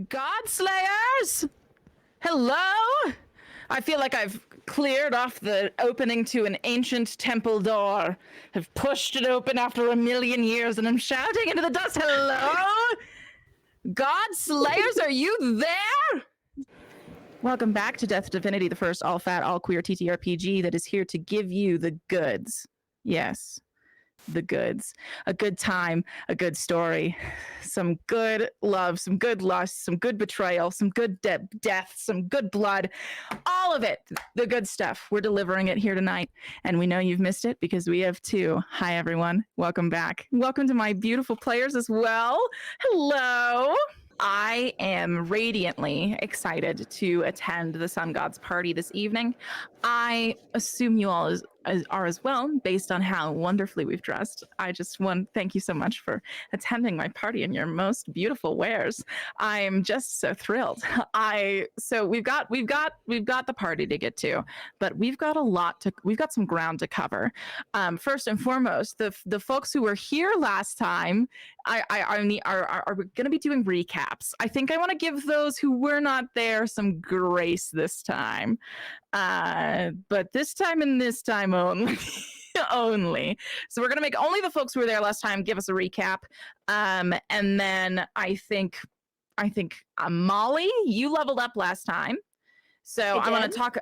Godslayers! Hello! I feel like I've cleared off the opening to an ancient temple door. Have pushed it open after 1,000,000 years and I'm shouting into the dust, hello? Godslayers, are you there? Welcome back to Death2Divinity, the first all-fat, all-queer TTRPG that is here to give you the goods. Yes, the goods. A good time, a good story, some good love, some good lust, some good betrayal, some good death, some good blood, all of it, the good stuff. We're delivering it here tonight, and we know you've missed it because we have too. Hi, everyone. Welcome back. Welcome to my beautiful players as well. Hello. I am radiantly excited to attend the Sun God's party this evening. I assume you all are as well, based on how wonderfully we've dressed. I just want to thank you so much for attending my party in your most beautiful wares. I'm just so thrilled. So we've got the party to get to, but we've got some ground to cover. First and foremost, the folks who were here last time, are going to be doing recaps. I think I want to give those who were not there some grace this time. But this time and this time only. only. So we're going to make only the folks who were there last time give us a recap. And then I think Molly, you leveled up last time. So I want to talk.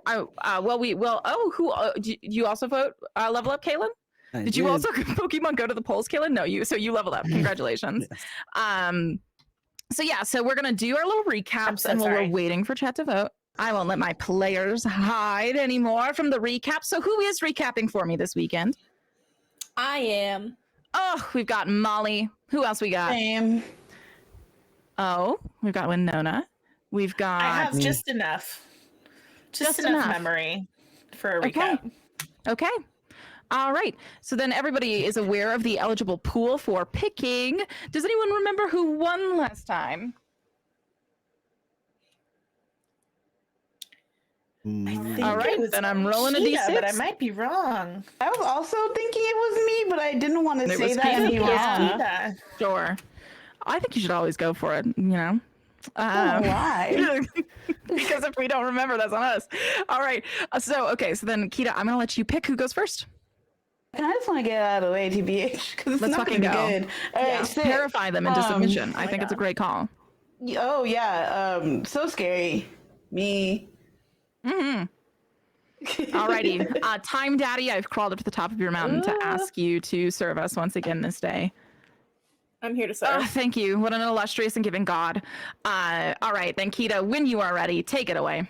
Did you also vote level up, Kaylin? Did you also Pokemon go to the polls, Kaylin? No, you leveled up. Congratulations. Yes. So we're gonna do our little recaps, and while we're waiting for chat to vote, I won't let my players hide anymore from the recap. So who is recapping for me this weekend? I am. Oh, we've got Molly. Who else we got? Same. Oh, we've got Winona. We've got. I have just enough enough memory for a recap. Okay. All right. So then everybody is aware of the eligible pool for picking. Does anyone remember who won last time? All right, then I'm rolling a d6. But I might be wrong. I was also thinking it was me, but I didn't want to say that and be wrong. Sure. I think you should always go for it, you know? Why? Because if we don't remember, that's on us. All right. So then, Kita, I'm going to let you pick who goes first. And I just want to get it out of the way, TBH, because it's Let's not going to be go. good. All right, terrify them into submission. I think it's a great call. Oh, yeah. So scary. Me. Alrighty. Time Daddy, I've crawled up to the top of your mountain to ask you to serve us once again this day. I'm here to serve. Thank you. What an illustrious and giving God. All right, then Kita, when you are ready, take it away.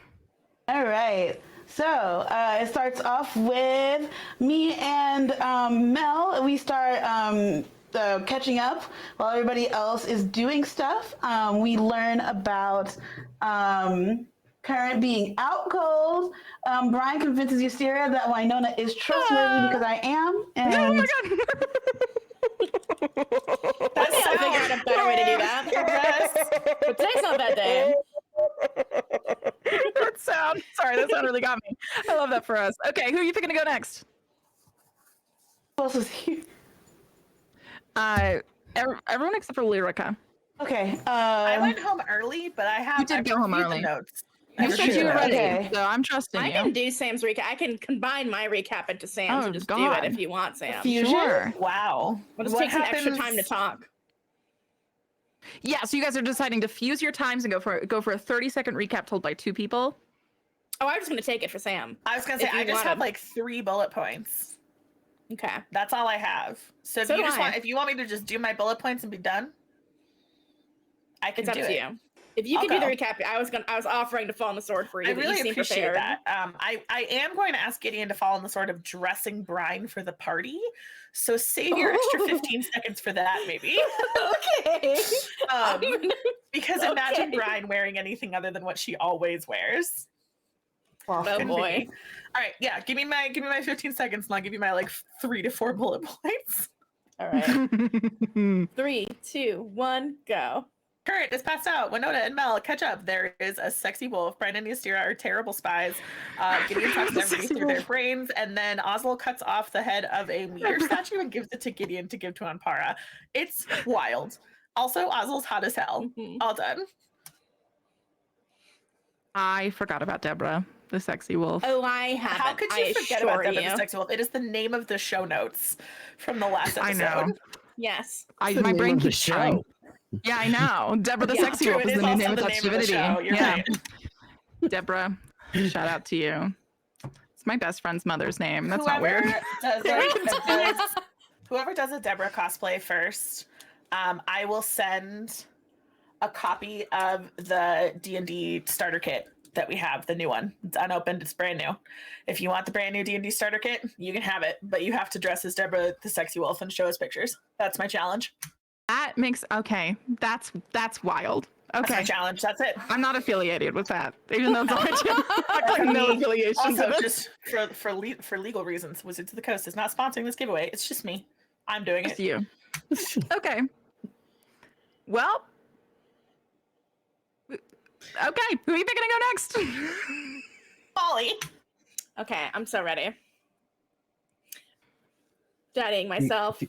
All right. So it starts off with me and Mel. We start catching up while everybody else is doing stuff. We learn about Current being out cold. Brine convinces Yusteria that Winona is trustworthy because I am. And oh my God. I figured out a better way to do that. But today's not that day. That sound really got me. I love that for us. Okay, who are you picking to go next? Who else is here? Everyone except for Lyrica. Okay. I went home early, but I have. You did go home early. Notes. You said you were ready, okay. so I'm trusting you. I can do Sam's recap. I can combine my recap into Sam's and just do it if you want, Sam. Fusion? Wow. We'll just take some extra time to talk. Yeah, so you guys are deciding to fuse your times and go for a 30-second recap told by two people. Oh, I'm just going to take it for Sam. I was going to say, I just have like 3 bullet points. Okay. That's all I have. So if you want me to just do my bullet points and be done, I can do it. It's up to you. If you could do the recap, I was offering to fall on the sword for you. I really appreciate prepared. that. I am going to ask Gideon to fall on the sword of dressing Brine for the party. So save your extra 15 seconds for that, maybe. Okay. Because imagine Brine wearing anything other than what she always wears. Oh boy. All right, yeah. Give me my 15 seconds, and I'll give you my like 3 to 4 bullet points. All right. 3, 2, 1, go. Current is passed out. Winona and Mel catch up. There is a sexy wolf. Brine and Yusteria are terrible spies. Gideon talks everybody through their brains, and then Oswald cuts off the head of a meteor statue and gives it to Gideon to give to Ampara. It's wild. Also, Oswald's hot as hell. All done. I forgot about Deborah, the sexy wolf. Oh, I haven't. How could you forget about Deborah the you. Sexy Wolf? It is the name of the show notes from the last episode. I know. Yes. My brain keeps show. trying. Yeah, I know. Deborah the Yeah, Sexy true, Wolf it is is the new also name of the Touch name of the Divinity. show. You're Yeah. right. Deborah, shout out to you. It's my best friend's mother's name. That's not weird. Whoever does a Deborah cosplay first, I will send a copy of the D&D starter kit that we have, the new one. It's unopened, it's brand new. If you want the brand new D&D starter kit, you can have it, but you have to dress as Deborah the Sexy Wolf and show us pictures. That's my challenge. That makes that's wild. That's my Okay. challenge. That's it. I'm not affiliated with that, even though it's like no affiliation to Also, this. just for legal reasons, Wizards of the Coast is not sponsoring this giveaway. It's just me. I'm doing Just it. you. Okay. Well. Okay. Who are you picking to go next? Molly. Okay, I'm so ready. Daddying myself.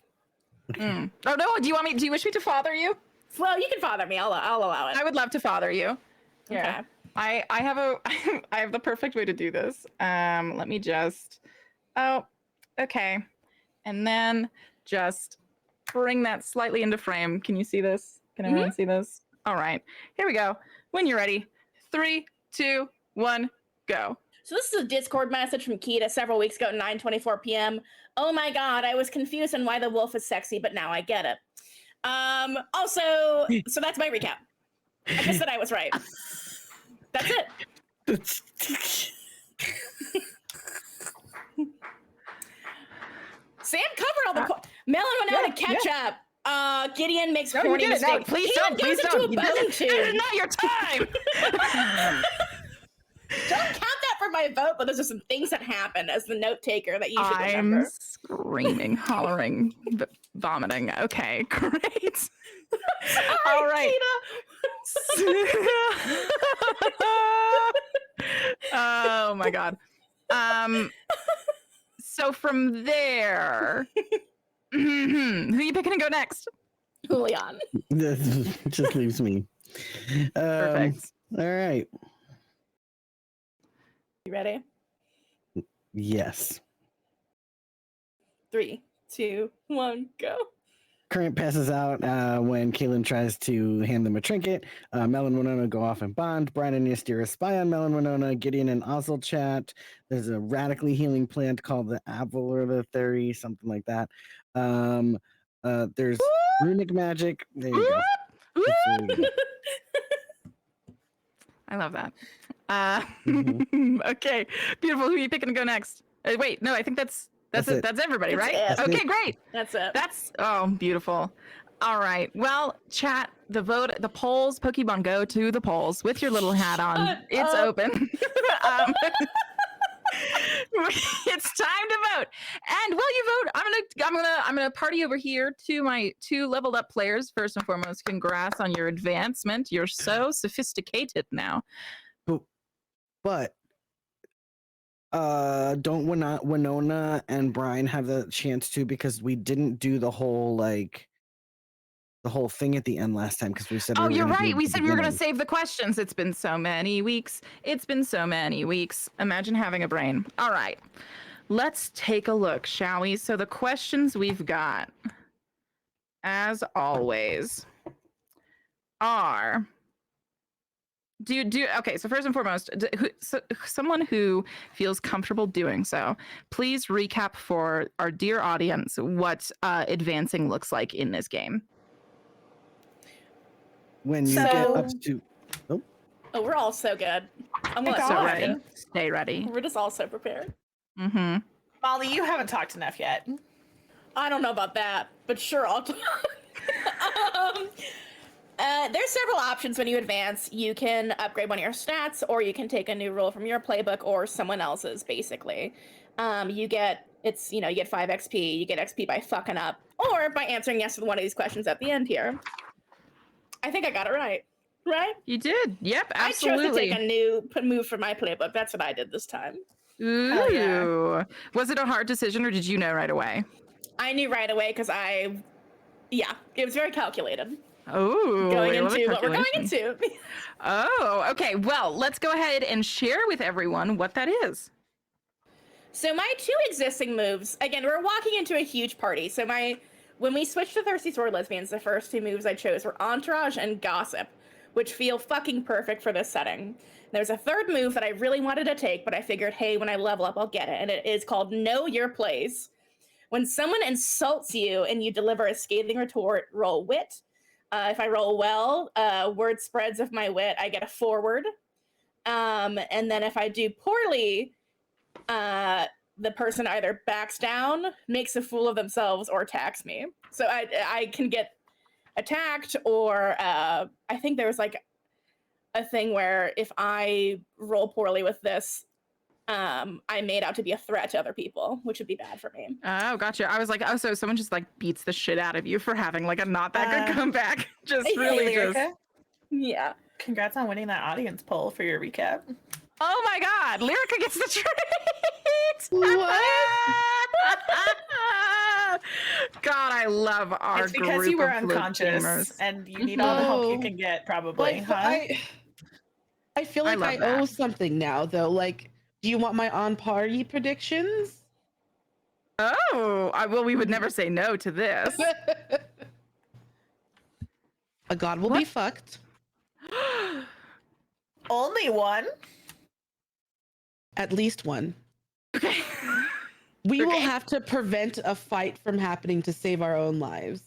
Oh no! Do you wish me to father you? Well, you can father me. I'll allow it. I would love to father you. Okay. I have I have the perfect way to do this. Let me just. Oh, okay. And then just bring that slightly into frame. Can you see this? Can everyone see this? All right. Here we go. When you're ready. 3, 2, 1, go. So this is a Discord message from Kita several weeks ago at 9:24 p.m. Oh my god, I was confused on why the wolf is sexy, but now I get it. Also, so that's my recap. I just said I was right. That's it. Sam covered all the Melon went out to catch up. Gideon makes No, you corny did it. No, mistakes. please Gideon don't. Please goes don't. into a This bone is tube. not your time. Don't count that for my vote, but those are some things that happen as the note taker that you should I'm remember. screaming, hollering, vomiting. Okay, great. All right. Oh my god. So from there, who are you picking to go next? Julian. This just leaves me. Perfect. All right. You ready? Yes. 3, 2, 1, go. Current passes out when Kaylin tries to hand them a trinket. Mel and Winona go off and bond. Brine and Ystira spy on Mel and Winona. Gideon and Ozzel chat. There's a radically healing plant called the Apple or the Theory, something like that. There's runic magic. There you go. That's really good. I love that. Mhm. Okay, beautiful. Who are you picking to go next? Wait, no, I think that's That's it. it. That's everybody, That's right? it. That's Okay, it. great. That's it. That's beautiful. All right. Well, chat, the polls, Pokemon Go to the polls with your little hat on. Shut It's up. open. It's time to vote. And while you vote, I'm gonna party over here to my 2 leveled up players. First and foremost, congrats on your advancement. You're so sophisticated now. But don't Winona and Brine have the chance to, because we didn't do the whole thing at the end last time, because we said Oh, we were you're gonna do right. it We at the said we were going to beginning. save the questions. It's been so many weeks. Imagine having a brain. All right. Let's take a look, shall we? So the questions we've got, as always, are okay, so first and foremost, someone who feels comfortable doing so, please recap for our dear audience what advancing looks like in this game. When you get up So- to Oh, we're all so good. I'm Thank gonna So God. ready. Stay ready. We're just all so prepared. Mm-hmm. Molly, you haven't talked enough yet. I don't know about that, but sure, I'll talk. There's several options when you advance. You can upgrade one of your stats, or you can take a new rule from your playbook or someone else's, basically. You get 5 XP. You get XP by fucking up, or by answering yes to one of these questions at the end here. I think I got it right. Right? You did. Yep, I chose to absolutely. take a new move from my playbook. That's what I did this time. Ooh. Hell yeah. Was it a hard decision, or did you know right away? I knew right away because it was very calculated. Oh, going I love a into what we're going calculation. into. Oh, okay. Well, let's go ahead and share with everyone what that is. So my 2 existing moves, again, we're walking into a huge party. So when we switched to Thirsty Sword Lesbians, the first 2 moves I chose were Entourage and Gossip, which feel fucking perfect for this setting. There's a 3rd move that I really wanted to take, but I figured, hey, when I level up, I'll get it. And it is called Know Your Place. When someone insults you and you deliver a scathing retort, roll wit. If I roll well, word spreads of my wit, I get a forward. And then if I do poorly, the person either backs down, makes a fool of themselves, or attacks me. So I can get attacked, or I think there was like a thing where if I roll poorly with this, I'm made out to be a threat to other people, which would be bad for me. Oh, gotcha. I was like, oh, so someone just like beats the shit out of you for having like a not that good comeback. Just hey, really Lyrica. just. Yeah. Congrats on winning that audience poll for your recap. Oh my God, Lyrica gets the treat. What? God, I love our It's because group you were of flute unconscious gamers. and you need all the help you No. can get, probably, Like, huh? I feel I like love I owe that. something now, though. Like, do you want my on-party predictions? Oh, well, we would never say no to this. A god will What? be fucked. Only one? At least one. Okay. We will Okay. have to prevent a fight from happening to save our own lives.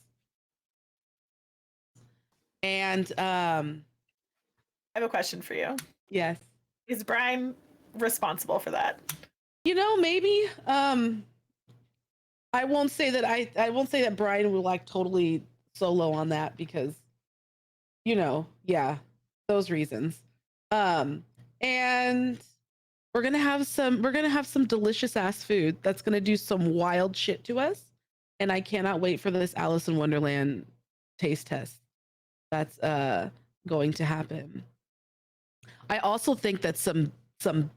And I have a question for you. yes. Is Brine responsible for that? You know, maybe I won't say that I won't say that Brine will like totally solo on that because those reasons. And we're gonna have some delicious ass food that's gonna do some wild shit to us. And I cannot wait for this Alice in Wonderland taste test that's going to happen. I also think that some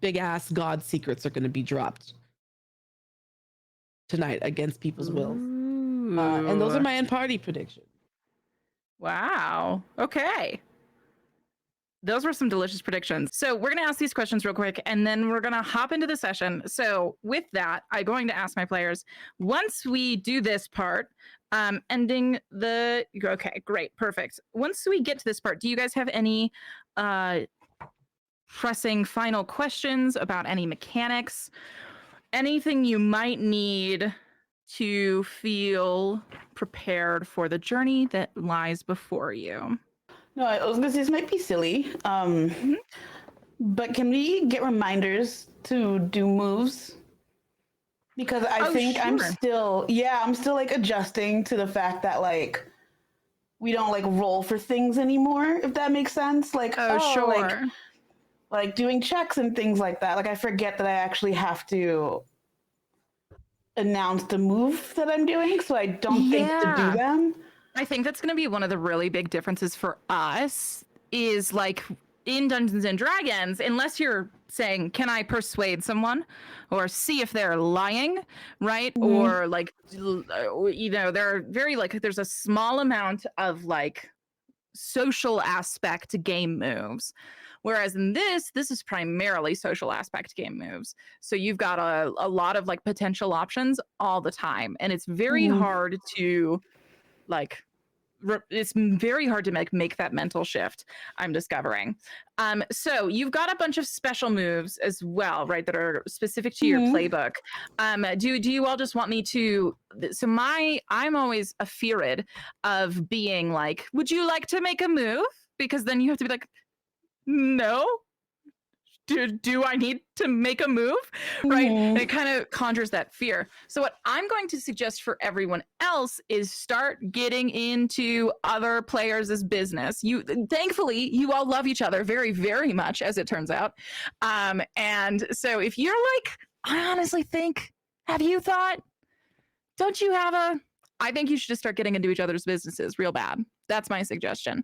big ass god secrets are going to be dropped tonight against people's wills. And those are my end party predictions. Wow. Okay. Those were some delicious predictions. So we're going to ask these questions real quick, and then we're going to hop into the session. So with that, I'm going to ask my players, once we do this part, ending the... Okay, great. Perfect. Once we get to this part, do you guys have any pressing final questions about any mechanics? Anything you might need to feel prepared for the journey that lies before you? No, I was gonna say this might be silly, but can we get reminders to do moves? Because I think I'm still like adjusting to the fact that like we don't like roll for things anymore, if that makes sense. Like, sure. like doing checks and things like that. Like I forget that I actually have to announce the move that I'm doing, so I don't think to do them. I think that's going to be one of the really big differences for us is like in Dungeons and Dragons, unless you're saying, can I persuade someone or see if they're lying, right? Mm-hmm. Or like, they're very like, there's a small amount of like social aspect to game moves. Whereas in this is primarily social aspect game moves. So you've got a lot of like potential options all the time. And it's very hard to like, it's very hard to make that mental shift, I'm discovering. So you've got a bunch of special moves as well, right, that are specific to your playbook. Do you all just want me to, so I'm always afeared of being like, would you like to make a move? Because then you have to be like, no. Do I need to make a move? Right? And it kind of conjures that fear. So what I'm going to suggest for everyone else is start getting into other players' business. Thankfully, you all love each other very, very much, as it turns out. And so if you're like, I honestly think, have you thought, don't you have I think you should just start getting into each other's businesses real bad. That's my suggestion,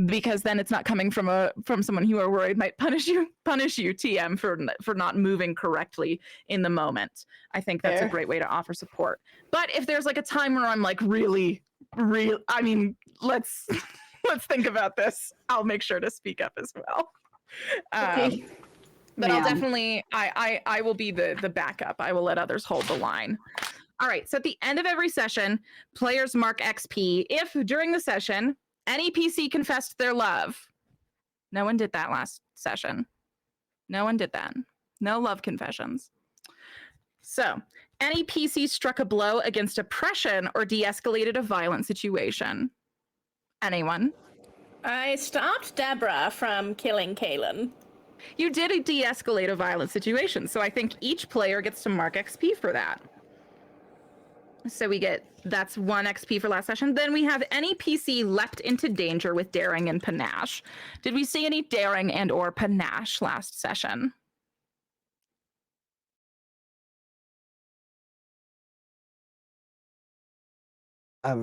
because then it's not coming from someone you are worried might punish you, TM, for not moving correctly in the moment. I think that's a great way to offer support. But if there's like a time where I'm like really I mean, let's let's think about this. I'll make sure to speak up as well. Okay. But I'll Ma'am. definitely I will be the backup. I will let others hold the line. All right. So at the end of every session, players mark XP if during the session any PC confessed their love. No one did that last session. No one did that. No love confessions. So, any PC struck a blow against oppression or de-escalated a violent situation. Anyone? I stopped Deborah from killing Kaylin. You did de-escalate a violent situation, so I think each player gets to mark XP for that. So that's 1 XP for last session. Then we have any PC leapt into danger with daring and panache. Did we see any daring and or panache last session? I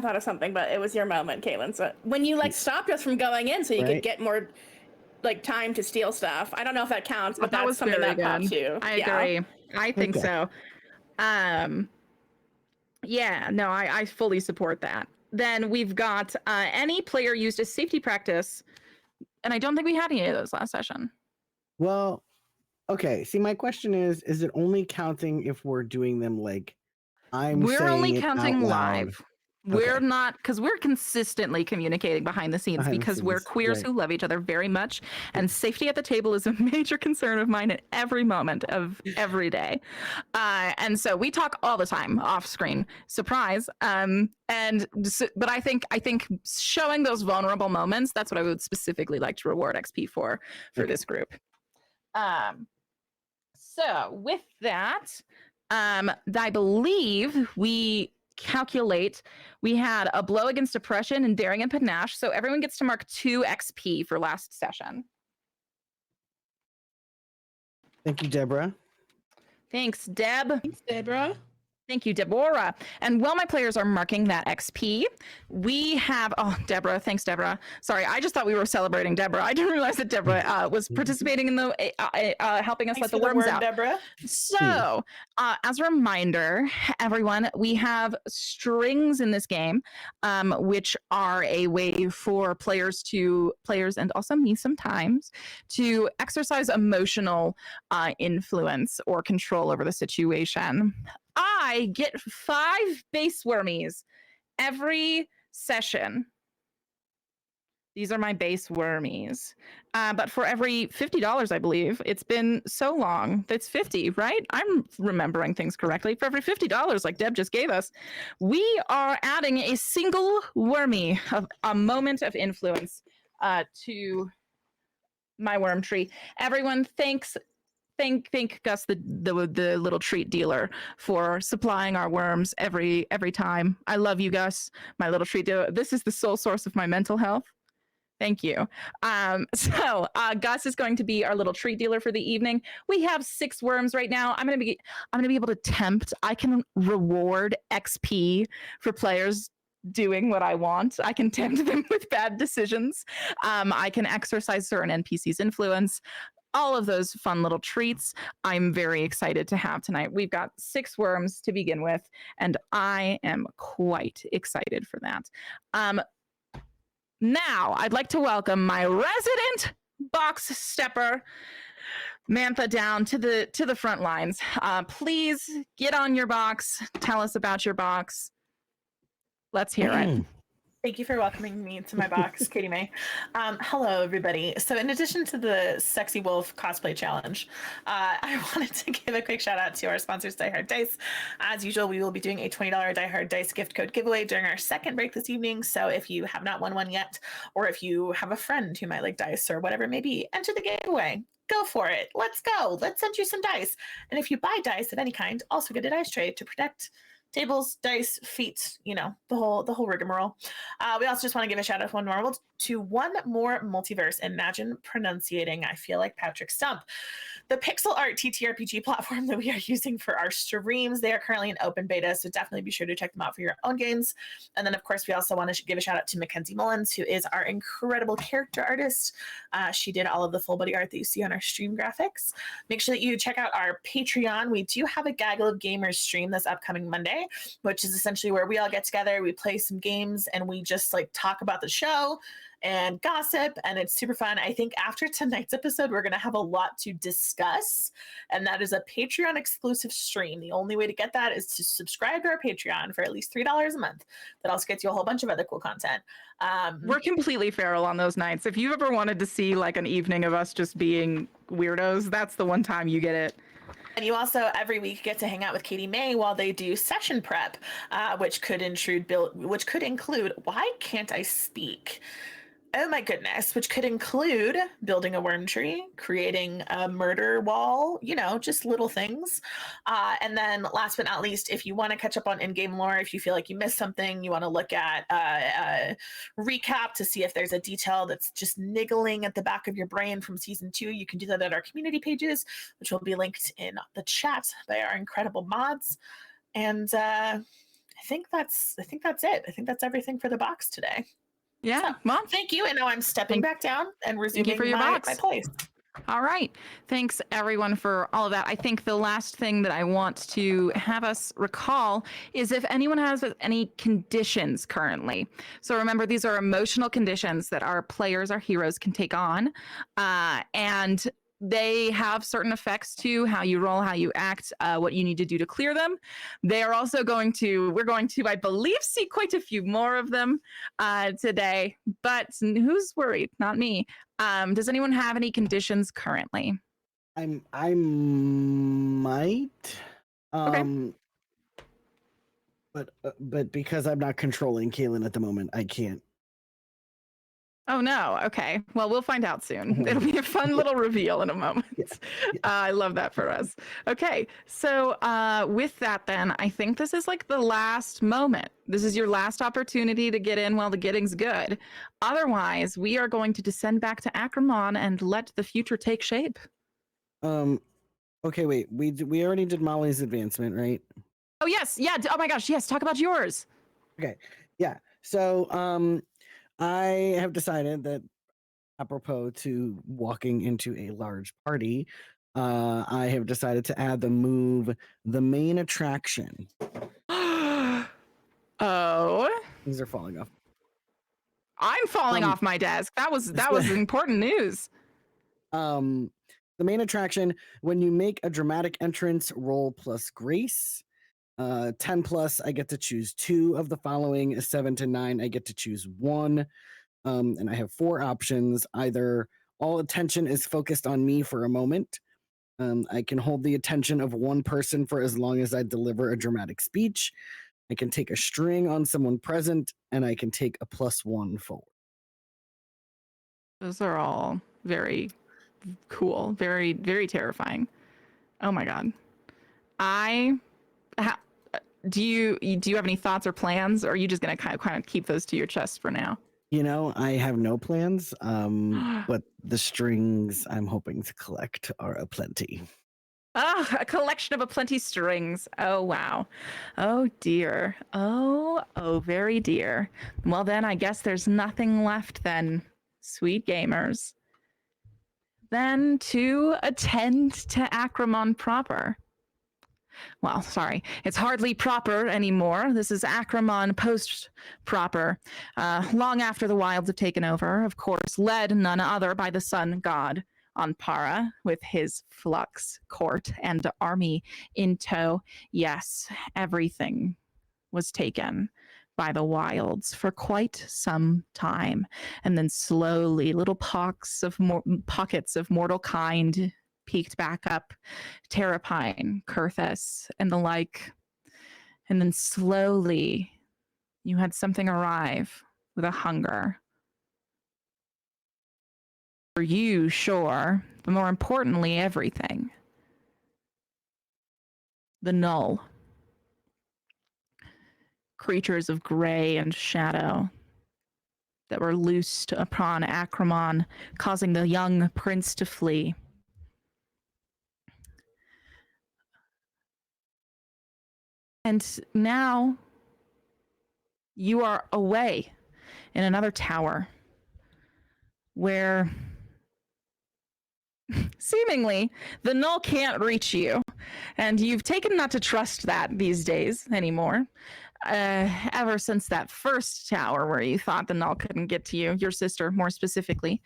thought of something, but it was your moment, Kaylin. So when you stopped us from going in, so you could get more time to steal stuff. I don't know if that counts, but that was something that popped too. I agree. I think so. Yeah, no, I fully support that. Then we've got any player used as safety practice, and I don't think we had any of those last session. Well, okay. See, my question is it only counting if we're doing them like we're only counting live. We're Okay. not, because we're consistently communicating behind the scenes because we're queers right. who love each other very much, and safety at the table is a major concern of mine at every moment of every day. And so we talk all the time off screen. Surprise. But I think showing those vulnerable moments, that's what I would specifically like to reward XP for this group. So with that, I believe we calculate we had a blow against oppression and daring and panache, so everyone gets to mark 2 XP for last session. Thank you, Deborah. Thanks, Deb. Thanks, Deborah. Thank you, Deborah. And while my players are marking that XP, we have, Deborah, thanks, Deborah. Sorry, I just thought we were celebrating Deborah. I didn't realize that Deborah was participating in the, helping us Thanks let the for worms word, out. Deborah. So, as a reminder, everyone, we have strings in this game, which are a way for players and also me sometimes, to exercise emotional influence or control over the situation. I get 5 base wormies every session. These are my base wormies. But for every $50, I believe, it's been so long, that's 50, right? I'm remembering things correctly. For every $50, like Deb just gave us, we are adding a single wormy of a moment of influence to my worm tree. Everyone, thank Gus, the little treat dealer, for supplying our worms every time. I love you, Gus, my little treat dealer. This is the sole source of my mental health. Thank you. So Gus is going to be our little treat dealer for the evening. We have 6 worms right now. I'm gonna be able to tempt. I can reward XP for players doing what I want. I can tempt them with bad decisions. I can exercise certain NPCs' influence. All of those fun little treats I'm very excited to have tonight. We've got 6 worms to begin with, and I am quite excited for that. Now, I'd like to welcome my resident box stepper, Mantha, down to the front lines. Please get on your box. Tell us about your box. Let's hear it. Thank you for welcoming me to my box, Katie May. Hello, everybody. So in addition to the Sexy Wolf cosplay challenge, I wanted to give a quick shout out to our sponsors, Die Hard Dice. As usual, we will be doing a $20 Die Hard Dice gift code giveaway during our second break this evening. So if you have not won one yet, or if you have a friend who might like dice or whatever it may be, enter the giveaway. Go for it. Let's go. Let's send you some dice. And if you buy dice of any kind, also get a dice tray to protect tables, dice, feet, the whole rigmarole. We also just want to give a shout out to one more multiverse. Imagine pronunciating, I feel like Patrick Stump. the pixel art TTRPG platform that we are using for our streams. They are currently in open beta, so definitely be sure to check them out for your own games. And then, of course, we also want to give a shout out to Mackenzie Mullins, who is our incredible character artist. She did all of the full body art that you see on our stream graphics. Make sure that you check out our Patreon. We do have a Gaggle of Gamers stream this upcoming Monday, which is essentially where we all get together, we play some games, and we just like talk about the show and gossip, and it's super fun. I think after tonight's episode, we're going to have a lot to discuss, and that is a Patreon exclusive stream. The only way to get that is to subscribe to our Patreon for at least $3 a month. That also gets you a whole bunch of other cool content. We're completely feral on those nights. If you've ever wanted to see like an evening of us just being weirdos, that's the one time you get it. And you also every week get to hang out with Katie May while they do session prep, which could include why can't I speak? Oh my goodness, which could include building a worm tree, creating a murder wall, you know, just little things. And then last but not least, if you want to catch up on in-game lore, if you feel like you missed something, you want to look at a recap to see if there's a detail that's just niggling at the back of your brain from season 2, you can do that at our community pages, which will be linked in the chat by our incredible mods. And I think that's it. I think that's everything for the box today. Yeah, well, thank you. And now I'm stepping back down and resuming for your my box. place. All right. Thanks, everyone, for all of that. I think the last thing that I want to have us recall is if anyone has any conditions currently. So remember, these are emotional conditions that our players, our heroes, can take on. And they have certain effects to how you roll, how you act, what you need to do to clear them. We're going to, I believe, see quite a few more of them today, but who's worried? Not me. Does anyone have any conditions currently? I might. Okay. But because I'm not controlling Kaylin at the moment, I can't. Oh no. Okay. Well, we'll find out soon. It'll be a fun little reveal in a moment. Yeah. I love that for us. Okay. So with that, then I think this is like the last moment. This is your last opportunity to get in while the getting's good. Otherwise, we are going to descend back to Acramon and let the future take shape. Okay, wait. We already did Molly's advancement, right? Oh yes. Yeah. Oh my gosh. Yes. Talk about yours. Okay. Yeah. So I have decided that apropos to walking into a large party, I have decided to add the move, the main attraction. Oh. These are falling off. I'm falling off my desk. That was important news. The main attraction, when you make a dramatic entrance, roll plus grace. 10 plus, I get to choose 2 of the following. 7 to 9, I get to choose 1. And I have 4 options. Either all attention is focused on me for a moment. I can hold the attention of one person for as long as I deliver a dramatic speech. I can take a string on someone present, and I can take a +1 forward. Those are all very cool, very, very terrifying. Oh my god. Do you have any thoughts or plans, or are you just gonna kind of keep those to your chest for now? You know, I have no plans, but the strings I'm hoping to collect are aplenty. Ah, a collection of aplenty strings. Oh wow. Oh dear. Oh very dear. Well then, I guess there's nothing left then, sweet gamers, than to attend to Acramon proper. Well, sorry, it's hardly proper anymore. This is Acramon post-proper. Long after the wilds have taken over, of course, led none other by the sun god Anpara with his flux court and army in tow. Yes, everything was taken by the wilds for quite some time. And then slowly, little pockets of mortal kind peeked back up, Terrapine, Kurthus, and the like. And then slowly, you had something arrive with a hunger. For you, sure, but more importantly, everything. The Null. Creatures of gray and shadow that were loosed upon Acramon, causing the young prince to flee. And now you are away in another tower where seemingly the null can't reach you. And you've taken not to trust that these days anymore. Ever since that first tower where you thought the null couldn't get to you, your sister more specifically.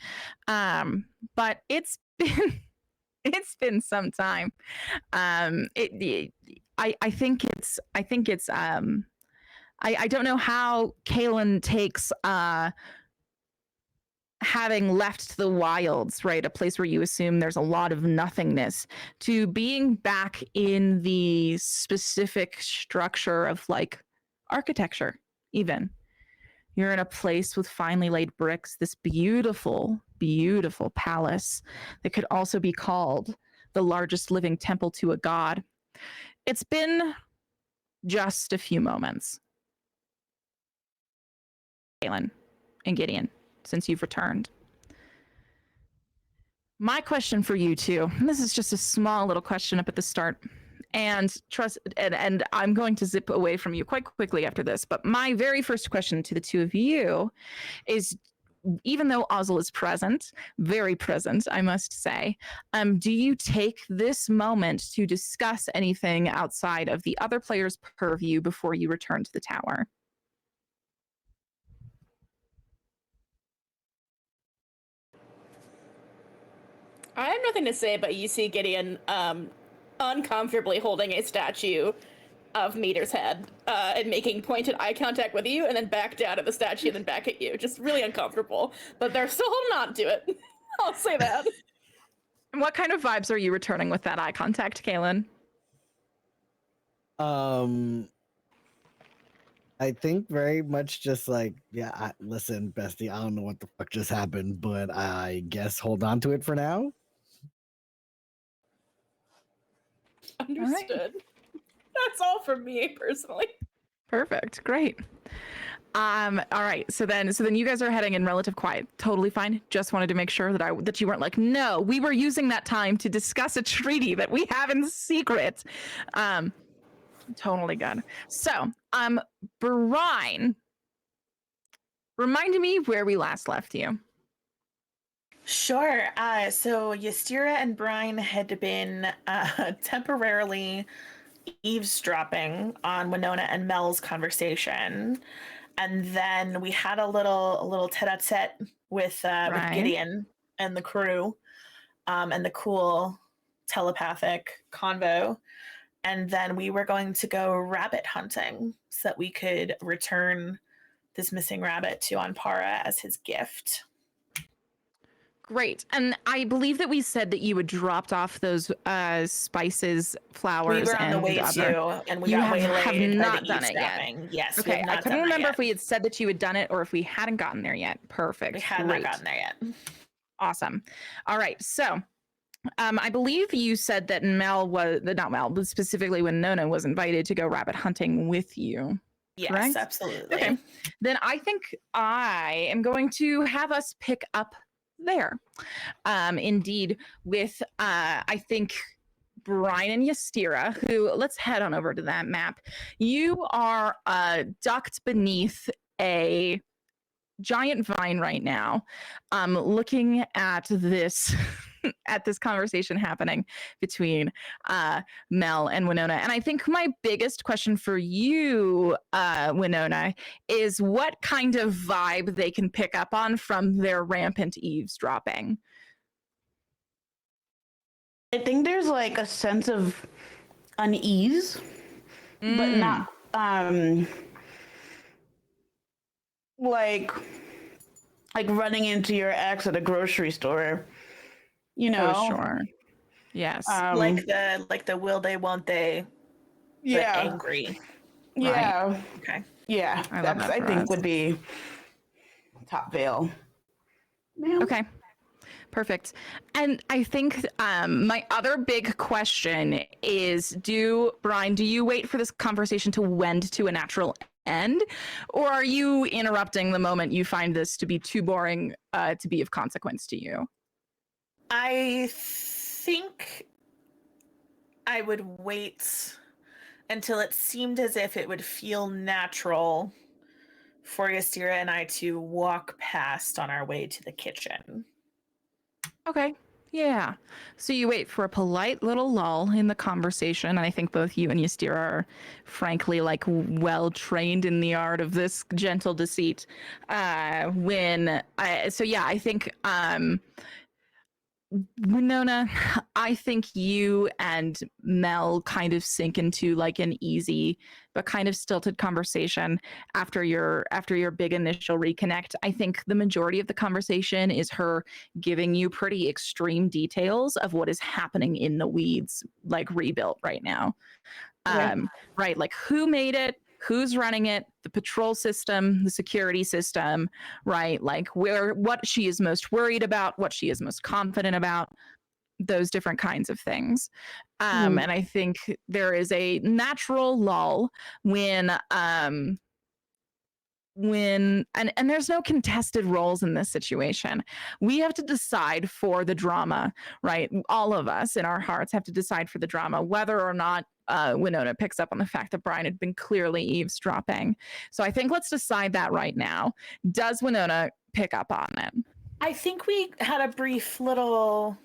But it's been some time. I think it's I don't know how Kaylin takes having left the wilds, right, a place where you assume there's a lot of nothingness, to being back in the specific structure of like architecture. Even you're in a place with finely laid bricks, this beautiful palace that could also be called the largest living temple to a god. It's been just a few moments, Kaylin and Gideon, since you've returned. My question for you two, and this is just a small little question up at the start, and I'm going to zip away from you quite quickly after this, but my very first question to the two of you is, even though Ozzel is present, very present, I must say, do you take this moment to discuss anything outside of the other player's purview before you return to the tower? I have nothing to say, but you see Gideon uncomfortably holding a statue of Meter's head and making pointed eye contact with you, and then back down at the statue, and then back at you. Just really uncomfortable. But they're still holding on to it. I'll say that. And what kind of vibes are you returning with that eye contact, Kaylin? I think very much just like, yeah, listen, bestie, I don't know what the fuck just happened, but I guess hold on to it for now. Understood. That's all from me personally. Perfect. Great. All right. So then you guys are heading in relative quiet. Totally fine. Just wanted to make sure that you weren't like, no, we were using that time to discuss a treaty that we have in secret. Totally good. So, Brine, remind me where we last left you. Sure. So Ystira and Brine had been temporarily eavesdropping on Winona and Mel's conversation, and then we had a little tete-a-tete with Gideon and the crew, and the cool telepathic convo. And then we were going to go rabbit hunting so that we could return this missing rabbit to Anpara as his gift. Great. And I believe that we said that you had dropped off those spices, flowers, we were on the way to, and we got waylaid. Have not done it yet. Yes. Okay. I couldn't remember if we had said that you had done it or if we hadn't gotten there yet. Perfect. We had not gotten there yet. Awesome. All right. So I believe you said that not Mel, but specifically when Nona was invited to go rabbit hunting with you. Yes, correct? Absolutely. Okay. Then I think I am going to have us pick up there. Indeed, with I think Brine and Ystira, who, let's head on over to that map. You are ducked beneath a giant vine right now, looking at this at this conversation happening between Mel and Winona. And I think my biggest question for you, Winona, is what kind of vibe they can pick up on from their rampant eavesdropping. I think there's like a sense of unease, but not like running into your ex at a grocery store. You know, oh, sure. Yes. Like the will they, won't they? Yeah. But angry. Yeah. Right. Okay. Yeah. I think would be top veil. Okay. Perfect. And I think my other big question is, Brine, do you wait for this conversation to wend to a natural end, or are you interrupting the moment you find this to be too boring to be of consequence to you? I think I would wait until it seemed as if it would feel natural for Ystira and I to walk past on our way to the kitchen. Okay. Yeah. So you wait for a polite little lull in the conversation. And I think both you and Ystira are frankly like well trained in the art of this gentle deceit. I think Winona, I think you and Mel kind of sink into like an easy but kind of stilted conversation after your big initial reconnect. I think the majority of the conversation is her giving you pretty extreme details of what is happening in the weeds, like rebuilt right now. Okay. Right, like who made it, who's running it, the patrol system, the security system, right? Like what she is most worried about, what she is most confident about, those different kinds of things. And I think there is a natural lull when there's no contested roles in this situation. We have to decide for the drama, right? All of us in our hearts have to decide for the drama whether or not Winona picks up on the fact that Brine had been clearly eavesdropping. So I think let's decide that right now. Does Winona pick up on it? I think we had a brief little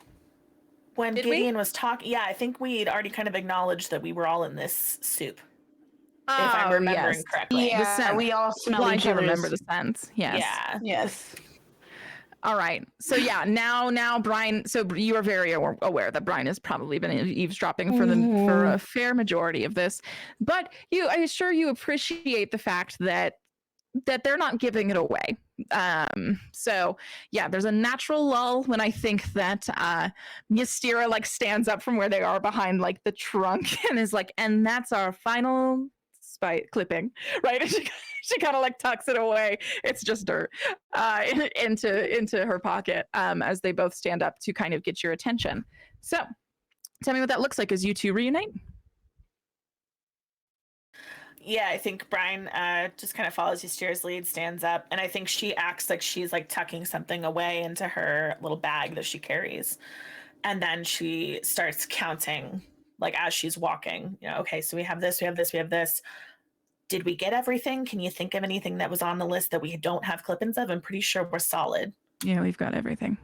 when Did we? Gideon was talking. Yeah, I think we'd already kind of acknowledged that we were all in this soup. If I'm remembering correctly. Yeah, The scent. we all smell Well, I each do other's. remember the sense. Yes. Yeah. Yes. All right. So yeah, now Brine. So you are very aware that Brine has probably been eavesdropping for a fair majority of this, but I'm sure you appreciate the fact that they're not giving it away. So yeah, there's a natural lull when I think that Ystira like stands up from where they are behind like the trunk and is like, and that's our final clipping, right? And she kind of like tucks it away. It's just dirt into her pocket as they both stand up to kind of get your attention. So tell me what that looks like as you two reunite. Yeah, I think Brine just kind of follows Ystira's lead, stands up, and I think she acts like she's like tucking something away into her little bag that she carries. And then she starts counting, like as she's walking, okay, so we have this, we have this, we have this. Did we get everything? Can you think of anything that was on the list that we don't have clip-ins of? I'm pretty sure we're solid. Yeah, we've got everything.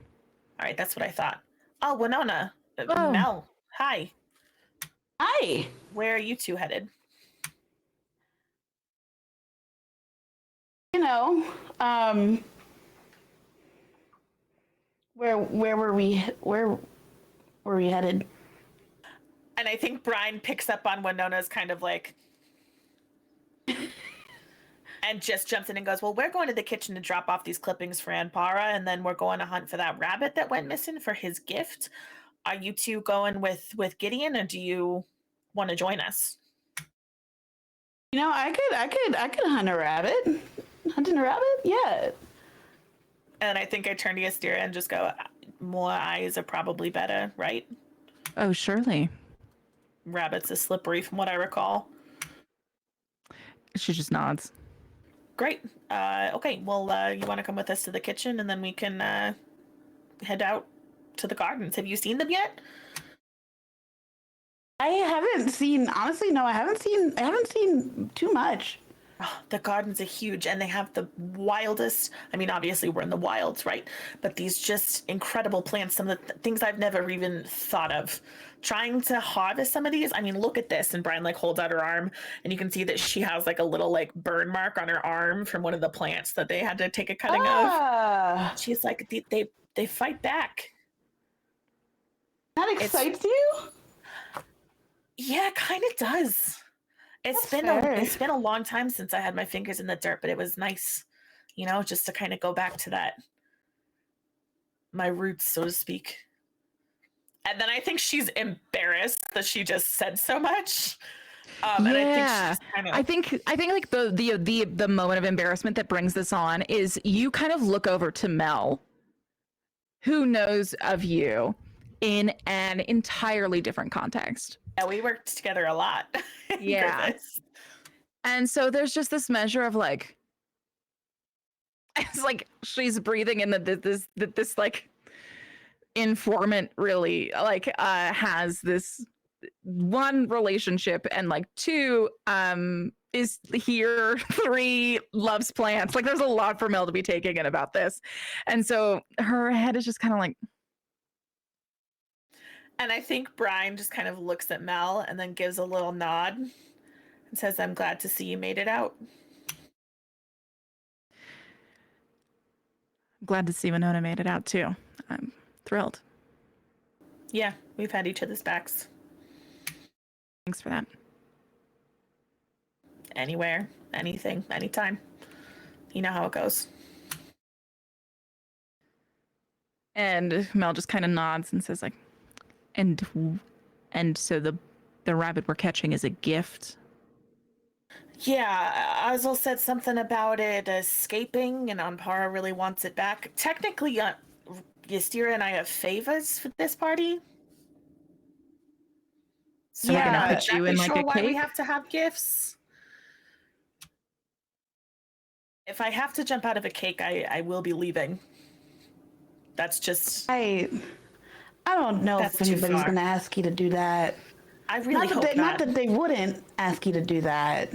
All right, that's what I thought. Oh, Winona. Oh. Mel. Hi. Hi. Where are you two headed? Where were we headed? And I think Brine picks up on Winona's kind of like and just jumps in and goes, well, we're going to the kitchen to drop off these clippings for Anpara, and then we're going to hunt for that rabbit that went missing for his gift. Are you two going with Gideon, or do you want to join us? I could hunt a rabbit. Hunting a rabbit? Yeah. And I think I turn to Ystira and just go, more eyes are probably better, right? Oh, surely. Rabbits is slippery from what I recall. She just nods. Great. Okay, well, you want to come with us to the kitchen, and then we can head out to the gardens. Have you seen them yet? I haven't seen, honestly, no, I haven't seen too much. Oh, the gardens are huge, and they have the wildest, I mean, obviously we're in the wilds, right? But these just incredible plants, some of the things I've never even thought of. Trying to harvest some of these, I mean, look at this. And Brine like holds out her arm, and you can see that she has like a little like burn mark on her arm from one of the plants that they had to take a cutting of. She's like, they fight back. That excites you? Yeah, kind of does. It's been a long time since I had my fingers in the dirt, but it was nice, just to kind of go back to that, my roots, so to speak. And then I think she's embarrassed that she just said so much. And I think like the moment of embarrassment that brings this on is you kind of look over to Mel, who knows of you in an entirely different context. Yeah, we worked together a lot. Yeah. And so there's just this measure of like, it's like she's breathing in this like informant really like has this one, relationship, and like two, is here, three, loves plants. Like there's a lot for Mel to be taking in about this. And so her head is just kind of like, And I think Brine just kind of looks at Mel and then gives a little nod and says, I'm glad to see you made it out. glad to see Winona made it out too. I'm thrilled. Yeah, we've had each other's backs. Thanks for that. Anywhere, anything, anytime. You know how it goes. And Mel just kind of nods and says like, and so the rabbit we're catching is a gift. Yeah, Azel said something about it escaping, and Ampara really wants it back. Technically, Ystira and I have favors for this party. So we're I'm gonna not put you exactly in like sure a why we cake. have to have gifts. If I have to jump out of a cake, I will be leaving. That's just... I don't know That's if too anybody's far. going to ask you to do that. I really hope Not that they wouldn't ask you to do that.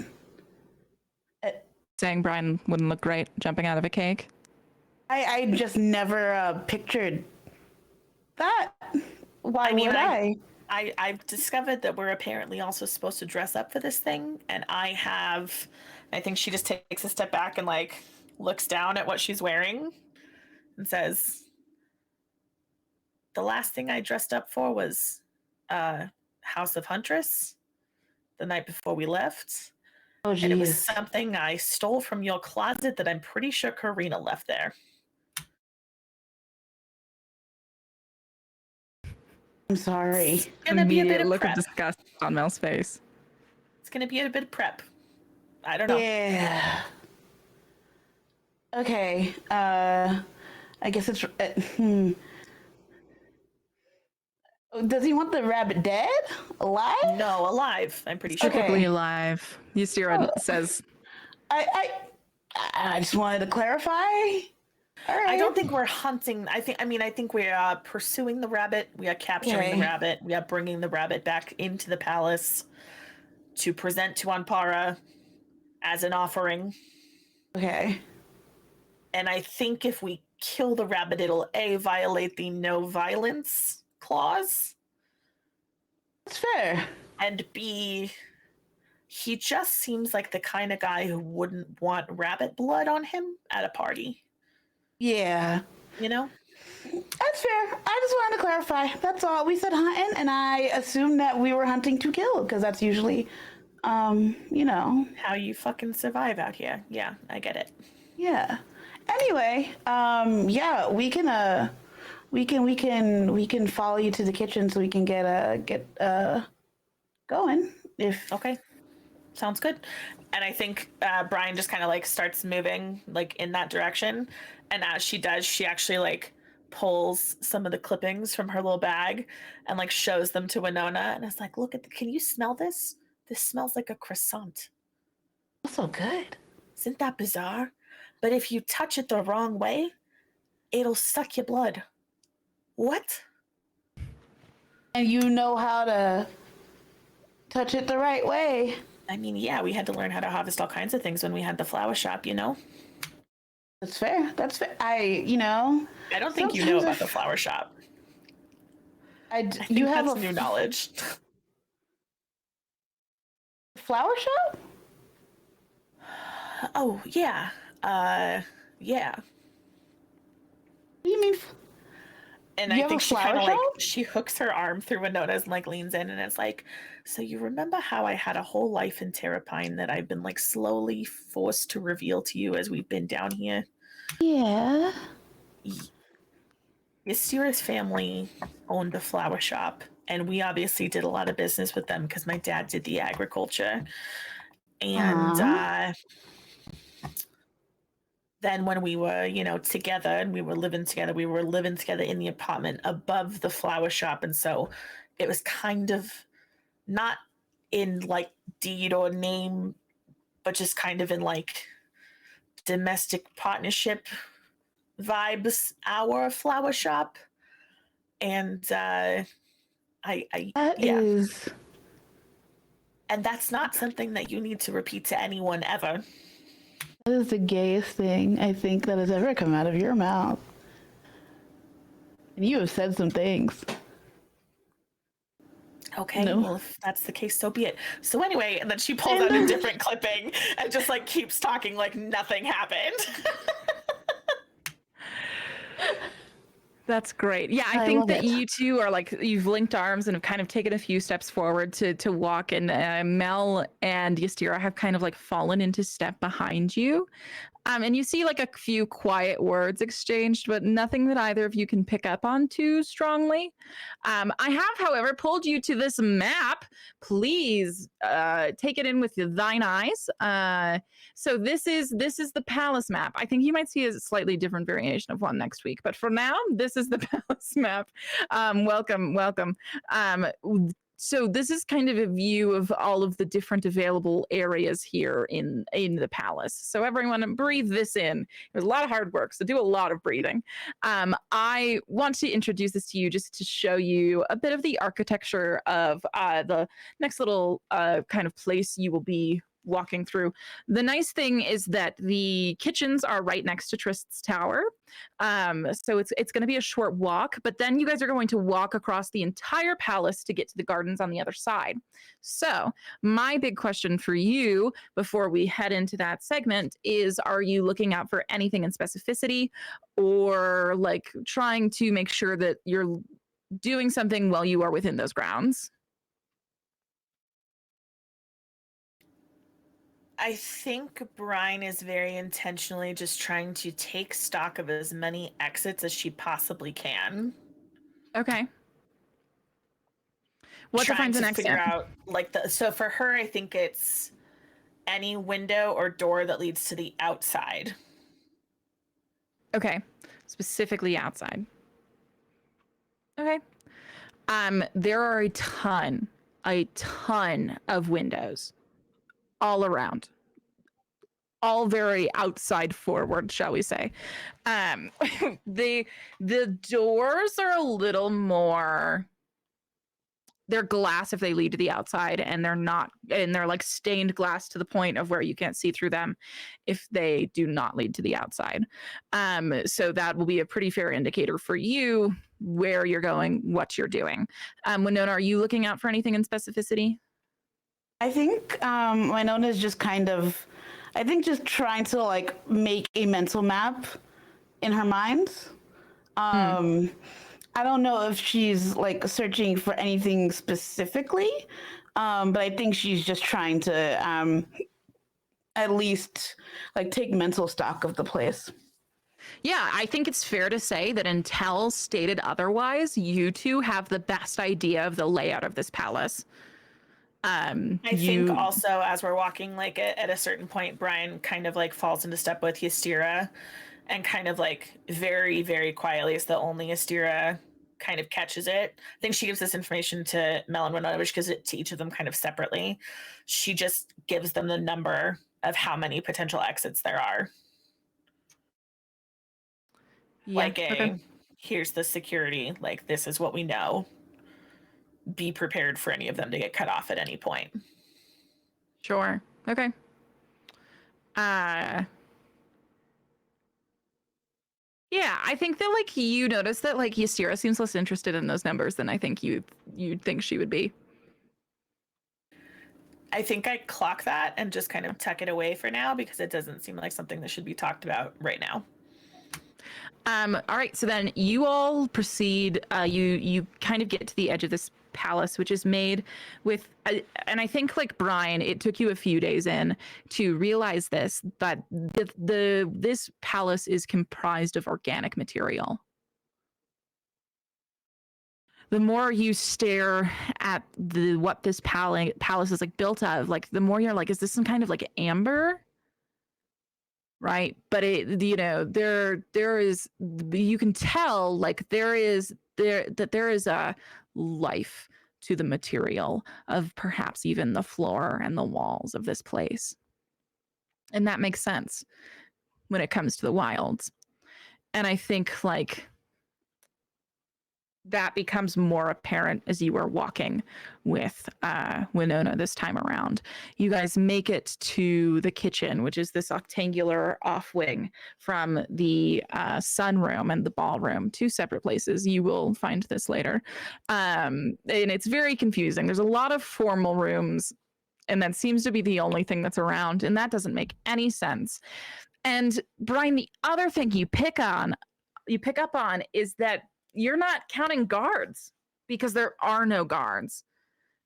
Saying Brine wouldn't look great jumping out of a cake. I just never pictured that. Why I mean, would I? I've discovered that we're apparently also supposed to dress up for this thing, and I think she just takes a step back and like looks down at what she's wearing and says, the last thing I dressed up for was House of Huntress the night before we left. Oh, And it was jeez. something I stole from your closet that I'm pretty sure Karina left there. I'm sorry. It's gonna be a bit of look prep. of disgust on Mel's face. It's gonna be a bit of prep. I don't know. Yeah. Okay. I guess it's. Does he want the rabbit dead? Alive? No, alive. I'm pretty sure. Okay. Typically alive. Ystira says, I just wanted to clarify. All right. I don't think we're hunting. I think we are pursuing the rabbit. We are capturing the rabbit. We are bringing the rabbit back into the palace to present to Anpara as an offering. Okay. And I think if we kill the rabbit, it'll violate the no violence clause. That's fair. And B, he just seems like the kind of guy who wouldn't want rabbit blood on him at a party. Yeah. You know? That's fair. I just wanted to clarify. That's all. We said hunting, and I assumed that we were hunting to kill, because that's usually, you know. How you fucking survive out here. Yeah, I get it. Yeah. Anyway, yeah, we can follow you to the kitchen so we can get going. If Okay. Sounds good. And I think Brine just kind of like starts moving like in that direction. And as she does, she actually like pulls some of the clippings from her little bag and like shows them to Winona. And it's like, look can you smell this? This smells like a croissant. so good. Isn't that bizarre? But if you touch it the wrong way, it'll suck your blood. What? And you know how to touch it the right way. I mean, yeah, we had to learn how to harvest all kinds of things when we had the flower shop, you know? That's fair. That's fair. You know. I don't think you know about the flower shop. I think You have that's a new knowledge. flower shop? Oh, yeah. Yeah. What do you mean? And You I have think a she kind flower of like, shop? she hooks her arm through Winona's and like leans in and it's like, so you remember how I had a whole life in Terrapine that I've been like slowly forced to reveal to you as we've been down here? Yeah. Ystira's family owned a flower shop, and we obviously did a lot of business with them because my dad did the agriculture. And then when we were, you know, together and we were living together in the apartment above the flower shop. And so it was kind of not in like deed or name, but just kind of in like domestic partnership vibes, our flower shop. And That is And that's not something that you need to repeat to anyone ever. That is the gayest thing I think that has ever come out of your mouth. And you have said some things. Okay, No. well, if that's the case, so be it. So anyway, and then she pulls out a different clipping and just like keeps talking like nothing happened. That's great. Yeah, I I think love that it. you two are like, you've linked arms and have kind of taken a few steps forward to walk, and Mel and Ystira have kind of like fallen into step behind you. And you see like a few quiet words exchanged, but nothing that either of you can pick up on too strongly. I have, however, pulled you to this map. Please take it in with thine eyes. So this is the palace map. I think you might see a slightly different variation of one next week, but for now, this is the palace map. Welcome. So this is kind of a view of all of the different available areas here in the palace. So everyone breathe this in. It was a lot of hard work, so do a lot of breathing. I want to introduce this to you just to show you a bit of the architecture of the next little kind of place you will be walking through. The nice thing is that the kitchens are right next to Trist's tower. So it's going to be a short walk, but then you guys are going to walk across the entire palace to get to the gardens on the other side. So my big question for you before we head into that segment is, are you looking out for anything in specificity, or like trying to make sure that you're doing something while you are within those grounds? I think Brine is very intentionally just trying to take stock of as many exits as she possibly can. Okay. What Trying defines an to exit? figure out like so for her, I think it's any window or door that leads to the outside. Okay. Specifically outside. Okay. There are a ton of windows all around. All very outside forward, shall we say. The doors are a little more, they're glass if they lead to the outside, and they're like stained glass to the point of where you can't see through them if they do not lead to the outside. So that will be a pretty fair indicator for you where you're going, what you're doing. Winona, are you looking out for anything in specificity? I think Winona is just kind of, I think just trying to like make a mental map in her mind. I don't know if she's like searching for anything specifically, but I think she's just trying to at least like take mental stock of the place. Yeah, I think it's fair to say that until stated otherwise, you two have the best idea of the layout of this palace. I think also as we're walking, like at a certain point, Brine kind of like falls into step with Ystira, and kind of like very, very quietly, as the only Ystira kind of catches it. I think she gives this information to Mel and Winona, which gives it to each of them kind of separately. She just gives them the number of how many potential exits there are. Yeah, Like okay. here's the security, like this is what we know. Be prepared for any of them to get cut off at any point. Sure. Okay. Yeah, I think that like you notice that like Ystira seems less interested in those numbers than I think you'd think she would be. I think I clock that and just kind of tuck it away for now because it doesn't seem like something that should be talked about right now. All right, so then you all proceed. You kind of get to the edge of this palace, which is made with, and I think like Brine, it took you a few days in to realize this, but this palace is comprised of organic material. The more you stare at what this palace is like built of, like the more you're like, is this some kind of like amber? Right, but there is, you can tell like there is a life to the material of perhaps even the floor and the walls of this place, and that makes sense when it comes to the wilds. And I think like that becomes more apparent as you are walking with Winona this time around. You guys make it to the kitchen, which is this octangular off wing from the sunroom and the ballroom, two separate places. You will find this later. And it's very confusing. There's a lot of formal rooms, and that seems to be the only thing that's around, and that doesn't make any sense. And Brine, the other thing you pick up on is that you're not counting guards because there are no guards.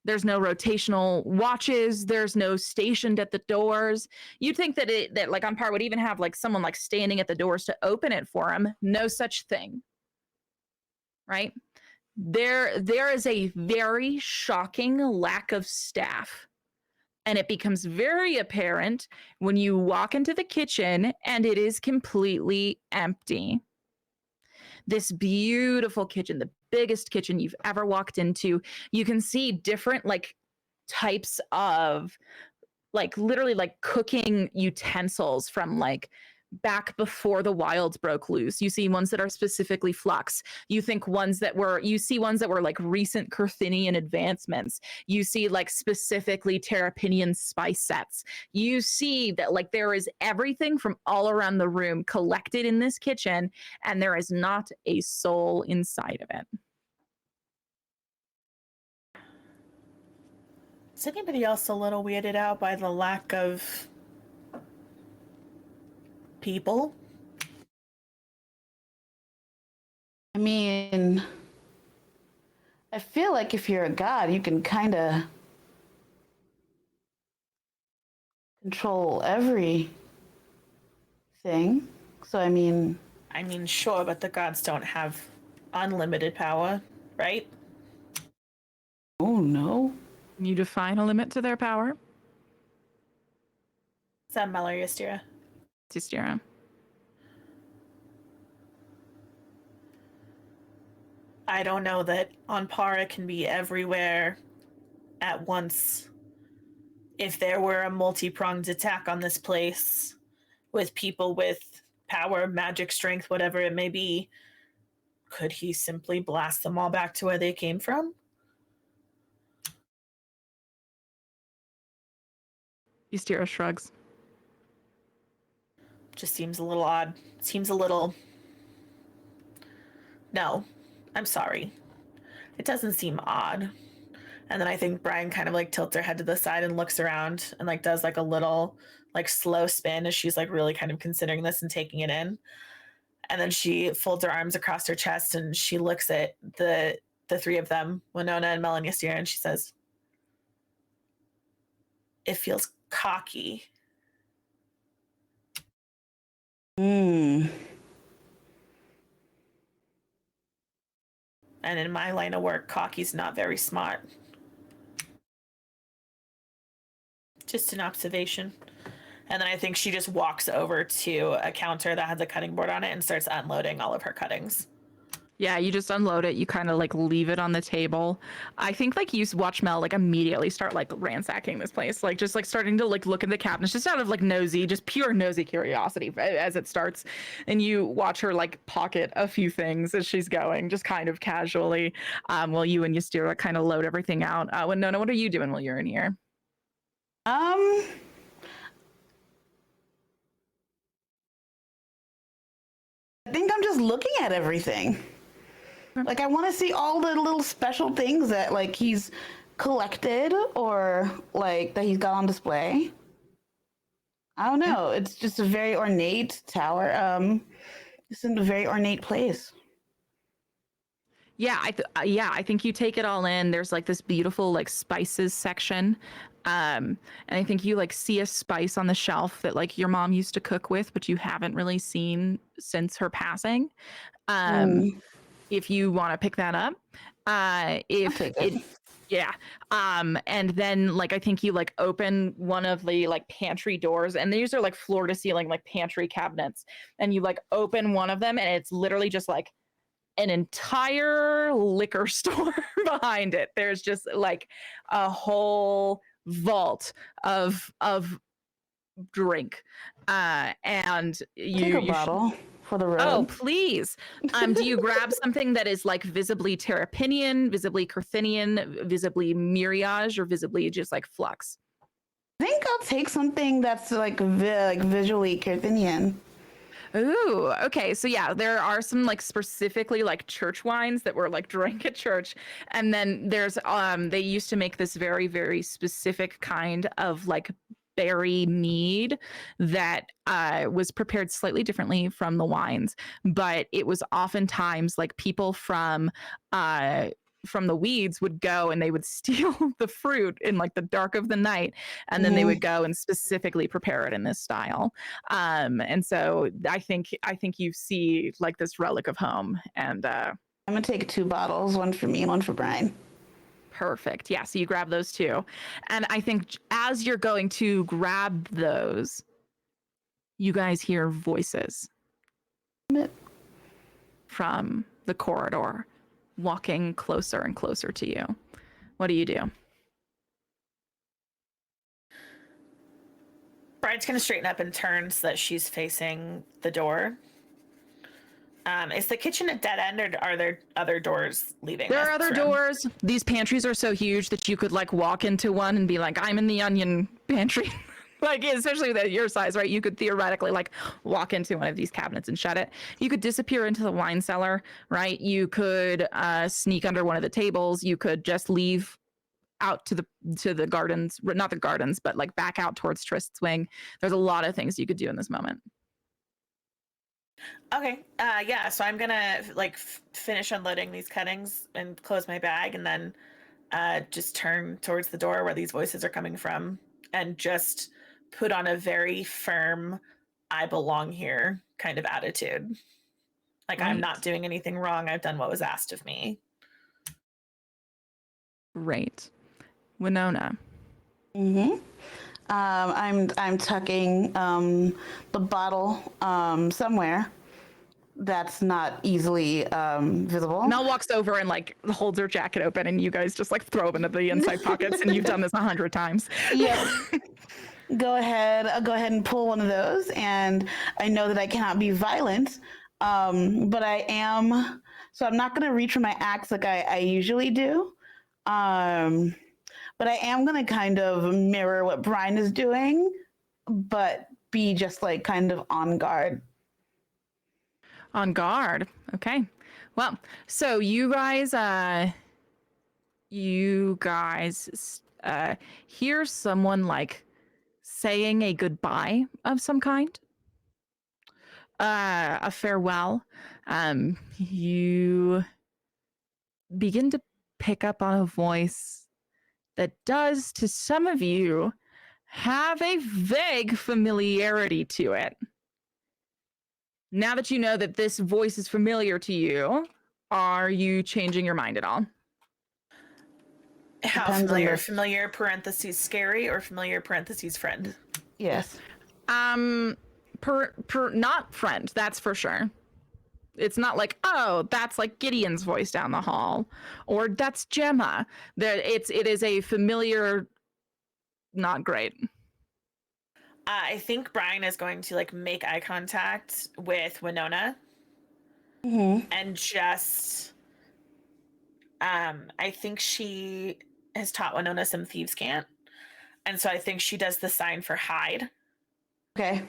There's no rotational watches. There's no stationed at the doors. You'd think that like Empire would even have like someone like standing at the doors to open it for him. No such thing. Right? There is a very shocking lack of staff. And it becomes very apparent when you walk into the kitchen and it is completely empty. This beautiful kitchen, the biggest kitchen you've ever walked into. You can see different like types of like literally like cooking utensils from like back before the wilds broke loose. You see ones that are specifically flux. You see ones that were like recent Kurthinian advancements. You see like specifically Terrapinian spice sets. You see that like there is everything from all around the room collected in this kitchen, and there is not a soul inside of it. Is anybody else a little weirded out by the lack of people? I mean, I feel like if you're a god, you can kind of control everything. So, I mean, Sure, but the gods don't have unlimited power, right? oh no. Can you define a limit to their power? Is that Mel or Ystira? Ystira. I don't know that Anpara can be everywhere at once. If there were a multi-pronged attack on this place with people with power, magic, strength, whatever it may be, could he simply blast them all back to where they came from? Ystira shrugs. Just seems a little odd. Seems a little... No, I'm sorry. It doesn't seem odd. And then I think Brine kind of like tilts her head to the side and looks around and like does like a little like slow spin as she's like really kind of considering this and taking it in. And then she folds her arms across her chest and she looks at the three of them, Winona and Mel and Ystira, and she says, "It feels cocky." Hmm. And in my line of work, cocky's not very smart. Just an observation. And then I think she just walks over to a counter that has a cutting board on it and starts unloading all of her cuttings. Yeah, you just unload it. You kind of like leave it on the table. I think like you watch Mel like immediately start like ransacking this place, like just like starting to like look in the cabinets, just out of like nosy, just pure nosy curiosity as it starts. And you watch her like pocket a few things as she's going, just kind of casually, while you and Ystira kind of load everything out. Winona, what are you doing while you're in here? I think I'm just looking at everything. Like, I want to see all the little special things that, like, he's collected or, like, that he's got on display. I don't know. It's just a very ornate tower. It's in a very ornate place. Yeah, I think you take it all in. There's like this beautiful like spices section. And I think you like see a spice on the shelf that like your mom used to cook with, but you haven't really seen since her passing. If you want to pick that up. If take it, it. yeah. And then like I think you like open one of the like pantry doors, and these are like floor to ceiling like pantry cabinets, and you like open one of them and it's literally just like an entire liquor store behind it. There's just like a whole vault of drink. And Take a bottle. for the road. Oh, please. Do you grab something that is like visibly Terrapinian, visibly Carthinian, visibly Myriage, or visibly just like Flux? I think I'll take something that's like visually Carthinian. Ooh, okay. So yeah, there are some like specifically like church wines that were like drank at church. And then there's they used to make this very, very specific kind of like berry mead that was prepared slightly differently from the wines, but it was oftentimes like people from the weeds would go and they would steal the fruit in like the dark of the night, and then they would go and specifically prepare it in this style. And so I think you see like this relic of home, and I'm gonna take 2 bottles, one for me and one for Brine. perfect. Yeah, so you grab those two. And I think as you're going to grab those, you guys hear voices from the corridor walking closer and closer to you. What do you do? Bride's gonna straighten up and turn so that she's facing the door. Is the kitchen a dead end, or are there other doors leaving? There are other doors. These pantries are so huge that you could like walk into one and be like, I'm in the onion pantry. Like, especially at your size, right? You could theoretically like walk into one of these cabinets and shut it. You could disappear into the wine cellar, right? You could sneak under one of the tables. You could just leave out to the gardens, not the gardens, but like back out towards Trist's wing. There's a lot of things you could do in this moment. Okay. Yeah. So I'm gonna like finish unloading these cuttings and close my bag, and then just turn towards the door where these voices are coming from, and just put on a very firm "I belong here" kind of attitude. Like, I'm not doing anything wrong. I've done what was asked of me. Great. Winona. I'm tucking the bottle somewhere that's not easily visible. Mel walks over and like holds her jacket open, and you guys just like throw them into the inside pockets, and you've done this 100 times. Yep. I'll go ahead and pull one of those, and I know that I cannot be violent, but I am. So I'm not going to reach for my axe like I usually do. But I am going to kind of mirror what Brine is doing, but be just like kind of on guard. On guard. Okay. Well, so you guys hear someone like saying a goodbye of some kind. A farewell. You begin to pick up on a voice that does, to some of you, have a vague familiarity to it. Now that you know that this voice is familiar to you, are you changing your mind at all? How familiar? Familiar parentheses scary, or familiar parentheses friend? Yes. Not friend, that's for sure. It's not like, oh, that's like Gideon's voice down the hall, or that's Gemma. It is a familiar, not great. I think Brine is going to like make eye contact with Winona, and just, I think she has taught Winona some thieves' cant, and so I think she does the sign for hide. Okay.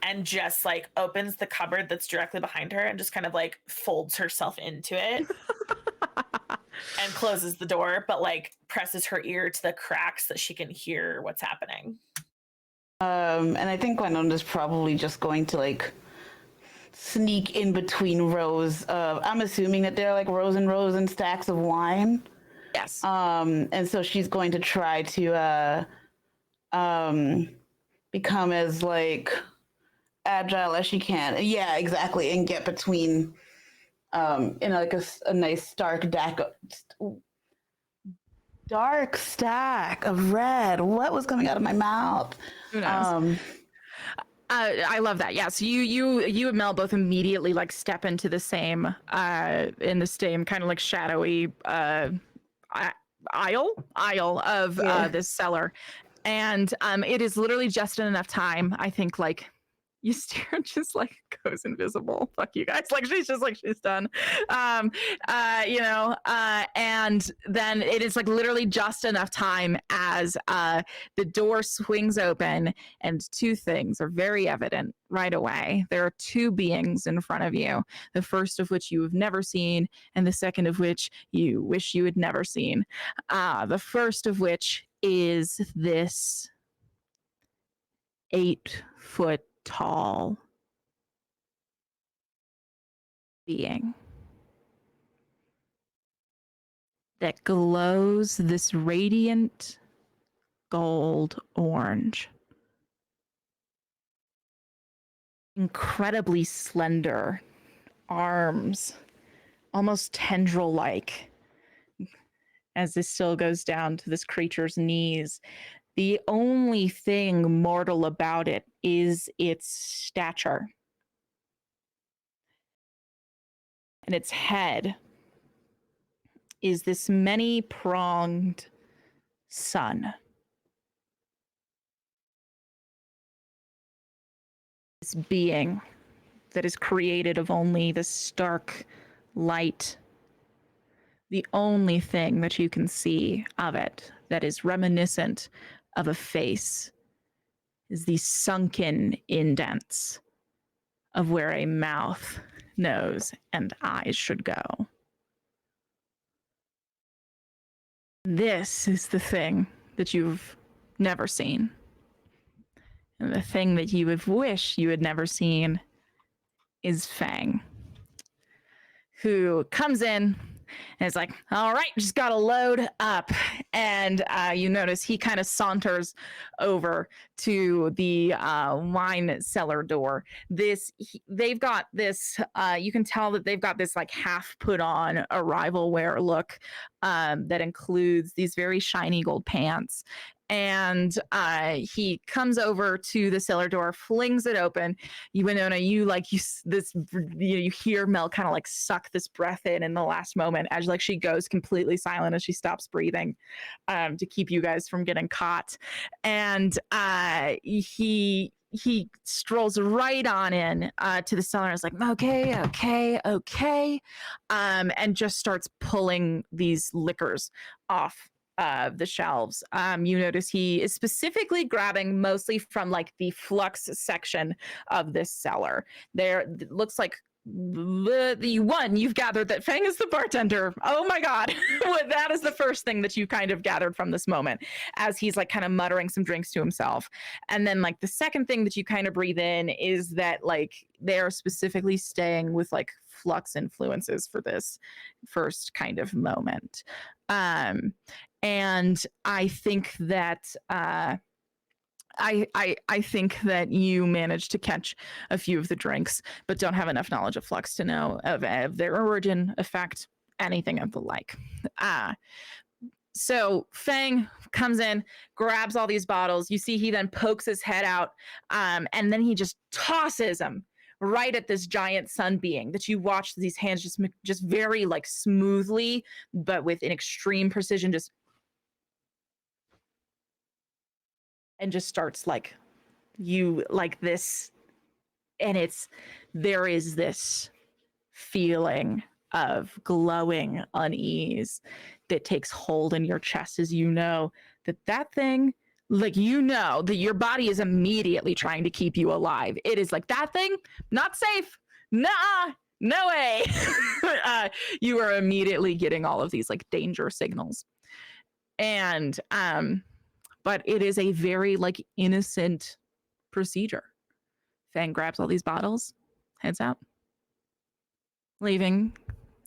And just like opens the cupboard that's directly behind her and just kind of like folds herself into it and closes the door, but like presses her ear to the cracks so that she can hear what's happening. And I think Winona's probably just going to like sneak in between rows of, I'm assuming that there are like rows and stacks of wine. Yes. And so she's going to try to become as like agile as she can. Yeah, exactly. And get between in like a nice dark stack of red. What was coming out of my mouth? Who knows? I love that. Yeah. So you and Mel both immediately like step into the same in the same kind of like shadowy aisle of this cellar. And it is literally just in enough time, I think, like Ystira just like goes invisible. Fuck you guys. Like she's just like she's done. And then it is like literally just enough time as the door swings open and two things are very evident right away. There are two beings in front of you, the first of which you have never seen, and the second of which you wish you had never seen. The first of which is this 8-foot tall being that glows this radiant gold orange. Incredibly slender arms, almost tendril like, as this still goes down to this creature's knees. The only thing mortal about it is its stature. And its head is this many-pronged sun. This being that is created of only the stark light. The only thing that you can see of it that is reminiscent of a face is these sunken indents of where a mouth, nose, and eyes should go. This is the thing that you've never seen. And the thing that you have wished you had never seen is Fang, who comes in and is like, all right, just gotta load up. And you notice he kind of saunters over to the wine cellar door. They've got this, you can tell that they've got this like half put on arrival wear look that includes these very shiny gold pants. And he comes over to the cellar door, flings it open. Winona, you hear Mel kind of like suck this breath in the last moment as like she goes completely silent as she stops breathing to keep you guys from getting caught. And he strolls right on in to the cellar and is like, okay, and just starts pulling these liquors off the shelves. You notice he is specifically grabbing mostly from like the flux section of this cellar. There it looks like you've gathered that Fang is the bartender. Oh my god. That is the first thing that you kind of gathered from this moment as he's like kind of muttering some drinks to himself. And then like the second thing that you kind of breathe in is that like they're specifically staying with like flux influences for this first kind of moment. And I think that I think that you managed to catch a few of the drinks, but don't have enough knowledge of flux to know of their origin, effect, anything of the like. So Fang comes in, grabs all these bottles. You see he then pokes his head out, and then he just tosses them right at this giant sun being that you watch these hands just very like smoothly, but with an extreme precision, just starts like you like this. And there is this feeling of glowing unease that takes hold in your chest as you know that thing, like you know that your body is immediately trying to keep you alive. It is like that thing, not safe. Nah, no way. You are immediately getting all of these like danger signals. And but it is a very like innocent procedure. Fang grabs all these bottles, heads out, leaving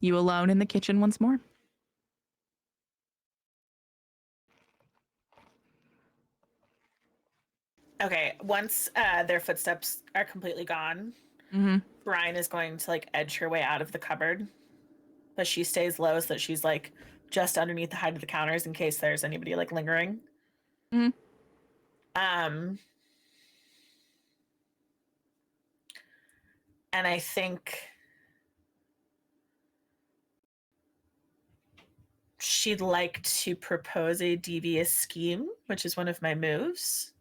you alone in the kitchen once more. Okay, once their footsteps are completely gone, Brine is going to like edge her way out of the cupboard, but she stays low so that she's like just underneath the height of the counters in case there's anybody like lingering. And I think she'd like to propose a devious scheme, which is one of my moves.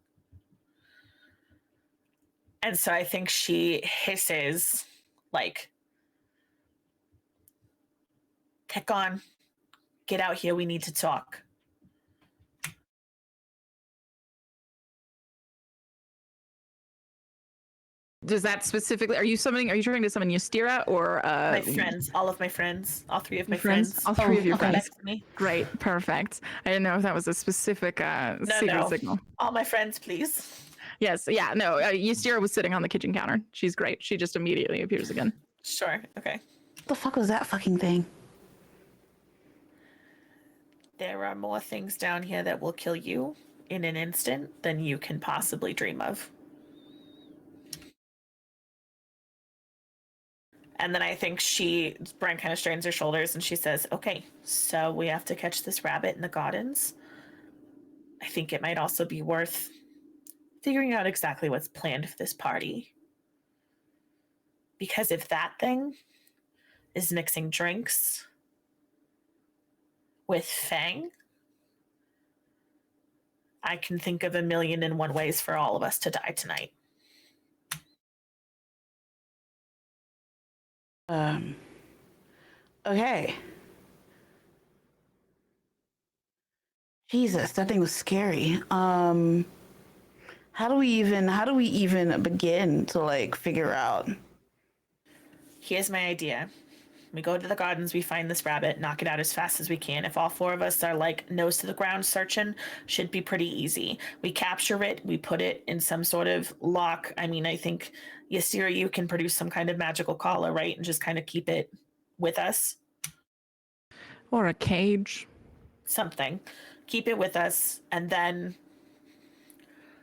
And so I think she hisses, like, "Kick on. Get out here. We need to talk." Does that specifically? Are you trying to summon Ystera or My friends, all of my friends, all three of my your friends. All three of your okay. friends. Next to me. Great, perfect. I didn't know if that was a specific secret signal. All my friends, please. Yes, yeah, no. Ystera was sitting on the kitchen counter. She's great. She just immediately appears again. Sure. Okay. What the fuck was that fucking thing? There are more things down here that will kill you in an instant than you can possibly dream of. And then I think Brine kind of straightens her shoulders and she says, "Okay, so we have to catch this rabbit in the gardens. I think it might also be worth figuring out exactly what's planned for this party. Because if that thing is mixing drinks with Fang, I can think of 1,000,001 ways for all of us to die tonight." Okay. Jesus, that thing was scary. How do we even begin to like figure out? Here's my idea. We go to the gardens, we find this rabbit, knock it out as fast as we can. If all four of us are like nose to the ground searching, should be pretty easy. We capture it, we put it in some sort of lock. I mean, I think Ystera, you can produce some kind of magical collar, right? And just kind of keep it with us. Or a cage. Something. Keep it with us, and then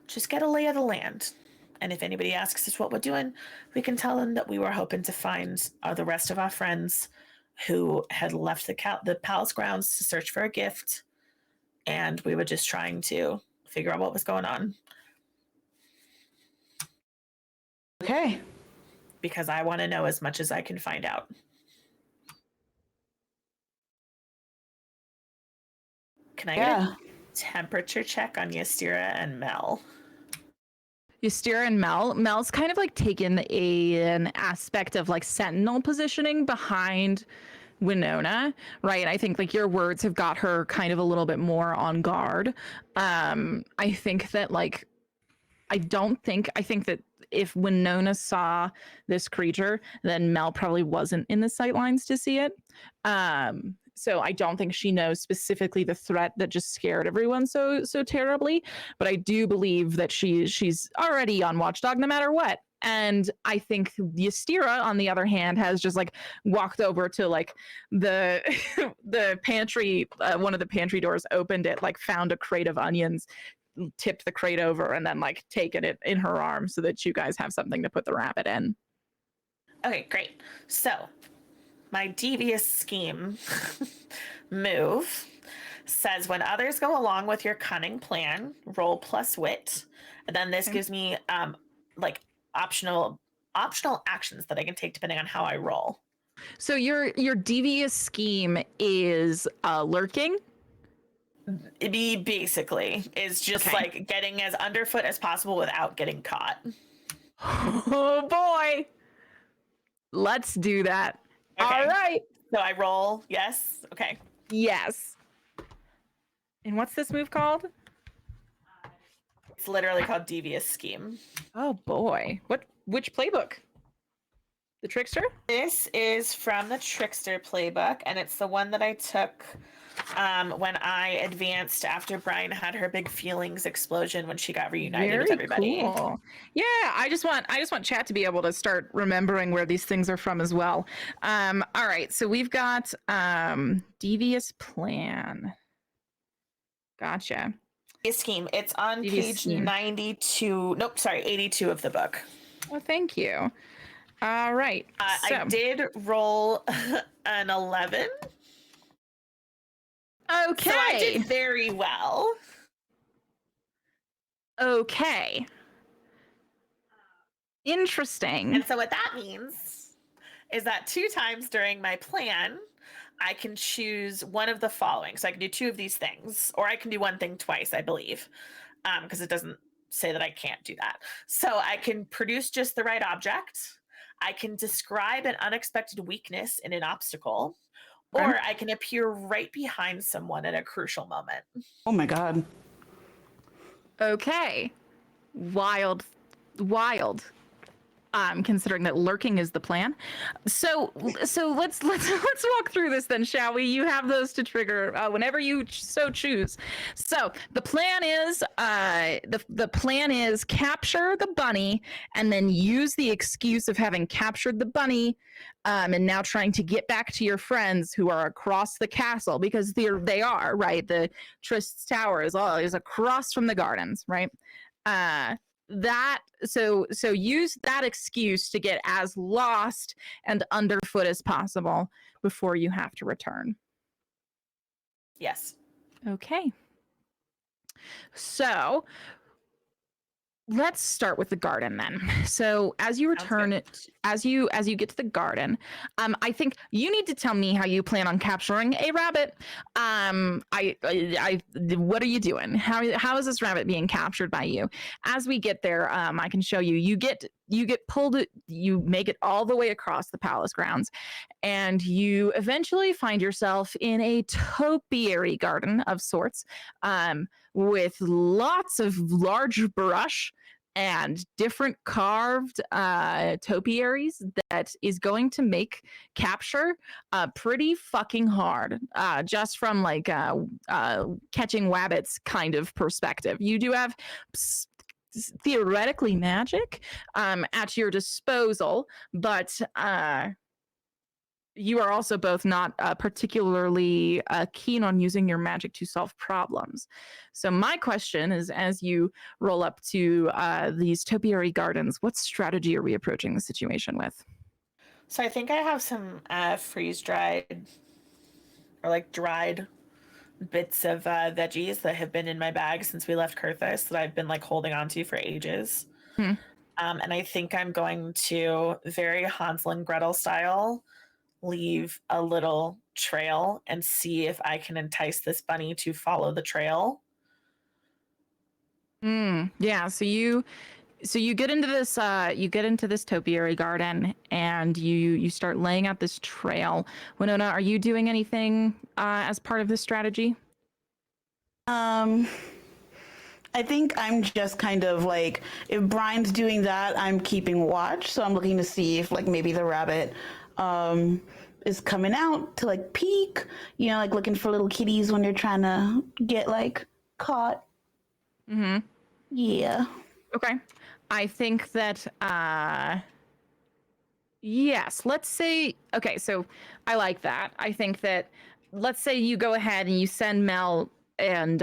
just get a lay of the land. And if anybody asks us what we're doing, we can tell them that we were hoping to find the rest of our friends who had left the palace grounds to search for a gift. And we were just trying to figure out what was going on. Okay. Because I want to know as much as I can find out. Can I get a temperature check on Ystera and Mel? Ystera and Mel's kind of like taken an aspect of like sentinel positioning behind Winona, right? I think like your words have got her kind of a little bit more on guard. I think that like I think that if Winona saw this creature, then Mel probably wasn't in the sightlines to see it. So I don't think she knows specifically the threat that just scared everyone so terribly. But I do believe that she's already on watchdog no matter what. And I think Ystera, on the other hand, has just like walked over to like the the pantry, one of the pantry doors, opened it, like found a crate of onions, tipped the crate over, and then like taken it in her arms so that you guys have something to put the rabbit in. Okay, great. So my devious scheme move says when others go along with your cunning plan, roll plus wit. And then this gives me like optional actions that I can take depending on how I roll. So your devious scheme is lurking? It basically is just like getting as underfoot as possible without getting caught. Oh boy. Let's do that. Okay. All right. So I roll, yes? Okay. Yes. And what's this move called? It's literally called Devious Scheme. Oh boy. Which playbook? The Trickster? This is from the Trickster playbook, and it's the one that I took when I advanced after Brine had her big feelings explosion when she got reunited with everybody. Cool. Yeah, I just want chat to be able to start remembering where these things are from as well. All right, so we've got Devious Plan. Gotcha. Devious Scheme. It's on Devious page Scheme. 92. Nope, sorry, 82 of the book. Oh, thank you. All right. So. I did roll an 11. Okay. So I did very well. Okay. Interesting. And so what that means is that 2 times during my plan, I can choose one of the following. So I can do 2 of these things, or I can do one thing twice, I believe, because it doesn't say that I can't do that. So I can produce just the right object. I can describe an unexpected weakness in an obstacle, or I can appear right behind someone at a crucial moment. Oh my god. Okay. Wild. Considering that lurking is the plan. So let's walk through this then, shall we? You have those to trigger whenever you so choose. So the plan is the plan is capture the bunny and then use the excuse of having captured the bunny and now trying to get back to your friends who are across the castle, because they are right. The Trist's tower is across from the gardens, right? So use that excuse to get as lost and underfoot as possible before you have to return. Yes. Okay. So let's start with the garden then. So as you return as you get to the garden, I think you need to tell me how you plan on capturing a rabbit. What are you doing? How is this rabbit being captured by you? As we get there, I can show you. You get pulled. You make it all the way across the palace grounds, and you eventually find yourself in a topiary garden of sorts, with lots of large brush and different carved topiaries that is going to make capture pretty fucking hard, just from like catching wabbits kind of perspective. You do have theoretically magic at your disposal, but you are also both not particularly keen on using your magic to solve problems. So my question is, as you roll up to these topiary gardens, what strategy are we approaching the situation with? So I think I have some freeze-dried or like dried bits of veggies that have been in my bag since we left Kurthus that I've been like holding on to for ages. And I think I'm going to, very Hansel and Gretel style, leave a little trail and see if I can entice this bunny to follow the trail. Yeah, so you get into this topiary garden and you start laying out this trail. Winona, are you doing anything as part of this strategy? I think I'm just kind of like, if Brine's doing that, I'm keeping watch. So I'm looking to see if like maybe the rabbit is coming out to like peek, you know, like looking for little kitties when they're trying to get like caught. Yeah. Okay. I think that yes, let's say, okay, so I like that. I think that, let's say you go ahead and you send Mel and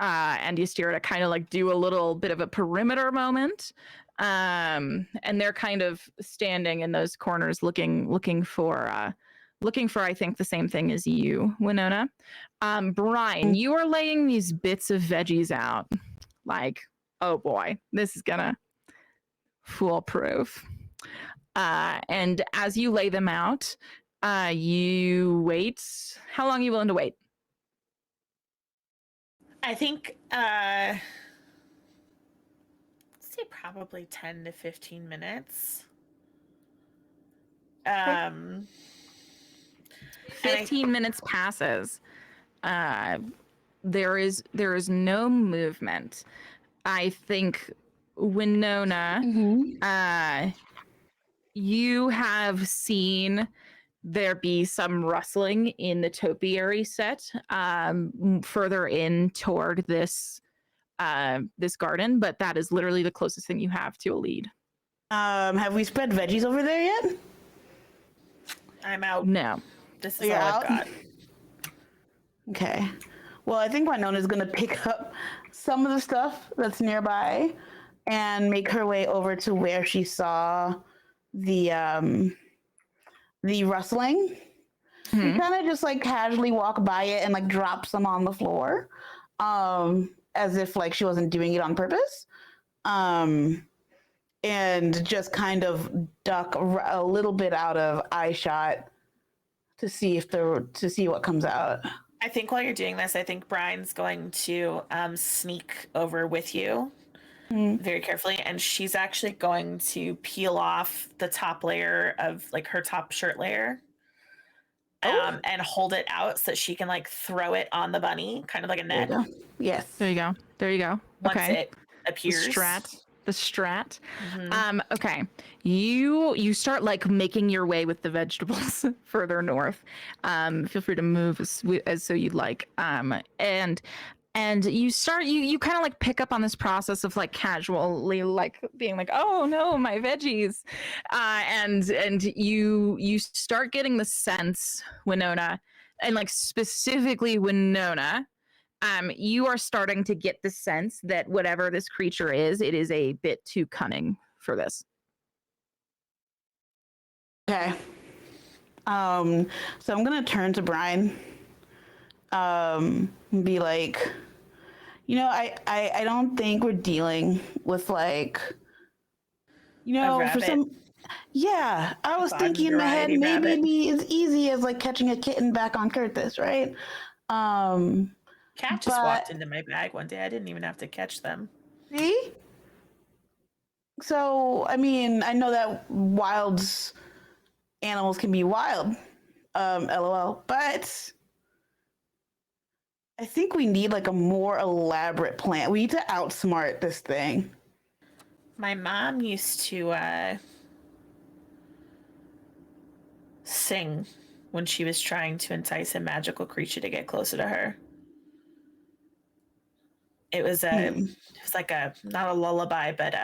Ystira to kind of like do a little bit of a perimeter moment. And they're kind of standing in those corners looking for I think the same thing as you, Winona. Brine, you are laying these bits of veggies out like, oh boy, this is gonna foolproof. And as you lay them out, you wait. How long are you willing to wait? I think say probably 10 to 15 minutes. 15 minutes passes. There is no movement. I think, Winona, you have seen there be some rustling in the topiary set further in toward this garden, but that is literally the closest thing you have to a lead. Have we spread veggies over there yet? I'm out. No. This is all I've got. Okay. Well, I think Winona's gonna pick up some of the stuff that's nearby and make her way over to where she saw the rustling. You kind of just like casually walk by it and like drop some on the floor, as if like she wasn't doing it on purpose, and just kind of duck a little bit out of eye shot to see what comes out. I think while you're doing this, I think Brine's going to sneak over with you very carefully, and she's actually going to peel off the top layer of like her top shirt layer. And hold it out so that she can like throw it on the bunny, kind of like a There you net. go. Yes. There you go. There you go. Once Okay. it appears. The strat. Mhm. Okay. You start like making your way with the vegetables further north. Feel free to move as so you'd like. And you start you kind of like pick up on this process of like casually like being like, oh no, my veggies. And you start getting the sense, Winona, and like specifically Winona, you are starting to get the sense that whatever this creature is, it is a bit too cunning for this. Okay. So I'm gonna turn to Brine. And be like, you know, I don't think we're dealing with like, you know, for rabbit. some. Yeah, I was Garden thinking in my head variety maybe rabbit. it'd be as easy as like catching a kitten back on Curtis, right? Cat just walked into my bag one day. I didn't even have to catch them. See? So, I mean, I know that animals can be wild, LOL, but I think we need like a more elaborate plan. We need to outsmart this thing. My mom used to sing when she was trying to entice a magical creature to get closer to her. It was like a not a lullaby, but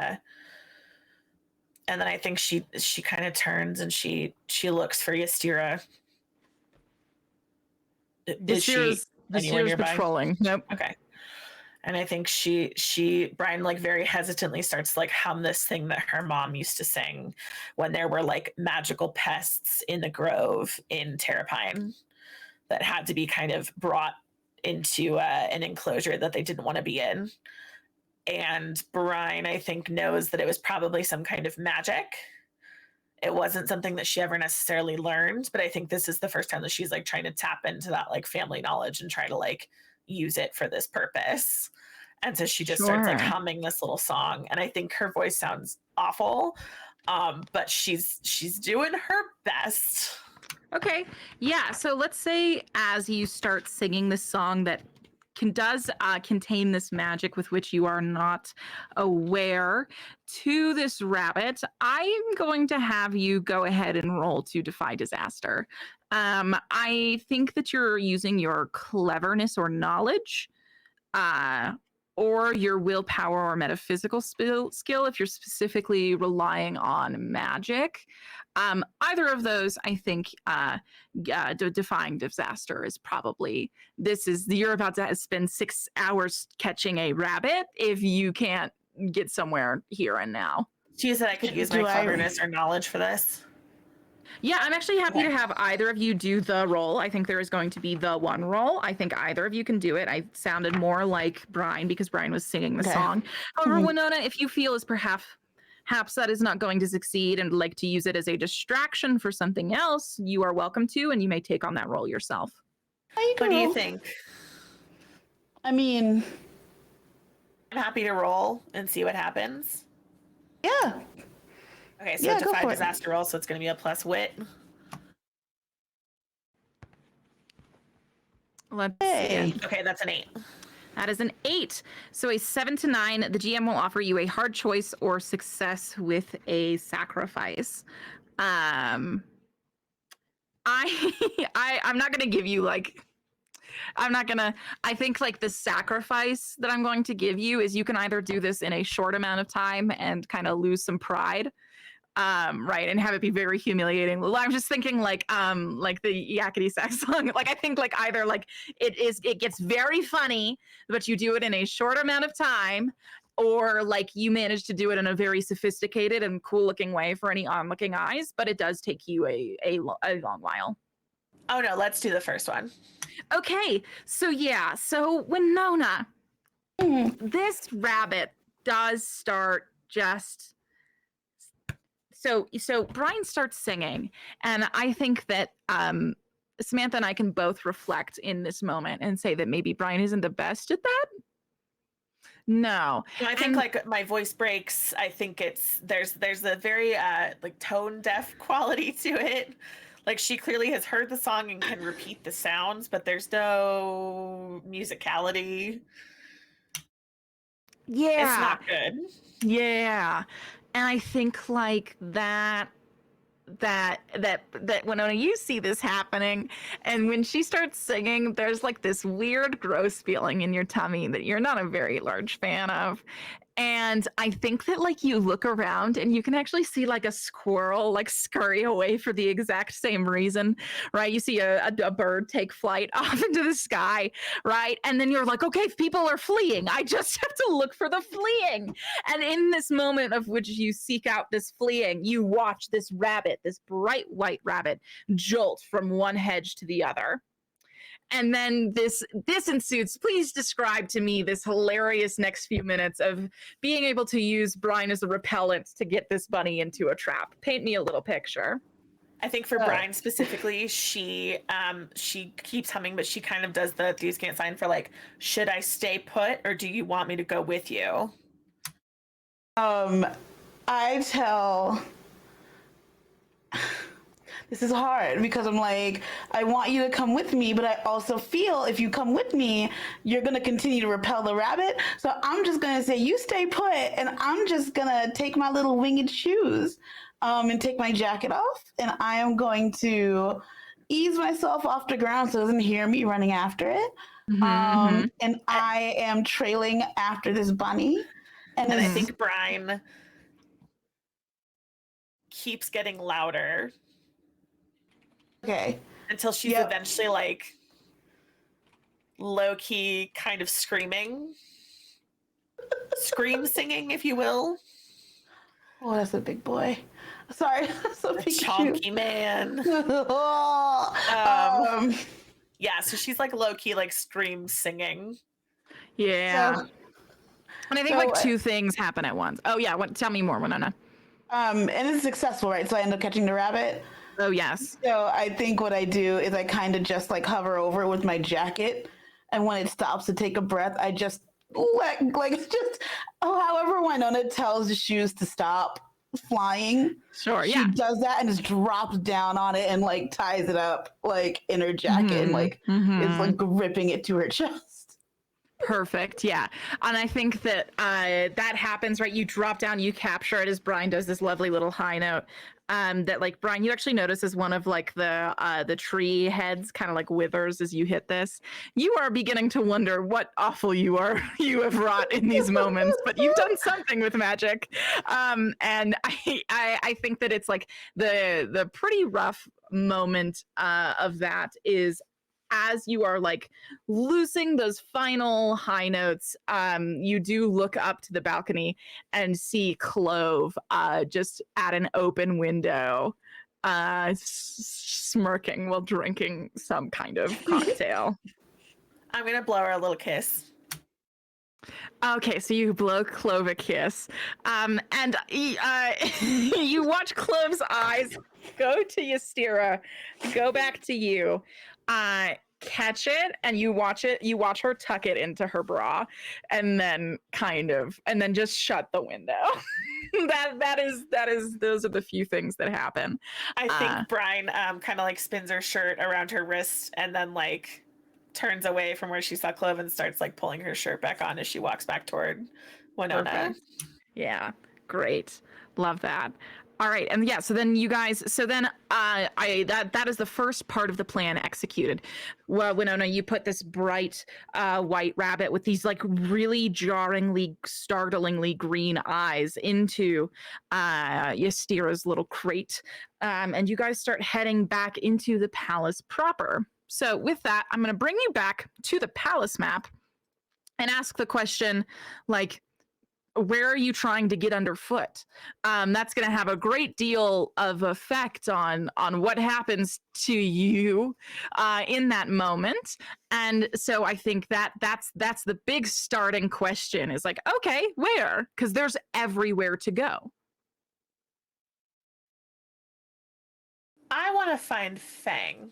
and then I think she kind of turns and she looks for Ystira. Is she anywhere Ystira's nearby? patrolling. Nope. Okay. And I think Brine like very hesitantly starts to like hum this thing that her mom used to sing when there were like magical pests in the grove in Terrapine that had to be kind of brought into an enclosure that they didn't want to be in. And Brine, I think, knows that it was probably some kind of magic. It wasn't something that she ever necessarily learned, but I think this is the first time that she's like trying to tap into that like family knowledge and try to like use it for this purpose. And so she just starts like Sure. humming this little song, and I think her voice sounds awful, but she's doing her best. Okay. Yeah. So let's say as you start singing this song that does contain this magic with which you are not aware to this rabbit, I'm going to have you go ahead and roll to defy disaster. I think that you're using your cleverness or knowledge, or your willpower or metaphysical skill if you're specifically relying on magic. Either of those, I think, defying disaster is probably, you're about to spend 6 hours catching a rabbit if you can't get somewhere here and now. She said I could use my cleverness or knowledge for this. Yeah, I'm actually happy to have either of you do the roll. I think there is going to be the one roll. I think either of you can do it. I sounded more like Brine because Brine was singing the song. However, Winona, if you feel as perhaps that is not going to succeed and like to use it as a distraction for something else, you are welcome to, and you may take on that role yourself. What do you think? I mean, I'm happy to roll and see what happens. yeah. Okay, so Yeah, go defy for it. disaster roll, so it's going to be a plus wit. Let's Hey. see. Okay, that's an 8. That is an 8. So a 7 to 9, the GM will offer you a hard choice or success with a sacrifice. I'm not gonna give you like, I think like the sacrifice that I'm going to give you is you can either do this in a short amount of time and kind of lose some pride, right, and have it be very humiliating. I'm just thinking like the yakety sax song. Like I think like either like it gets very funny, but you do it in a short amount of time, or like you manage to do it in a very sophisticated and cool looking way for any onlooking eyes, but it does take you a long while. Oh no, let's do the first one. Okay, so yeah, so Winona, this rabbit does start just so Brine starts singing, and I think that Samantha and I can both reflect in this moment and say that maybe Brine isn't the best at that. No. I think And- like my voice breaks. I think there's a very like tone deaf quality to it. Like she clearly has heard the song and can repeat the sounds, but there's no musicality. Yeah. It's not good. Yeah. And I think like that Winona, you see this happening, and when she starts singing, there's like this weird gross feeling in your tummy that you're not a very large fan of. And I think that like you look around and you can actually see like a squirrel like scurry away for the exact same reason, right? You see a bird take flight off into the sky, right? And then you're like, okay, people are fleeing. I just have to look for the fleeing. And in this moment of which you seek out this fleeing, you watch this rabbit, this bright white rabbit, jolt from one hedge to the other. And then this ensues. Please describe to me this hilarious next few minutes of being able to use Brine as a repellent to get this bunny into a trap. Paint me a little picture. I think for Brine specifically, she keeps humming, but she kind of does the thieves can't sign for like, should I stay put or do you want me to go with you? I tell. This is hard because I'm like, I want you to come with me, but I also feel if you come with me, you're going to continue to repel the rabbit. So I'm just going to say, you stay put, and I'm just going to take my little winged shoes and take my jacket off, and I am going to ease myself off the ground so it doesn't hear me running after it. And I am trailing after this bunny. And I think Brine keeps getting louder. Okay. Until she's eventually like low-key kind of screaming. Scream singing, if you will. Oh, that's a big boy. Sorry, that's a big chonky man. Yeah, so she's like low-key like scream singing. Yeah. So, and I think like two things happen at once. Oh yeah, tell me more, Winona. And it's successful, right? So I end up catching the rabbit. Oh yes. So I think what I do is I kind of just like hover over it with my jacket, and when it stops to take a breath, I just however Winona tells the shoes to stop flying. Sure, she does that and just drops down on it and like ties it up like in her jacket and like is like gripping it to her chest. Perfect. Yeah. And I think that that happens, right? You drop down, you capture it as Brine does this lovely little high note. That like Brine, you actually notice as one of like the tree heads kind of like withers as you hit this. You are beginning to wonder what awful you have wrought in these moments, but you've done something with magic. And I think that it's like the pretty rough moment of that is as you are like loosing those final high notes, you do look up to the balcony and see Clove just at an open window, smirking while drinking some kind of cocktail. I'm gonna blow her a little kiss. Okay, so you blow Clove a kiss, and you watch Clove's eyes go to Ystira, go back to you, catch it, and you watch her tuck it into her bra, and then just shut the window. that is those are the few things that happen. I think Brine kind of like spins her shirt around her wrist and then like turns away from where she saw Clove and starts like pulling her shirt back on as she walks back toward Winona. Perfect. Yeah, great. Love that. All right, and yeah, so then you guys, that is the first part of the plan executed. Well, Winona, you put this bright white rabbit with these like really jarringly, startlingly green eyes into Ystira's little crate, and you guys start heading back into the palace proper. So with that, I'm going to bring you back to the palace map and ask the question, like, where are you trying to get underfoot? That's going to have a great deal of effect on what happens to you in that moment. And so I think that's the big starting question is like, okay, where? Because there's everywhere to go. I want to find Fang.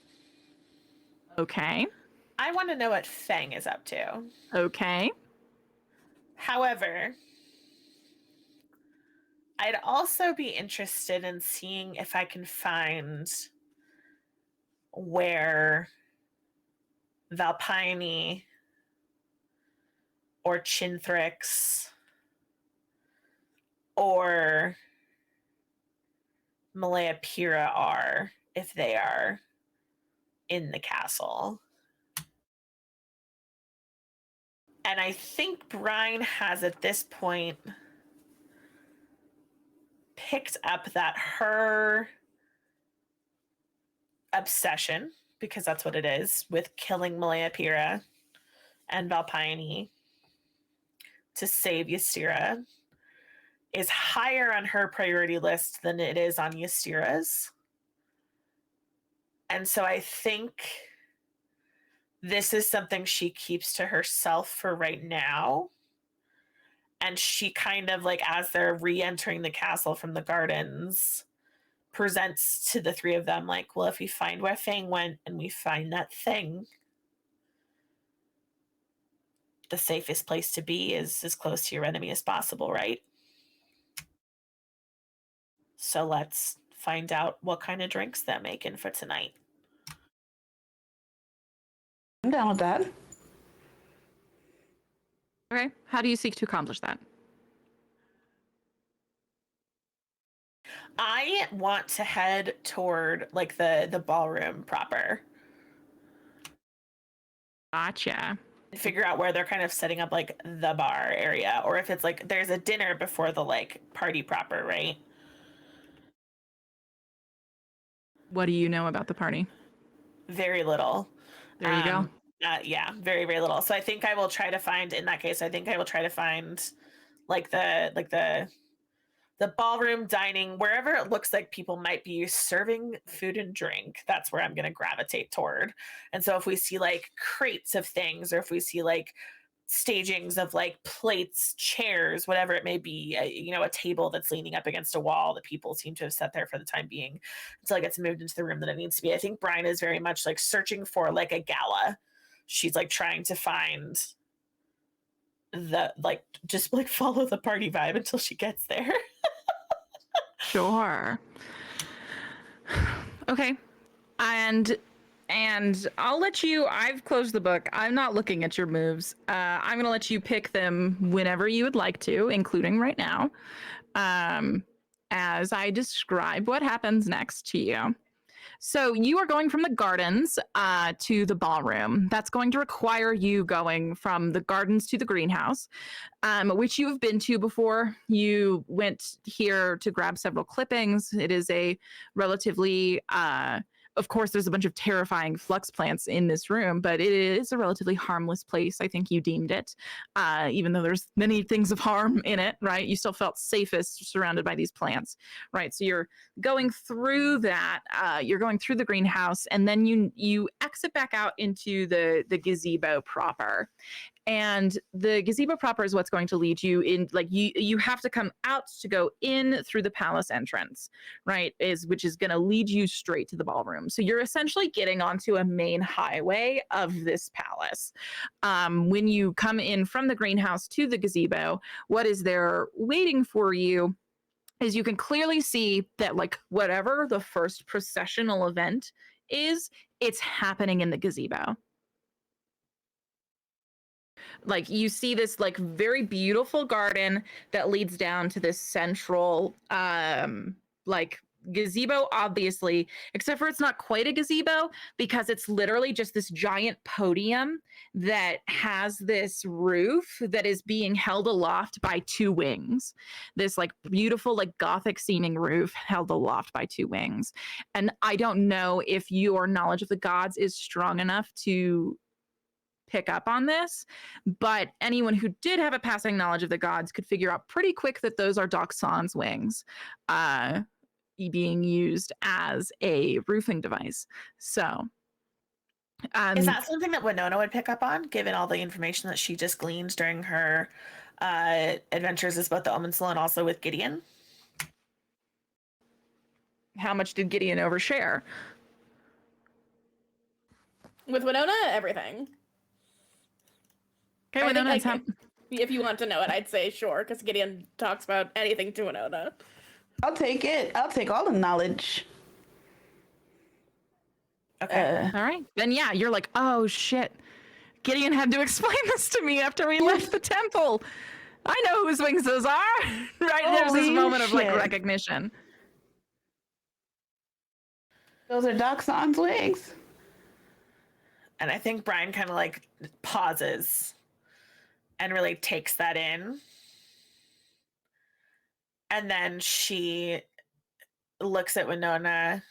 Okay. I want to know what Fang is up to. Okay. However, I'd also be interested in seeing if I can find where Valpyne or Chinthryx or Malaya Pira are, if they are in the castle. And I think Brine has at this point picked up that her obsession, because that's what it is, with killing Malaya Pira and Valpyne to save Ystira is higher on her priority list than it is on Ystira's. And so I think this is something she keeps to herself for right now. And she kind of, like, as they're re-entering the castle from the gardens, presents to the three of them, like, well, if we find where Fang went and we find that thing, the safest place to be is as close to your enemy as possible, right? So let's find out what kind of drinks they're making for tonight. I'm down with that. Okay. How do you seek to accomplish that? I want to head toward, like, the ballroom proper. Gotcha. And figure out where they're kind of setting up, like, the bar area, or if it's like there's a dinner before the, like, party proper, right? What do you know about the party? Very little. There you go. Yeah, very, very little. So I think I will try to find, in that case, like the ballroom dining, wherever it looks like people might be serving food and drink. That's where I'm going to gravitate toward. And so if we see, like, crates of things, or if we see, like, stagings of, like, plates, chairs, whatever it may be, a table that's leaning up against a wall that people seem to have set there for the time being until it gets moved into the room that it needs to be. I think Brine is very much, like, searching for, like, a gala. She's, like, trying to find the, like, just, like, follow the party vibe until she gets there. Sure. Okay. And I'll let you, I've closed the book. I'm not looking at your moves. I'm going to let you pick them whenever you would like to, including right now, as I describe what happens next to you. So you are going from the gardens to the ballroom. That's going to require you going from the gardens to the greenhouse, which you have been to before. You went here to grab several clippings. It is a relatively, of course, there's a bunch of terrifying flux plants in this room, but it is a relatively harmless place. I think you deemed it, even though there's many things of harm in it, right? You still felt safest surrounded by these plants, right? So you're going through that, you're going through the greenhouse, and then you exit back out into the gazebo proper. And the gazebo proper is what's going to lead you in, like, you have to come out to go in through the palace entrance, right? Which is going to lead you straight to the ballroom. So you're essentially getting onto a main highway of this palace. When you come in from the greenhouse to the gazebo, what is there waiting for you is you can clearly see that, like, whatever the first processional event is, it's happening in the gazebo. Like, you see this, like, very beautiful garden that leads down to this central like gazebo, obviously, except for it's not quite a gazebo because it's literally just this giant podium that has this roof that is being held aloft by two wings. This, like, beautiful, like, gothic seeming roof held aloft by two wings. And I don't know if your knowledge of the gods is strong enough to pick up on this, but anyone who did have a passing knowledge of the gods could figure out pretty quick that those are Doxon's wings being used as a roofing device. So is that something that Winona would pick up on, given all the information that she just gleaned during her adventures as both the Omenslaw and also with Gideon? How much did Gideon overshare? With Winona, everything. Okay, I think, Winona, like, if you want to know it, I'd say sure, because Gideon talks about anything to Winona. I'll take it. I'll take all the knowledge. Okay. all right. Then yeah, you're like, oh shit. Gideon had to explain this to me after we left the temple. I know whose wings those are. Right, there's this Holy moment of like shit. recognition. Those are Doxon's wings. And I think Brine kind of like pauses and really takes that in. And then she looks at Winona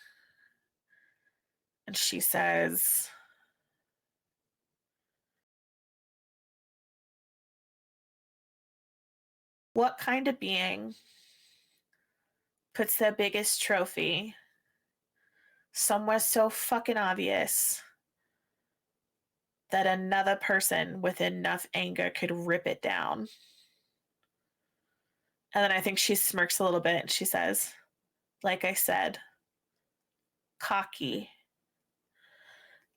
and she says, what kind of being puts their biggest trophy somewhere so fucking obvious that another person with enough anger could rip it down? And then I think she smirks a little bit and she says, like I said, cocky.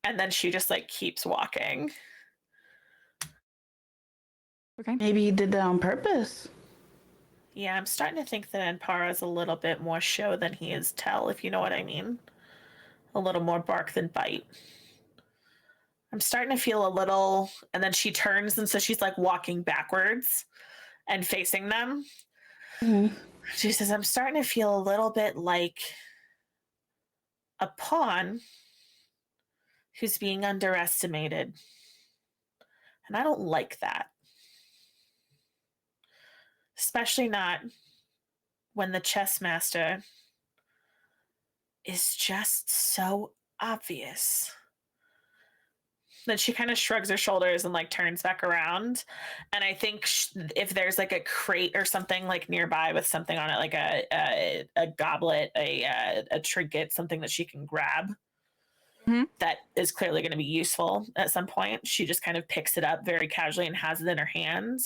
And then she just like keeps walking. Okay. Maybe he did that on purpose. Yeah, I'm starting to think that Anpara is a little bit more show than he is tell, if you know what I mean. A little more bark than bite. I'm starting to feel a little, and then she turns, and so she's like walking backwards and facing them. Mm-hmm. She says, I'm starting to feel a little bit like a pawn who's being underestimated. And I don't like that. Especially not when the chess master is just so obvious. Then she kind of shrugs her shoulders and like turns back around. And I think if there's like a crate or something like nearby with something on it, like a goblet, a trinket, something that she can grab, that is clearly going to be useful at some point, she just kind of picks it up very casually and has it in her hand.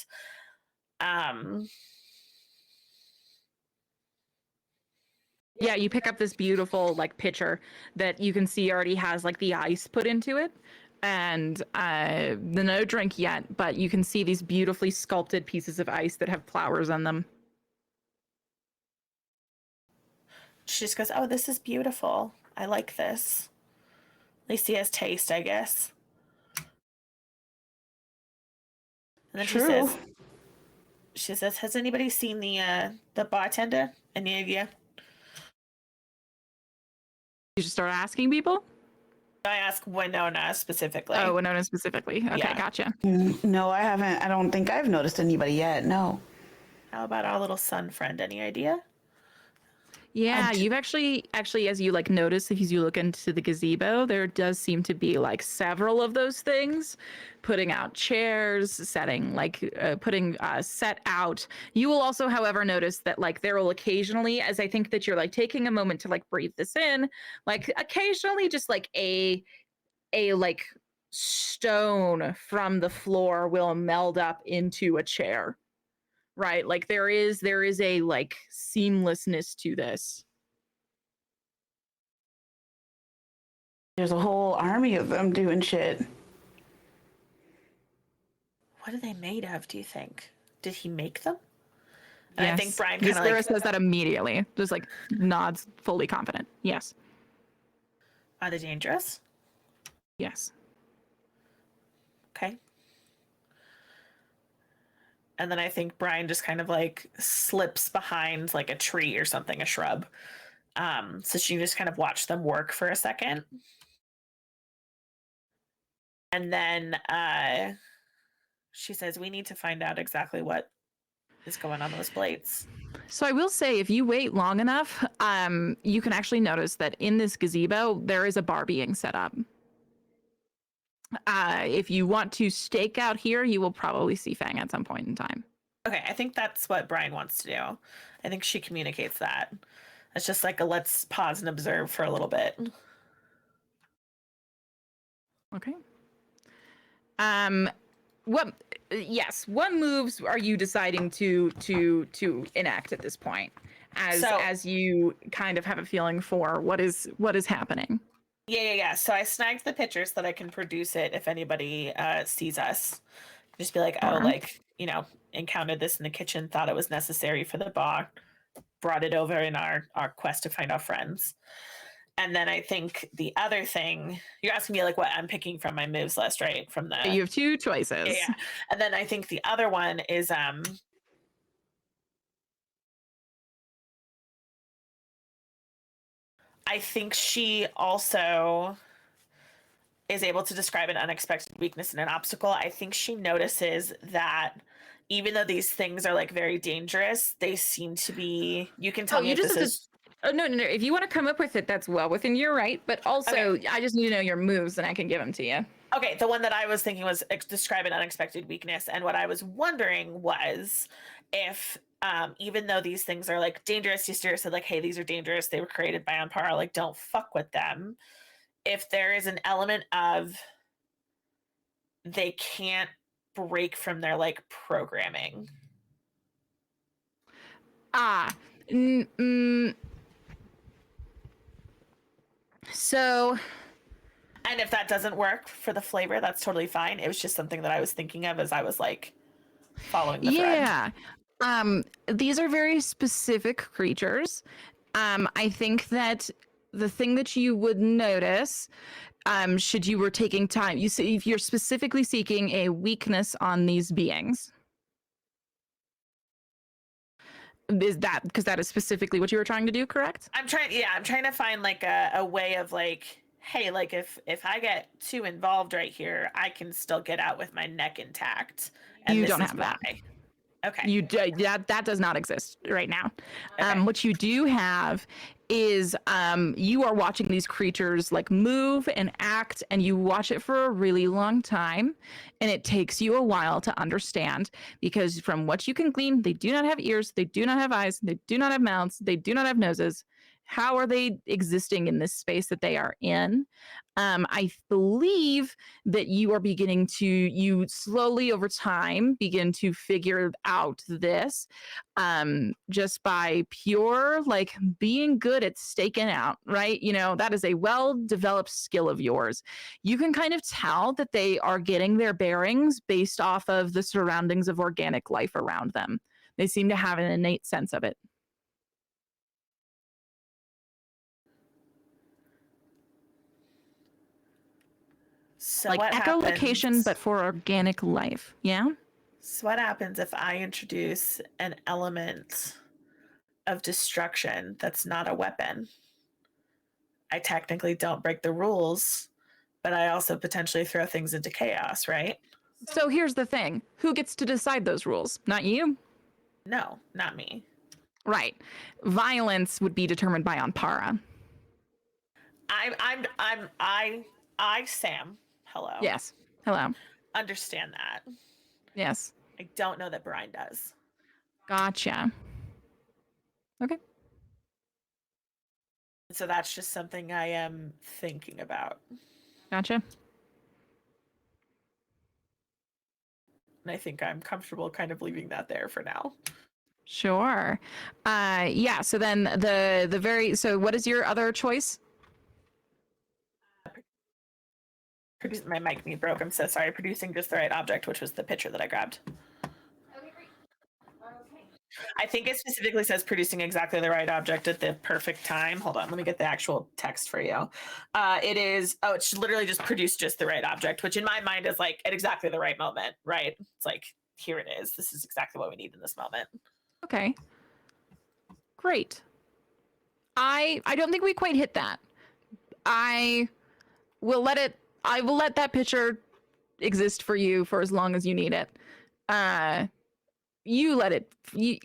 Yeah, you pick up this beautiful like pitcher that you can see already has like the ice put into it, and no drink yet, but you can see these beautifully sculpted pieces of ice that have flowers on them. She just goes, oh, this is beautiful. I like this. At least he has taste, I guess. And then she says, has anybody seen the bartender? Any of you? You just start asking people? I ask Winona specifically. Oh, Winona specifically. Okay, Yeah. gotcha. No, I haven't. I don't think I've noticed anybody yet. No. How about our little sun friend? Any idea? Yeah, you've actually, as you like notice, if you look into the gazebo, there does seem to be like several of those things, putting out chairs, setting like putting set out. You will also, however, notice that like there will occasionally, as I think that you're like taking a moment to like breathe this in, like occasionally just like a like stone from the floor will meld up into a chair. Right, like there is a like seamlessness to this. There's a whole army of them doing shit. What are they made of, do you think? Did he make them? And Yes. I think Brine The kind of Spirit like says that immediately, just like nods, fully confident. Yes, are they dangerous? yes. Okay. And then I think Brine just kind of like slips behind like a tree or something, a shrub. So she just kind of watched them work for a second. And then she says, we need to find out exactly what is going on those plates. So I will say, if you wait long enough, you can actually notice that in this gazebo there is a bar being set up. If you want to stake out here, you will probably see Fang at some point in time. Okay, I think that's what Brine wants to do. I think she communicates that. It's just like a let's pause and observe for a little bit. Okay. What moves are you deciding to enact at this point? As you kind of have a feeling for what is happening. Yeah. So I snagged the picture so that I can produce it if anybody sees us. Just be like, oh, Sure. like, encountered this in the kitchen, thought it was necessary for the bar, brought it over in our quest to find our friends. And then I think the other thing, you're asking me like what I'm picking from my moves list, right? From the You have two choices. yeah. And then I think the other one is I think she also is able to describe an unexpected weakness and an obstacle. I think she notices that even though these things are like very dangerous, they seem to be. You can tell me you if just this have is. Oh, no. If you want to come up with it, that's well within your right. But also, I just need to know your moves, and I can give them to you. Okay, the one that I was thinking was describe an unexpected weakness, and what I was wondering was if, even though these things are like dangerous, Ystera said like, "Hey, these are dangerous. They were created by Ampara. Like, don't fuck with them." If there is an element of they can't break from their like programming. So, and if that doesn't work for the flavor, that's totally fine. It was just something that I was thinking of as I was like following the thread. These are very specific creatures. I think that the thing that you would notice, should you were taking time, you see, if you're specifically seeking a weakness on these beings, is that because that is specifically what you were trying to do, correct? I'm trying to find like a way of like, hey, like if I get too involved right here, I can still get out with my neck intact. And You this don't is have why. that. Okay. That does not exist right now. Okay. What you do have is you are watching these creatures like move and act, and you watch it for a really long time, and it takes you a while to understand, because from what you can glean, they do not have ears, they do not have eyes, they do not have mouths, they do not have noses. How are they existing in this space that they are in? I believe that you slowly over time begin to figure out this, just by pure like being good at staking out, right? That is a well-developed skill of yours. You can kind of tell that they are getting their bearings based off of the surroundings of organic life around them. They seem to have an innate sense of it. So like what echolocation, happens, but for organic life. Yeah. So what happens if I introduce an element of destruction that's not a weapon? I technically don't break the rules, but I also potentially throw things into chaos, right? So here's the thing. Who gets to decide those rules? Not you. No, not me. Right. Violence would be determined by Ampara. I, Sam, hello. Yes. Hello. Understand that. Yes. I don't know that Brine does. Gotcha. Okay. So that's just something I am thinking about. Gotcha. And I think I'm comfortable kind of leaving that there for now. Sure. Yeah, so then so what is your other choice? My mic me broke. I'm so sorry. Producing just the right object, which was the picture that I grabbed. Okay, great. Okay. I think it specifically says producing exactly the right object at the perfect time. Hold on, let me get the actual text for you. It's literally just produce just the right object, which in my mind is like at exactly the right moment, right? It's like, here it is. This is exactly what we need in this moment. Okay. Great. I don't think we quite hit that. I will let that picture exist for you for as long as you need it. You let it you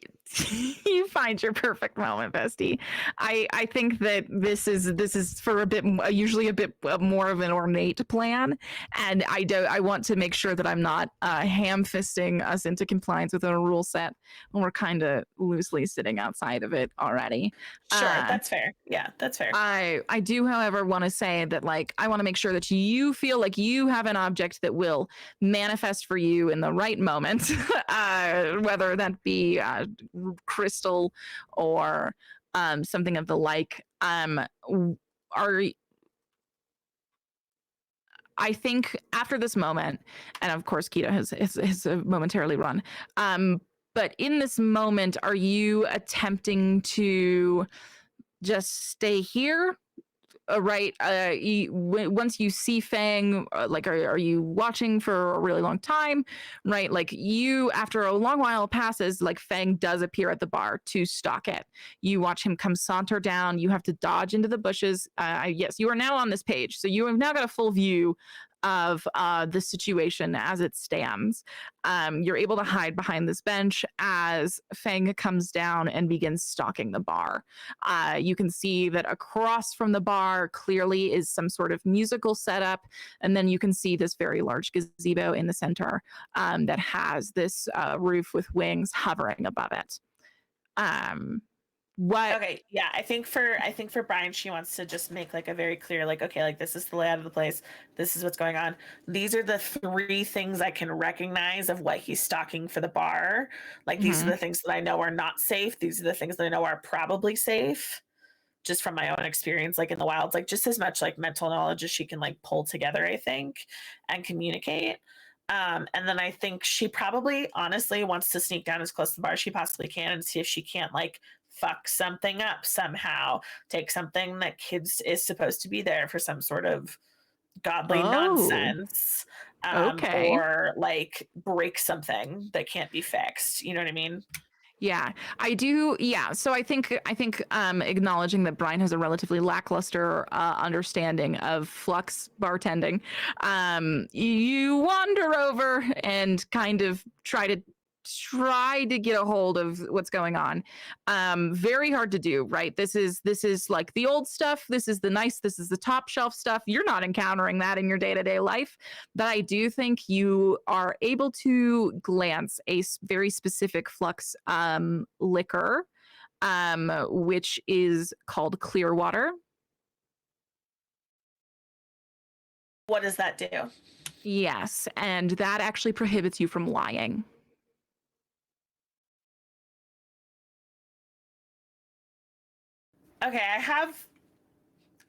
find your perfect moment, bestie. I think that this is for usually a bit more of an ornate plan, and I want to make sure that I'm not ham-fisting us into compliance with a rule set when we're kind of loosely sitting outside of it already. Sure, that's fair. Yeah, that's fair. I do, however, want to say that I want to make sure that you feel like you have an object that will manifest for you in the right moment, whether that be crystal or something of the like. I think after this moment, and of course Kita has momentarily run. But in this moment, are you attempting to just stay here? Right. Once you see Fang, like, are you watching for a really long time? Right. Like you, after a long while passes, like Fang does appear at the bar to stalk it. You watch him come saunter down. You have to dodge into the bushes. Yes, you are now on this page. So you have now got a full view of the situation as it stands. You're able to hide behind this bench as Fang comes down and begins stalking the bar. You can see that across from the bar clearly is some sort of musical setup. And then you can see this very large gazebo in the center that has this roof with wings hovering above it. What? Okay, yeah, I think for Brine, she wants to just make like a very clear, like, okay, like this is the layout of the place, this is what's going on. These are the 3 things I can recognize of what he's stalking for the bar. Like these are the things that I know are not safe. These are the things that I know are probably safe, just from my own experience, like in the wilds, like just as much like mental knowledge as she can like pull together, I think, and communicate. And then I think she probably honestly wants to sneak down as close to the bar as she possibly can and see if she can't like fuck something up somehow, take something that kids is supposed to be there for some sort of godly nonsense, Okay. or like break something that can't be fixed. You know what I mean? Yeah, I do. Yeah, so I think acknowledging that Brine has a relatively lackluster understanding of flux bartending, you wander over and kind of try to get a hold of what's going on. Very hard to do, right? This is like the old stuff. This is the top shelf stuff. You're not encountering that in your day-to-day life, but I do think you are able to glance a very specific flux liquor, which is called Clearwater. What does that do? Yes, and that actually prohibits you from lying. Okay, I have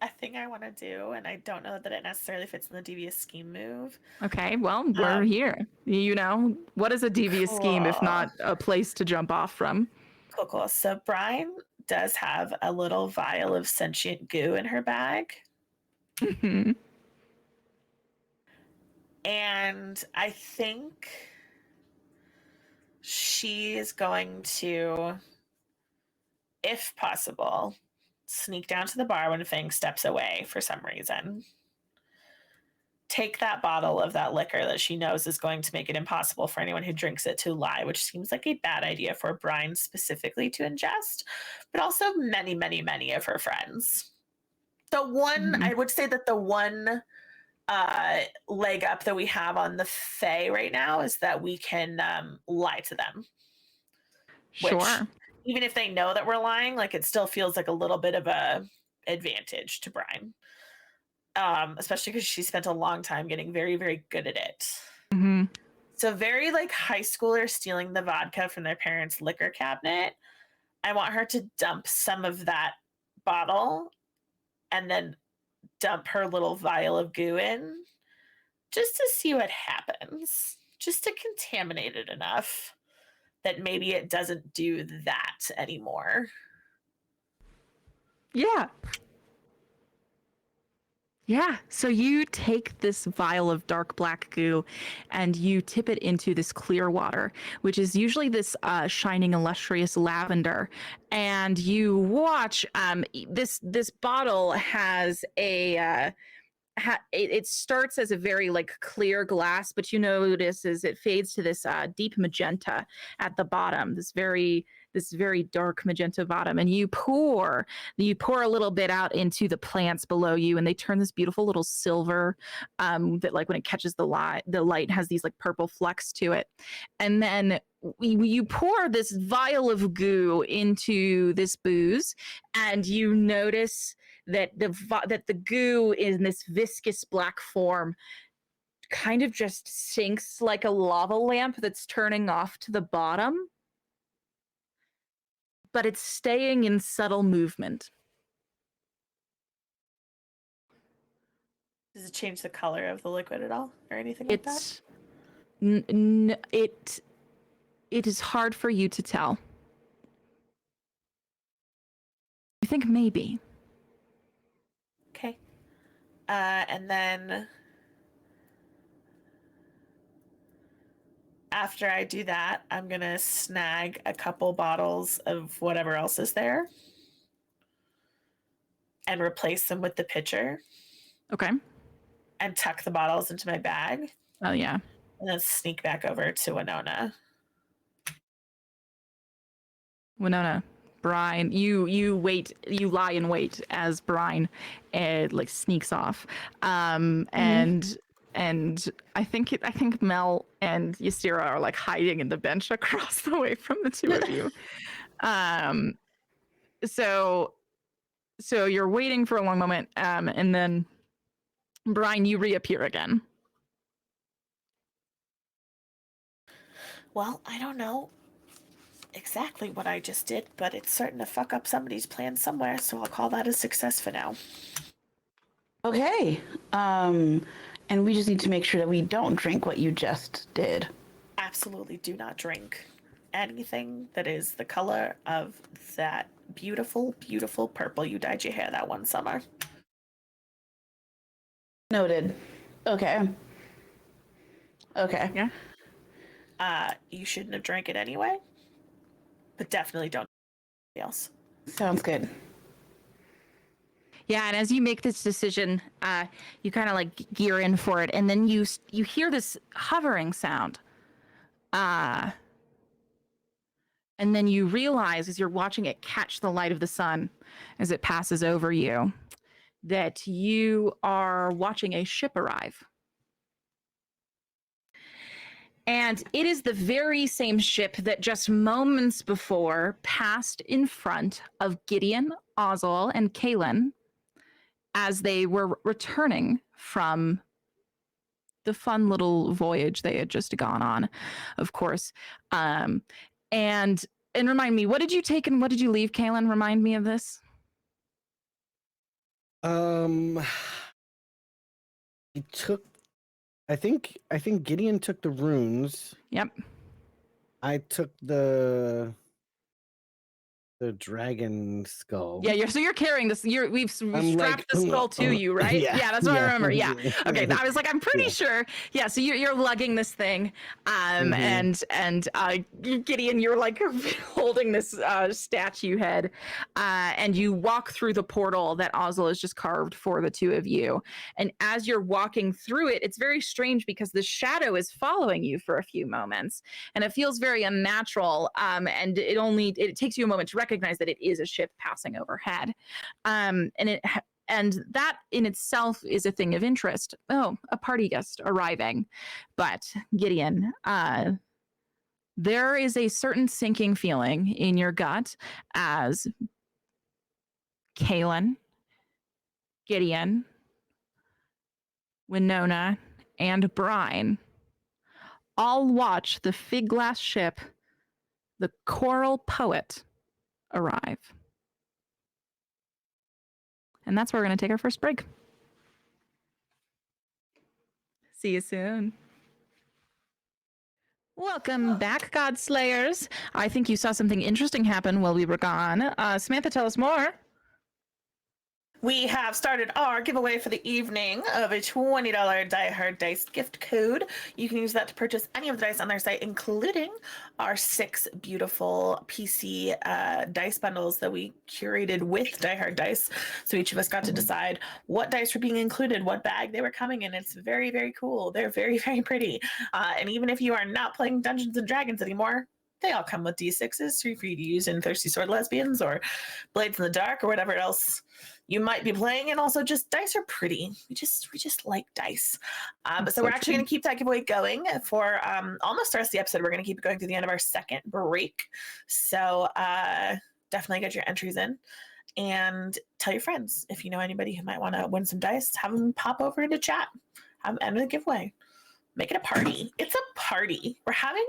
a thing I want to do, and I don't know that it necessarily fits in the devious scheme move. Okay, well, we're here. You know, what is a devious scheme if not a place to jump off from? Cool. So Brine does have a little vial of sentient goo in her bag. And I think she is going to, if possible, sneak down to the bar when Fang steps away for some reason. Take that bottle of that liquor that she knows is going to make it impossible for anyone who drinks it to lie, which seems like a bad idea for Brine specifically to ingest, but also many, many, many of her friends. I would say that the one leg up that we have on the Fae right now is that we can lie to them. Sure. Which, even if they know that we're lying, like it still feels like a little bit of a advantage to Brine. Especially because she spent a long time getting very, very good at it. So very like high schooler stealing the vodka from their parents' liquor cabinet. I want her to dump some of that bottle and then dump her little vial of goo in just to see what happens, just to contaminate it enough that maybe it doesn't do that anymore. Yeah, so you take this vial of dark black goo and you tip it into this clear water, which is usually this shining, illustrious lavender. And you watch this bottle has a it starts as a very like clear glass, but you notice as it fades to this deep magenta at the bottom, this very dark magenta bottom, and you pour a little bit out into the plants below you, and they turn this beautiful little silver that like when it catches the light has these like purple flecks to it. And then you pour this vial of goo into this booze, and you notice that the goo in this viscous black form kind of just sinks like a lava lamp that's turning off to the bottom, but it's staying in subtle movement. Does it change the color of the liquid at all, or anything like that? It is hard for you to tell. I think maybe. Okay. And then after I do that, I'm gonna snag a couple bottles of whatever else is there and replace them with the pitcher Okay. and tuck the bottles into my bag Oh yeah. and then sneak back over to Winona. Winona, Brine, you wait, you lie in wait as Brine like sneaks off. And I think Mel and Ysera are like hiding in the bench across the way from the two of you. So you're waiting for a long moment, and then Brine, you reappear again. Well, I don't know exactly what I just did, but it's certain to fuck up somebody's plan somewhere, so I'll call that a success for now. Okay. And we just need to make sure that we don't drink what you just did. Absolutely do not drink anything that is the color of that beautiful, beautiful purple you dyed your hair that one summer. Noted. Okay. Okay. Yeah. You shouldn't have drank it anyway, but definitely don't do anything else. Sounds good. Yeah, and as you make this decision, you kind of like gear in for it, and then you hear this hovering sound, and then you realize as you're watching it catch the light of the sun as it passes over you, that you are watching a ship arrive. And it is the very same ship that just moments before passed in front of Gideon, Ozzel, and Kaylin as they were returning from the fun little voyage they had just gone on, of course. And remind me, what did you take and what did you leave, Kaylin? Remind me of this. He took. I think Gideon took the runes. Yep. I took the dragon skull. Yeah, you're carrying this. We've strapped like, the skull to you, right? Yeah, that's what I remember. Yeah. Okay, I was like, I'm pretty sure. Yeah, so you're lugging this thing, and Gideon, you're like holding this statue head, and you walk through the portal that Ozzel has just carved for the two of you. And as you're walking through it, it's very strange because the shadow is following you for a few moments, and it feels very unnatural. And it takes you a moment to recognize that it is a ship passing overhead, and that in itself is a thing of interest. Oh, a party guest arriving. But Gideon, there is a certain sinking feeling in your gut as Kaylin, Gideon, Winona, and Brine all watch the fig glass ship, the Coral Poet, arrive. And that's where we're going to take our first break. See you soon. Welcome back, Godslayers. I think you saw something interesting happen while we were gone. Samantha, tell us more. We have started our giveaway for the evening of a $20 Die Hard Dice gift code. You can use that to purchase any of the dice on their site, including our 6 beautiful PC dice bundles that we curated with Die Hard Dice. So each of us got to decide what dice were being included, what bag they were coming in. It's very, very cool. They're very, very pretty. And even if you are not playing Dungeons and Dragons anymore, they all come with D6s for you to use in Thirsty Sword Lesbians or Blades in the Dark or whatever else you might be playing. And also just dice are pretty. We just like dice. So we're actually going to keep that giveaway going for almost the rest of the episode. We're going to keep it going through the end of our second break. So definitely get your entries in and tell your friends. If you know anybody who might want to win some dice, have them pop over into chat. Have them enter the giveaway. Make it a party. It's a party. We're having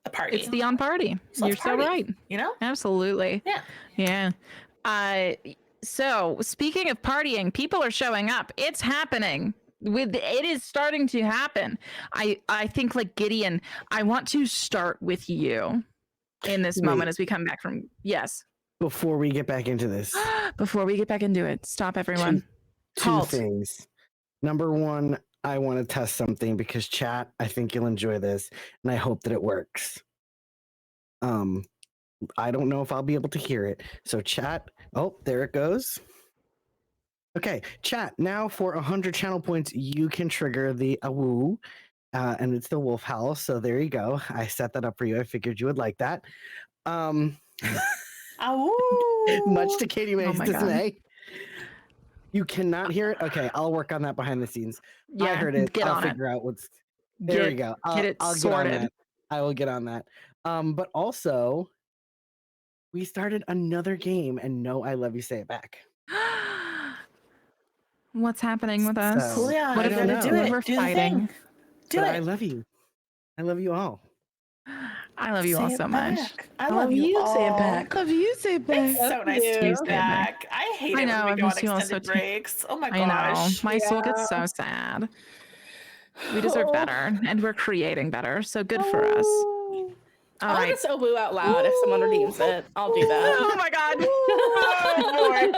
a party. It's the on party. So you're so right. You know? Absolutely. Yeah. So speaking of partying, people are showing up. It's happening. it is starting to happen. I think like Gideon, I want to start with you in this Wait. moment as we come back from yes. Before we get back into this, Before we get back into it, stop everyone. two Halt. things. Number one, I want to test something because chat, I think you'll enjoy this, and I hope that it works. I don't know if I'll be able to hear it. So chat, oh, there it goes. Okay, chat, now for 100 channel points, you can trigger the awoo, and it's the wolf howl. So there you go. I set that up for you. I figured you would like that. Much to Katie Mae's my God. dismay. You cannot hear it? Okay, I'll work on that behind the scenes. Yeah, I heard it. get I'll on it. figure out what's... There we go. Get it I'll get sorted. on that. I will get on that. But also, we started another game, and no, I love you, say it back. What's happening with us? So, Julia, What I if don't know. do it. we're Do the fighting? thing. Do But it. I love you. I love you all. I love you all Say it so much. back. I love you all. Say it back. Love you, say it back. It's so nice to you. be back. I hate I it know, when I've we go on missed you all so extended too. breaks. Oh my I know. gosh. My soul gets Yeah. so sad. We deserve Oh. better, and we're creating better. So good for us. Oh. All I'll right. just woo out loud if someone redeems it. I'll do that. Oh my God. Oh boy.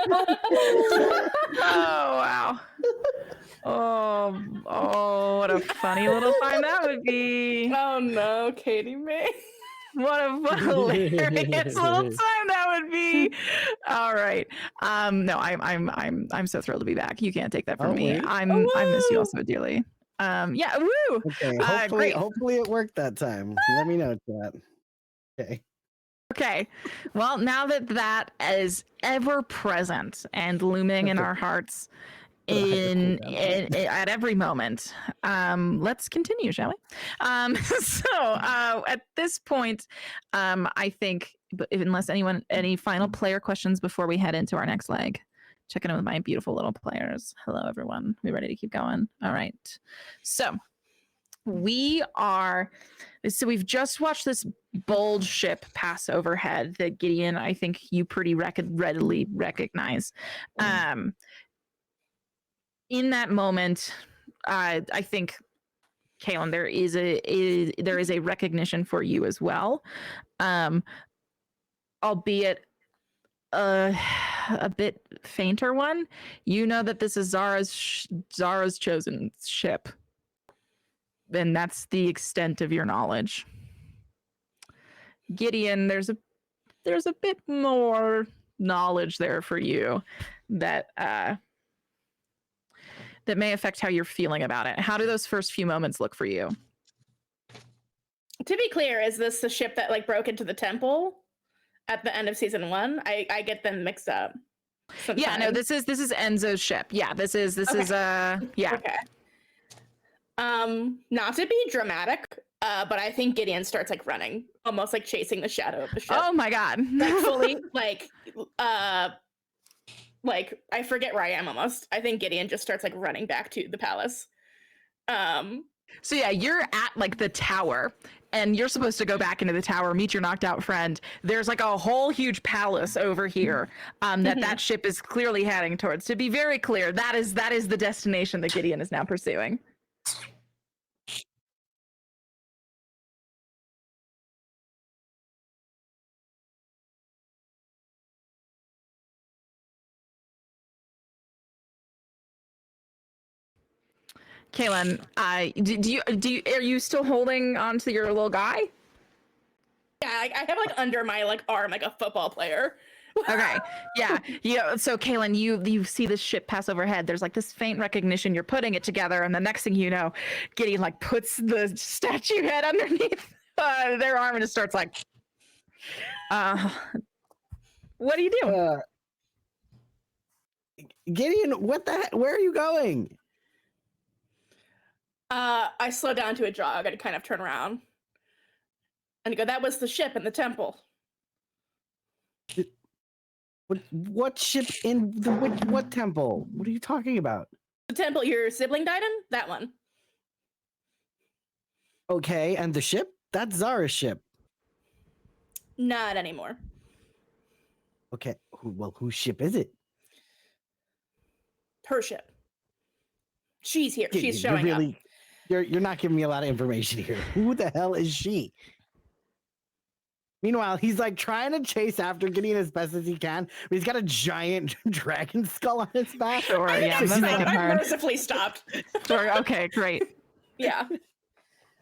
Oh wow. Oh, what a funny little time that would be. Oh no, Katie Mae. What a hilarious little time that would be. All right. No, I'm so thrilled to be back. You can't take that from Oh, me. wait. I miss you all so dearly. Yeah, woo. Okay, Great. hopefully it worked that time. Let me know, chat. Okay. Okay. Well, now that that is ever present and looming in Okay. our hearts Put a hyper cooldown on it. at every moment, let's continue, shall we? So at this point, I think, unless any final player questions before we head into our next leg, checking in with my beautiful little players. Hello, everyone. We ready to keep going? All right. So we've just watched this bold ship pass overhead that Gideon, I think you pretty readily recognize. In that moment, I think, Kaylin, there is a recognition for you as well, albeit a bit fainter one. You know that this is Zara's chosen ship, and that's the extent of your knowledge. Gideon, there's a bit more knowledge there for you that that may affect how you're feeling about it. How do those first few moments look for you? To be clear, is this the ship that like broke into the temple at the end of season 1? I get them mixed up. Yeah, no, sometimes. this is Enzo's ship. Yeah, this is yeah. Okay. Not to be dramatic, but I think Gideon starts like running, almost like chasing the shadow of the ship. Oh my God. Like fully, like I forget where I am almost. I think Gideon just starts like running back to the palace. So yeah, you're at like the tower, and you're supposed to go back into the tower, meet your knocked out friend. There's like a whole huge palace over here that ship is clearly heading towards. To be very clear, that is the destination that Gideon is now pursuing. Kaylin, are you still holding on to your little guy? Yeah, I have like under my like arm like a football player. Okay. Yeah. So Kaylin, you see this ship pass overhead. There's like this faint recognition. You're putting it together, and the next thing you know, Gideon like puts the statue head underneath their arm and it starts like, what do you do? Gideon, what the heck? Where are you going? I slow down to a jog and kind of turn around and go, that was the ship in the temple. What ship in the what temple? What are you talking about? The temple your sibling died in? That one. Okay, and the ship? That's Zara's ship. Not anymore. Okay, whose ship is it? Her ship. She's here. Gideon, She's showing up. You're not giving me a lot of information here. Who the hell is she? Meanwhile, he's like trying to chase after Gideon as best as he can, but he's got a giant dragon skull on his back. Sure, yeah, I'm that make it I hard. mercifully stopped. Sure, okay, great. Yeah.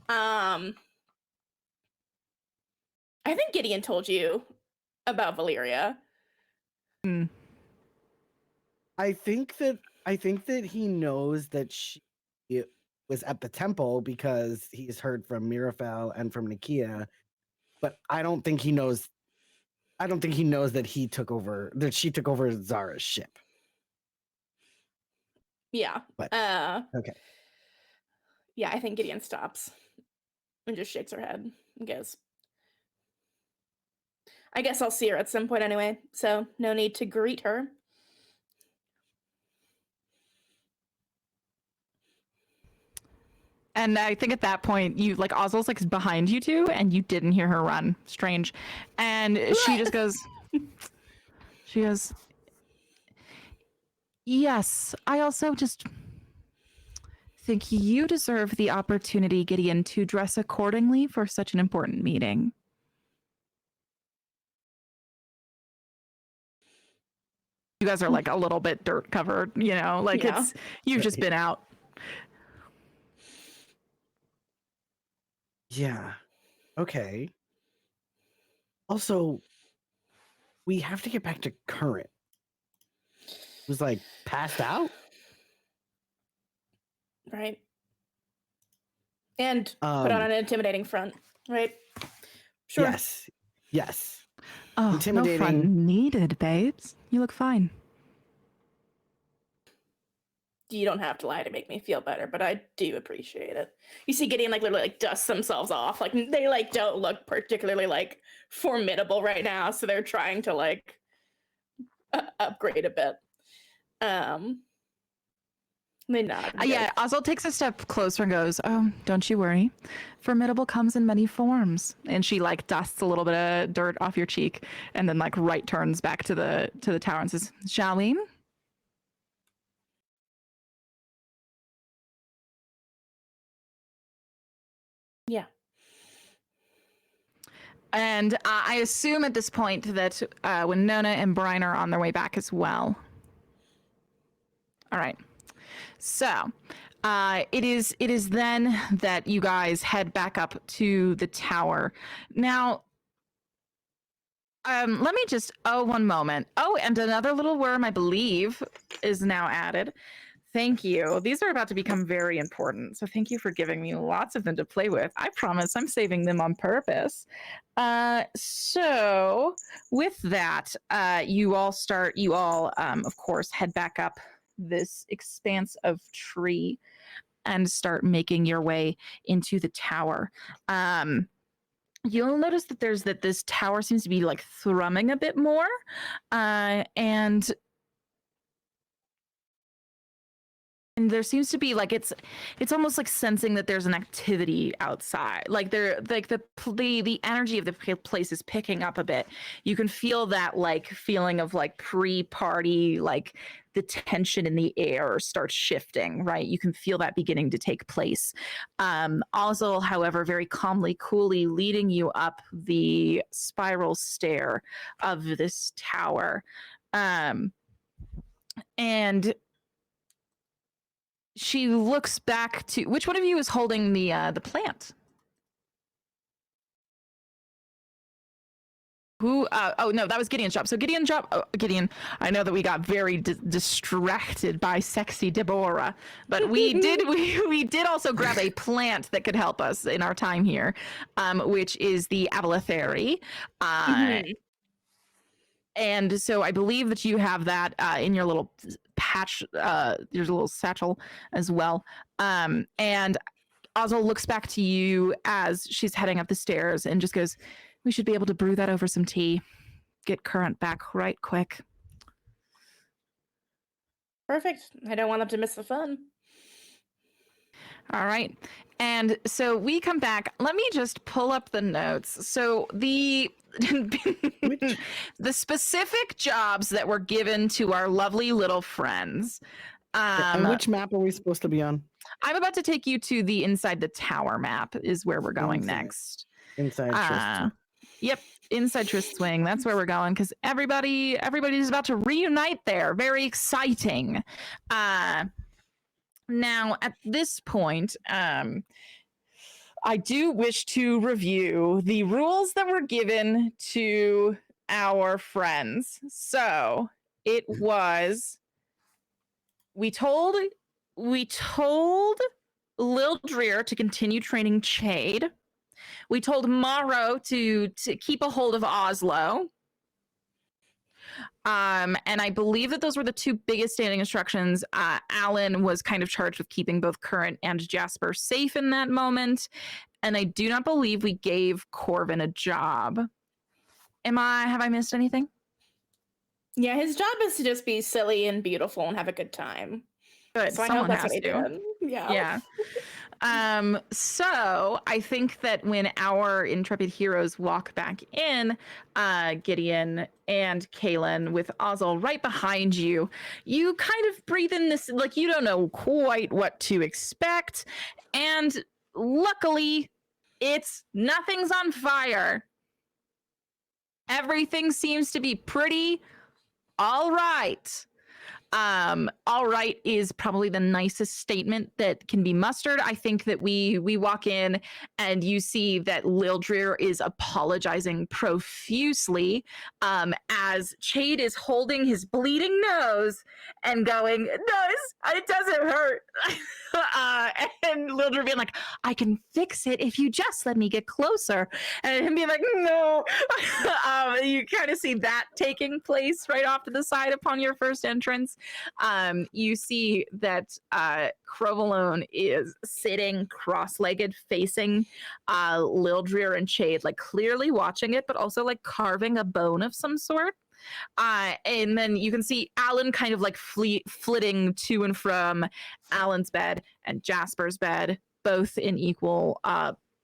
I think Gideon told you about Valyria. I think that he knows that she was at the temple because he's heard from Mirafel and from Nikia, but I don't think he knows that she took over Zara's ship. Yeah. But okay. Yeah, I think Gideon stops and just shakes her head and goes, I guess I'll see her at some point anyway, so no need to greet her. And I think at that point, you like Ozzel's like behind you two, and you didn't hear her run. Strange. And she just goes, yes, I also just think you deserve the opportunity, Gideon, to dress accordingly for such an important meeting. You guys are like a little bit dirt covered, you know, like Yeah. you've just been out. Yeah. Okay. Also, we have to get back to Current. Who's like passed out? Right. And put on an intimidating front, right? Sure. Yes. Oh, Intimidating. no front needed, babes. You look fine. You don't have to lie to make me feel better, but I do appreciate it. You see Gideon like literally like dust themselves off. Like they like don't look particularly like formidable right now, so they're trying to like upgrade a bit. They nod. Yeah, Ozzel takes a step closer and goes, "Oh, don't you worry. Formidable comes in many forms." And she like dusts a little bit of dirt off your cheek, and then like right turns back to the tower and says, "Shall we?" Yeah. And I assume at this point that when Nona and Brine are on their way back as well. All right. So it is then that you guys head back up to the tower. Now, let me just, one moment. Oh, and another little worm, I believe, is now added. Thank you. These are about to become very important. So thank you for giving me lots of them to play with. I promise I'm saving them on purpose. So with that, you all, of course, head back up this expanse of tree and start making your way into the tower. You'll notice that this tower seems to be like thrumming a bit more. And there seems to be like it's almost like sensing that there's an activity outside. Like the energy of the place is picking up a bit. You can feel that like feeling of like pre-party, like the tension in the air starts shifting, right? You can feel that beginning to take place. Also, however, very calmly, coolly leading you up the spiral stair of this tower. And she looks back to which one of you is holding the plant? Who? Oh no, that was Gideon's job. So Gideon's job. Oh, Gideon, I know that we got very distracted by sexy Deborah, but we did also grab a plant that could help us in our time here, which is the Avaletheri. And so I believe that you have that in your little patch, your little satchel as well. And Ozzel looks back to you as she's heading up the stairs and just goes, "We should be able to brew that over some tea. Get Current back right quick." Perfect. I don't want them to miss the fun. All right. And so we come back. Let me just pull up the notes. So the specific jobs that were given to our lovely little friends And which map are we supposed to be on? I'm about to take you to the inside the tower map is where we're going Inside. next. Inside Tristan. Yep, inside Trist's Wing. That's where we're going because everybody's about to reunite there. Very exciting. Now at this point, I do wish to review the rules that were given to our friends. So it was we told Lildrir to continue training Chade. We told Morrow to keep a hold of Oslo. And I believe that those were the two biggest standing instructions. Alan was kind of charged with keeping both Current and Jasper safe in that moment. And I do not believe we gave Corvin a job. Have I missed anything? Yeah, his job is to just be silly and beautiful and have a good time. Good. So I know that's what he did. Yeah. So I think that when our intrepid heroes walk back in, Gideon and Kaylin with Ozzel right behind you, you kind of breathe in this, like you don't know quite what to expect. And luckily, nothing's on fire. Everything seems to be pretty all right. All right is probably the nicest statement that can be mustered. I think that we walk in and you see that Lildrir is apologizing profusely as Chade is holding his bleeding nose and going, "No, it doesn't hurt." And Lildrir being like, "I can fix it if you just let me get closer." And him being like, "No." You kind of see that taking place right off to the side upon your first entrance. You see that Crovalone is sitting cross-legged facing Lildrir and Chade, like clearly watching it, but also like carving a bone of some sort. And then you can see Alan kind of like flitting to and from Alan's bed and Jasper's bed, both in equal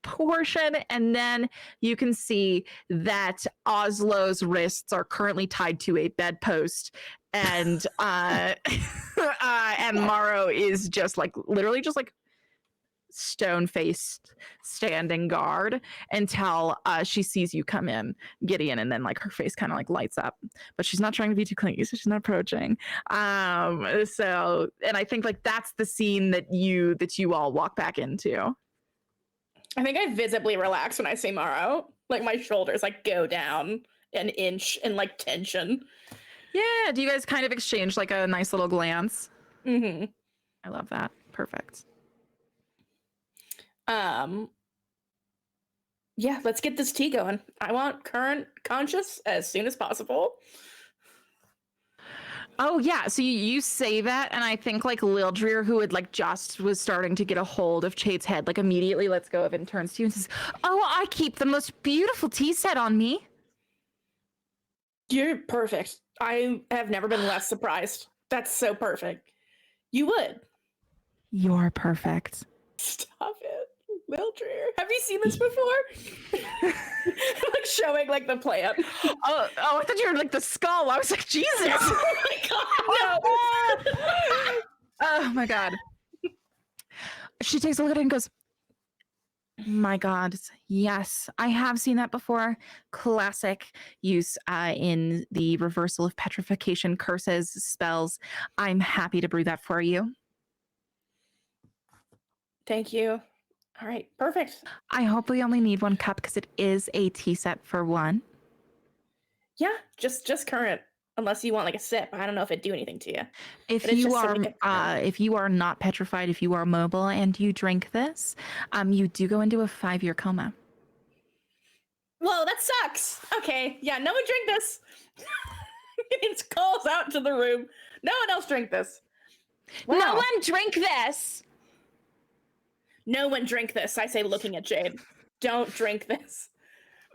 portion. And then you can see that Oslo's wrists are currently tied to a bedpost, and and Morrow is just like literally just like stone-faced standing guard until she sees you come in, Gideon, and then like her face kind of like lights up, but she's not trying to be too clingy, so she's not approaching. So, and I think like that's the scene that you all walk back into. I think I visibly relax when I see Morrow. Like my shoulders like go down an inch in like tension. Yeah, do you guys kind of exchange like a nice little glance? Mm-hmm. I love that. Perfect. Yeah, let's get this tea going. I want Current conscious as soon as possible. Oh yeah, so you say that, and I think like Lildrir, who had like just was starting to get a hold of Chade's head, like immediately lets go of it and turns to you and says, "Oh, I keep the most beautiful tea set on me." You're perfect. I have never been less surprised. That's so perfect. You would. You're perfect. Stop it, Lildrir. Have you seen this before? Like showing like the plant. Oh, I thought you were like the skull. I was like, Jesus. Oh my god, no. Oh my god. She takes a look at it and goes, "My god, yes, I have seen that before. Classic use in the reversal of petrification curses spells. I'm happy to brew that for you." Thank you. All right, perfect. I hope we only need one cup because it is a tea set for one. Yeah, just Current. Unless you want like a sip. I don't know if it'd do anything to you. If But it's you just so are we can- if you are not petrified, if you are mobile and you drink this, you do go into a 5-year coma. Whoa, that sucks. Okay, yeah, no one drink this. It calls out to the room. No one else drink this. No Wow. one drink this. No one drink this. I say, looking at Jade. Don't drink this.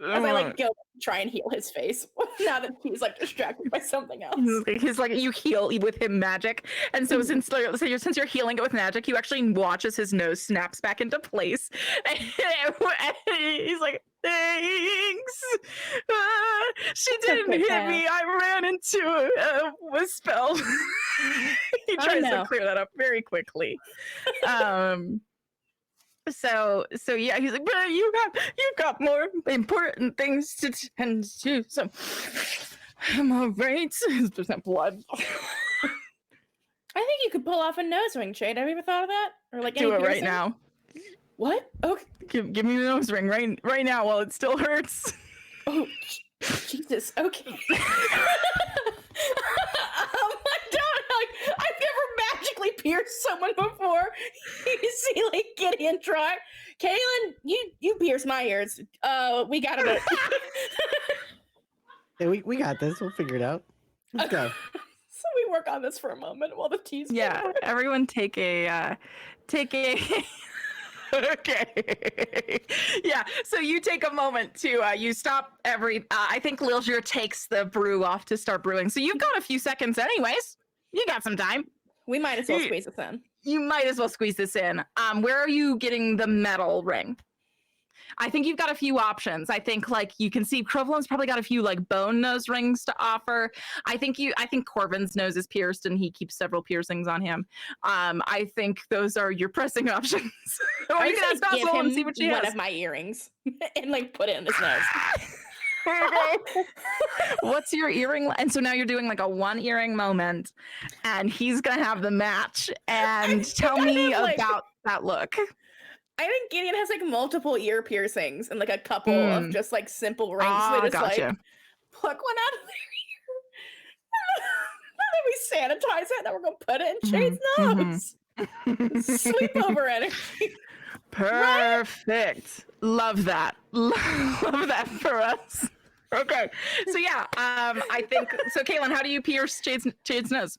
As I like go try and heal his face now that he's like distracted by something else. He's like, you heal with him magic, and so since you're healing it with magic, you actually watch as his nose snaps back into place. And he's like, Thanks. She That's a didn't good hit path. me. I ran into a spell. He Oh, tries no. to clear that up very quickly. So yeah, he's like, but you've got more important things to tend to. So I'm all right. His percent blood. I think you could pull off a nose ring, Shade. Have you ever thought of that? Or like Do any it right piercing? now. What? Okay. Give me the nose ring right now while it still hurts. Oh, Jesus. Okay. I've never magically pierced someone before. You see, like Gideon try. Kaylin, you pierce my ears. We got him. Yeah, we got this. We'll figure it out. Let's go. So we work on this for a moment while the tea's Yeah, everyone take a okay. Yeah, so you take a moment to you stop I think Liljer takes the brew off to start brewing. So you've got a few seconds anyways. You got some time. We might as well You- squeeze this in. You might as well squeeze this in. Where are you getting the metal ring? I think you've got a few options. I think like you can see Crovolon's probably got a few like bone nose rings to offer. I think Corvin's nose is pierced and he keeps several piercings on him. I think those are your pressing options. Or I you can just ask give Oswald him and see what she one has. of my earrings and like put it in his nose. What's your earring? And so now you're doing like a one earring moment, and he's gonna have the match. And tell me have, like- about that look. I think Gideon has like multiple ear piercings and like a couple of just like simple rings. So they just Gotcha. like pluck one out of their ear. And then we sanitize it, and then we're gonna put it in Shade's nose. Sleepover energy. Perfect. Love that. Love that for us. Okay. So yeah, I think so. Caitlin, how do you pierce Jade's nose?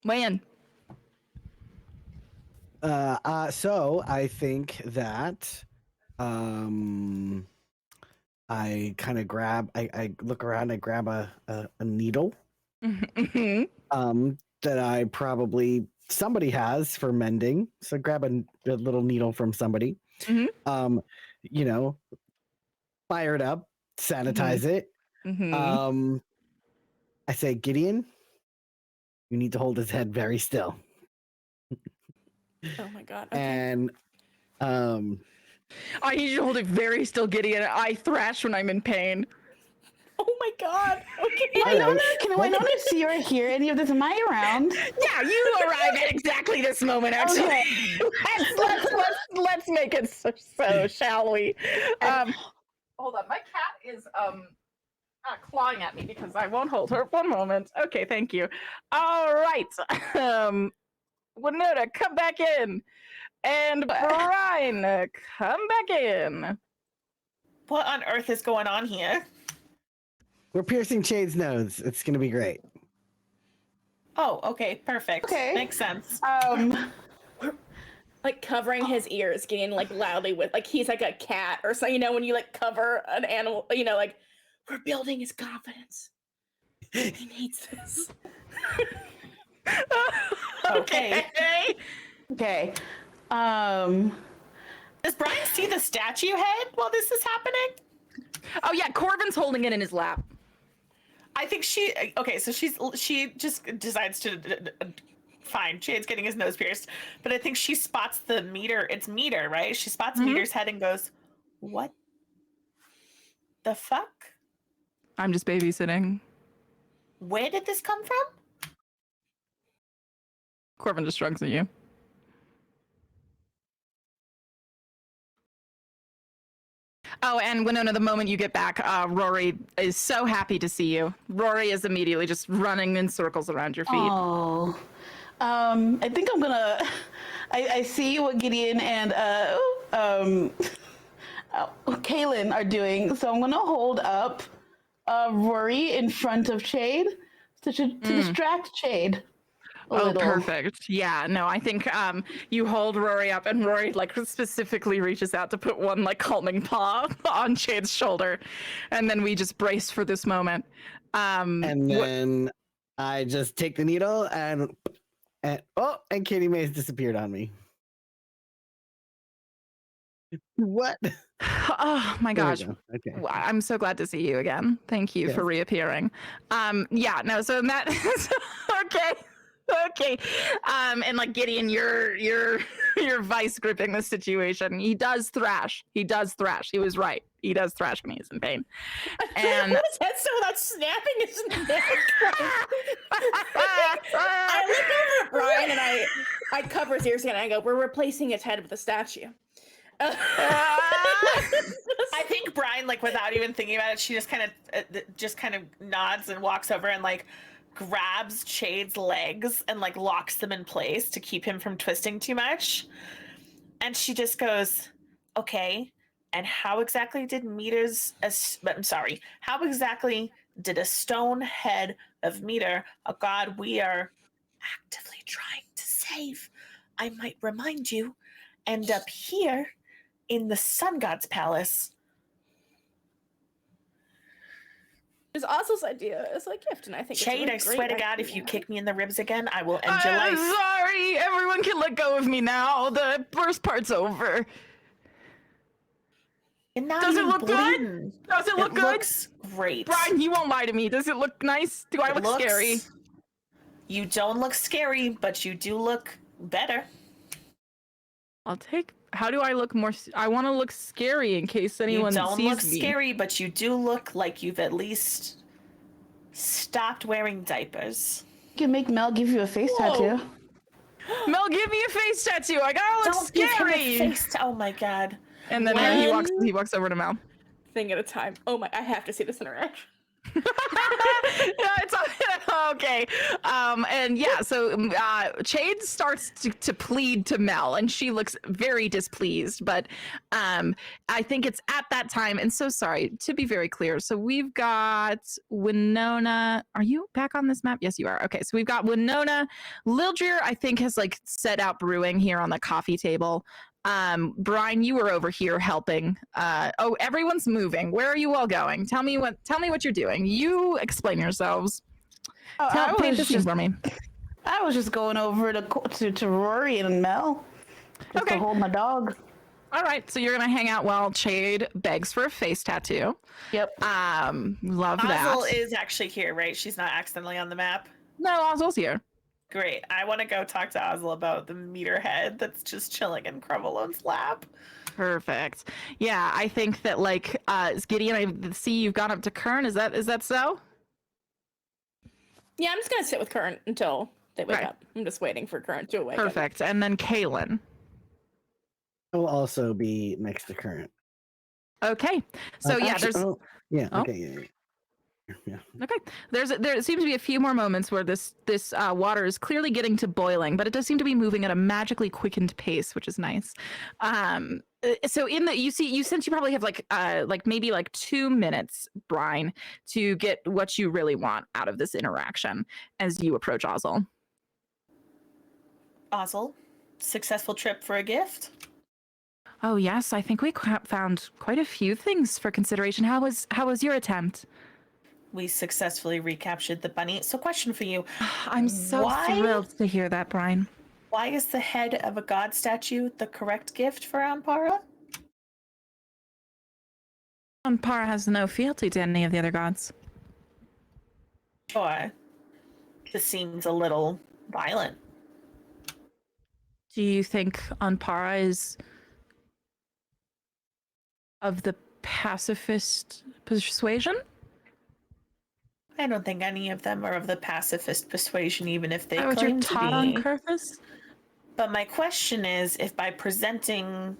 Weigh in. So I think that I kind of I look around, I grab a needle Mhm. that I probably somebody has for mending. So grab a little needle from somebody. Mhm. You know, fire it up, sanitize it. Mhm. I say, Gideon, you need to hold his head very still. Oh my god. Okay. And I need you to hold it very still, Gideon. I thrash when I'm in pain. Oh my god. Okay. Can Winona see or hear any of this? Am I around? Yeah, you arrive at exactly this moment. Actually, Okay. let's make it so shall we? Hold on, my cat is clawing at me because I won't hold her. One moment. Okay, thank you. All right, Winona, come back in, and Brine, come back in. What on earth is going on here? we're piercing Shade's nose. It's gonna be great. Oh, okay, perfect. Okay. Makes sense. Like covering his ears, getting like loudly with like he's like a cat or so. You know when you like cover an animal. You know, like we're building his confidence. He needs this. Okay. Okay. Does Brian see the statue head while this is happening? Oh yeah, Corvin's holding it in his lap. I think she just decides to fine. Shade's getting his nose pierced, but I think she spots the meter. It's Meter, right? She spots Meter's head and goes, "What the fuck? I'm just babysitting. Where did this come from?" Corvin just shrugs at you. Oh, and Winona, the moment you get back, Rory is so happy to see you. Rory is immediately just running in circles around your feet. Oh. I think I'm gonna. I see what Gideon and Kaylin are doing, so I'm gonna hold up Rory in front of Shade to distract Shade. Oh, little. perfect. Yeah, no, I think you hold Rory up, and Rory like specifically reaches out to put one like calming paw on Shade's shoulder, and then we just brace for this moment. And then I just take the needle and Katie May's disappeared on me. What? Oh my There we gosh. go. Okay. I'm so glad to see you again. Thank you for reappearing. Yeah, no, so Matt okay. Okay. And like Gideon, you're vice gripping the situation. He does thrash. He was right. He does thrash when he's in pain. And what is that? So without snapping his neck. I look over at Brine and I cover his ears again and I go, "We're replacing his head with a statue." I think Brine, like without even thinking about it, she just kind of nods and walks over and like grabs Chade's legs and like locks them in place to keep him from twisting too much. And she just goes, "Okay, and how exactly did how exactly did a stone head of Meter, a god we are actively trying to save, I might remind you, end up here in the sun god's palace?" It's Ozzel's idea as a gift, and I think Chade, I it's swear to God, if you kick me in the ribs again, I will end your I'm life. sorry. Everyone can let go of me now. The first part's over. Does it look good? Does it look good? Looks great. Brine, you won't lie to me. Does it look nice? Do I look scary? You don't look scary, but you do look better. I'll take. How do I look more? I want to look scary in case anyone sees me. You don't look me. scary, but you do look like you've at least stopped wearing diapers. You can make Mel give you a face tattoo. Mel, give me a face tattoo. I gotta look scary. Oh my God. And then he walks over to Mel. Thing at a time. Oh my! I have to see this interaction. Yeah, it's okay. And yeah, so Chade starts to plead to Mel, and she looks very displeased. But I think it's at that time, and so sorry to be very clear. So we've got Winona. Are you back on this map? Yes, you are. Okay, so we've got Winona. Lildrir, I think, has like set out brewing here on the coffee table. Brine, you were over here helping. Oh, everyone's moving. Where are you all going? Tell me what you're doing. You explain yourselves. Paint the scene for me. I was just going over to Rory and Mel. Just to hold my dog. All right, so you're gonna hang out while Chade begs for a face tattoo. Yep. Love that. Ozzel is actually here, right? She's not accidentally on the map. No, Ozzel's here. Great. I want to go talk to Ozzel about the meter head that's just chilling in Crevalone's lap. Perfect. Yeah, I think that like Gideon, I see you've gone up to Kern. Is that so? Yeah, I'm just gonna sit with Current until they wake up. I'm just waiting for Current to wake up. Perfect. And then Kaylin. I will also be next to Current. Okay. So yeah, actually, there's okay. Yeah. Okay. There seems to be a few more moments where this water is clearly getting to boiling, but it does seem to be moving at a magically quickened pace, which is nice. So since you probably have like maybe like 2 minutes, Brine, to get what you really want out of this interaction as you approach Ozzel. Ozzel, successful trip for a gift? Oh yes, I think we found quite a few things for consideration. How was your attempt? We successfully recaptured the bunny. So question for you. I'm so thrilled to hear that, Brine. Why is the head of a god statue the correct gift for Ampara? Ampara has no fealty to any of the other gods. Sure. This seems a little violent. Do you think Ampara is of the pacifist persuasion? I don't think any of them are of the pacifist persuasion, even if they claim you're to taught be. on Kurthus? But my question is, if by presenting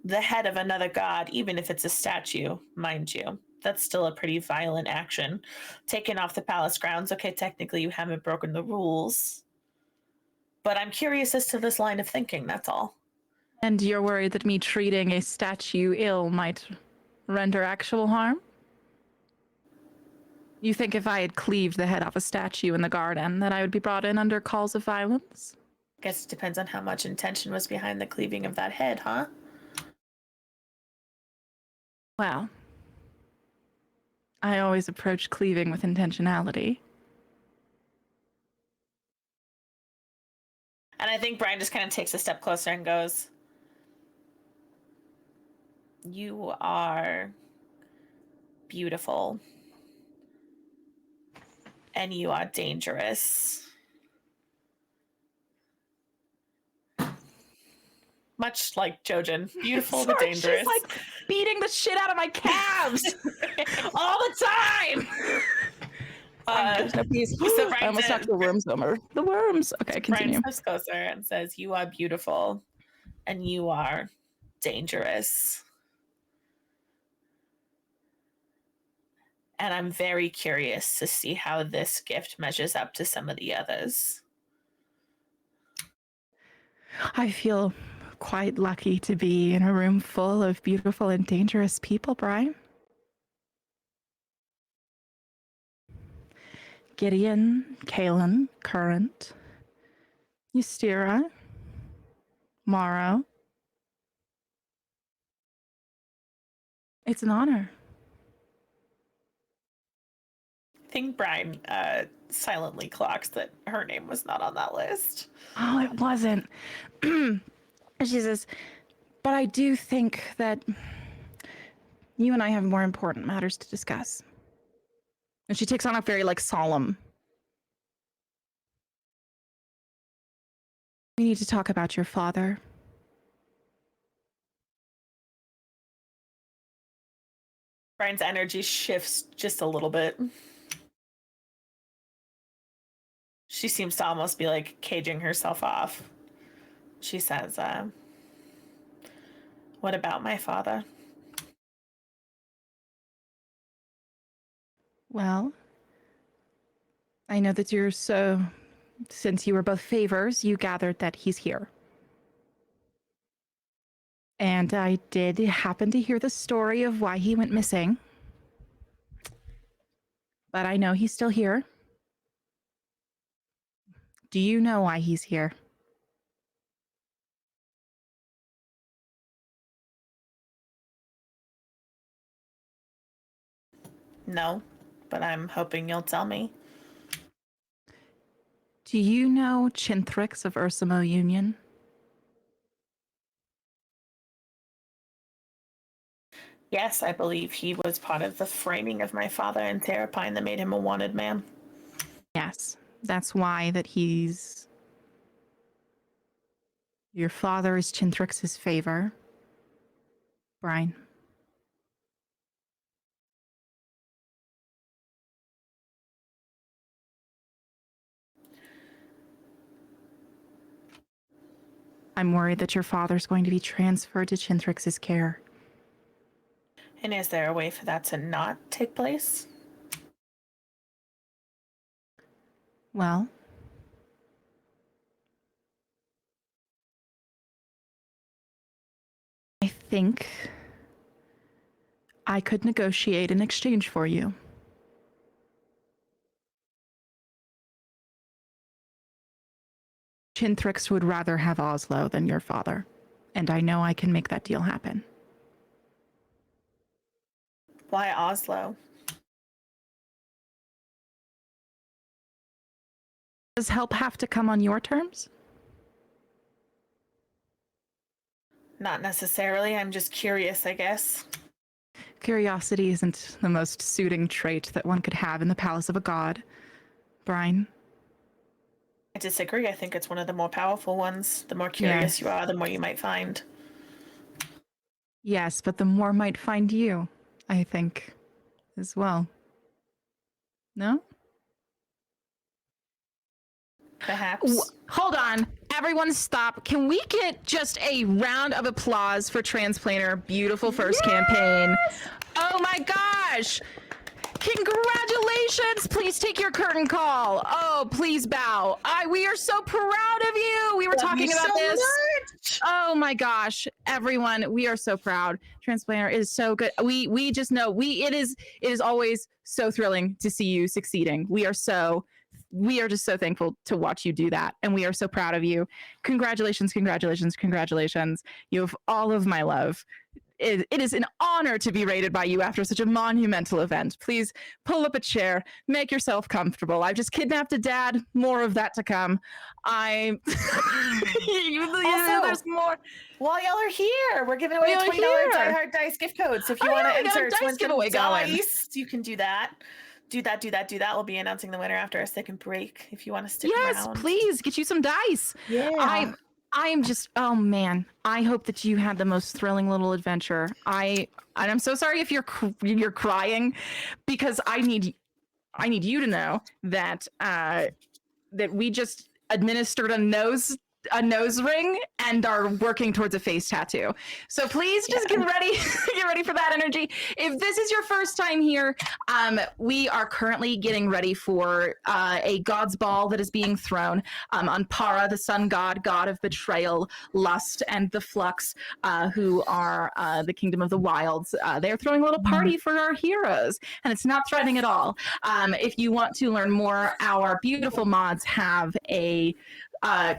the head of another god, even if it's a statue, mind you, that's still a pretty violent action. Taken off the palace grounds, okay, technically you haven't broken the rules. But I'm curious as to this line of thinking, that's all. And you're worried that me treating a statue ill might render actual harm? You think if I had cleaved the head off a statue in the garden, that I would be brought in under calls of violence? Guess it depends on how much intention was behind the cleaving of that head, huh? Well, I always approach cleaving with intentionality. And I think Brine just kind of takes a step closer and goes, You are beautiful. And you are dangerous. Much like Jojen. Beautiful but Sorry, dangerous. she's like beating the shit out of my calves all the time. There's no peace. So I almost talked to the worms over. The worms. Okay, continue. Brian steps closer and says, "You are beautiful, and you are dangerous. And I'm very curious to see how this gift measures up to some of the others." I feel quite lucky to be in a room full of beautiful and dangerous people, Brine. Gideon, Kaelin, Current, Ystera, Morrow. It's an honor. I think Brian silently clocks that her name was not on that list. Oh, it wasn't. She says, but I do think that you and I have more important matters to discuss. And she takes on a very solemn. We need to talk about your father. Brian's energy shifts just a little bit. She seems to almost be caging herself off. She says, "What about my father?" Well, I know that since you were both favors, you gathered that he's here. And I did happen to hear the story of why he went missing. But I know he's still here. Do you know why he's here? No, but I'm hoping you'll tell me. Do you know Chintrix of Ursimo Union? Yes, I believe he was part of the framing of my father in Terrapine that made him a wanted man. Yes, that's why your father is Chintrix's favor. Brine. I'm worried that your father's going to be transferred to Chintrix's care. And is there a way for that to not take place? Well, I think I could negotiate an exchange for you. Chintrix would rather have Oslo than your father, and I know I can make that deal happen. Why Oslo? Does help have to come on your terms? Not necessarily. I'm just curious, I guess. Curiosity isn't the most suiting trait that one could have in the palace of a god. Brine? I disagree. I think it's one of the more powerful ones. The more curious you are, the more you might find. Yes, but the more might find you, I think, as well. No? Perhaps. Hold on. Everyone stop. Can we get just a round of applause for Transplanter? Beautiful first campaign. Oh my gosh. Congratulations. Please take your curtain call. Oh, please bow. We are so proud of you. We were talking about this. Much. Oh my gosh. Everyone, we are so proud. Transplanter is so good. We just know it is always so thrilling to see you succeeding. We are just so thankful to watch you do that. And we are so proud of you. Congratulations, congratulations, congratulations. You have all of my love. it is an honor to be rated by you after such a monumental event. Please pull up a chair, make yourself comfortable. I've just kidnapped a dad. More of that to come. There's more. While y'all are here, we're giving away a While $20 you're Die here. Hard Dice gift code. So if you Oh, want yeah, to we got a enter dice to win some giveaway going. dice, you can do that. Do that. We'll be announcing the winner after a second break if you want to stick Yes, around. please get you some dice. Yeah. I'm just, oh man, I hope that you had the most thrilling little adventure. And I'm so sorry if you're crying, because I need you to know that that we just administered a nose ring and are working towards a face tattoo. So please just get ready for that energy. If this is your first time here, we are currently getting ready for a god's ball that is being thrown on Para, the sun god, god of betrayal, lust, and the flux, who are the kingdom of the wilds. They're throwing a little party for our heroes, and it's not threatening at all. If you want to learn more, our beautiful mods have a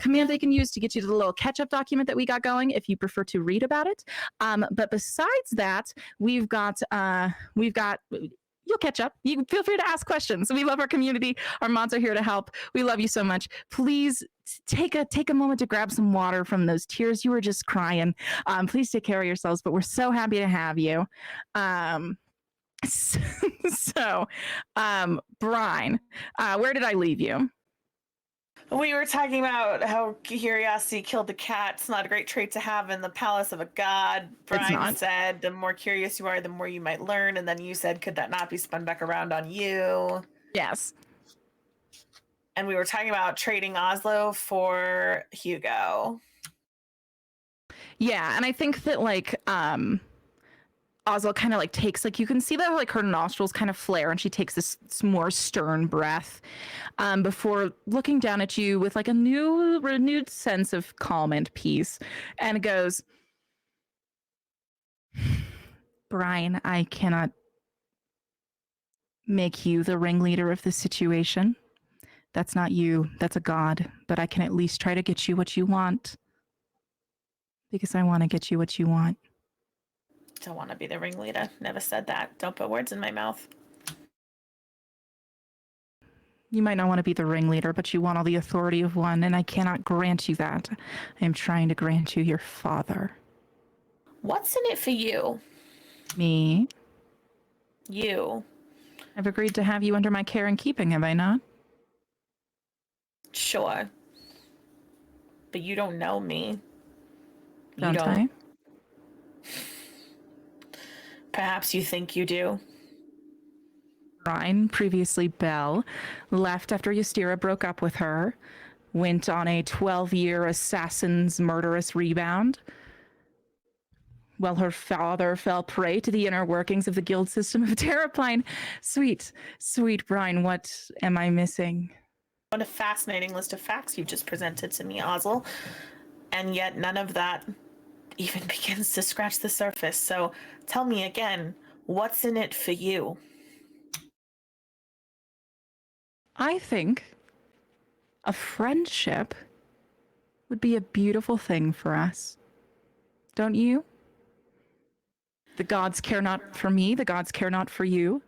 command they can use to get you to the little catch-up document that we got going if you prefer to read about it. But besides that, we've got you'll catch up. You feel free to ask questions. We love our community. Our mods are here to help. We love you so much. Please take a moment to grab some water from those tears you were just crying. Please take care of yourselves, but we're so happy to have you. So, Brine, where did I leave you? We were talking about how curiosity killed the cat. It's not a great trait to have in the palace of a god. Brine said, the more curious you are, the more you might learn. And then you said, could that not be spun back around on you? Yes. And we were talking about trading Oslo for Hugo. Yeah, and I think that Oslo kind of takes, you can see that her nostrils kind of flare, and she takes this more stern breath before looking down at you with a renewed sense of calm and peace, and goes, Brine, I cannot make you the ringleader of this situation. That's not you. That's a god. But I can at least try to get you what you want. Because I want to get you what you want. Don't want to be the ringleader. Never said that. Don't put words in my mouth. You might not want to be the ringleader, but you want all the authority of one, and I cannot grant you that. I am trying to grant you your father. What's in it for you? Me? You. I've agreed to have you under my care and keeping, have I not? Sure. But you don't know me. Don't I? Perhaps you think you do. Brine, previously Belle, left after Ystira broke up with her, went on a 12-year assassin's murderous rebound. While her father fell prey to the inner workings of the guild system of Terrapine. Sweet Brine, what am I missing? What a fascinating list of facts you just presented to me, Oslo. And yet none of that even begins to scratch the surface. So tell me again, what's in it for you? I think a friendship would be a beautiful thing for us. Don't you? The gods care not for me. The gods care not for you.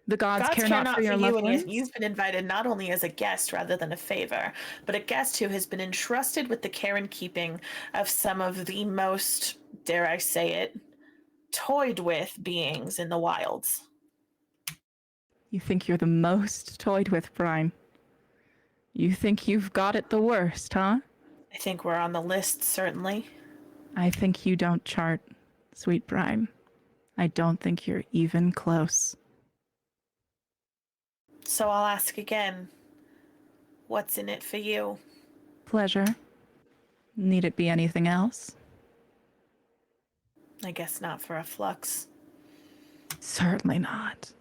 The gods care not for your loved ones. You've been invited not only as a guest rather than a favor, but a guest who has been entrusted with the care and keeping of some of the most, dare I say it, toyed with beings in the wilds. You think you're the most toyed with, Brine? You think you've got it the worst, huh? I think we're on the list, certainly. I think you don't, Chart, sweet Brine. I don't think you're even close. So I'll ask again, what's in it for you? Pleasure. Need it be anything else? I guess not for a flux. Certainly not.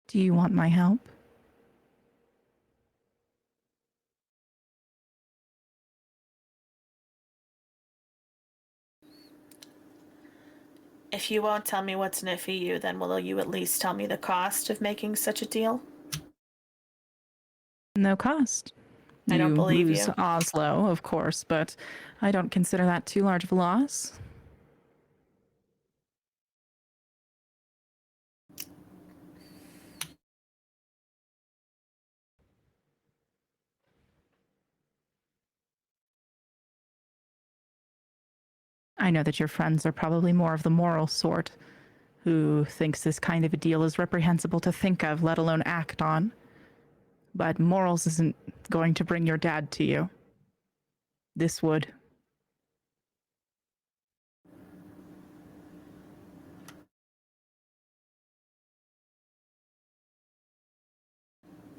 Do you want my help? If you won't tell me what's in it for you, then will you at least tell me the cost of making such a deal? No cost. I don't believe lose you. Oslo, of course, but I don't consider that too large of a loss. I know that your friends are probably more of the moral sort, who thinks this kind of a deal is reprehensible to think of, let alone act on. But morals isn't going to bring your dad to you. This would.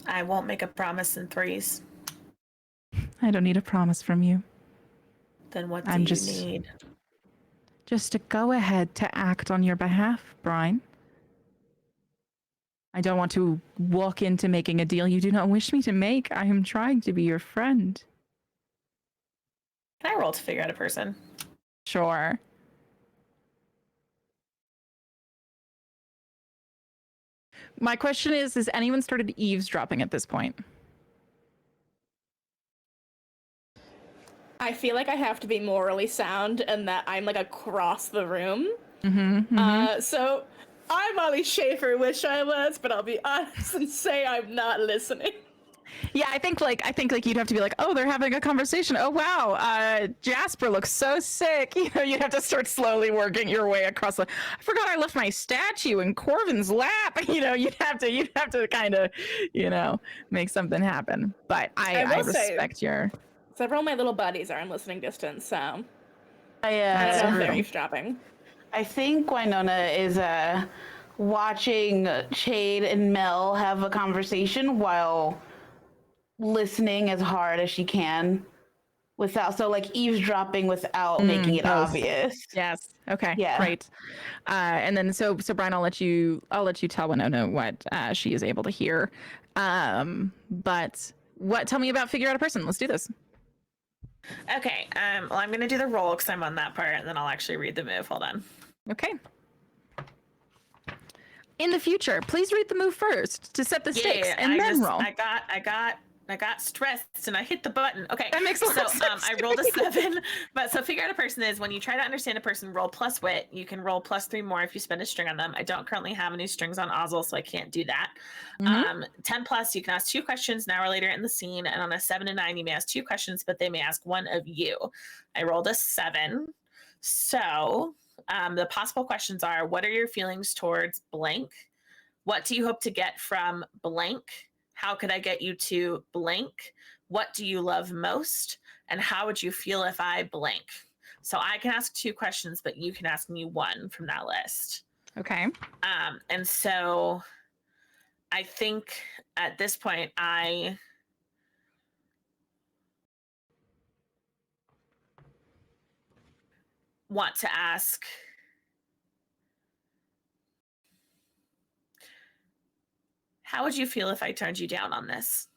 I won't make a promise in threes. I don't need a promise from you. Then what do I'm you just- need? Just to go ahead to act on your behalf, Brine. I don't want to walk into making a deal you do not wish me to make. I am trying to be your friend. Can I roll to figure out a person? Sure. My question is, has anyone started eavesdropping at this point? I feel like I have to be morally sound and that I'm like across the room. So I, Molly Schaefer, wish I was, but I'll be honest and say I'm not listening. Yeah, I think you'd have to be like, oh, they're having a conversation. Oh wow, Jasper looks so sick. You know, you'd have to start slowly working your way across. I forgot I left my statue in Corvin's lap. You know, you'd have to kind of, you know, make something happen. But I respect your. Several of my little buddies are in listening distance, so I I don't know if true. they're eavesdropping. I think Winona is watching Chade and Mel have a conversation while listening as hard as she can, without like eavesdropping without making it both. obvious. Yes. Okay. Yeah. Great. And then so Brian, I'll let you tell Winona what she is able to hear. But tell me about figure out a person. Let's do this. Okay. Well, I'm gonna do the roll because I'm on that part, and then I'll actually read the move. Hold on. Okay. In the future, please read the move first to set the stakes, and then roll. I got stressed and I hit the button. Okay, That makes a lot of sense. I rolled a 7. But so figure out a person is when you try to understand a person, roll plus wit. You can roll plus 3 more if you spend a string on them. I don't currently have any strings on Ozzel, so I can't do that. 10 plus, you can ask 2 questions now or later in the scene, and on a 7 and 9, you may ask 2 questions, but they may ask one of you. I rolled a 7. So the possible questions are: what are your feelings towards blank? What do you hope to get from blank? How could I get you to blank? What do you love most? And how would you feel if I blank? So I can ask 2 questions, but you can ask me 1 from that list. Okay. And so I think at this point, I want to ask, how would you feel if I turned you down on this?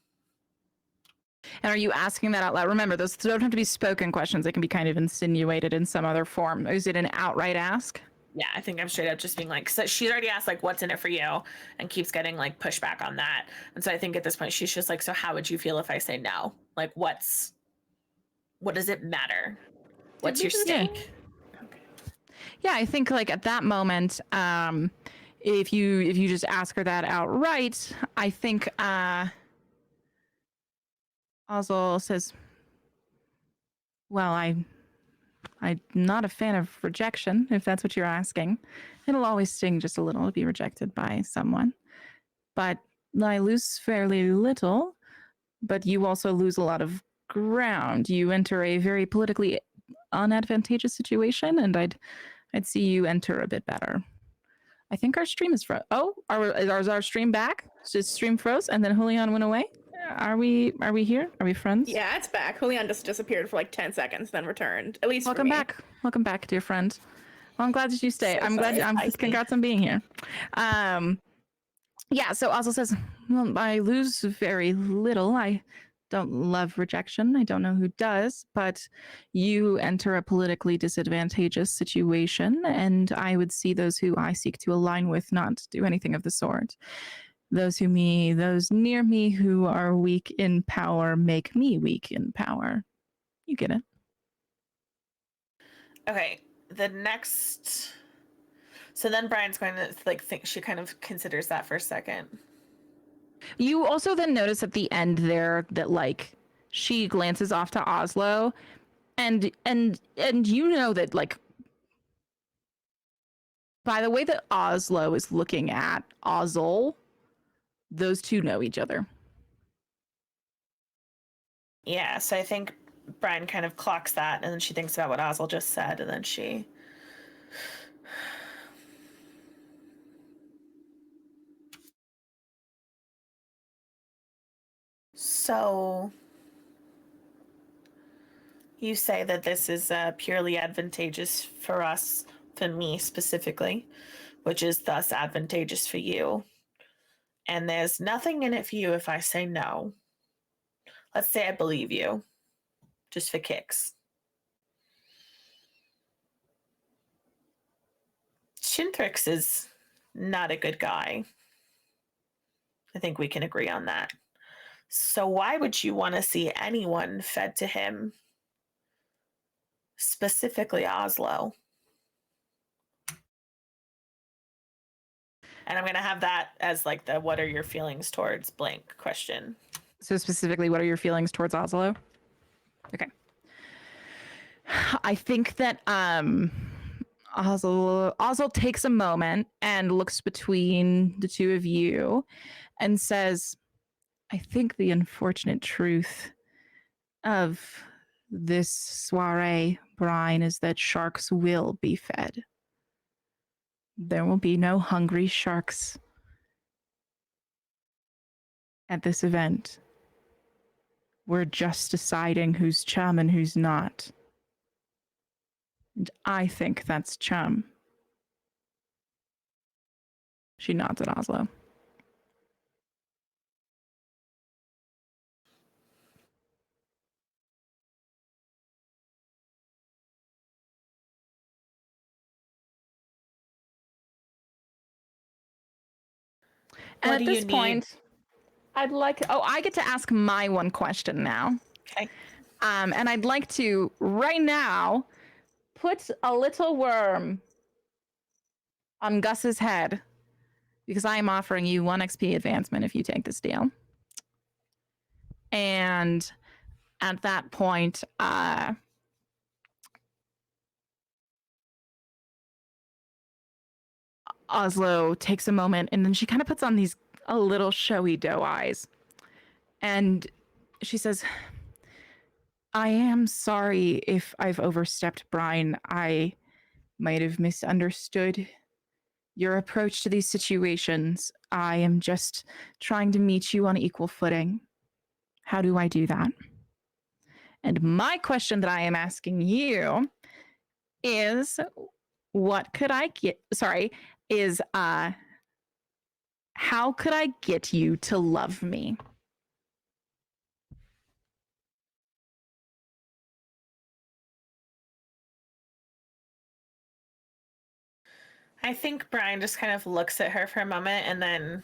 And are you asking that out loud? Remember, those don't have to be spoken questions. They can be kind of insinuated in some other form. Is it an outright ask? Yeah, I think I'm straight up just being like, so she's already asked like, what's in it for you? And keeps getting like pushback on that. And so I think at this point, she's just like, so how would you feel if I say no? Like, what does it matter? What's your stake? Yeah, I think like at that moment, if you just ask her that outright, I think Ozzel says, well, I'm not a fan of rejection, if that's what you're asking. It'll always sting just a little to be rejected by someone. But I lose fairly little, but you also lose a lot of ground. You enter a very politically unadvantageous situation, and I'd see you enter a bit better. I think our stream is froze. Oh, is our stream back? Just stream froze, and then Julian went away. Are we here? Are we friends? Yeah, it's back. Julian just disappeared for like 10 seconds, then returned. At least Welcome back. Welcome back, dear friend. Well, I'm glad that you stay. So I'm glad. sorry. Congrats on being here. Yeah. So Ozzel says, well, I lose very little. I don't love rejection. I don't know who does, but you enter a politically disadvantageous situation, and I would see those who I seek to align with not do anything of the sort. those near me who are weak in power make me weak in power. You get it. Okay, the next. So then Brian's going to think. She kind of considers that for a second. You also then notice at the end there that she glances off to Oslo, and you know that by the way that Oslo is looking at Ozzel, those two know each other. Yeah, so I think Brine kind of clocks that, and then she thinks about what Ozzel just said, and then she... So... You say that this is purely advantageous for us, for me specifically, which is thus advantageous for you. And there's nothing in it for you if I say no. Let's say I believe you, just for kicks. Shintrix is not a good guy. I think we can agree on that. So why would you want to see anyone fed to him, specifically Oslo? And I'm going to have that as the what are your feelings towards blank question. So specifically, what are your feelings towards Oslo? Okay. I think that Oslo takes a moment and looks between the two of you and says, I think the unfortunate truth of this soiree, Brine, is that sharks will be fed. There will be no hungry sharks at this event. We're just deciding who's chum and who's not. And I think that's chum. She nods at Oslo. And What at do you this need? point, I get to ask my one question now. Okay. And I'd like to, right now, put a little worm on Gus's head, because I am offering you 1 XP advancement if you take this deal. And at that point, Oslo takes a moment, and then she kind of puts on these a little showy doe eyes. And she says, I am sorry if I've overstepped, Brine. I might have misunderstood your approach to these situations. I am just trying to meet you on equal footing. How do I do that? And my question that I am asking you is, how could I get you to love me? I think Brian just kind of looks at her for a moment and then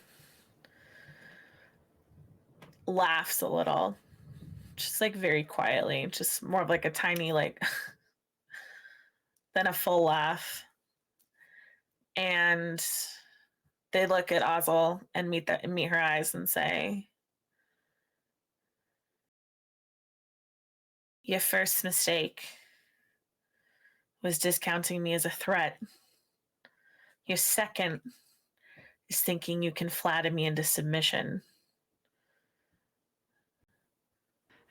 laughs a little. Just very quietly, just more of a tiny than a full laugh. And they look at Ozzel and meet her eyes and say, your first mistake was discounting me as a threat. Your second is thinking you can flatter me into submission.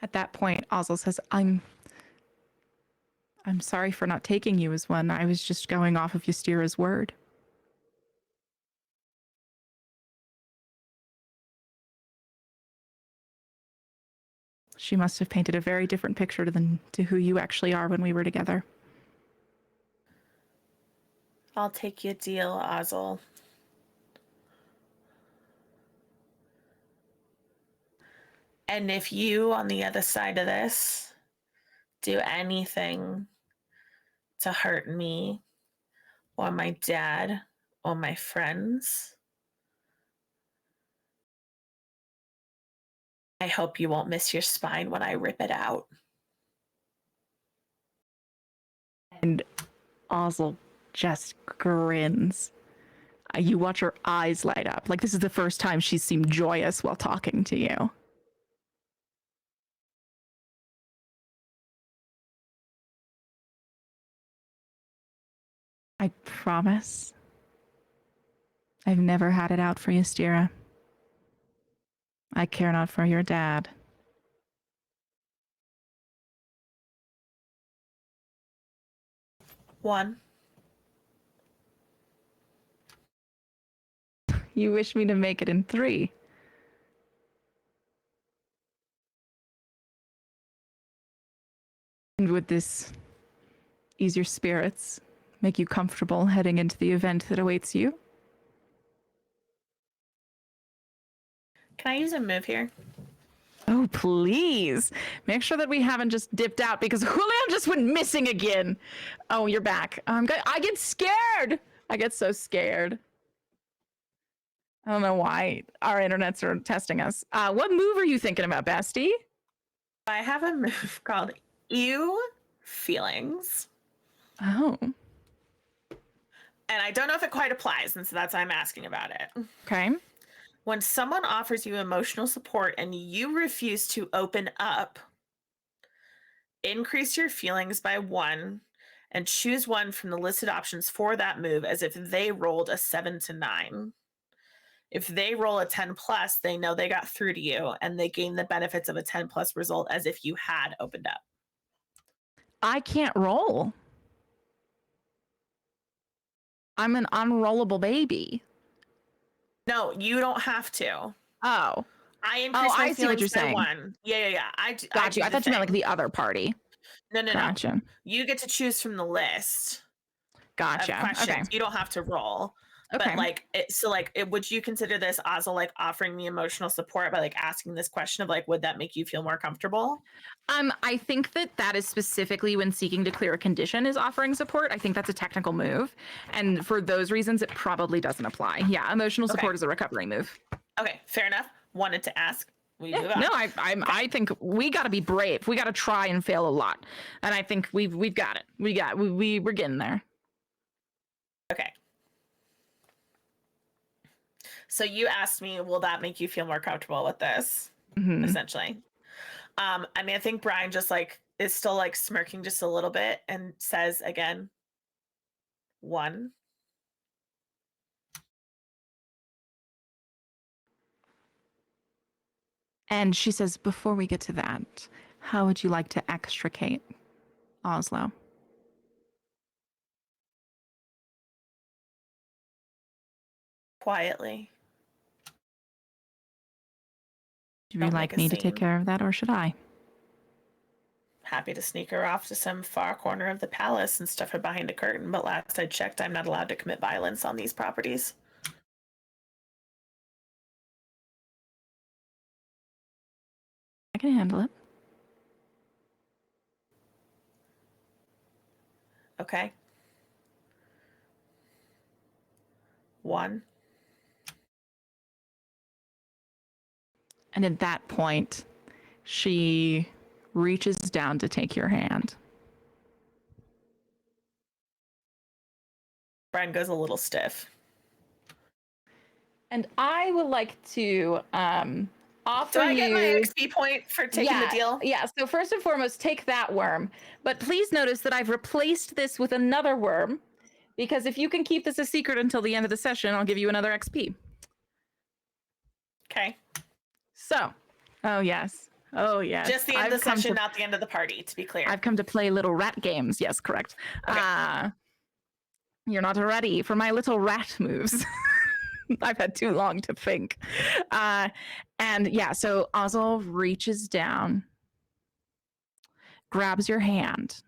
At that point, Ozzel says, I'm sorry for not taking you as one. I was just going off of Ystira's word. She must have painted a very different picture to who you actually are when we were together. I'll take your deal, Ozzel. And if you, on the other side of this, do anything to hurt me or my dad or my friends, I hope you won't miss your spine when I rip it out. And Ozzel just grins. You watch her eyes light up. Like this is the first time she's seemed joyous while talking to you. I promise. I've never had it out for you, Stira. I care not for your dad. One. You wish me to make it in 3. And would this ease your spirits, make you comfortable heading into the event that awaits you? Can I use a move here? Oh, please. Make sure that we haven't just dipped out because Julian just went missing again. Oh, you're back. I get scared. I get so scared. I don't know why our internets are testing us. What move are you thinking about, Bestie? I have a move called Ew Feelings. Oh, And I don't know if it quite applies, and so that's why I'm asking about it. okay. When someone offers you emotional support and you refuse to open up, increase your feelings by 1 and choose one from the listed options for that move as if they rolled a 7 to 9. If they roll a 10 plus, they know they got through to you and they gain the benefits of a 10 plus result as if you had opened up. I can't roll. I'm an unrollable baby. No, you don't have to. Oh. I increase my I see what feelings you're by saying. 1. Yeah. Got you. I thought you meant like the other party. No. Gotcha. You get to choose from the list Gotcha. of questions. Okay. You don't have to roll. Okay. But would you consider this also like offering me emotional support by like asking this question of like, would that make you feel more comfortable? I think that is specifically when seeking to clear a condition is offering support. I think that's a technical move. And for those reasons, it probably doesn't apply. Yeah, emotional support is a recovery move. Okay, fair enough. Wanted to ask. We move on. No, I think we got to be brave. We got to try and fail a lot. And I think we've got it. We're getting there. Okay. So you asked me, will that make you feel more comfortable with this? Mhm. Essentially. I mean, I think Brine just like is still like smirking just a little bit and says again, 1. And she says, before we get to that, how would you like to extricate Oslo? Quietly. Do you Don't like make a me to take scene. care of that, or should I? Happy to sneak her off to some far corner of the palace and stuff her behind a curtain, but last I checked, I'm not allowed to commit violence on these properties. I can handle it. Okay. 1. And at that point, she reaches down to take your hand. Brine goes a little stiff. And I would like to offer Do I get my you... XP point for taking the deal? Yeah, so first and foremost, take that worm. But please notice that I've replaced this with another worm, because if you can keep this a secret until the end of the session, I'll give you another XP. Okay. So, oh yes. Just the end of the session, not the end of the party, to be clear. I've come to play little rat games. Yes, correct. Okay. You're not ready for my little rat moves. I've had too long to think. And yeah, so Ozzel reaches down, grabs your hand,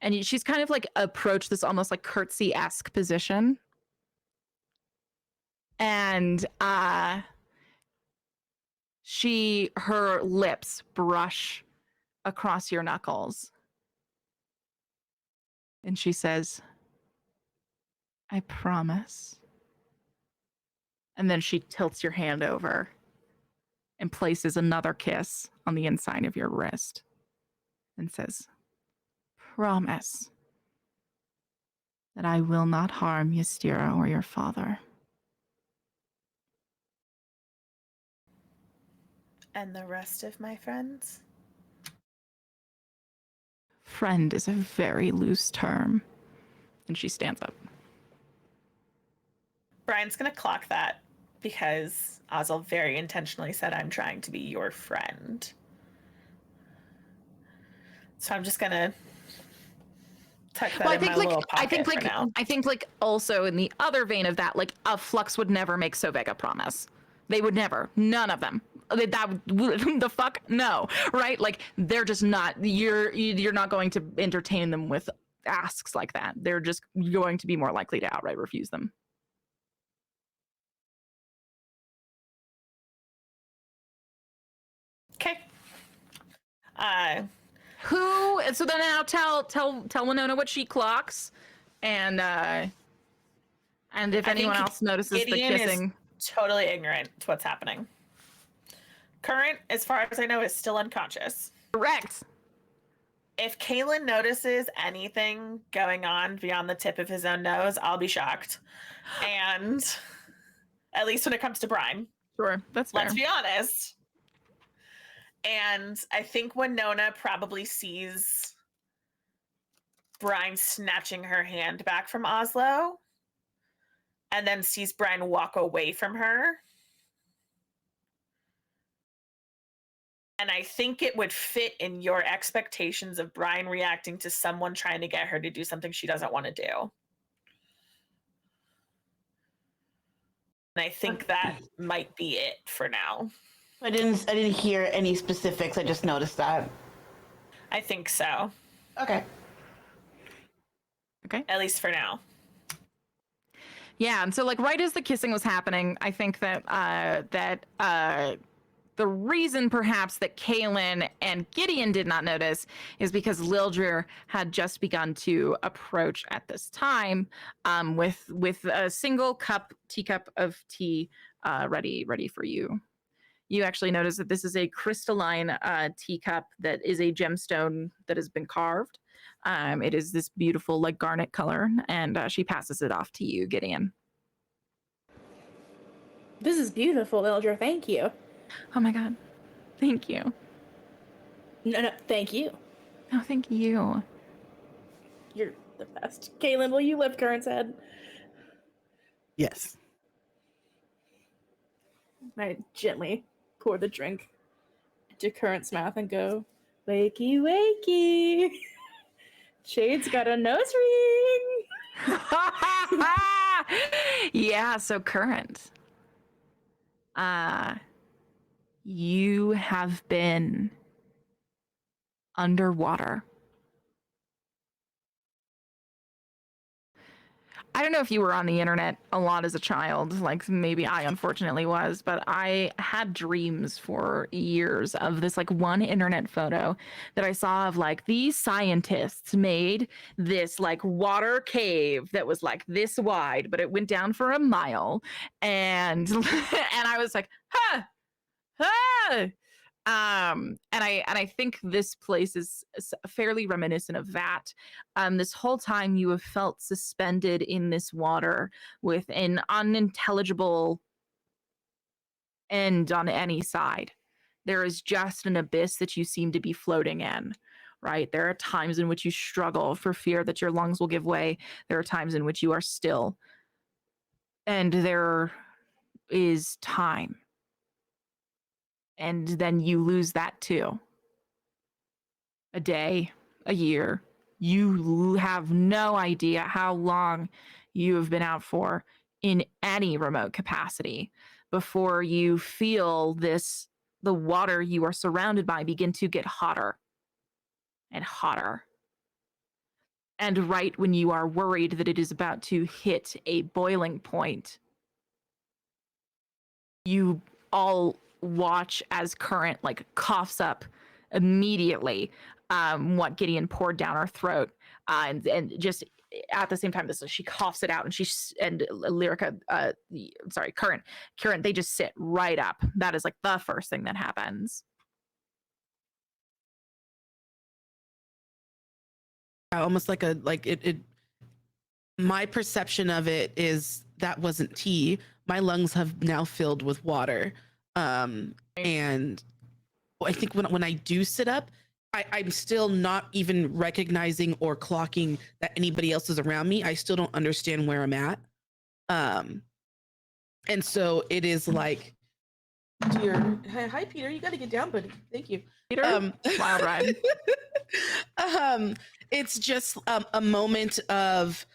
and she's kind of like approached this almost like curtsy-esque position. And her lips brush across your knuckles. And she says, I promise. And then she tilts your hand over and places another kiss on the inside of your wrist and says, "Promise that I will not harm Ystira or your father." And the rest of my friends? Friend is a very loose term. And she stands up. Brian's gonna clock that because Ozzel very intentionally said, "I'm trying to be your friend." So I'm just gonna tuck that in my little pocket for now. I think like also in the other vein of that, like a Flux would never make Sovega promise. They would never. None of them. The fuck? No. Right? Like they're just not. You're not going to entertain them with asks like that. They're just going to be more likely to outright refuse them. Okay. Who? So then now tell Winona what she clocks, and if anyone else notices Gideon the kissing. Is totally ignorant to what's happening. Current, as far as I know, is still unconscious. Correct. If Kaylin notices anything going on beyond the tip of his own nose, I'll be shocked. And at least when it comes to Brine. Sure, that's fair. Let's be honest. And I think Winona probably sees Brine snatching her hand back from Oslo and then sees Brine walk away from her. And I think it would fit in your expectations of Brine reacting to someone trying to get her to do something she doesn't want to do. And I think that might be it for now. I didn't hear any specifics. I just noticed that. I think so. Okay. Okay. At least for now. Yeah, and so like right as the kissing was happening, I think that the reason perhaps that Kaylin and Gideon did not notice is because Lildrir had just begun to approach at this time with a single teacup of tea ready for you. You actually notice that this is a crystalline teacup that is a gemstone that has been carved. It is this beautiful like garnet color, and she passes it off to you, Gideon. This is beautiful, Lildrir. Thank you. Oh my god. Thank you. No, thank you. Oh, thank you. You're the best. Kaylin, will you lift Current's head? Yes. I gently pour the drink into Current's mouth and go, "Wakey, wakey. Shade's got a nose ring." Yeah, so Current. You have been underwater. I don't know if you were on the internet a lot as a child, like maybe I unfortunately was, but I had dreams for years of this like one internet photo that I saw of like these scientists made this like water cave that was like this wide, but it went down for a mile. And I was like, huh. And I think this place is fairly reminiscent of that. This whole time you have felt suspended in this water with an unintelligible end on any side. There is just an abyss that you seem to be floating in, right? There are times in which you struggle for fear that your lungs will give way. There are times in which you are still. And there is time. And then you lose that too. A day, a year. You have no idea how long you have been out for in any remote capacity before you feel the water you are surrounded by begin to get hotter and hotter. And right when you are worried that it is about to hit a boiling point, you all watch as Current like coughs up immediately what Gideon poured down her throat, and just at the same time, she coughs it out, and Lyrica, Current, they just sit right up. That is like the first thing that happens. Almost like my perception of it is that wasn't tea. My lungs have now filled with water. And I think when I do sit up, I'm still not even recognizing or clocking that anybody else is around me. I still don't understand where I'm at. And so it is like, dear, hi Peter, you got to get down, buddy. Thank you. Peter, wild ride. It's just a moment of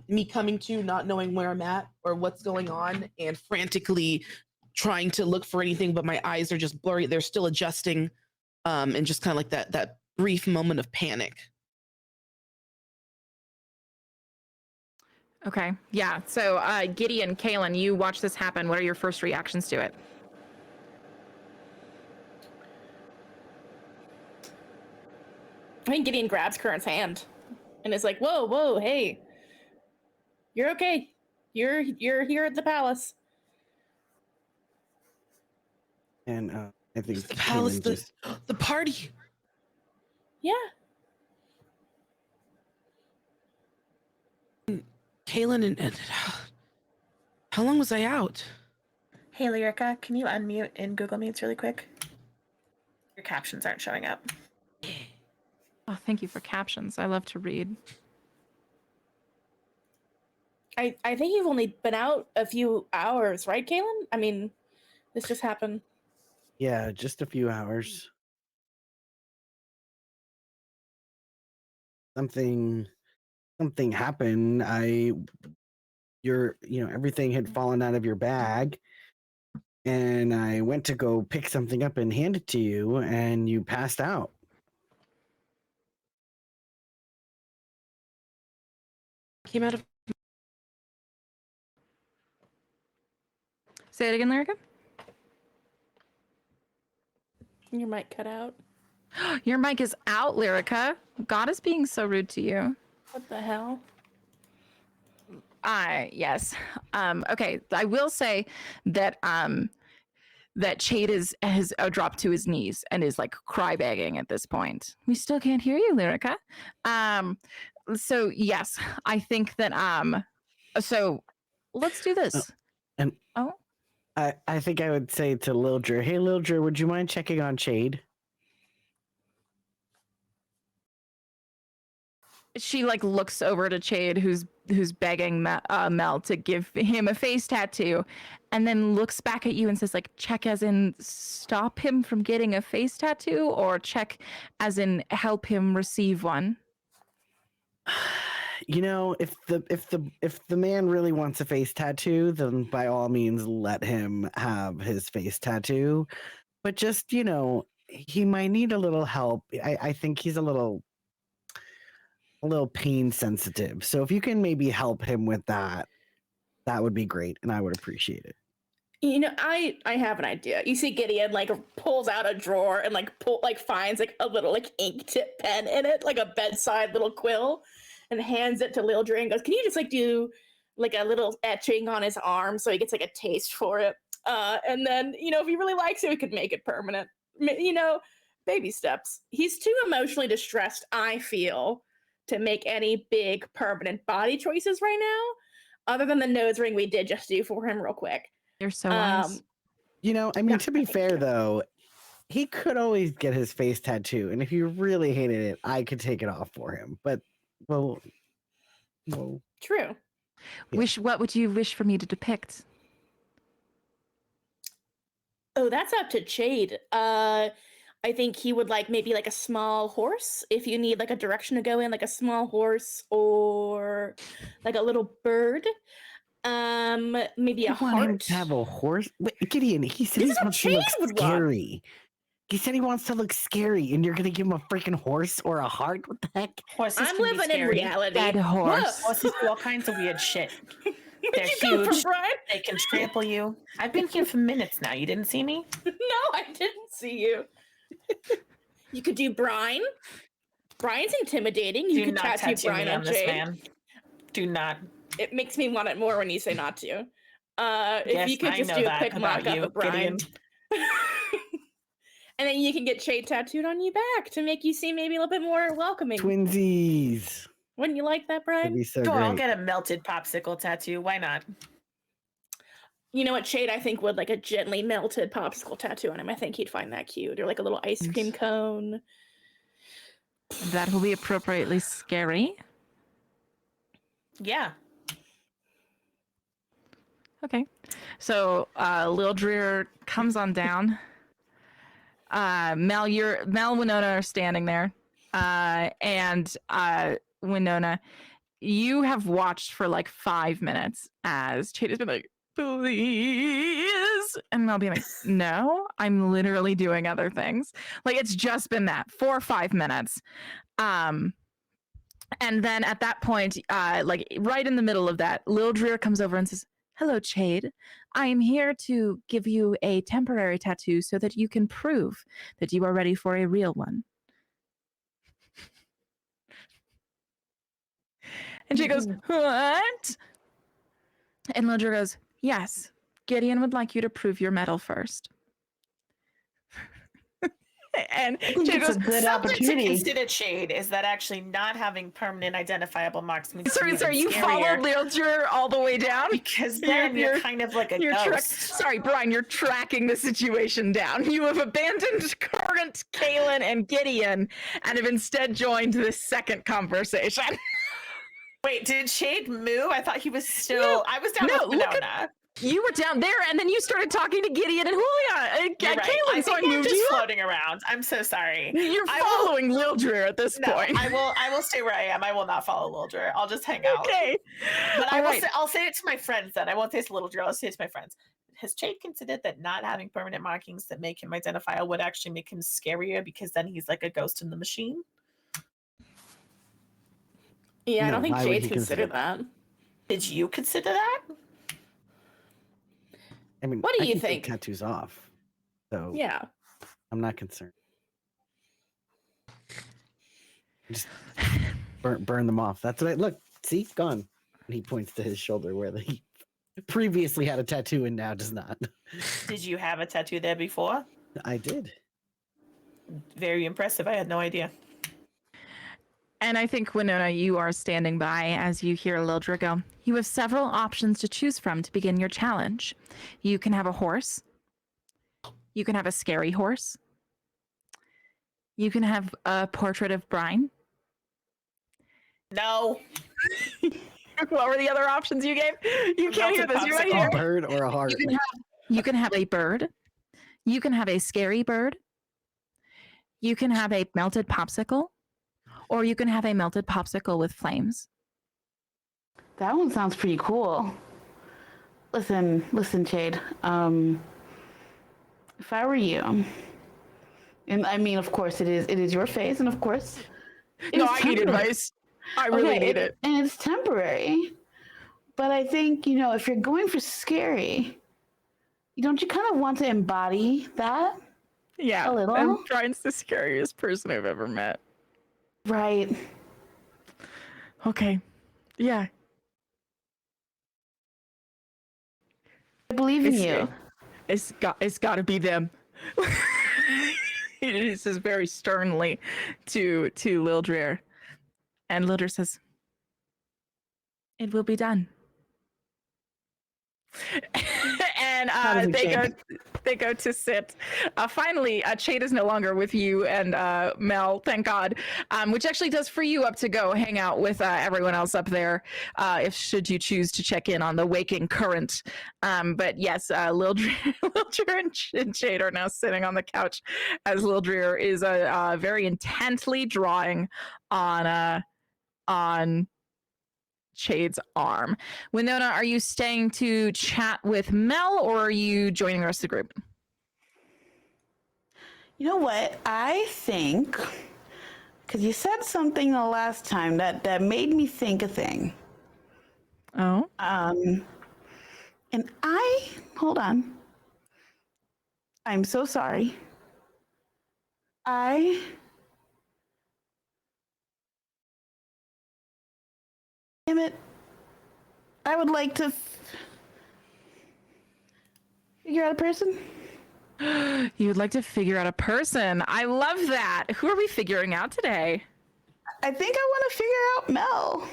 me coming to not knowing where I'm at or what's going on, and frantically trying to look for anything, but my eyes are just blurry. They're still adjusting, and just kind of like that brief moment of panic. Okay, yeah. So Gideon, Kaylin, you watch this happen. What are your first reactions to it? I think Gideon grabs Current's hand and is like, whoa, hey, you're okay. You're here at the palace. And I think The palace, Kaylin the party. Yeah. Kaylin, and how long was I out? Hey, Lyrica, can you unmute in Google Meets really quick? Your captions aren't showing up. Oh, thank you for captions. I love to read. I think you've only been out a few hours, right, Kaylin? I mean, this just happened. Yeah, just a few hours. Something happened. Everything had fallen out of your bag, and I went to go pick something up and hand it to you, and you passed out. Came out of Say it again, Lyrica. Your mic cut out. Your mic is out, Lyrica. God is being so rude to you. What the hell? Yes. Okay. I will say that that Chade has dropped to his knees and is like cry begging at this point. We still can't hear you, Lyrica. So yes, I think that so let's do this. I think I would say to Lildra, hey Lildra, would you mind checking on Chade? She like looks over to Chade, who's begging Mel to give him a face tattoo, and then looks back at you and says, like, check as in stop him from getting a face tattoo, or check as in help him receive one. You know, if the man really wants a face tattoo, then by all means let him have his face tattoo. But just, he might need a little help. I think he's a little pain sensitive. So if you can maybe help him with that, that would be great, and I would appreciate it. I have an idea. You see Gideon like pulls out a drawer and finds like a little like ink tip pen in it, like a bedside little quill, and hands it to Lildra and goes, can you just like do like a little etching on his arm so he gets like a taste for it? And then, if he really likes it, we could make it permanent. Baby steps. He's too emotionally distressed, I feel, to make any big permanent body choices right now, other than the nose ring we did just do for him real quick. You're so wise. To be fair though, he could always get his face tattoo, and if you really hated it, I could take it off for him. But well, True. Yeah. What would you wish for me to depict? Oh, that's up to Chade. I think he would like maybe like a small horse if you need like a direction to go in, like a small horse or like a little bird. Maybe a heart. Want him to have a horse? But Gideon, he said he wants to look scary. He said he wants to look scary, and you're gonna give him a freaking horse or a heart? What the heck? Horses I'm living in reality. Dead horse. Horses do all kinds of weird shit. They're you huge. Brine? They can trample you. I've been here for minutes now. You didn't see me? No, I didn't see you. You could do Brine. Brine's intimidating. You Do can not tattoo Brine me on on this Jade. man. Do not. It makes me want it more when you say not to. If Yes, you could I just know do a that quick about mock-up you, of Brine. Gideon. And then you can get Jade tattooed on you back to make you seem maybe a little bit more welcoming. Twinsies. Wouldn't you like that, That'd Brine? be so Sure, great. I'll get a melted popsicle tattoo. Why not? You know what, Jade, I think would like a gently melted popsicle tattoo on him. I think he'd find that cute. Or like a little ice cream cone. That will be appropriately scary. Yeah. Okay. So Lil Dreer comes on down. Mel, Winona are standing there. And Winona, you have watched for like 5 minutes as Jade has been like, please. And Mel being like, no, I'm literally doing other things. Like it's just been that 4 or 5 minutes. And then at that point, like right in the middle of that, Lil Dreer comes over and says, hello, Jade. I am here to give you a temporary tattoo so that you can prove that you are ready for a real one. And she goes, what? And Lil Dreer goes, yes, Gideon would like you to prove your mettle first. And Jade It's goes, a good Something to opportunity. consider, Shade, is that actually not having permanent identifiable marks makes sorry, you you scarier, followed Lil Dreer all the way down? because then you're kind of like a ghost. Sorry, Brine, you're tracking the situation down. You have abandoned current Kaylin and Gideon and have instead joined this second conversation. Wait, did Shade move? I thought he was still. No, I was down no, with look Winona. You were down there, and then you started talking to Gideon and Julia and You're right. Kaylin, I so I think I'm moved just you up. floating around. I'm so sorry. You're I will- following Lil Dreer at this No, point. I will stay where I am. I will not follow Lil Dreer. I'll just hang out. Okay. But All I will right. say, I'll say it to my friends then. I won't say it to Little Drew. I'll say it to my friends. Has Jade considered that not having permanent markings that make him identifiable would actually make him scarier because then he's like a ghost in the machine? Yeah, I No, don't think why would Jade's he considered consider that. Did you consider that? I mean, What do I you can take think? tattoos off, so Yeah. I'm not concerned. Just burn them off. That's what I look. See, gone. And he points to his shoulder where he previously had a tattoo and now does not. Did you have a tattoo there before? I did. Very impressive. I had no idea. And I think, Winona, you are standing by as you hear Lil Dreer go, you have several options to choose from to begin your challenge. You can have a horse. You can have a scary horse. You can have a portrait of Brine. No. What were the other options you gave? You can't hear this. You're right popsicle. here. A bird or a heart. You can have a bird. You can have a scary bird. You can have a melted popsicle. Or you can have a melted popsicle with flames. That one sounds pretty cool. Listen, Jade. If I were you, and I mean, of course, it is your face, and of course, No, it's I need temporary. advice. I really need it. And it's temporary. But I think, if you're going for scary, don't you kind of want to embody that? Yeah. A little? And Brian's the scariest person I've ever met. Right. Okay. Yeah. I believe in It's- you. It's got to be them. He says very sternly to Lil Dreer. And Lil Dreer says, it will be done. And they go to sit. Finally, Chade is no longer with you and Mel, thank God, which actually does free you up to go hang out with everyone else up there, if should you choose to check in on the waking current. But yes, Lil Dreer and Chade are now sitting on the couch as Lil Dreer is very intently drawing on Chade's arm. Winona, are you staying to chat with Mel or are you joining the rest of the group? You know what? I think, because you said something the last time that made me think a thing. Oh? And hold on. I'm so sorry. I Damn it. I would like to figure out a person. You would like to figure out a person. I love that. Who are we figuring out today? I think I want to figure out Mel.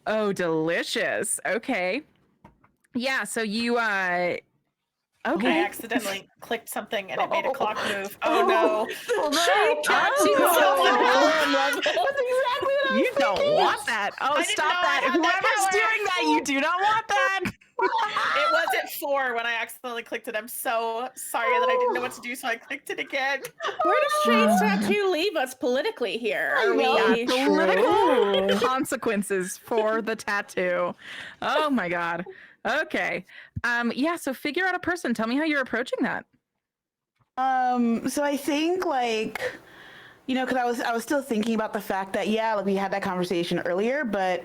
Oh, delicious. Okay. Yeah, so you I okay. accidentally clicked something and it made a clock move. Oh no. That's exactly what I You was don't thinking. want that. Oh, I didn't stop know I that. had that Whoever's power. doing that, you do not want that. It was at 4 when I accidentally clicked it. I'm so sorry that I didn't know what to do, so I clicked it again. Where does Shade's tattoo leave us politically here? Are know. we Political consequences for the tattoo. Oh my god. Okay. Yeah, so figure out a person. Tell me how you're approaching that. So I think because I was still thinking about the fact that we had that conversation earlier, but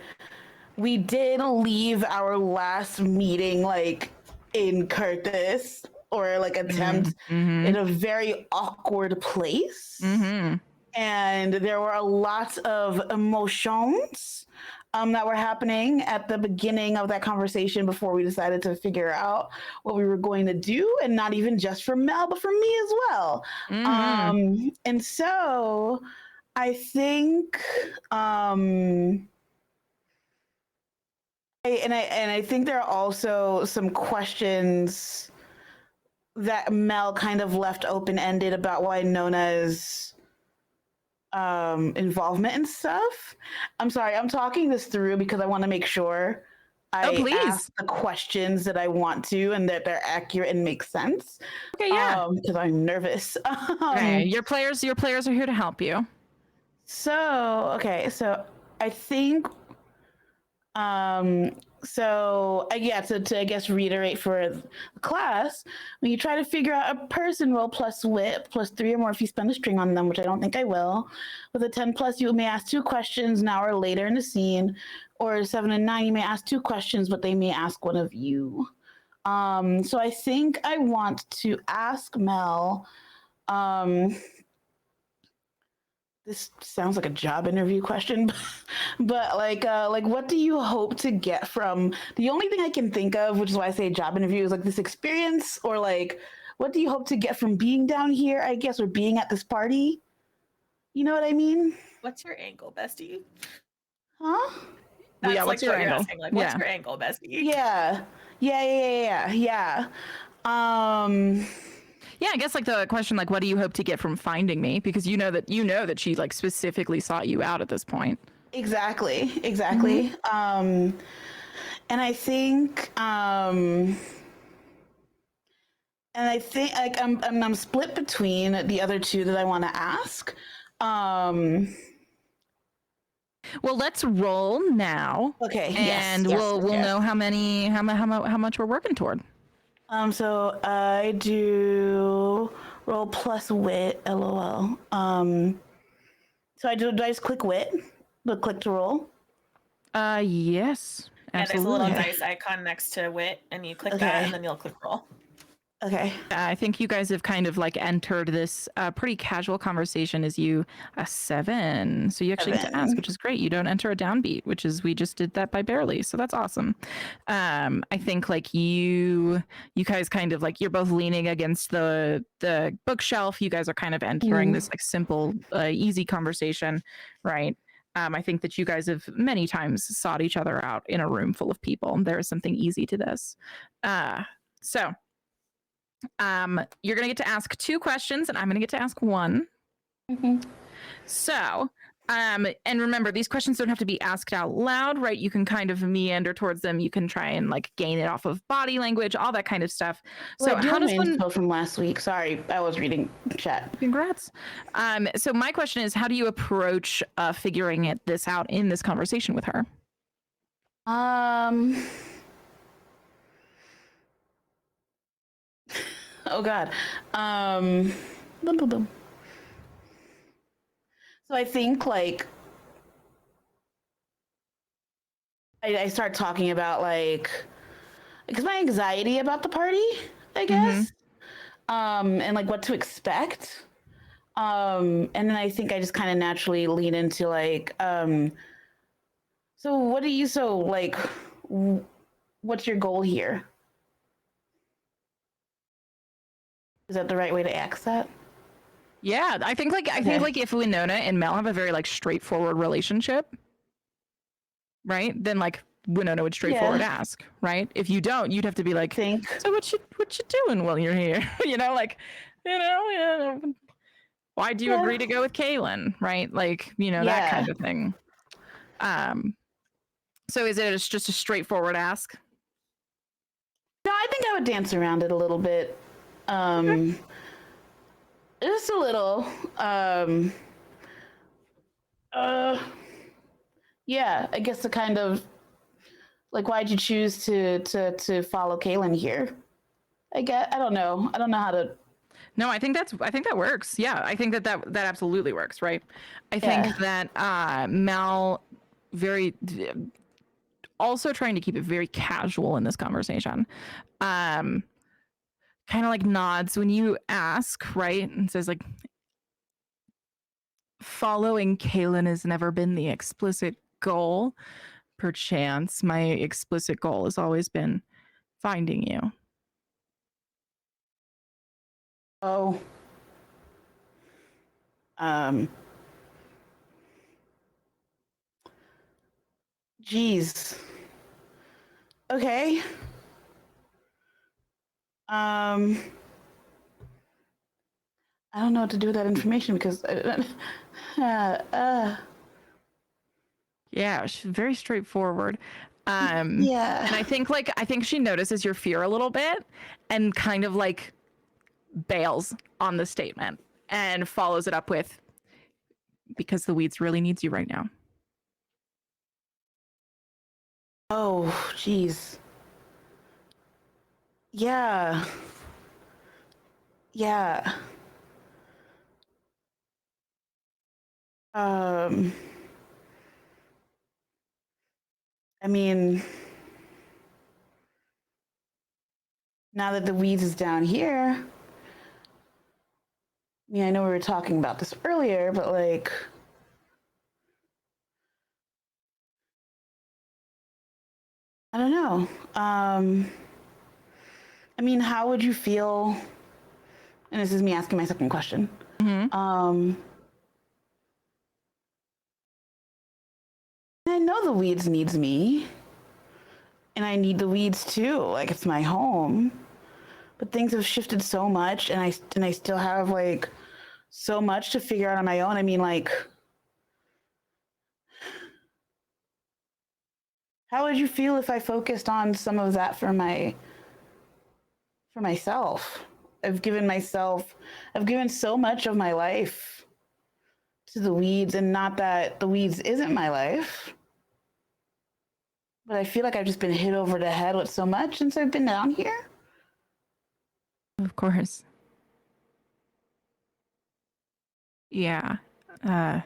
we did leave our last meeting in Curtis or attempt in a very awkward place. Mm-hmm. And there were a lot of emotions that were happening at the beginning of that conversation before we decided to figure out what we were going to do, and not even just for Mel, but for me as well. And so I think, I think there are also some questions that Mel kind of left open-ended about Winona's involvement and stuff. I'm sorry, I'm talking this through because I want to make sure I ask the questions that I want to and that they're accurate and make sense. Okay, yeah. Because I'm nervous. Okay, your players are here to help you. So I think to I guess reiterate for the class, when you try to figure out a person, roll plus wit plus 3 or more if you spend a string on them, which I don't think I will. With a 10 plus, you may ask 2 questions an hour later in the scene, or 7 and 9, you may ask 2 questions, but they may ask one of you. So I think I want to ask Mel, this sounds like a job interview question, but what do you hope to get from the only thing I can think of, which is why I say job interview, is this experience, or what do you hope to get from being down here, I guess, or being at this party? You know what I mean? What's your angle, bestie? Huh? That's what's your what you're angle? asking. What's your angle, bestie? Yeah. Yeah, I guess the question, what do you hope to get from finding me? Because you know that she specifically sought you out at this point. Exactly. And I think I'm split between the other 2 that I want to ask. Well, let's roll now. Okay. And we'll know how much we're working toward. So I do roll plus wit, LOL. So do I just click wit? Click to roll? Yes. Yeah, there's a Absolutely. little dice icon next to wit, and you click that, and then you'll click roll. Okay. I think you guys have kind of entered this pretty casual conversation as you a 7. So you actually get to ask, which is great. You don't enter a downbeat, which is we just did that by barely. So that's awesome. I think you guys kind of you're both leaning against the bookshelf. You guys are kind of entering this simple, easy conversation, right? I think that you guys have many times sought each other out in a room full of people. There is something easy to this. So you're going to get to ask 2 questions, and I'm going to get to ask 1. So, and remember, these questions don't have to be asked out loud, right? You can kind of meander towards them. You can try and gain it off of body language, all that kind of stuff. So how does one from last week? Sorry, I was reading chat. Congrats. So my question is, how do you approach figuring this out in this conversation with her? Oh God. So I think I start talking about because my anxiety about the party, I guess, and what to expect. And then I think I just kind of naturally lean into So what do you what's your goal here? Is that the right way to ask that? Yeah, I think Okay. if Winona and Mel have a very like straightforward relationship, right? Then like Winona would straightforward Yeah. ask, right? If you don't, you'd have to be like, Think. so what you doing while you're here? Like, yeah, why do you Yeah. agree to go with Kaylin, right? Like, that Yeah. kind of thing. So is it just a straightforward ask? No, I think I would dance around it a little bit. Just a little. Yeah, I guess the kind of like why'd you choose to follow Kaylin here? I don't know. I don't know how to. No, I think that works. Yeah, I think that absolutely works, right? I think Yeah. that Mel very also trying to keep it very casual in this conversation. Kind of like nods when you ask, right? And says like, following Kaylin has never been the explicit goal. Perchance my explicit goal has always been finding you. Oh. Geez. Okay. I don't know what to do with that information because Yeah, she's very straightforward. yeah. And I think she notices your fear a little bit and kind of like bails on the statement and follows it up with, because the weeds really needs you right now. Oh, geez. Yeah. Yeah. I mean, now that the weeds is down here, I mean, I know we were talking about this earlier, but like, I don't know. I mean, how would you feel? And this is me asking my second question. Mm-hmm. I know the weeds needs me, and I need the weeds too. Like it's my home, but things have shifted so much, and I still have like so much to figure out on my own. I mean, like, how would you feel if I focused on some of that for myself? I've given so much of my life to the weeds, and not that the weeds isn't my life. But I feel like I've just been hit over the head with so much since I've been down here. Of course. Yeah. And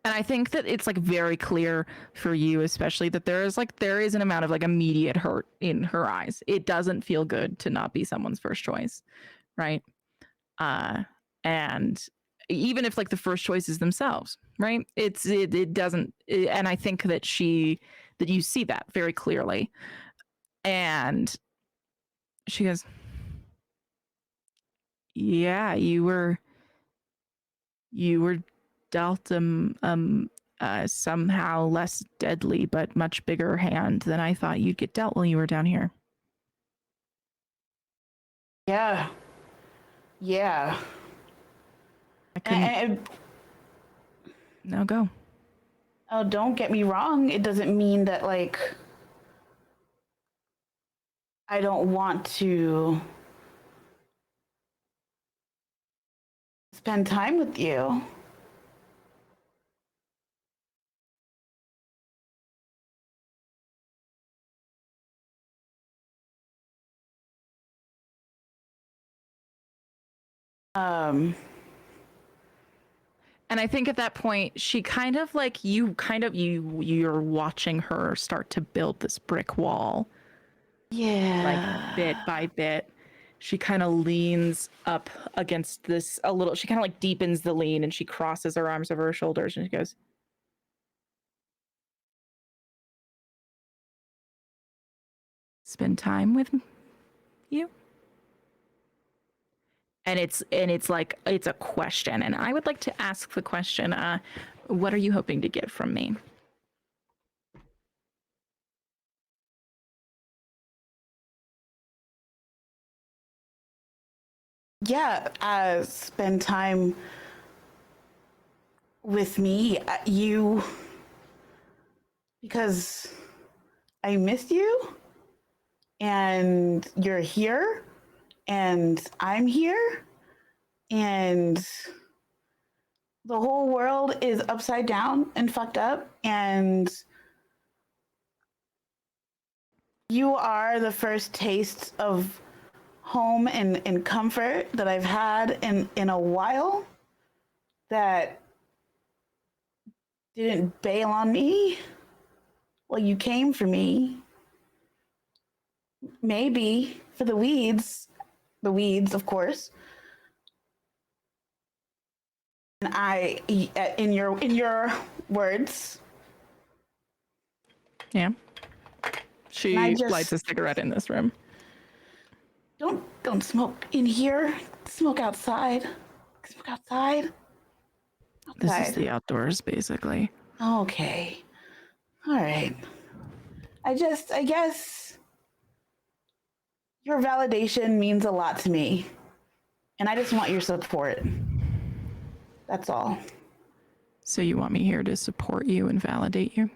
I think that it's like very clear for you, especially, that there is an amount of like immediate hurt in her eyes. It doesn't feel good to not be someone's first choice, right? And even if like the first choice is themselves, right? It doesn't. And I think that you see that very clearly. And she goes, "Yeah, you were dealt somehow less deadly but much bigger hand than I thought you'd get dealt while you were down here." Yeah. Yeah. I couldn't. No, go. Oh, don't get me wrong. It doesn't mean that like I don't want to spend time with you. And I think at that point, she kind of like you're watching her start to build this brick wall, Yeah. like bit by bit. She kind of leans up against this a little. She kind of like deepens the lean, and she crosses her arms over her shoulders, and she goes, spend time with you? And it's like it's a question, and I would like to ask the question, what are you hoping to get from me? Yeah, spend time with me. You, because I missed you, and you're here, and I'm here, and the whole world is upside down and fucked up, and you are the first taste of home and comfort that I've had in a while, that didn't bail on me. Well, you came for me. Maybe for the weeds, of course. And I, in your words, Yeah. She And I just- lights a cigarette in this room. don't smoke in here. Smoke outside. Smoke outside. This is Outside. the outdoors, basically. Okay. All right. I guess your validation means a lot to me. And I just want your support. That's all. So you want me here to support you and validate you?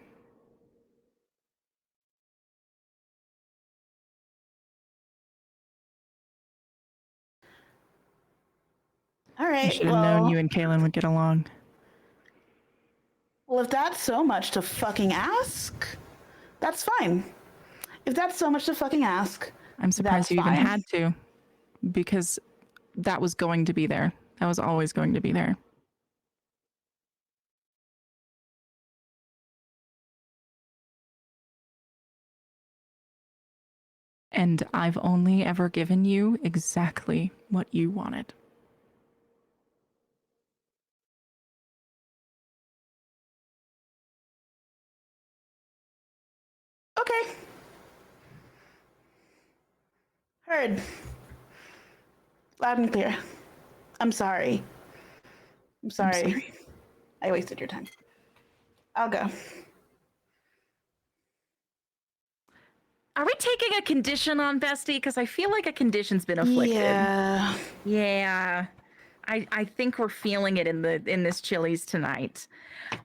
All I right. should have known you and Kaylin would get along. Well, if that's so much to fucking ask, that's fine. If that's so much to fucking ask, I'm surprised that's you even fine. had to, because that was going to be there. That was always going to be there. And I've only ever given you exactly what you wanted. Okay. Heard. Loud and clear. I'm sorry. I'm sorry. I wasted your time. I'll go. Are we taking a condition on Bestie? Because I feel like a condition's been afflicted. Yeah. Yeah. I think we're feeling it in this Chili's tonight.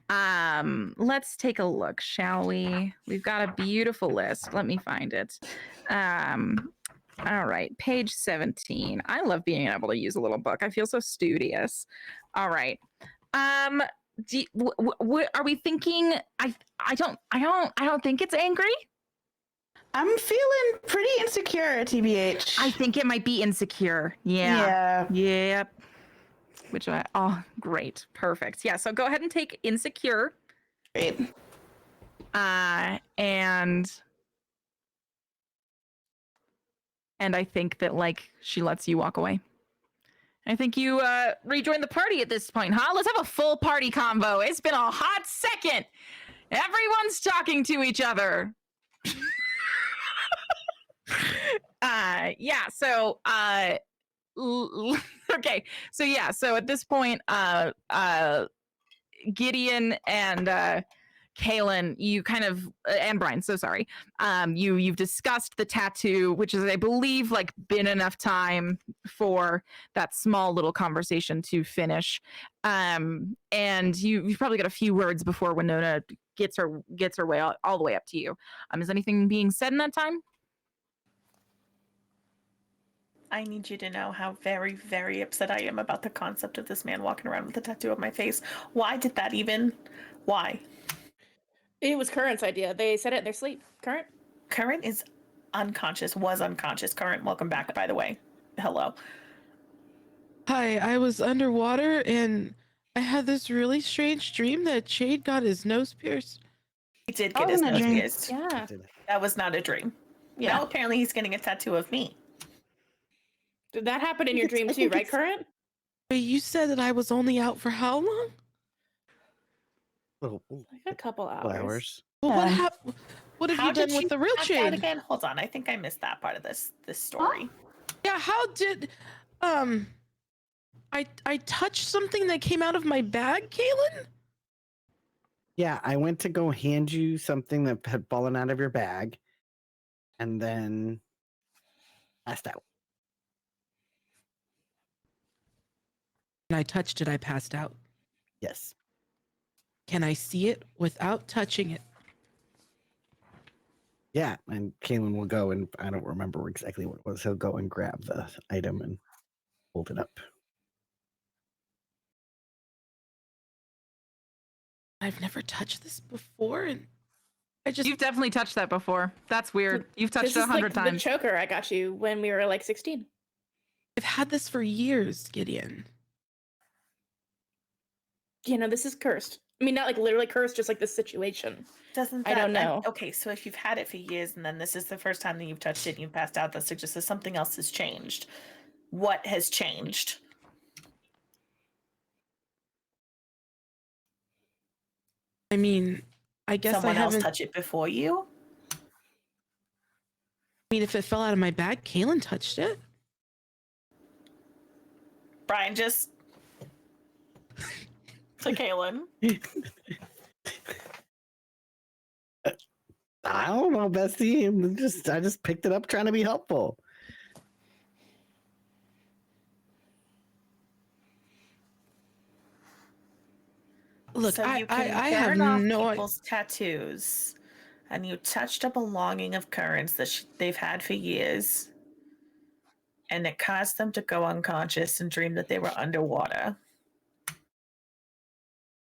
Let's take a look, shall we? We've got a beautiful list. Let me find it. All right, page 17. I love being able to use a little book. I feel so studious. All right. Are we thinking? I don't think it's angry. I'm feeling pretty insecure, TBH. I think it might be insecure. Yeah. Yep. Which great. Perfect. Yeah, so go ahead and take insecure. Great. And I think that like she lets you walk away. I think you rejoin the party at this point, huh? Let's have a full party convo. It's been a hot second. Everyone's talking to each other. Yeah, so okay. So at this point, Gideon and Kaylin, you kind of and Brine, so sorry. You've discussed the tattoo, which is, I believe, like been enough time for that small little conversation to finish. And you've probably got a few words before Winona gets her way all the way up to you. Is anything being said in that time? I need you to know how very, very upset I am about the concept of this man walking around with a tattoo of my face. Why did that even? Why? It was Current's idea. They said it in their sleep. Current? Current is unconscious, was unconscious. Current, welcome back, by the way. Hello. Hi, I was underwater and I had this really strange dream that Shade got his nose pierced. He did Oh, get his in a nose dream. pierced. Yeah. That was not a dream. Yeah. Now apparently he's getting a tattoo of me. Did that happen in your dream too, right, Current? But you said that I was only out for how long? Little Like a couple couple hours. hours. Well, Yeah. what What have How you done did with the real pass out Chid? again? Hold on, I think I missed that part of this story. Yeah, how did I touched something that came out of my bag, Kaylin? Yeah, I went to go hand you something that had fallen out of your bag, and then passed out. And I touched it, I passed out. Yes. Can I see it without touching it? Yeah, and Kaylin will go and I don't remember exactly what it was. He'll go and grab the item and hold it up. I've never touched this before, and I just You've definitely touched that before. That's weird. You've touched This it is 100 like times. the choker I got you when we were like 16. I've had this for years, Gideon. You know, this is cursed. I mean, not like literally cursed, just like this situation. Doesn't I that, don't know. Okay, so if you've had it for years and then this is the first time that you've touched it and you've passed out, that suggests that something else has changed. What has changed? I mean, I guess Someone I else haven't. touch it before you? I mean, if it fell out of my bag, Kaylin touched it. Brine, just to Kaylin. I don't know, Bessie. I just picked it up trying to be helpful. Look, So you can I have burn off no idea. people's tattoos, and you touched a belonging of Currents that they've had for years, and it caused them to go unconscious and dream that they were underwater.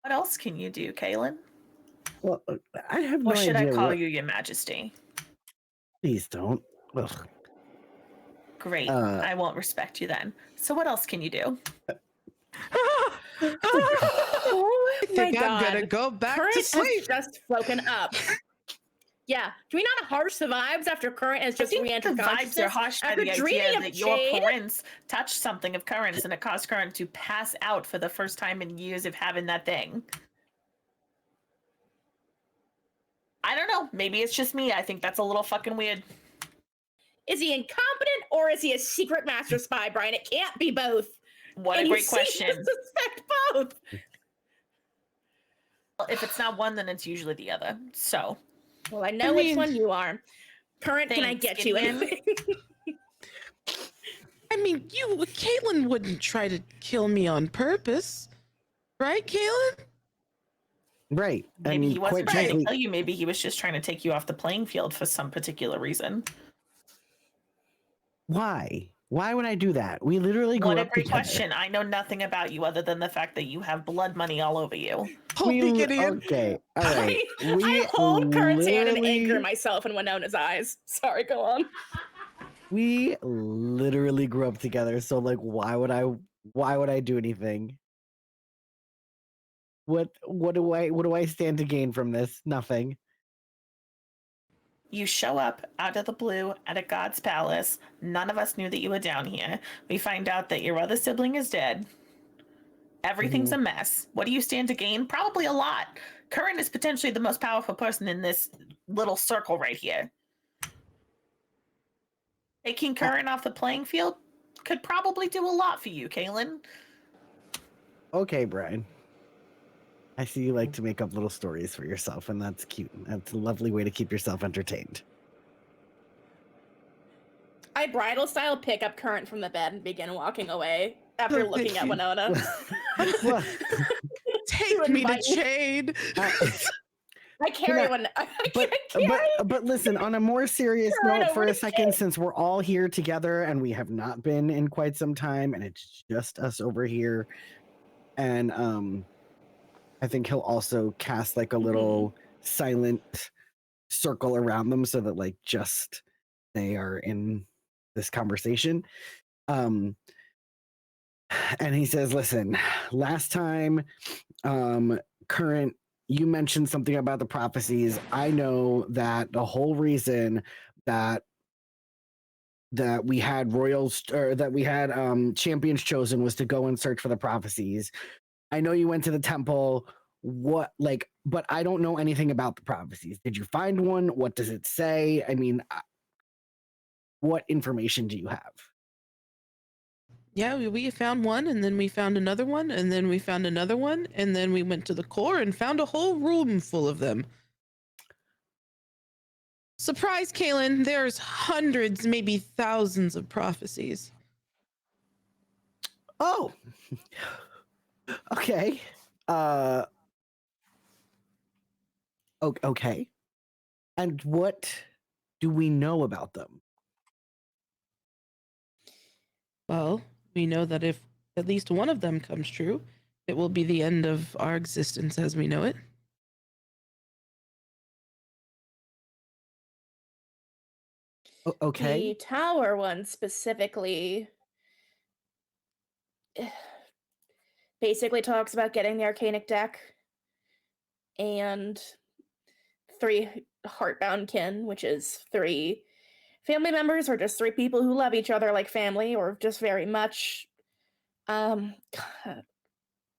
What else can you do, Kaylin? Well, I have no Or should idea. I call you Your Majesty? Please don't. Ugh. Great. Uh, I won't respect you then. So what else can you do? Oh I think I'm gonna go back Current to has sleep. just woken up. Yeah. Do we not harsh the vibes after Current has I just think re-entered the vibes are consciousness? harsh by After the dreaming idea of that your Jade? Currents touched something of Currents and it caused Current to pass out for the first time in years of having that thing. I don't know. Maybe it's just me. I think that's a little fucking weird. Is he incompetent or is he a secret master spy, Brian? It can't be both. What And a you great seem to question. suspect both. Well, if it's not one, then it's usually the other. So, Well, I know which mean- one you are. Current, can I Thanks, get you Gideon. anything? I mean, Caitlin wouldn't try to kill me on purpose, right, Caitlin? Right. maybe he wasn't quite trying frankly, to kill you. Maybe he was just trying to take you off the playing field for some particular reason. why? Why would I do that? We literally grew What a up great together. question. I know nothing about you other than the fact that you have blood money all over you. Hold me, We- Gideon. Okay. All right. I hold Current's hand and literally- anchor myself in Winona's eyes. Sorry, go on. We literally grew up together, so like why would I do anything? What do I stand to gain from this? Nothing. You show up out of the blue at a god's palace. None of us knew that you were down here. We find out that your other sibling is dead. Everything's a mess. What do you stand to gain? Probably a lot. Current is potentially the most powerful person in this little circle right here. Taking Current off the playing field could probably do a lot for you, Kaylin. Okay, Brian. I see you like to make up little stories for yourself, and that's cute. That's a lovely way to keep yourself entertained. I bridal style pick up Current from the bed and begin walking away after looking at Winona. Well, Take me to Jade. I carry I- one. I but carry. but listen, on a more serious Turn note, over for a to second, since we're all here together and we have not been in quite some time, and it's just us over here, and I think he'll also cast like a little silent circle around them so that like just they are in this conversation. And he says, listen, last time, Current, you mentioned something about the prophecies. I know that the whole reason that we had royals, or that we had champions chosen, was to go and search for the prophecies. I know you went to the temple. What, like, but I don't know anything about the prophecies. Did you find one? What does it say? I mean, what information do you have? Yeah, we found one, and then we found another one, and then we found another one, and then we went to the core and found a whole room full of them. Surprise, Kaylin, there's hundreds, maybe thousands of prophecies. Oh, okay. Okay. And what do we know about them? Well, we know that if at least one of them comes true, it will be the end of our existence as we know it. Okay. The tower one specifically basically talks about getting the arcanic deck and 3 heartbound kin, which is 3 family members or just 3 people who love each other like family or just very much.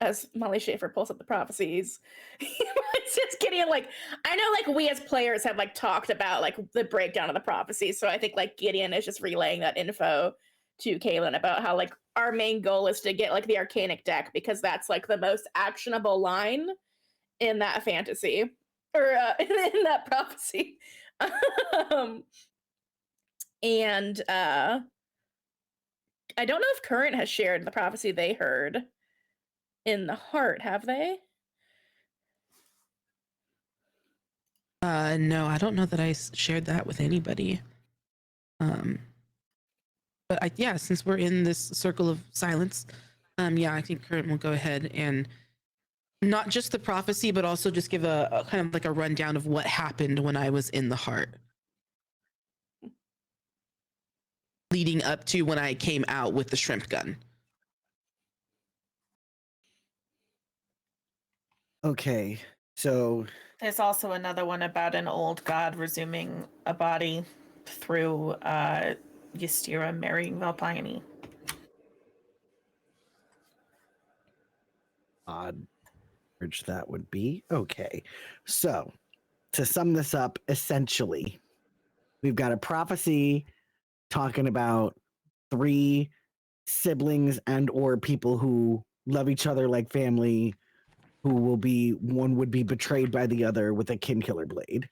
As Molly Schaefer pulls up the prophecies, it's just Gideon. Like, I know, like, we as players have like talked about like the breakdown of the prophecies, so I think like Gideon is just relaying that info to Kaylin about how like our main goal is to get like the arcanic deck because that's like the most actionable line in that fantasy or in that prophecy. And I don't know if Current has shared the prophecy they heard in the heart, have they? No, I don't know that I shared that with anybody. But yeah, since we're in this circle of silence, yeah, I think Current will go ahead and not just the prophecy, but also just give a kind of like a rundown of what happened when I was in the heart, leading up to when I came out with the shrimp gun. Okay. So There's also another one about an old god resuming a body through Ystera marrying Valpione. odd bridge that would be. Okay. So to sum this up, essentially, we've got a prophecy talking about 3 siblings and or people who love each other like family, who will be one would be betrayed by the other with a kin killer blade.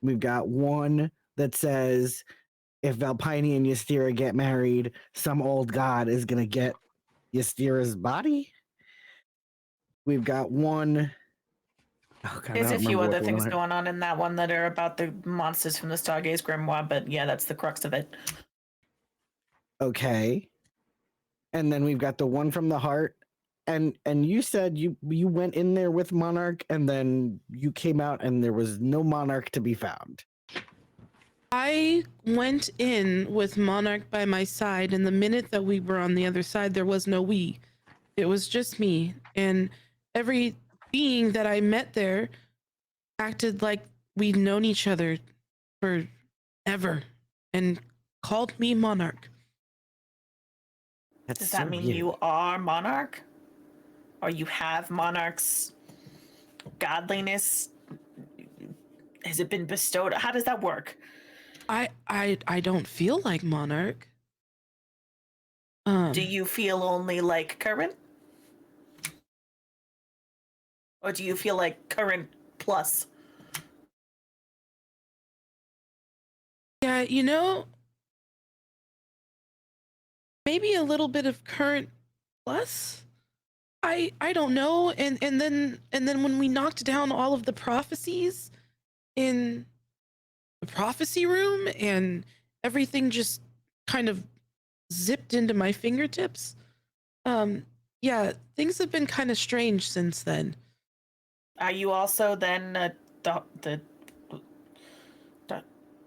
We've got one that says if Valpione and Ystera get married, some old god is gonna get Ystera's body. We've got one. Oh, God, There's I a don't few remember other what the things one- going on in that one that are about the monsters from the Stargaze Grimoire, but yeah, that's the crux of it. Okay. And then we've got the one from the heart. And you said you went in there with Monarch and then you came out and there was no Monarch to be found. I went in with Monarch by my side, and the minute that we were on the other side, there was no we. It was just me. And every being that I met there acted like we'd known each other forever and called me Monarch. That's Does that so mean weird. you are Monarch? Or you have Monarch's godliness? Has it been bestowed? How does that work? I don't feel like Monarch. Do you feel only like Current? Or do you feel like Current plus? Yeah, you know, maybe a little bit of Current plus. I don't know. And then when we knocked down all of the prophecies in the prophecy room and everything just kind of zipped into my fingertips. Yeah, things have been kind of strange since then. Are you also then the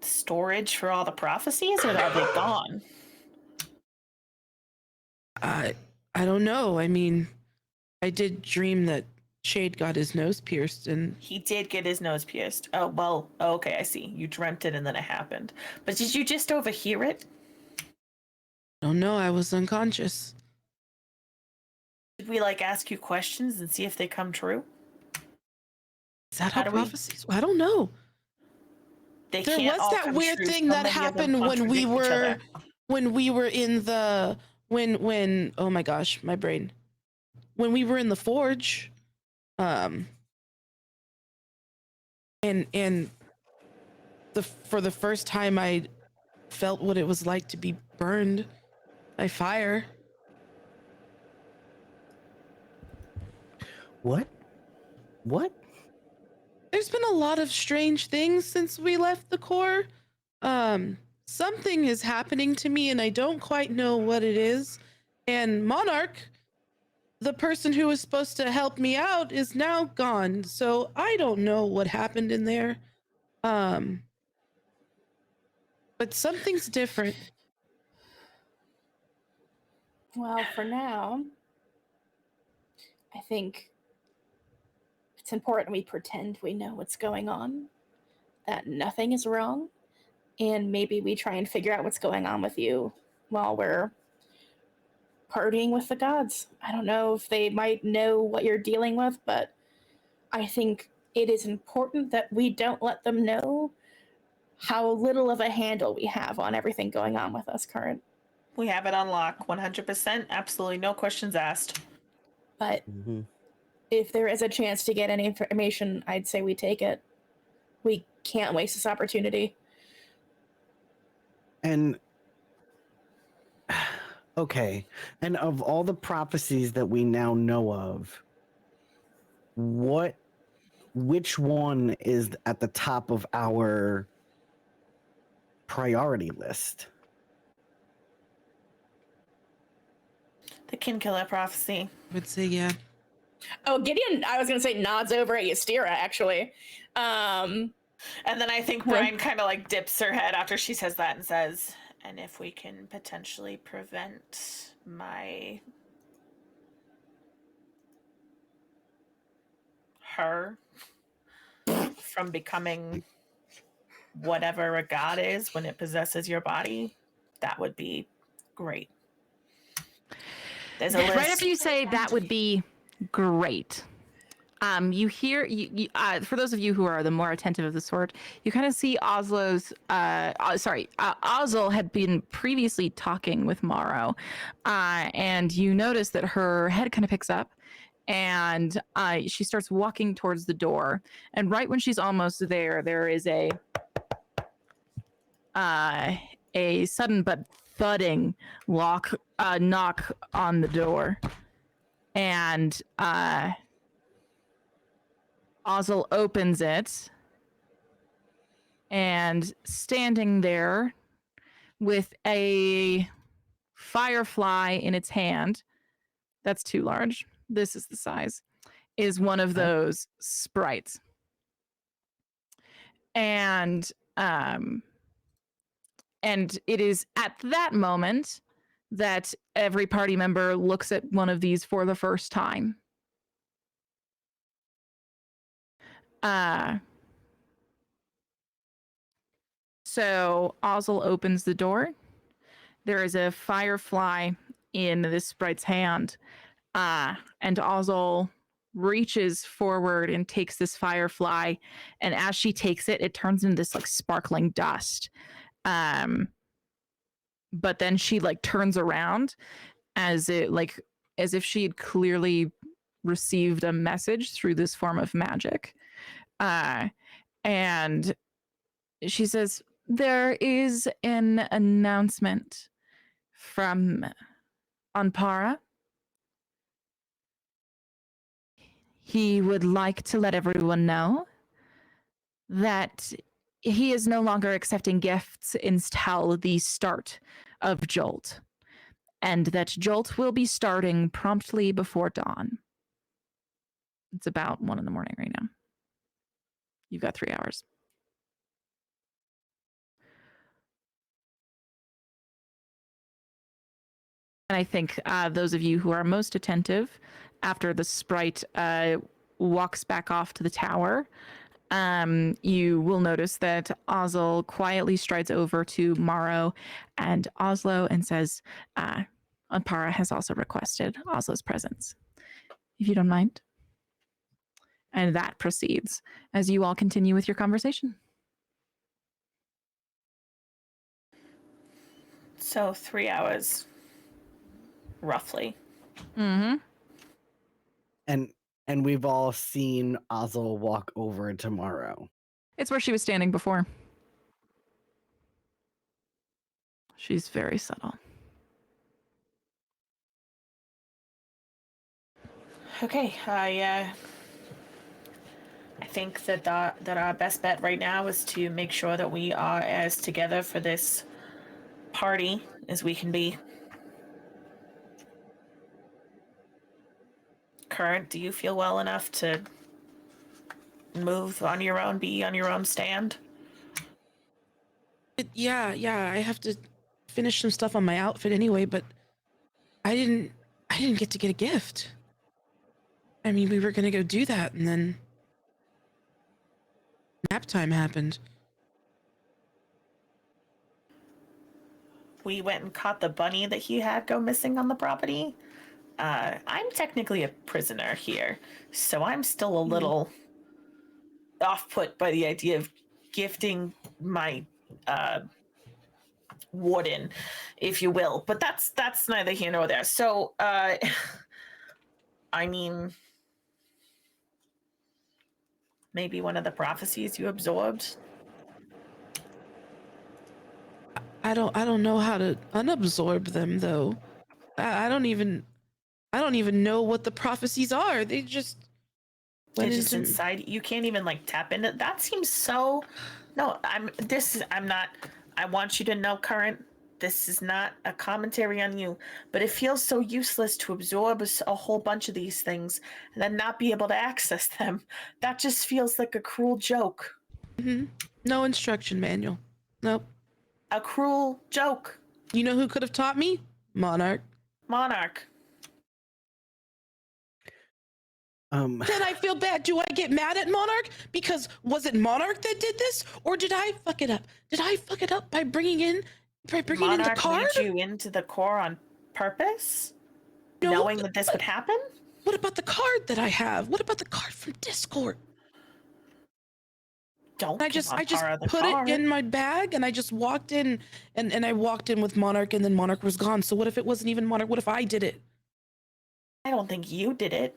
storage for all the prophecies, or are they gone? I don't know. I mean, I did dream that Shade got his nose pierced, and He did get his nose pierced. Oh, well, okay, I see. You dreamt it and then it happened. But did you just overhear it? I don't know. I was unconscious. Did we, like, ask you questions and see if they come true? that How how do we- prophecies? I don't know. They There can't was all that come weird true. thing So that many of them happened when we contradict each other. were in the when oh my gosh, my brain. When we were in the forge, and for the first time I felt what it was like to be burned by fire. What? There's been a lot of strange things since we left the core. Something is happening to me and I don't quite know what it is. And Monarch, the person who was supposed to help me out, is now gone. So I don't know what happened in there. But something's different. Well, for now, I think it's important we pretend we know what's going on, that nothing is wrong, and maybe we try and figure out what's going on with you while we're partying with the gods. I don't know if they might know what you're dealing with, but I think it is important that we don't let them know how little of a handle we have on everything going on with us current. We have it on lock, 100%. Absolutely no questions asked. But Mm-hmm. if there is a chance to get any information, I'd say we take it. We can't waste this opportunity. And okay, and of all the prophecies that we now know of, which one is at the top of our priority list? The Kin Killer prophecy. I would say, yeah. Oh, Gideon, I was going to say nods over at Ystira, actually. And then I think Brine kind of like dips her head after she says that and says, and if we can potentially prevent her from becoming whatever a god is when it possesses your body, that would be great. There's a list. Right after you say that would be great. You hear for those of you who are the more attentive of the sort, you kind of see Ozzel had been previously talking with Morrow, and you notice that her head kind of picks up, and she starts walking towards the door. And right when she's almost there, there is a sudden but thudding knock on the door, and Ozzel opens it, and standing there with a firefly in its hand, that's too large, this is the size, is one of those sprites. And it is at that moment that every party member looks at one of these for the first time. So Ozzel opens the door. There is a firefly in this sprite's hand. And Ozzel reaches forward and takes this firefly. And as she takes it, it turns into this like sparkling dust. But then she like turns around as if she had clearly received a message through this form of magic. And she says, there is an announcement from Anpara. He would like to let everyone know that he is no longer accepting gifts until the start of Jolt, and that Jolt will be starting promptly before dawn. It's about 1 a.m. right now. You've got 3 hours. And I think those of you who are most attentive, after the sprite walks back off to the tower, you will notice that Ozzel quietly strides over to Morrow and Oslo and says, Anpara has also requested Oslo's presence. If you don't mind. And that proceeds as you all continue with your conversation. So 3 hours, roughly. Mm-hmm. And we've all seen Ozzel walk over tomorrow. It's where she was standing before. She's very subtle. Okay, I think that our best bet right now is to make sure that we are as together for this party as we can be. Current, do you feel well enough to move on your own, be on your own stand? Yeah, I have to finish some stuff on my outfit anyway, but I didn't get to get a gift. I mean, we were gonna go do that, and then nap time happened. We went and caught the bunny that he had go missing on the property. I'm technically a prisoner here, so I'm still a little off-put by the idea of gifting my warden, if you will. But that's neither here nor there. So, I mean, maybe one of the prophecies you absorbed. I don't know how to unabsorb them though. I don't even know what the prophecies are. They just It's just inside. You can't even like tap into. That seems so. No, I'm not. I want you to know, Current. This is not a commentary on you, but it feels so useless to absorb a whole bunch of these things and then not be able to access them. That just feels like a cruel joke. Mm-hmm. No instruction manual. Nope. A cruel joke. You know who could have taught me? Monarch. Then I feel bad. Do I get mad at Monarch? Because was it Monarch that did this? Or did I fuck it up? Did I fuck it up by bringing in the card? Lead you into the core on purpose? No, knowing that this would happen? What about the card that I have? What about the card from Discord? Don't I just put it in my bag and I just walked in and I walked in with Monarch and then Monarch was gone. So what if it wasn't even Monarch? What if I did it? I don't think you did it.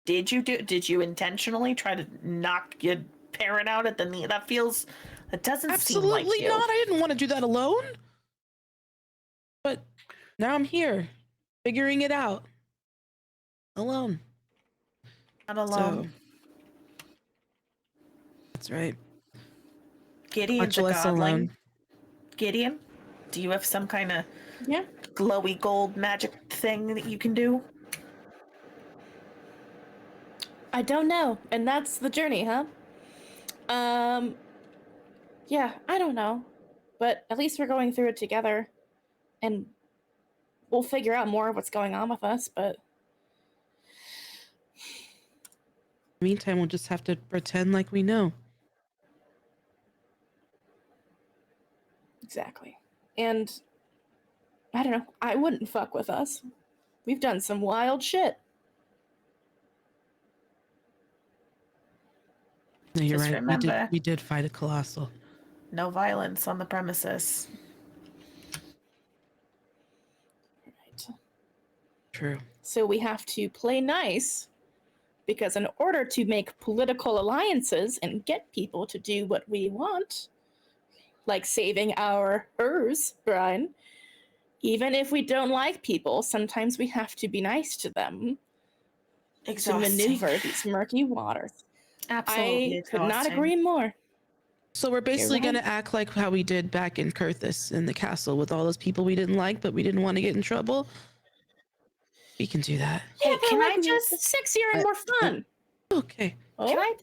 Did you intentionally try to knock your parent out at the knee? That doesn't seem like you. Absolutely not. I didn't want to do that alone. But now I'm here, figuring it out. Alone. Not alone. So, that's right. Gideon's a godling. Gideon, do you have some kind of glowy gold magic thing that you can do? I don't know, and that's the journey, huh? Yeah, I don't know, but at least we're going through it together, and we'll figure out more of what's going on with us, but Meantime, we'll just have to pretend like we know. exactly. And I don't know, I wouldn't fuck with us. We've done some wild shit. No, you're Just right. remember, we did fight a colossal. no violence on the premises. Right. True. So we have to play nice, because in order to make political alliances and get people to do what we want, like saving our Brine, even if we don't like people, sometimes we have to be nice to them to maneuver these murky waters. Absolutely I could not agree more. So we're basically right. going to act like how we did back in Kurthus in the castle with all those people we didn't like, but we didn't want to get in trouble. We can do that. Hey, Can I it's just sexier and more fun? Okay. Oh? Can I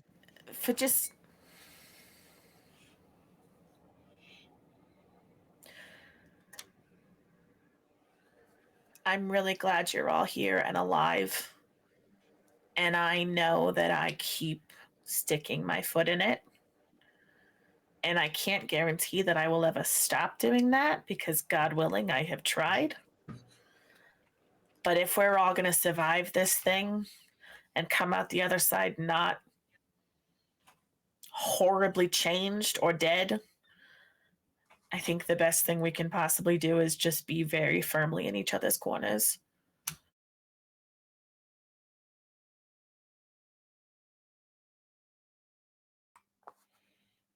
for just I'm really glad you're all here and alive. And I know that I keep sticking my foot in it. And I can't guarantee that I will ever stop doing that because, God willing, I have tried. But if we're all going to survive this thing and come out the other side not horribly changed or dead, I think the best thing we can possibly do is just be very firmly in each other's corners.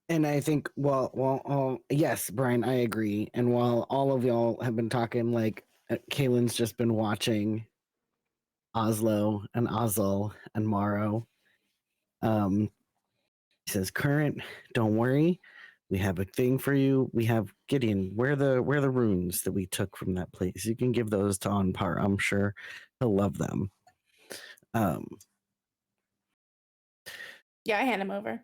And I think, yes, Brian, I agree. And while all of y'all have been talking, like, Kaylin's just been watching Oslo and Ozil and Morrow. He says, "Current, don't worry, we have a thing for you. We have Gideon. Where the runes that we took from that place? You can give those to Onpar. I'm sure he'll love them." Yeah, I hand him over.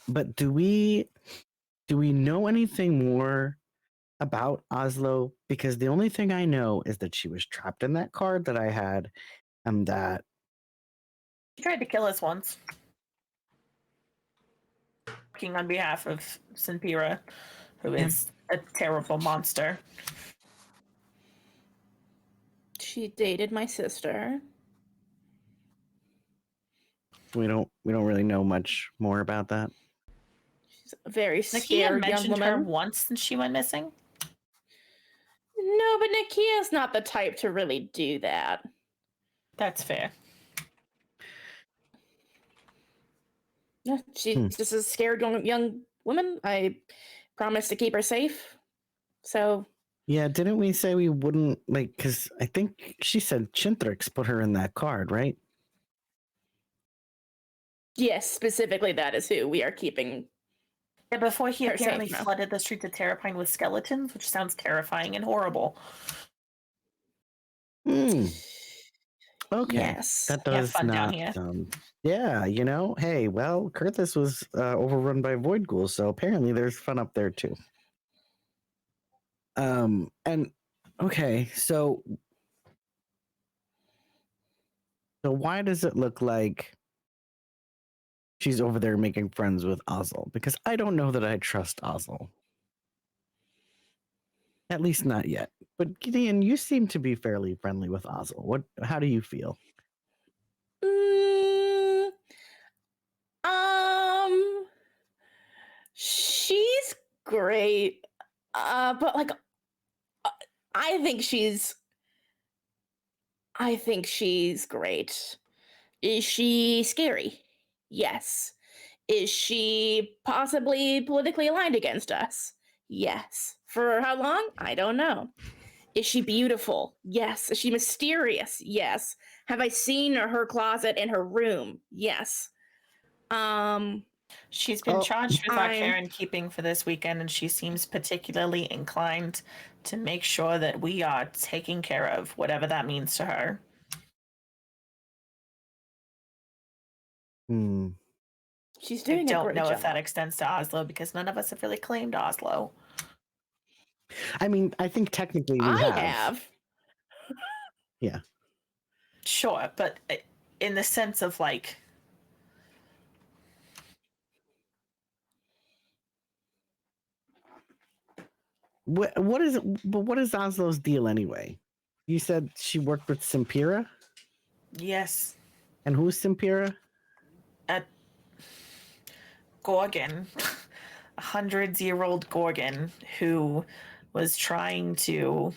But do we know anything more about Oslo? Because the only thing I know is that she was trapped in that card that I had, and that She tried to kill us once. Working on behalf of Sinpira, who is a terrible monster. She dated my sister. we don't really know much more about that. She's a very Nakia scared young mentioned her woman. once since she went missing. No, but Nakia's not the type to really do that. That's fair. Yeah, she's just a scared young woman. I promised to keep her safe. So Yeah, didn't we say we wouldn't, like, because I think she said Chintrix put her in that card, right? yes, specifically that is who we are keeping. Yeah, before he Her apparently safe now. flooded the streets of Terrapine with skeletons, which sounds terrifying and horrible. Okay, Yes. that Yeah, does fun down not here. sound. Yeah, hey, well, Kurthus was overrun by void ghouls, so apparently there's fun up there too. And okay, so why does it look like she's over there making friends with Ozil? Because I don't know that I trust Ozil. At least not yet. But Gideon, you seem to be fairly friendly with Ozil. How do you feel? She's great. But like I think she's great. Is she scary? Yes. Is she possibly politically aligned against us? Yes. For how long? I don't know. Is she beautiful? Yes. Is she mysterious? Yes. Have I seen her closet and her room? Yes. She's been charged with our I'm- care and keeping for this weekend, and she seems particularly inclined to make sure that we are taken care of, whatever that means to her. She's I doing a don't great know job. if that extends to Oslo because none of us have really claimed Oslo. I mean, I think technically we have. Yeah. Sure, but in the sense of like, What is Oslo's deal anyway? You said she worked with Simpira? yes, And who's Simpira? Gorgon, 100-year-old Gorgon who was trying to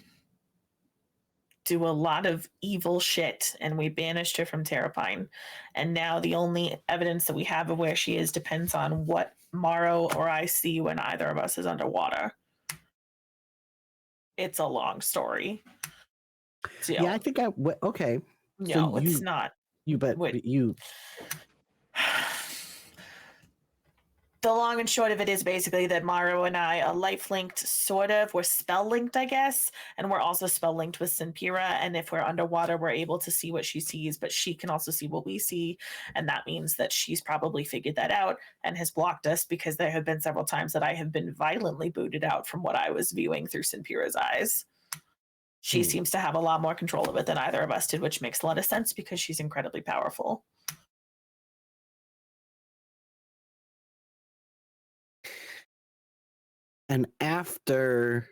do a lot of evil shit, and we banished her from Terrapine. And now the only evidence that we have of where she is depends on what Morrow or I see when either of us is underwater. It's a long story. So, Yeah, I think okay. No, So it's not. You The long and short of it is basically that Morrow and I are life linked, sort of. We're spell linked, I guess. And we're also spell linked with Sinpira. And if we're underwater, we're able to see what she sees, but she can also see what we see. And that means that she's probably figured that out and has blocked us, because there have been several times that I have been violently booted out from what I was viewing through Sinpira's eyes. She seems to have a lot more control of it than either of us did, which makes a lot of sense because she's incredibly powerful. And after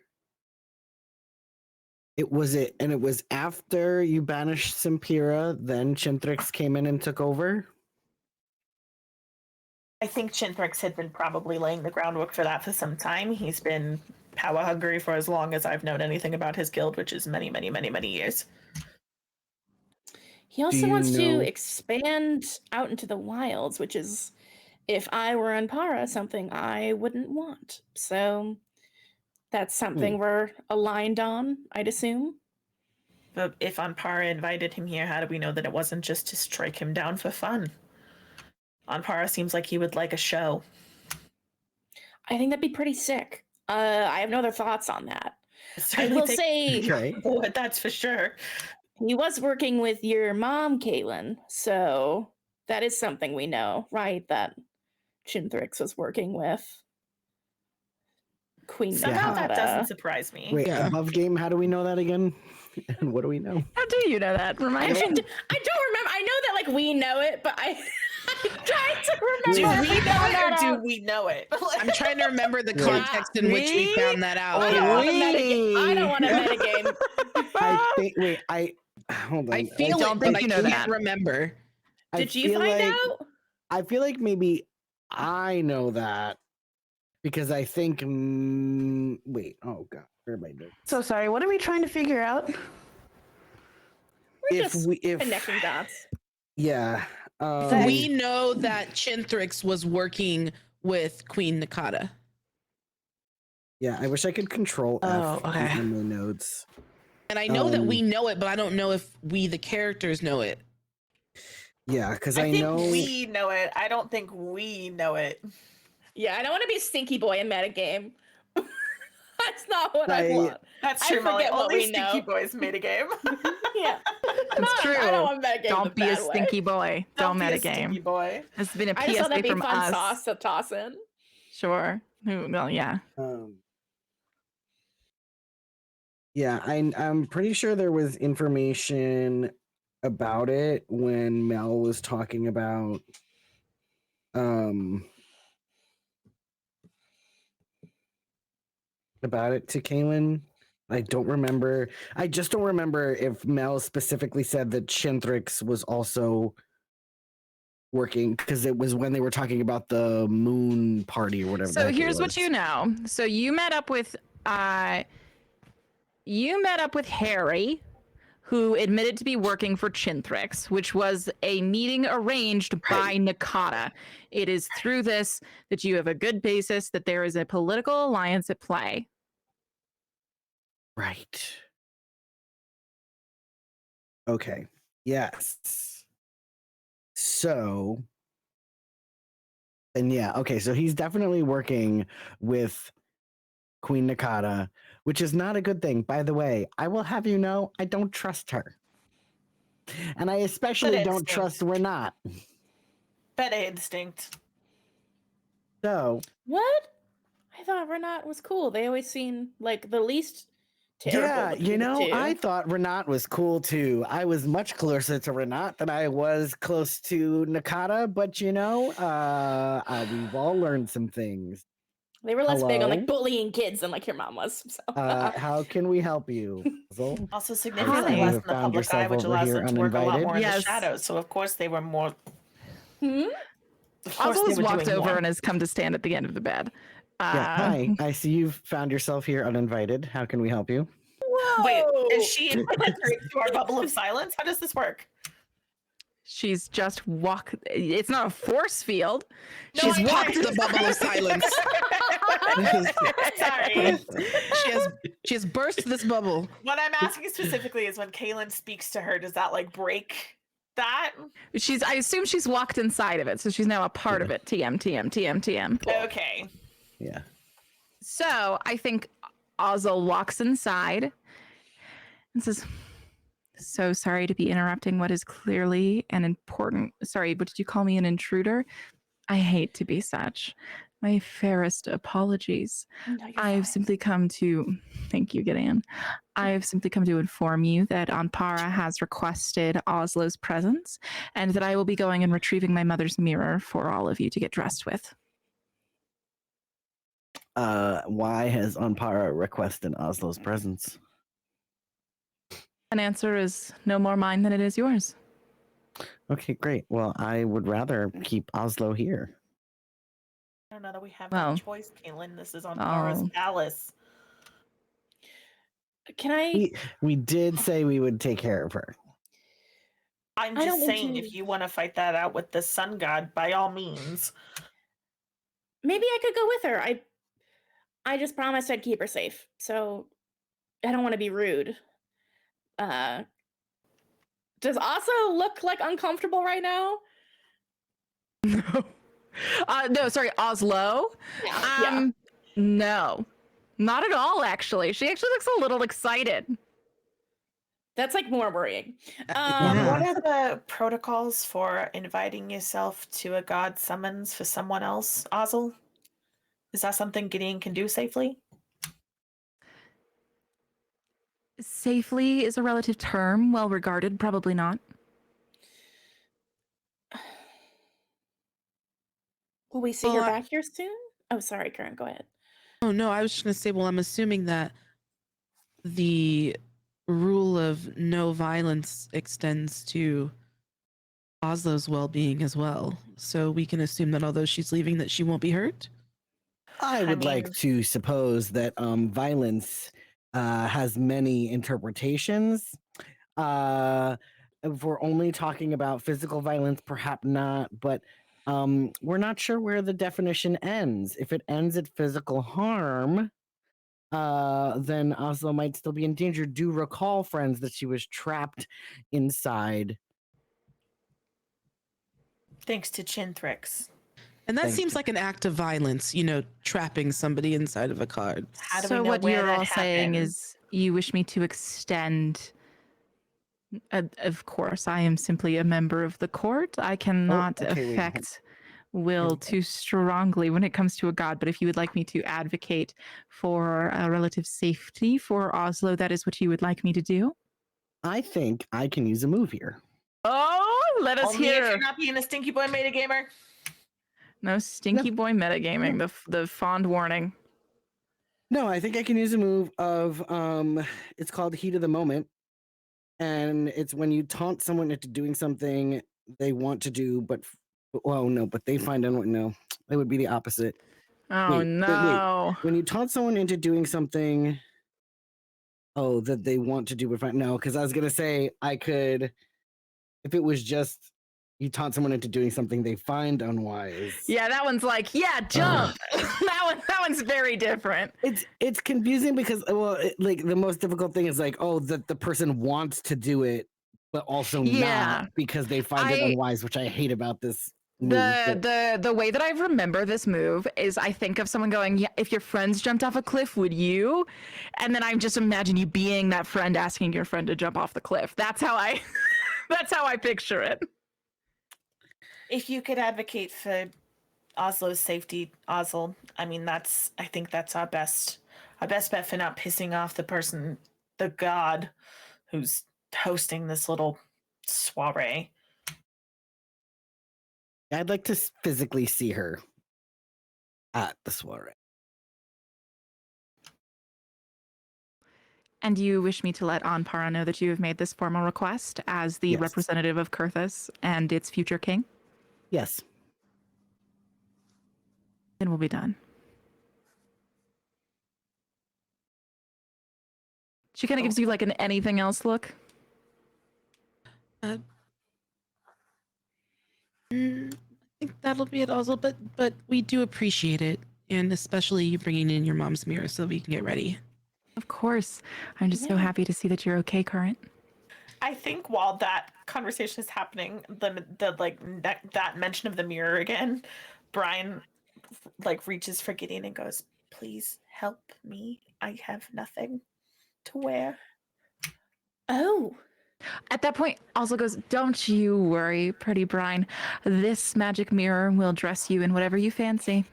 It was after you banished Simpira, then Chintrix came in and took over. I think Chintrix had been probably laying the groundwork for that for some time. He's been power hungry for as long as I've known anything about his guild, which is many, many, many, many years. He also you wants know- to expand out into the wilds, which is, if I were Anpara, something I wouldn't want. So that's something we're aligned on, I'd assume. But if Anpara invited him here, how do we know that it wasn't just to strike him down for fun? Anpara seems like he would like a show. I think that'd be pretty sick. I have no other thoughts on that. I Certainly will think say Okay. that's for sure. he was working with your mom, Kaylin, so that is something we know, right? That Chintrix was working with Queen Somehow that doesn't Nakata. surprise me. Wait, Yeah. above game, how do we know that again? And what do we know? How do you know that? I Remind actually me. I don't remember. I know that like we know it, but I'm trying to Do remember. we if I know found it that or do out. we know it? I'm trying to remember the Yeah. context in which we found that out. I don't want to metagame. I don't want to metagame. I think. Wait, hold on. I feel don't it, think but you I know can't that. remember. I Did you feel find like- out? I feel like maybe I know that because I think. Wait. Oh God. Where am I doing? So sorry. What are we trying to figure out? We're just If connecting dots. yeah. We know that Chintrix was working with Queen Nakata. Yeah. I wish I could control Oh, F okay. on my notes. And I know that we know it, but I don't know if we, the characters, know it. Yeah, because I I think know. we know it. I don't think we know it. Yeah, I don't want to be a stinky boy in metagame. That's not what I I- want. That's I true, Molly. forget what Only we Stinky know. Boys made a game. Yeah, It's true. I don't want metagame. Don't be a stinky boy. Don't be a stinky metagame. boy. This has been a I just thought that'd PSA be from fun us. sauce to toss in. Sure. Well, yeah. Yeah, I'm pretty sure there was information about it when Mel was talking about it to Kaylin. I don't remember. I just don't remember if Mel specifically said that Chintrix was also working because it was when they were talking about the moon party or whatever. the So heck it here's what was. you know. So you met up with Harry, who admitted to be working for Chintrix, which was a meeting arranged by Nakata. It is through this that you have a good basis that there is a political alliance at play. Right. Okay. Yes. So, and yeah, okay, so he's definitely working with Queen Nakata, which is not a good thing. By the way, I will have you know, I don't trust her. And I especially Good don't instinct. trust Renat. Beta instinct. So, What? I thought Renat was cool. They always seem like the least terrible. yeah, between you the know, two. I thought Renat was cool too. I was much closer to Renat than I was close to Nakata, but you know, we've all learned some things. They were less big on Hello? like bullying kids than like your mom was. So. How can we help you? Hazel? Also Hi. significantly You less in have the found public eye, yourself which over allows here them to work a lot uninvited? more in the Yes. shadows. So of course they were more. Hmm? Of course Oswald they has were walked doing over more. and has come to stand at the end of the bed. Yeah, hi. I see you've found yourself here uninvited. How can we help you? Wait, Whoa! is she entering to our bubble of silence? How does this work? She's just walked. It's not a force field. No, She's I know. walked. The bubble of silence. Sorry. She has burst this bubble. What I'm asking specifically is when Kaylin speaks to her, does that like break that? I assume she's walked inside of it, so she's now a part of it. TM. Okay. Yeah. So I think Ozzel walks inside and says, "So sorry to be interrupting what is clearly an important. Sorry, but did you call me an intruder? I hate to be such. My fairest apologies. No, you're I've fine. simply come to thank you, Gideon. I've simply come to inform you that Anpara has requested Oslo's presence, and that I will be going and retrieving my mother's mirror for all of you to get dressed with." Why has Anpara requested Oslo's presence? An answer is no more mine than it is yours. Okay, great. Well, I would rather keep Oslo here. I don't know that we have Well, that choice, Caitlin. This is on Tara's palace. Can I? We did say we would take care of her. I'm I just don't want saying, to- if you want to fight that out with the sun god, by all means. Maybe I could go with her. I just promised I'd keep her safe, so I don't want to be rude. Does Asa look like uncomfortable right now? No. No, sorry, Oslo. Yeah. No, not at all. Actually, she actually looks a little excited. That's like more worrying. Yeah. What are the protocols for inviting yourself to a god summons for someone else, Ozzel? Is that something Gideon can do safely? Safely is a relative term. Well regarded, probably not. Will we see Well, her back here soon? Oh, sorry, Karen. Go ahead. Oh no, I was just gonna say, well, I'm assuming that the rule of no violence extends to Oslo's well-being as well. So we can assume that although she's leaving, that she won't be hurt. I would like mean- to suppose that violence has many interpretations. If we're only talking about physical violence, perhaps not, but we're not sure where the definition ends. If it ends at physical harm, then Oslo might still be in danger. Do recall, friends, that she was trapped inside. Thanks to Chintrix. And that Thank seems you. like an act of violence, trapping somebody inside of a card. How do So we know what where you're that all saying happened? is you wish me to extend. Of course, I am simply a member of the court. I cannot okay, wait, affect will too strongly when it comes to a god. But if you would like me to advocate for a relative safety for Oslo, that is what you would like me to do. I think I can use a move here. Oh, let us Only if hear. you're not being a stinky boy metagamer. No stinky boy metagaming. The fond warning. No, I think I can use a move of it's called Heat of the Moment. And it's when you taunt someone into doing something they want to do, but they find out no. It would be the opposite. Oh Wait. no. When you taunt someone into doing something that they want to do but find no, because I was gonna say I could if it was just you taunt someone into doing something they find unwise. Yeah, that one's like, yeah, jump. that one's very different. It's confusing because the most difficult thing is that the person wants to do it, but also not because they find it unwise, which I hate about this move. The way that I remember this move is I think of someone going, yeah, if your friends jumped off a cliff, would you? And then I just imagine you being that friend asking your friend to jump off the cliff. That's how I picture it. If you could advocate for Oslo's safety, Oslo, I think that's our best bet for not pissing off the god who's hosting this little soiree. I'd like to physically see her at the soiree. And you wish me to let Anpara know that you have made this formal request as the Yes. representative of Kurthus and its future king? Yes. Then we'll be done. She kind of gives you like an anything else look. I think that'll be it, Oslo. But we do appreciate it, and especially you bringing in your mom's mirror so we can get ready. Of course. I'm just so happy to see that you're okay, Current. I think while that conversation is happening, that mention of the mirror again, Brine reaches for Gideon and goes, "Please help me. I have nothing to wear." Oh. At that point, also goes, don't you worry, pretty Brine. This magic mirror will dress you in whatever you fancy.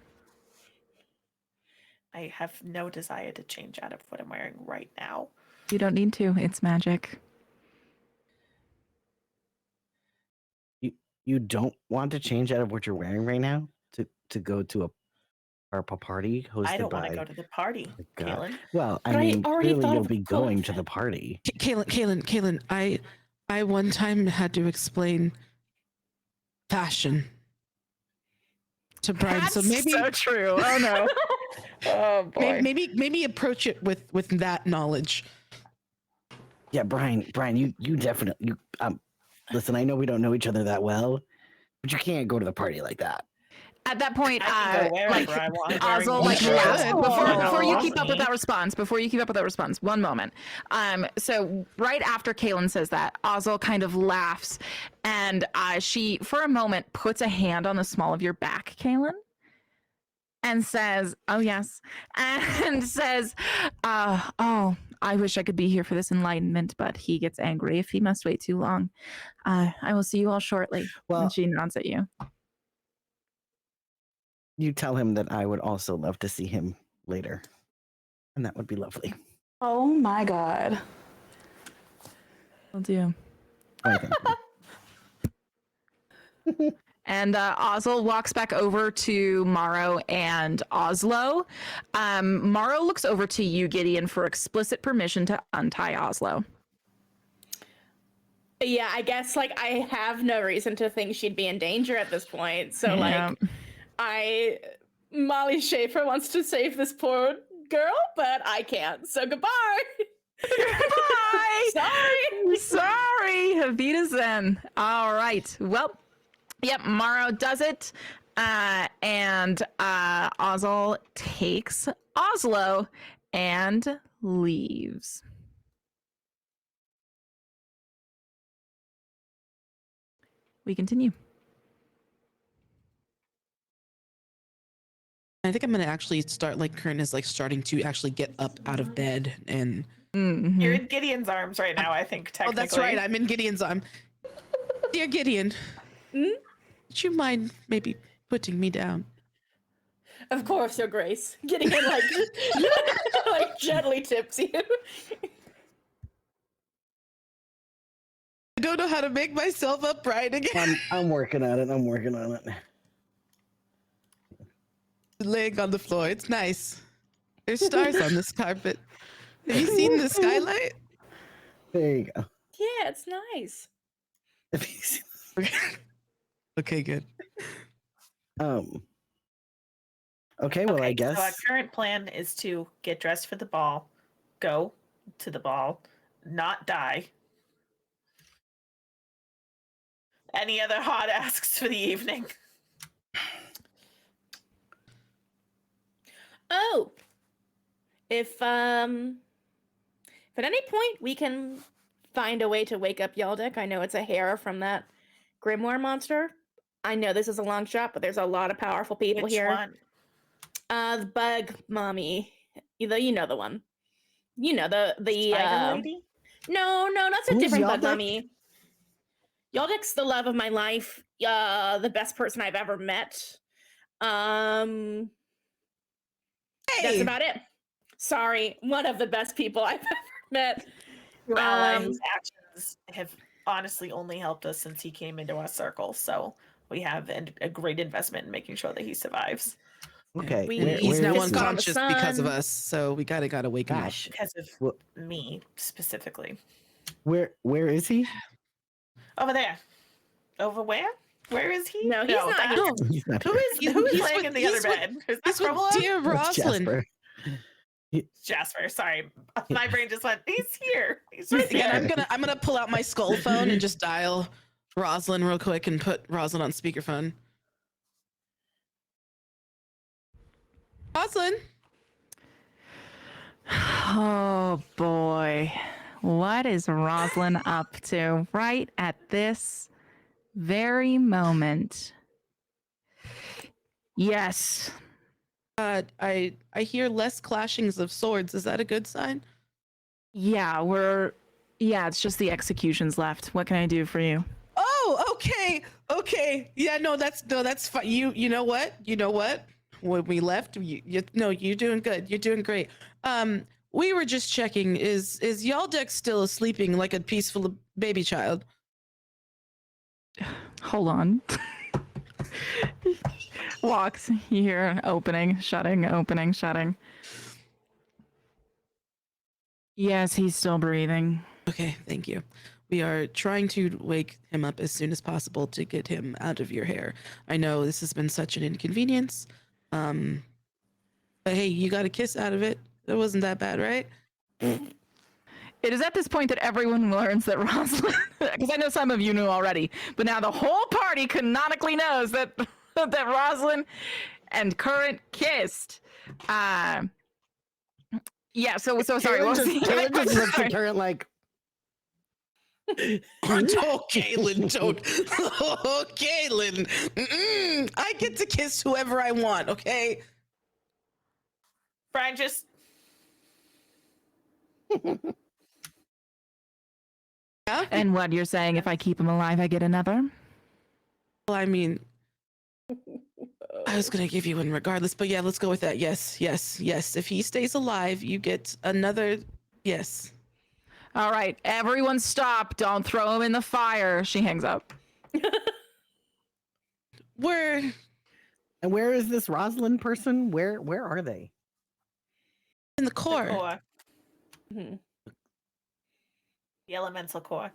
I have no desire to change out of what I'm wearing right now. You don't need to. It's magic. You don't want to change out of what you're wearing right now to go to a purple party hosted I don't want by. to go to the party, Oh my God. Kaylin. Well, I But I mean, already clearly thought you'll of a be cool going to the outfit. party. Kaylin, I one time had to explain fashion to Brine, That's so maybe so true. Oh no. Oh boy. maybe approach it with that knowledge. Yeah, Brian, you definitely listen, I know we don't know each other that well, but you can't go to the party like that. At that point, I can go wherever I want. wearing Oswald like You laughs should. before you No. keep up with that response. Before you keep up with that response, one moment. So right after Kaylin says that, Oswald kind of laughs, and she, for a moment, puts a hand on the small of your back, Kaylin, and says, "Oh yes," and says, "Oh, I wish I could be here for this enlightenment, but he gets angry if he must wait too long. I will see you all shortly." Well- and she nods at you. You tell him that I would also love to see him later. And that would be lovely. Oh my god. Will do. I think. And Oswald walks back over to Morrow and Oslo. Morrow looks over to you, Gideon, for explicit permission to untie Oslo. Yeah, I guess like I have no reason to think she'd be in danger at this point. So Yeah. like Molly Schaefer wants to save this poor girl, but I can't. So goodbye. Bye. Sorry. Havita Zen. All right. Well, yep, Morrow does it. And Oswald takes Oslo and leaves. We continue. I think I'm gonna actually start like Kern is like starting to actually get up out of bed and Mhm. You're in Gideon's arms right now, I think, technically. oh, that's right, I'm in Gideon's arm. Dear Gideon, would you mind maybe putting me down? Of course, Your Grace. Getting in like like gently tips you. I don't know how to make myself upright again. I'm working on it. Laying on the floor. It's nice. There's stars on this carpet. Have you seen the skylight? There you go. Yeah, it's nice. Okay, good. Okay, well, I guess. So our current plan is to get dressed for the ball, go to the ball, not die. Any other hot asks for the evening? Oh, if at any point we can find a way to wake up Yaldic, I know it's a hair from that grimoire monster. I know this is a long shot, but there's a lot of powerful people Which here. one? The bug mommy, you know the one. You know the Spider lady? No, that's a Who's different bug Yaldic? mommy. Yaldic's the love of my life. The best person I've ever met. That's about it. Sorry, one of the best people I've ever met. Whose actions have honestly only helped us since he came into our circle. So we have a great investment in making sure that he survives. Okay, He's now is he? unconscious because of sun. us, so we gotta wake him up. Gosh, Because of Well- me specifically. where is he? Over there. Over where? Where is he? No, he's not. that- No, He's not Who here. is He's laying with- in the other he's with- bed? Is that That's what Provolone? dear That's Rosalind. Jasper. Jasper, sorry. My brain just went, he's here. He's Right, right again, there. I'm gonna pull out my skull phone and just dial Rosalind real quick and put Rosalind on speakerphone. Rosalind, Oh boy. What is Rosalind up to right at this very moment? Yes. I hear less clashings of swords. Is that a good sign? Yeah, it's just the executions left. What can I do for you? Oh, okay. Yeah, no, that's fine. You know what? When we left, you're doing good. You're doing great. We were just checking. Is Yaldic still sleeping like a peaceful baby child? Hold on. walks. You hear an opening, shutting, opening, shutting. Yes, he's still breathing. Okay, thank you. We are trying to wake him up as soon as possible to get him out of your hair. I know this has been such an inconvenience. But hey, you got a kiss out of it. It wasn't that bad, right? It is at this point that everyone learns that Rosalind, because I know some of you knew already, but now the whole party canonically knows that that Rosalind and Current kissed. Yeah, so sorry. What was the other Kaylin just question? looks Sorry. at Current like, Don't, Kaylin, don't. Oh, Kaylin. I get to kiss whoever I want, okay? Brine just Yeah? And what you're saying, if I keep him alive, I get another? Well, I mean, I was going to give you one regardless, but yeah, let's go with that. Yes, yes, yes. If he stays alive, you get another. Yes. All right, everyone stop. Don't throw him in the fire. She hangs up. We're and where is this Rosalind person? Where are they? in the core. the core. The elemental core.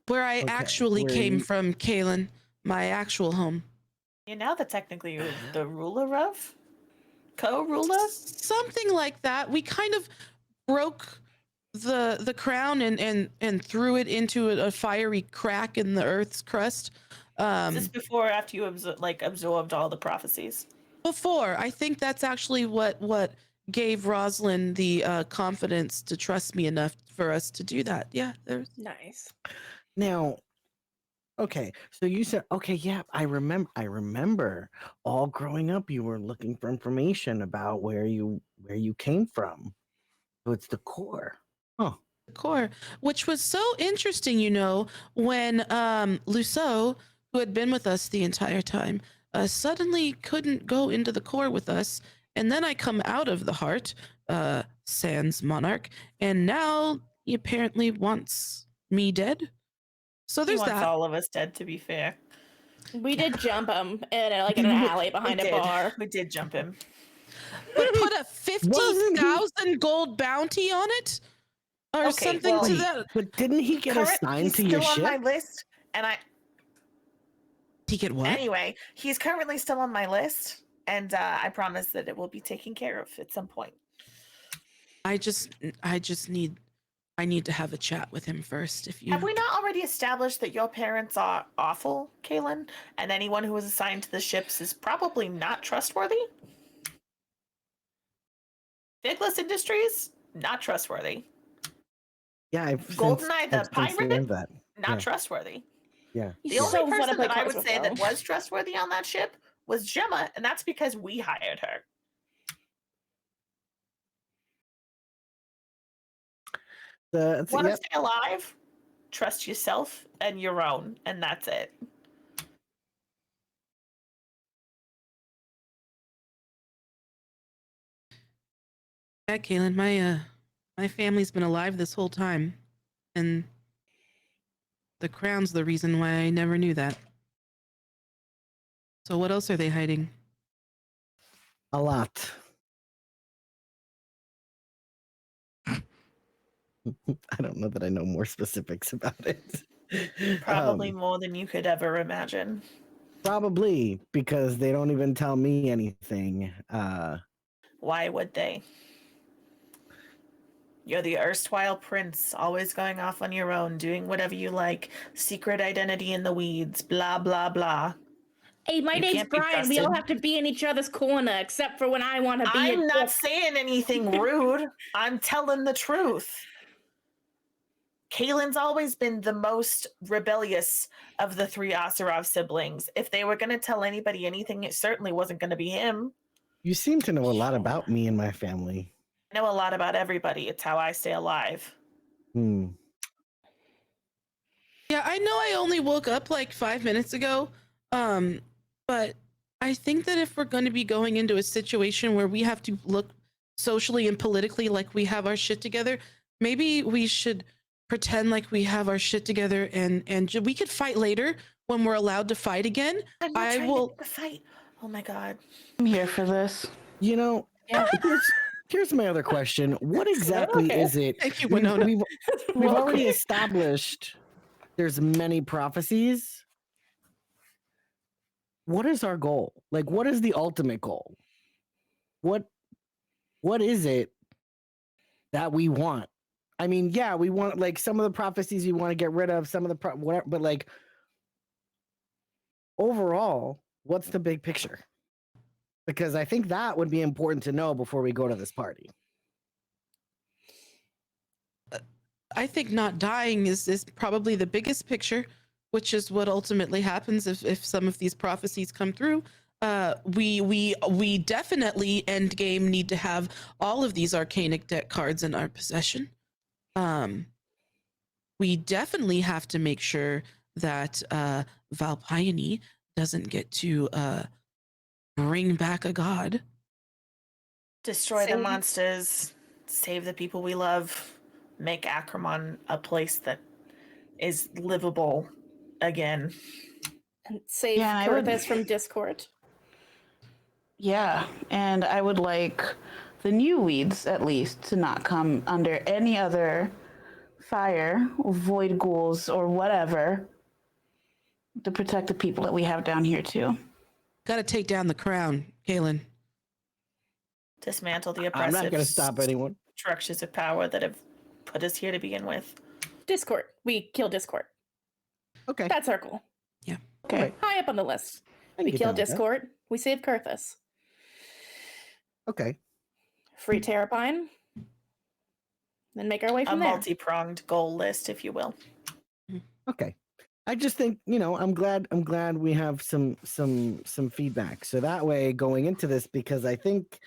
Where I Okay, actually where came you- from, Kaylin. My actual home. You're now technically the ruler of? Co-ruler? Something like that. We kind of broke the crown and threw it into a fiery crack in the earth's crust. Is this before or after you absorbed all the prophecies? Before, I think that's actually what gave Rosalind the confidence to trust me enough for us to do that. Yeah, there's Nice. Now, okay, so you said, okay, yeah, I remember all growing up you were looking for information about where you came from. So it's the core. Huh. core, which was so interesting, you know, when Luceau, who had been with us the entire time, suddenly couldn't go into the core with us. And then I come out of the heart, sans Monarch, and now he apparently wants me dead. So He there's wants that. all of us dead, to be fair. We did jump him in an alley behind a bar. We did jump him. But put a Wasn't he- 50,000 gold bounty on it? Or Okay, something well- to Wait, that. but didn't he get assigned he's to your still ship? on my list, and He get what? anyway, he's currently still on my list, and I promise that it will be taken care of at some point. I need to have a chat with him first. If you Have we not already established that your parents are awful, Kaylin, and anyone who was assigned to the ships is probably not trustworthy? Figless Industries, not trustworthy. Yeah, Goldeneye the I've since pirate? learned that. Not Yeah. trustworthy. Yeah. The He's only so fun to person play that I cards would with, say that though. was trustworthy on that ship was Gemma, and that's because we hired her. Want to Yep. stay alive? Trust yourself and your own, and that's it. Yeah, Kaylin, my family's been alive this whole time, and the crown's the reason why I never knew that. So what else are they hiding? A lot. I don't know that I know more specifics about it. Probably more than you could ever imagine. Probably because they don't even tell me anything. Why would they? You're the erstwhile prince, always going off on your own, doing whatever you like, secret identity in the weeds, blah, blah, blah. Hey, my You name's can't be Brine. We all trusted. have to be in each other's corner, except for when I want to be. I'm not saying anything rude. I'm telling the truth. Kaylin's always been the most rebellious of the three Asarov siblings. If they were going to tell anybody anything, it certainly wasn't going to be him. You seem to know a lot about me and my family. I know a lot about everybody. It's how I stay alive. Hmm. Yeah, I know I only woke up like 5 minutes ago, but I think that if we're going to be going into a situation where we have to look socially and politically like we have our shit together, maybe we should pretend like we have our shit together and we could fight later when we're allowed to fight again. I'm not I trying will- to pick a fight. Oh my god. I'm here for this. You know, Yeah. here's my other question. What exactly Okay. is it? Thank you, Winona. We've Welcome. already established there's many prophecies. What is our goal? Like, what is the ultimate goal? What is it that we want? I mean, yeah, we want like some of the prophecies you want to get rid of, some of the whatever, but like overall, what's the big picture? Because I think that would be important to know before we go to this party. I think not dying is probably the biggest picture, which is what ultimately happens if some of these prophecies come through. We definitely end game need to have all of these arcanic deck cards in our possession. We definitely have to make sure that Valpione doesn't get to bring back a god. Destroy the monsters, save the people we love, make Acramon a place that is livable again. And save Yeah, I would- Curtis from Discord. Yeah, and I would like the new weeds at least to not come under any other fire, or void ghouls, or whatever, to protect the people that we have down here too. Got to take down the crown, Kaylin. Dismantle the I'm oppressive not going to stop anyone. structures of power that have put us here to begin with. Discord. We kill Discord. Okay. That's our goal. Okay. Right. High up on the list. I can We get kill down with that. Discord. We save Kurthus. Okay. Free Terrapine. Then make our way A from there. multi-pronged goal list, if you will. Okay. I just think, you know, I'm glad we have some feedback. So that way going into this, because I think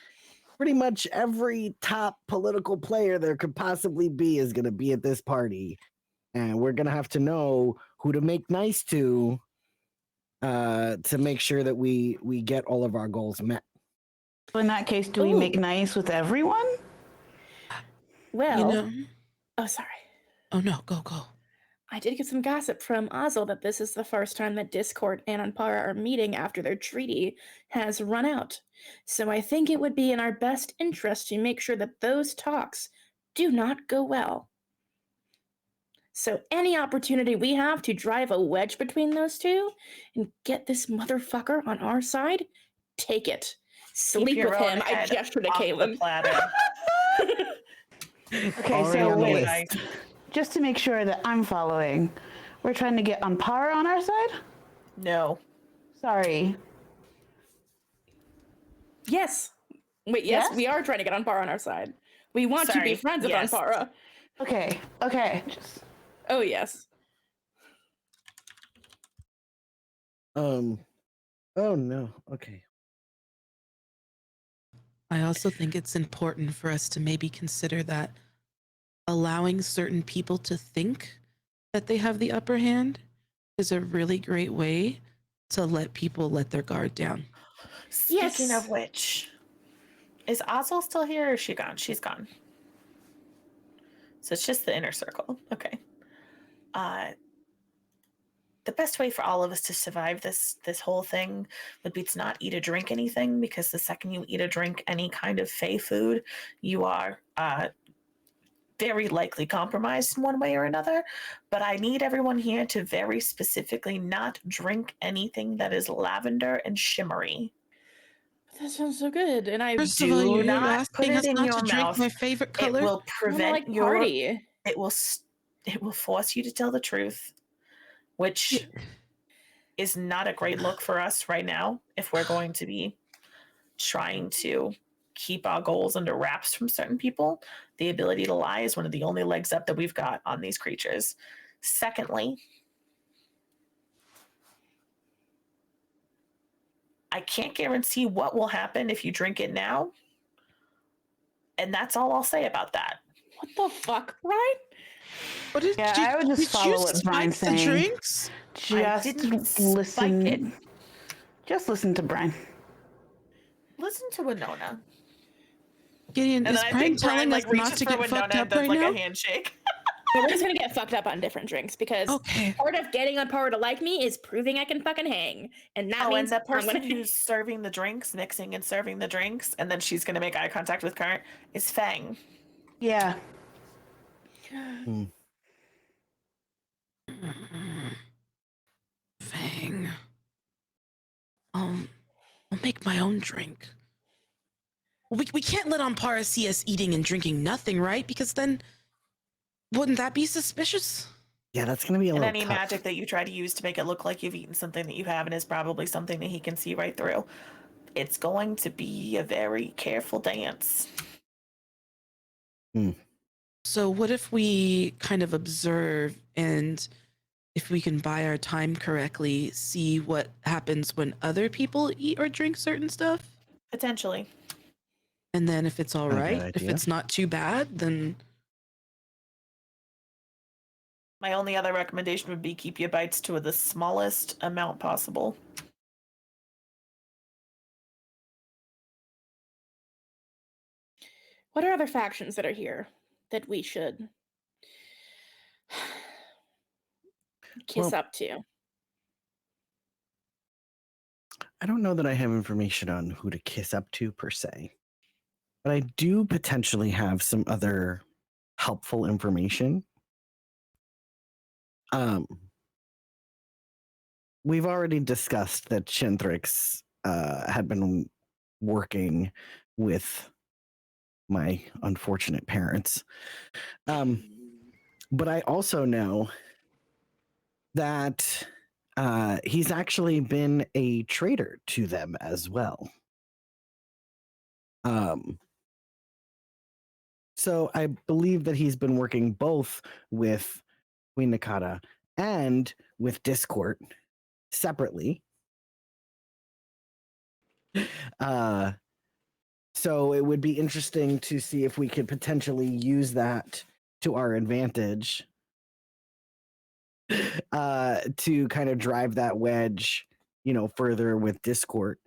pretty much every top political player there could possibly be is going to be at this party. And we're going to have to know who to make nice to make sure that we get all of our goals met. So in that case, do we Ooh. make nice with everyone? Well, You know? oh, sorry. Oh no, go. I did get some gossip from Ozil that this is the first time that Discord and Ampara are meeting after their treaty has run out. So I think it would be in our best interest to make sure that those talks do not go well. So any opportunity we have to drive a wedge between those two and get this motherfucker on our side, take it. Sleep your with own him. I head gesture to off the Okay, platter. Okay, Already so on the wait, list. just to make sure that I'm following, we're trying to get Ampara on our side? No. Sorry. yes. Wait, yes, Yes? we are trying to get Ampara on our side. We want to be Sorry, friends with yes. Ampara. Okay. Just Oh, yes. Oh no. Okay. I also think it's important for us to maybe consider that allowing certain people to think that they have the upper hand is a really great way to let people let their guard down. Speaking Yes. of which, is Ozil still here or is she gone? She's gone. So it's just the inner circle. Okay. The best way for all of us to survive this whole thing would be to not eat or drink anything, because the second you eat or drink any kind of fey food, you are very likely compromised in one way or another. But I need everyone here to very specifically not drink anything that is lavender and shimmery. That sounds so good. And I First of all, Do you're not asking put us it in not your to drink mouth. my favorite It color. will wanna, prevent like your party. it will force you to tell the truth, which is not a great look for us right now if we're going to be trying to keep our goals under wraps from certain people. The ability to lie is one of the only legs up that we've got on these creatures. Secondly, I can't guarantee what will happen if you drink it now. And that's all I'll say about that. What the fuck, right? What did, Yeah, did, I would just did follow you what spike Brine's the saying. drinks? I just didn't spike listen. it. Just listen to Brine. Listen to Winona. Gideon, And is then I Brian think Brian telling us not reaches to for get Winona fucked and up does right like now? a handshake. But we're just gonna get fucked up on different drinks because Okay. part of getting on par to like me is proving I can fucking hang, and that Oh, means and the I'm person gonna. who's serving the drinks, mixing and serving the drinks, and then she's gonna make eye contact with Current is Fang. Yeah. Fang. I'll make my own drink. We can't let Ampara see us eating and drinking nothing, right? Because then wouldn't that be suspicious? Yeah, that's gonna be a And little any tough. magic that you try to use to make it look like you've eaten something that you haven't is probably something that he can see right through. It's going to be a very careful dance. So what if we kind of observe, and if we can buy our time correctly, see what happens when other people eat or drink certain stuff? Potentially. And then if it's all Not a bad right, if idea. it's not too bad, then My only other recommendation would be keep your bites to the smallest amount possible. What are other factions that are here that we should kiss Well- up to? I don't know that I have information on who to kiss up to per se, but I do potentially have some other helpful information. We've already discussed that Shinthryx had been working with my unfortunate parents. But I also know that he's actually been a traitor to them as well. So I believe that he's been working both with Queen Nakata and with Discord separately. So it would be interesting to see if we could potentially use that to our advantage to kind of drive that wedge, further with Discord.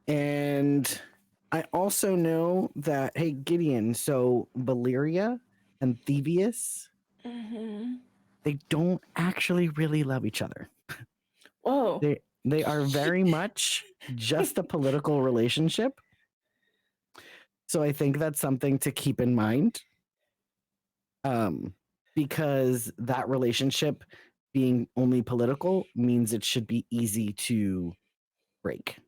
And I also know that, hey, Gideon, so Valyria and Thievius, they don't actually really love each other. Whoa. They are very much just a political relationship. So I think that's something to keep in mind. Because that relationship being only political means it should be easy to break.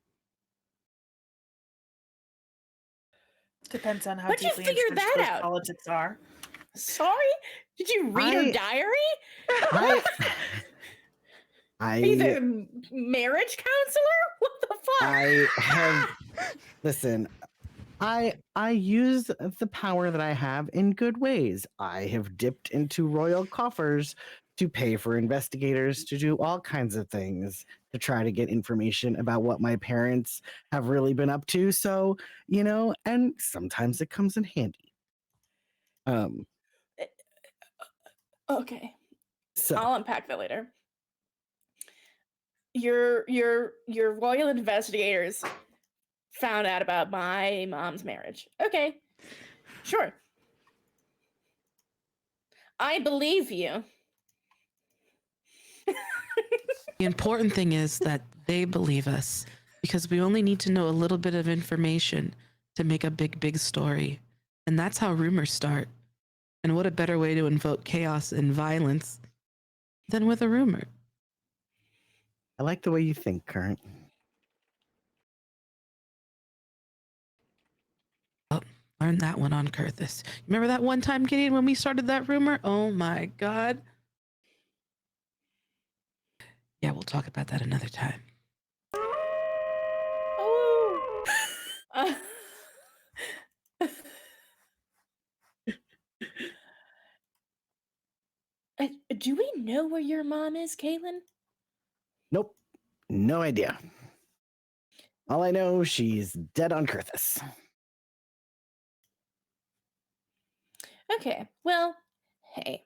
Depends on how How'd you deeply figure entrenched that those out? politics are. Sorry? Did you read her diary? Are you I the marriage counselor? What the fuck? I have listen. I use the power that I have in good ways. I have dipped into royal coffers to pay for investigators to do all kinds of things to try to get information about what my parents have really been up to. So, and sometimes it comes in handy. Okay. So I'll unpack that later. Your royal investigators found out about my mom's marriage. Okay. Sure. I believe you. the important thing is that they believe us, because we only need to know a little bit of information to make a big story. And that's how rumors start. And what a better way to invoke chaos and violence than with a rumor. I like the way you think, Current. Learned that one on Kurthis. Remember that one time, Gideon, when we started that rumor? Oh my God. Yeah, we'll talk about that another time. Oh. Do we know where your mom is, Caitlin? Nope. No idea. All I know, she's dead on Kurthis. Okay. Well, hey.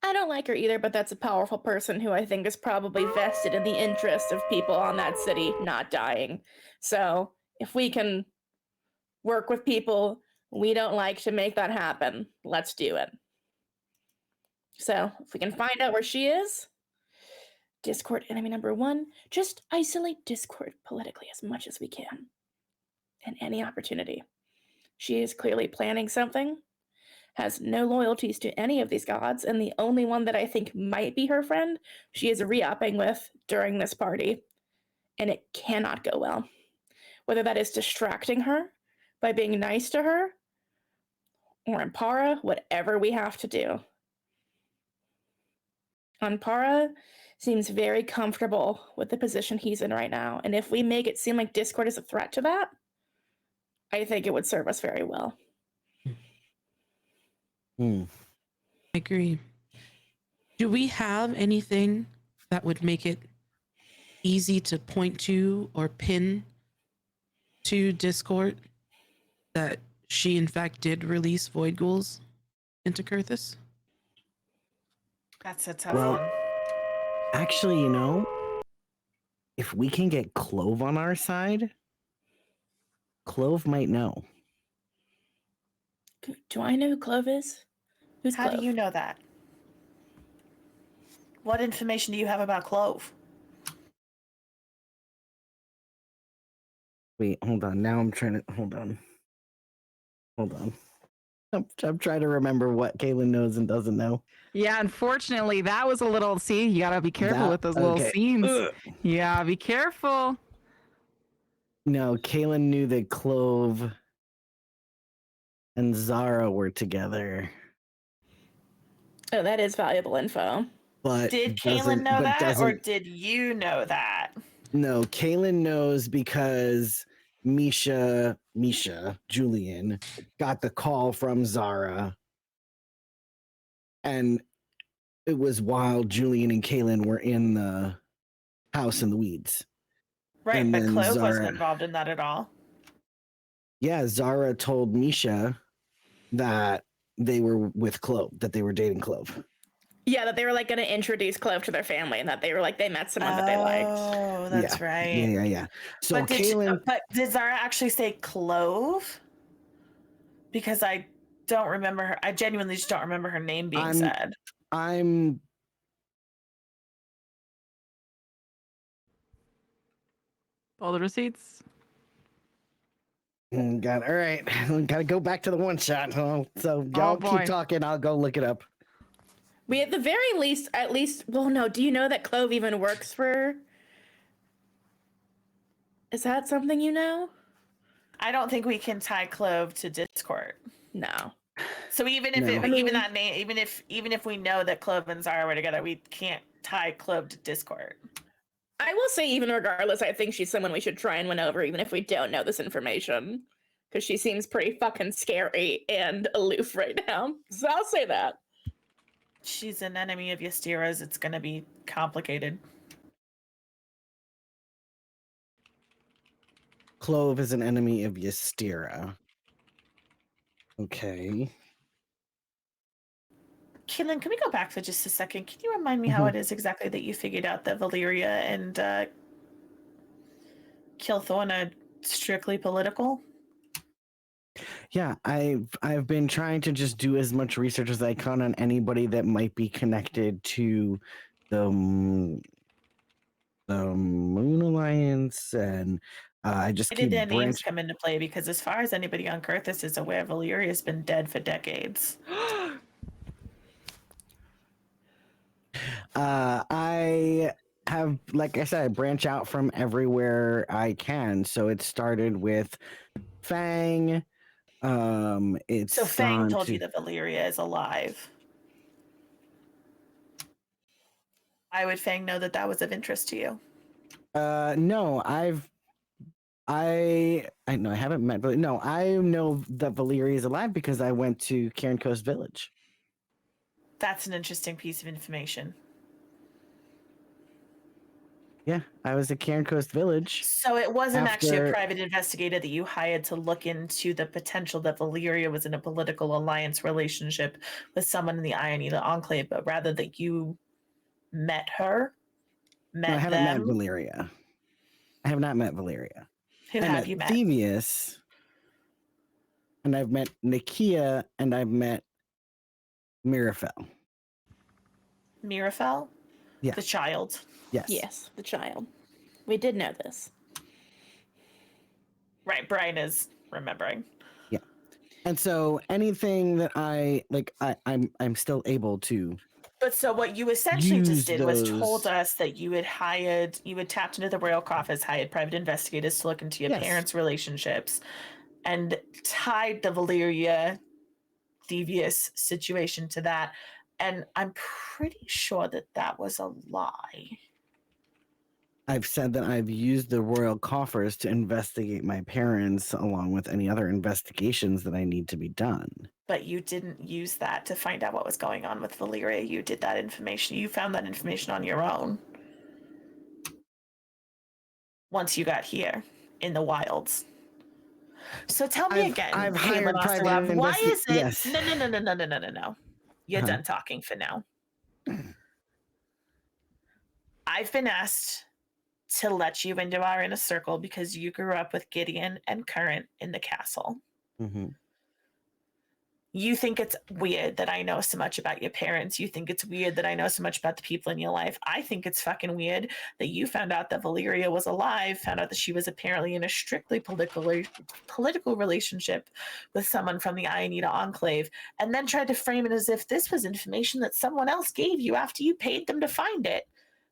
I don't like her either, but that's a powerful person who I think is probably vested in the interest of people on that city not dying. So if we can work with people we don't like to make that happen. Let's do it. So if we can find out where she is, Discord enemy number 1, just isolate Discord politically as much as we can. In any opportunity. She is clearly planning something, has no loyalties to any of these gods, and the only one that I think might be her friend, she is re-upping with during this party. And it cannot go well. Whether that is distracting her by being nice to her, or Ampara, whatever we have to do. Ampara seems very comfortable with the position he's in right now, and if we make it seem like Discord is a threat to that, I think it would serve us very well. I agree. Do we have anything that would make it easy to point to or pin to Discord that she in fact did release void ghouls into Kurthus? That's a tough Well, one. actually, if we can get Clove on our side, Clove might know. Do I know who Clove is? Who's How Clove? do you know that? What information do you have about Clove? Wait, hold on. Now I'm trying to hold on. I'm trying to remember what Kaylin knows and doesn't know. Yeah, unfortunately, that was a little. See, you gotta be careful with those little scenes. Yeah, be careful. No, Kaylin knew that Clove and Zara were together. Oh, that is valuable info. But Did Kaylin know that, or doesn't- did you know that? No, Kaylin knows because Misha, Julian, got the call from Zara. And it was while Julian and Kaylin were in the house in the weeds. Right, And but then Clove Zara- wasn't involved in that at all. Yeah, Zara told Misha that they were with Clove, that they were dating Clove. Yeah, that they were like going to introduce Clove to their family, and that they were like they met someone that they liked. Oh, that's right. Yeah. So But Kaylin, but did Zara actually say Clove? Because I don't remember her. I genuinely just don't remember her name being said. I'm All the receipts. got all right. Gotta go back to the one shot. So y'all boy. keep talking. I'll go look it up. We at the very least, well, no, do you know that Clove even works for? Is that something you know? I don't think we can tie Clove to Discord. No. So even if No. even that name, even if we know that Clove and Zara were together, we can't tie Clove to Discord. I will say, even regardless, I think she's someone we should try and win over, even if we don't know this information. Because she seems pretty fucking scary and aloof right now. So I'll say that. She's an enemy of Ystera's. It's going to be complicated. Clove is an enemy of Ystera. Okay. Kaylin, can we go back for just a second? Can you remind me how it is exactly that you figured out that Valyria and Kilthorne are strictly political? Yeah, I've been trying to just do as much research as I can on anybody that might be connected to the Moon Alliance, and I just Why keep did their names branching. come into play? Because as far as anybody on Kurthus is aware, Valyria has been dead for decades. I have, like I said, I branch out from everywhere I can. So it started with Fang. It's So Fang gone told to- you that Valyria is alive. Why would Fang know that that was of interest to you? No, I know I haven't met, but no, I know that Valyria is alive because I went to Cairn Coast Village. That's an interesting piece of information. Yeah, I was at Cairn Coast Village. So it wasn't actually a After- private investigator that you hired to look into the potential that Valyria was in a political alliance relationship with someone in the Irony, the Enclave, but rather that you met her, met No, I haven't them. met Valyria. I have not met Valyria. Who I have met you met? Thievius. and I've met Nakia, and I've met Mirafel. Mirafel? Yeah. The child. Yes. Yes, the child. We did know this. Right, Brine is remembering. Yeah. And so anything that I'm still able to. But so what you essentially Use just did was those- told us that you had tapped into the royal coffers, hired private investigators to look into your Yes. parents' relationships, and tied the Valyria devious situation to that. And I'm pretty sure that that was a lie. I've said that I've used the royal coffers to investigate my parents, along with any other investigations that I need to be done. But you didn't use that to find out what was going on with Valyria. You did that information. You found that information on your own. Once you got here in the wilds. So tell me again, I've hired Caitlin private Osterlov, why is it? Yes. No. You're Uh-huh. done talking for now. I've been asked to let you into our inner circle because you grew up with Gideon and Current in the castle. Mm-hmm. You think it's weird that I know so much about your parents. You think it's weird that I know so much about the people in your life. I think it's fucking weird that you found out that Valyria was alive, found out that she was apparently in a strictly political relationship with someone from the Ionita Enclave, and then tried to frame it as if this was information that someone else gave you after you paid them to find it,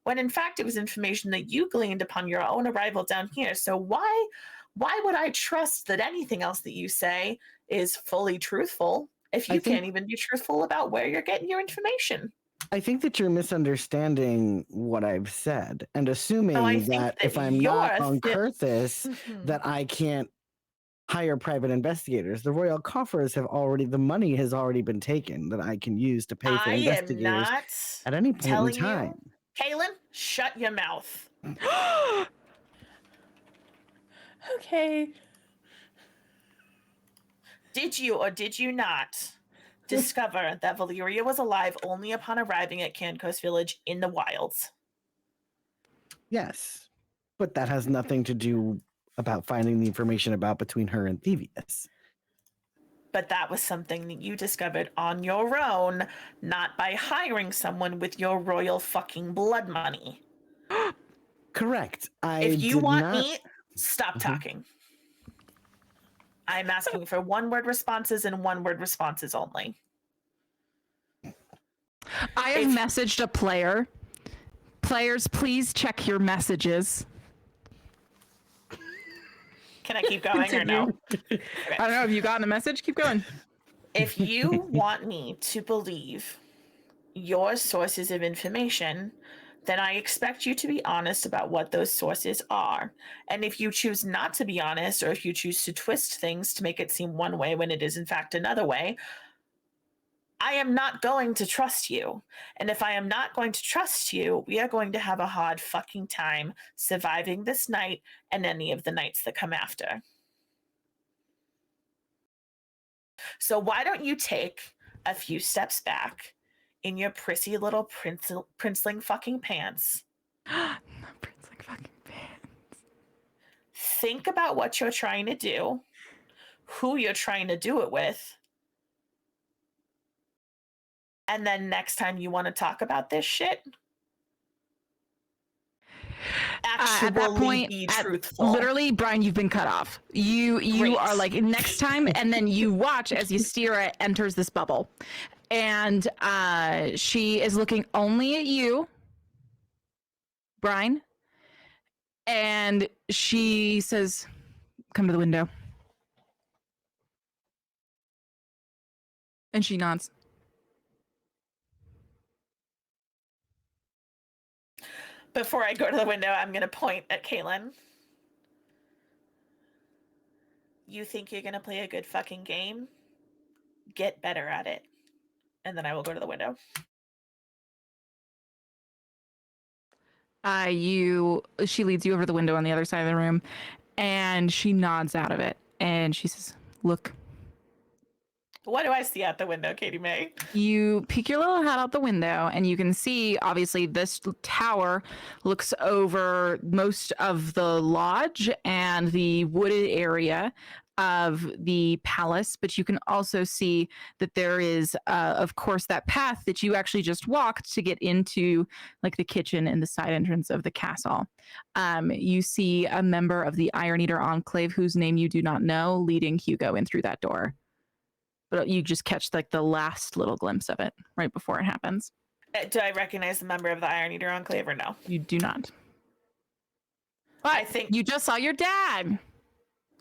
when in fact it was information that you gleaned upon your own arrival down here. So why would I trust that anything else that you say is fully truthful if you can't even be truthful about where you're getting your information? I think that you're misunderstanding what I've said and assuming that if I'm not on Kurthis, that I can't hire private investigators. The royal coffers the money has already been taken that I can use to pay for investigators am not at any point telling in time. You, Kaylin, shut your mouth. Okay. Did you or did you not discover that Valyria was alive only upon arriving at Cancos Village in the wilds? Yes, but that has nothing to do about finding the information about between her and Thievius. But that was something that you discovered on your own, not by hiring someone with your royal fucking blood money. Correct. If you want me, stop talking. I'm asking for one-word responses and one-word responses only. I have messaged a player. Players, please check your messages. Can I keep going or no? Okay. I don't know. Have you gotten a message? Keep going. If you want me to believe your sources of information, then I expect you to be honest about what those sources are. And if you choose not to be honest, or if you choose to twist things to make it seem one way when it is in fact another way, I am not going to trust you. And if I am not going to trust you, we are going to have a hard fucking time surviving this night and any of the nights that come after. So why don't you take a few steps back in your prissy little princeling fucking pants. Princeling fucking pants. Think about what you're trying to do, who you're trying to do it with. And then next time you want to talk about this shit, actually at that point, be truthful. Literally, Brine, you've been cut off. You are like next time, and then you watch as Ystera enters this bubble, and she is looking only at you, Brine, and she says, "Come to the window," and she nods. Before I go to the window, I'm going to point at Kaylin. You think you're going to play a good fucking game? Get better at it. And then I will go to the window. She leads you over to the window on the other side of the room, and she nods out of it, and she says, "Look, What do I see out the window, Katie May? You peek your little head out the window and you can see, obviously, this tower looks over most of the lodge and the wooded area of the palace, but you can also see that there is, of course, that path that you actually just walked to get into like the kitchen and the side entrance of the castle. You see a member of the Iron Eater Enclave, whose name you do not know, leading Hugo in through that door. But you just catch like the last little glimpse of it right before it happens. Do I recognize the member of the Iron Eater Enclave or no? You do not. But I think you just saw your dad.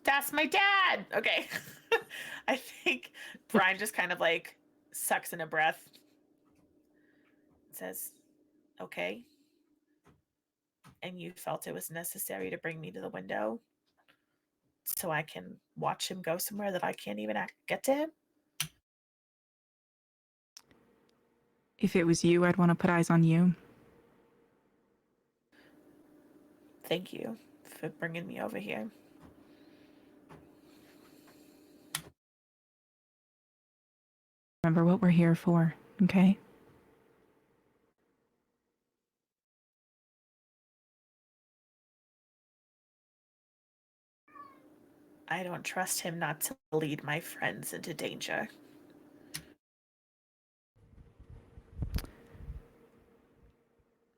that's my dad. Okay. I think Brine just kind of like sucks in a breath. Says, okay. And you felt it was necessary to bring me to the window so I can watch him go somewhere that I can't even get to him? If it was you, I'd want to put eyes on you. Thank you for bringing me over here. Remember what we're here for, okay? I don't trust him not to lead my friends into danger.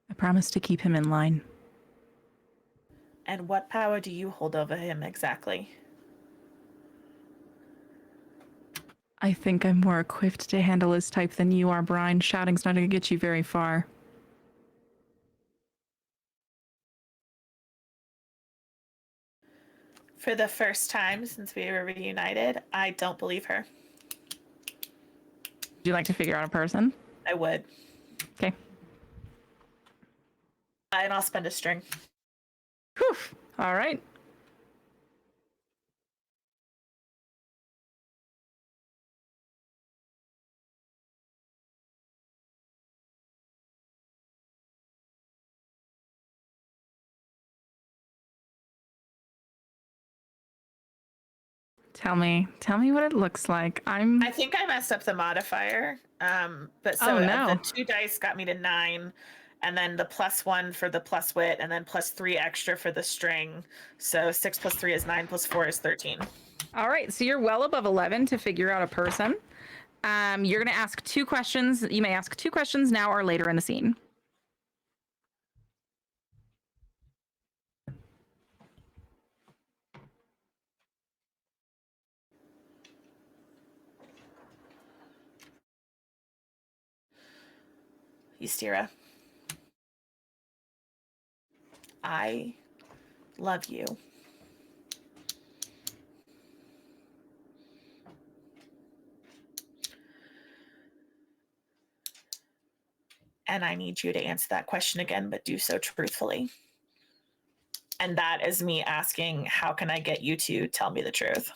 I promise to keep him in line. And what power do you hold over him exactly? I think I'm more equipped to handle his type than you are, Brine. Shouting's not going to get you very far. For the first time since we were reunited, I don't believe her. Would you like to figure out a person? I would. Okay. And I'll spend a string. Whew. All right. Tell me what it looks like. I think I messed up the modifier. But so Oh, no. the 2 dice got me to 9, and then the +1 for the plus wit, and then +3 extra for the string. So 6 + 3 is 9, +4 is 13. All right, so you're well above 11 to figure out a person. You're going to ask 2 questions. You may ask 2 questions now or later in the scene. Ystira, I love you. And I need you to answer that question again, but do so truthfully. And that is me asking, how can I get you to tell me the truth?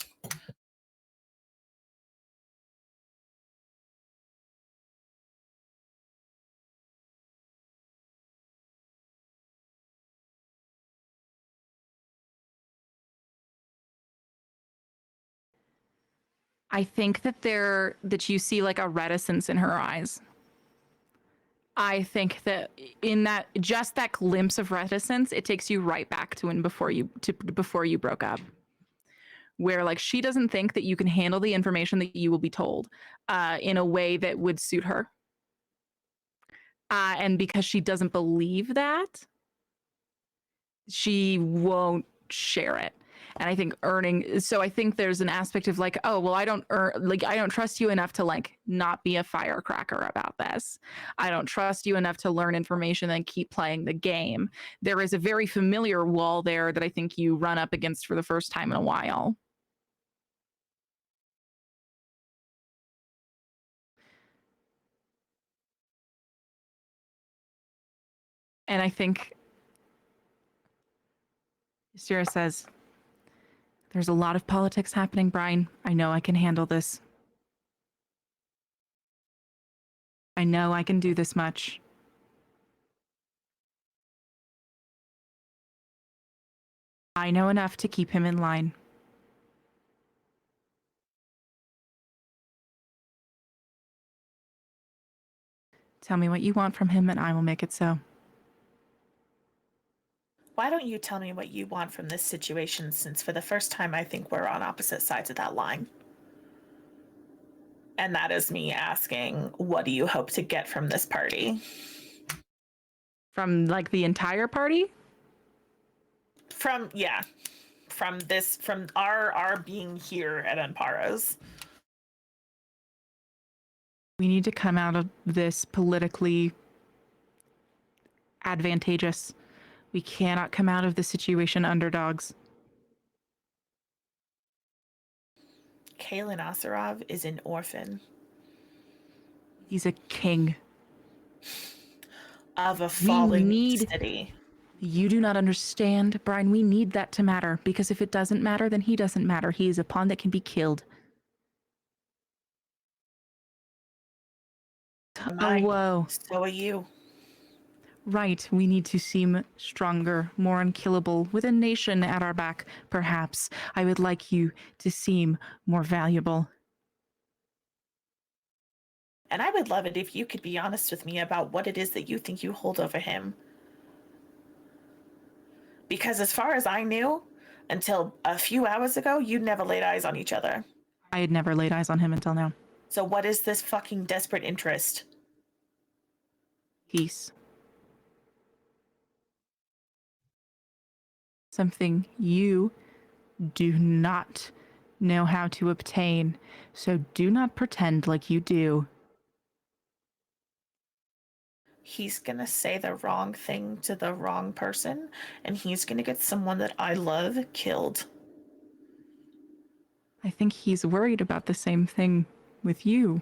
I think that you see like a reticence in her eyes. I think that in that just that glimpse of reticence, it takes you right back to before you broke up. Where like she doesn't think that you can handle the information that you will be told in a way that would suit her. And because she doesn't believe that, she won't share it. And I think I think there's an aspect of like, oh, well, I don't trust you enough to like not be a firecracker about this. I don't trust you enough to learn information and keep playing the game. There is a very familiar wall there that I think you run up against for the first time in a while. And I think Ystira says, there's a lot of politics happening, Brine. I know I can handle this. I know I can do this much. I know enough to keep him in line. Tell me what you want from him and I will make it so. Why don't you tell me what you want from this situation, since for the first time I think we're on opposite sides of that line? And that is me asking, what do you hope to get from this party? From like the entire party? From our being here at Ampara's. We need to come out of this politically advantageous. We cannot come out of this situation underdogs. Kaelin Asarov is an orphan He's a king. of a falling need- city. You do not understand, Brine. We need that to matter, because if it doesn't matter, then he doesn't matter. He is a pawn that can be killed. Mine. Oh, whoa. So are you. Right, we need to seem stronger, more unkillable, with a nation at our back, perhaps. I would like you to seem more valuable. And I would love it if you could be honest with me about what it is that you think you hold over him. Because as far as I knew, until a few hours ago, you'd never laid eyes on each other. I had never laid eyes on him until now. So what is this fucking desperate interest? Peace. Something you do not know how to obtain, so do not pretend like you do. He's gonna say the wrong thing to the wrong person, and he's gonna get someone that I love killed. I think he's worried about the same thing with you.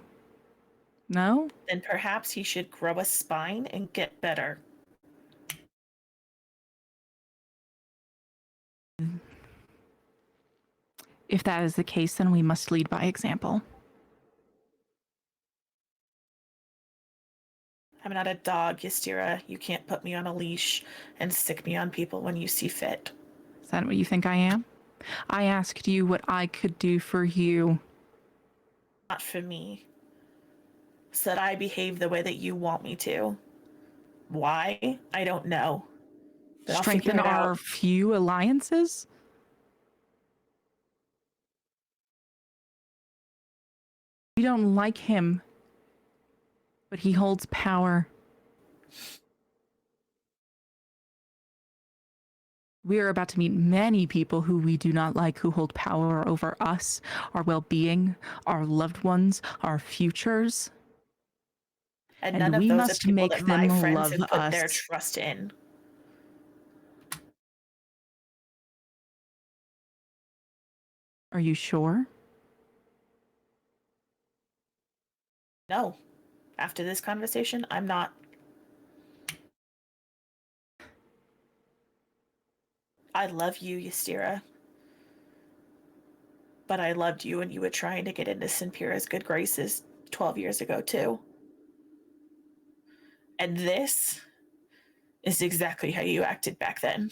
No? Then perhaps he should grow a spine and get better. If that is the case, then we must lead by example. I'm not a dog, Ystira. You can't put me on a leash and stick me on people when you see fit. Is that what you think I am? I asked you what I could do for you. Not for me. So that I behave the way that you want me to. Why? I don't know. But I'll figure Strengthen it our out. few alliances? We don't like him, but he holds power. We are about to meet many people who we do not like, who hold power over us, our well-being, our loved ones, our futures. And And none of we those must are people make that my them friends love have put their us. trust in. Are you sure? No. After this conversation, I'm not. I love you, Ystira. But I loved you when you were trying to get into Sinpira's good graces 12 years ago, too. And this is exactly how you acted back then.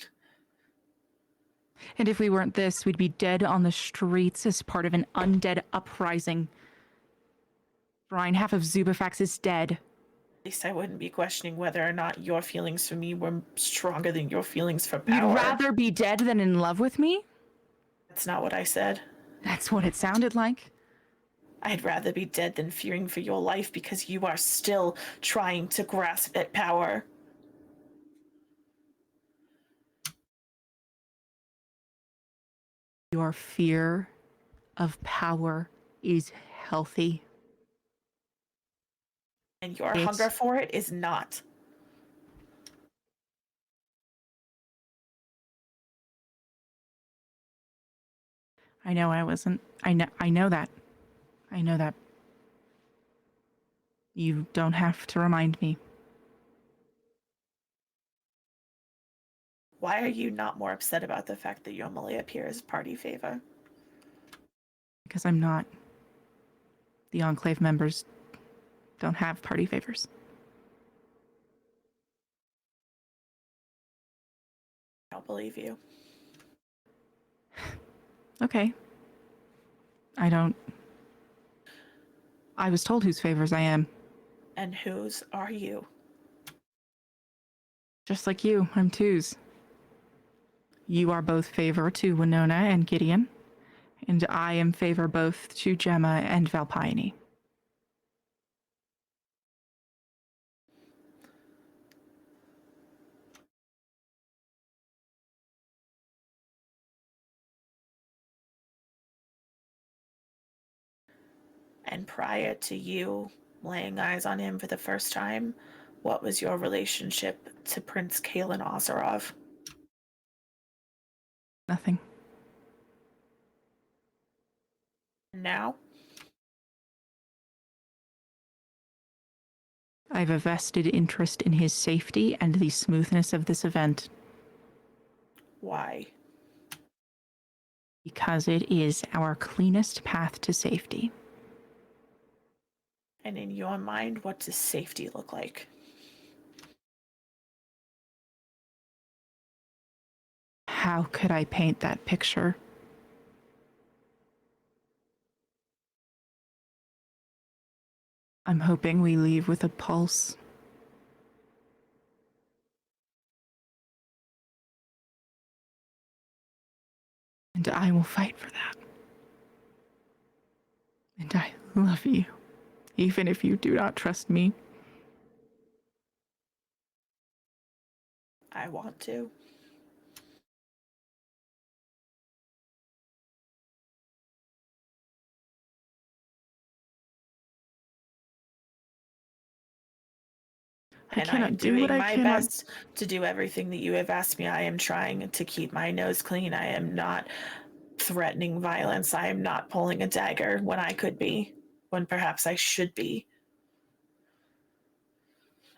And if we weren't this, we'd be dead on the streets as part of an undead uprising. Brine, half of Zubifax is dead. At least I wouldn't be questioning whether or not your feelings for me were stronger than your feelings for power. You'd rather be dead than in love with me? That's not what I said. That's what it sounded like. I'd rather be dead than fearing for your life because you are still trying to grasp at power. Your fear of power is healthy. And your It's- hunger for it is not. I know I wasn't. I know that. I know that. You don't have to remind me. Why are you not more upset about the fact that Yomalea appears party favor? Because I'm not. The Enclave members don't have party favors. I don't believe you. Okay. I was told whose favors I am. And whose are you? Just like you, I'm Twos. You are both favor to Winona and Gideon, and I am favor both to Gemma and Valpione. And prior to you laying eyes on him for the first time, what was your relationship to Prince Kalen Ozerov? Nothing. Now? I have a vested interest in his safety and the smoothness of this event. Why? Because it is our cleanest path to safety. And in your mind, what does safety look like? How could I paint that picture? I'm hoping we leave with a pulse. And I will fight for that. And I love you, even if you do not trust me. I want to. I And I cannot am do doing what I my cannot. best to do everything that you have asked me. I am trying to keep my nose clean. I am not threatening violence. I am not pulling a dagger when I could be, when perhaps I should be.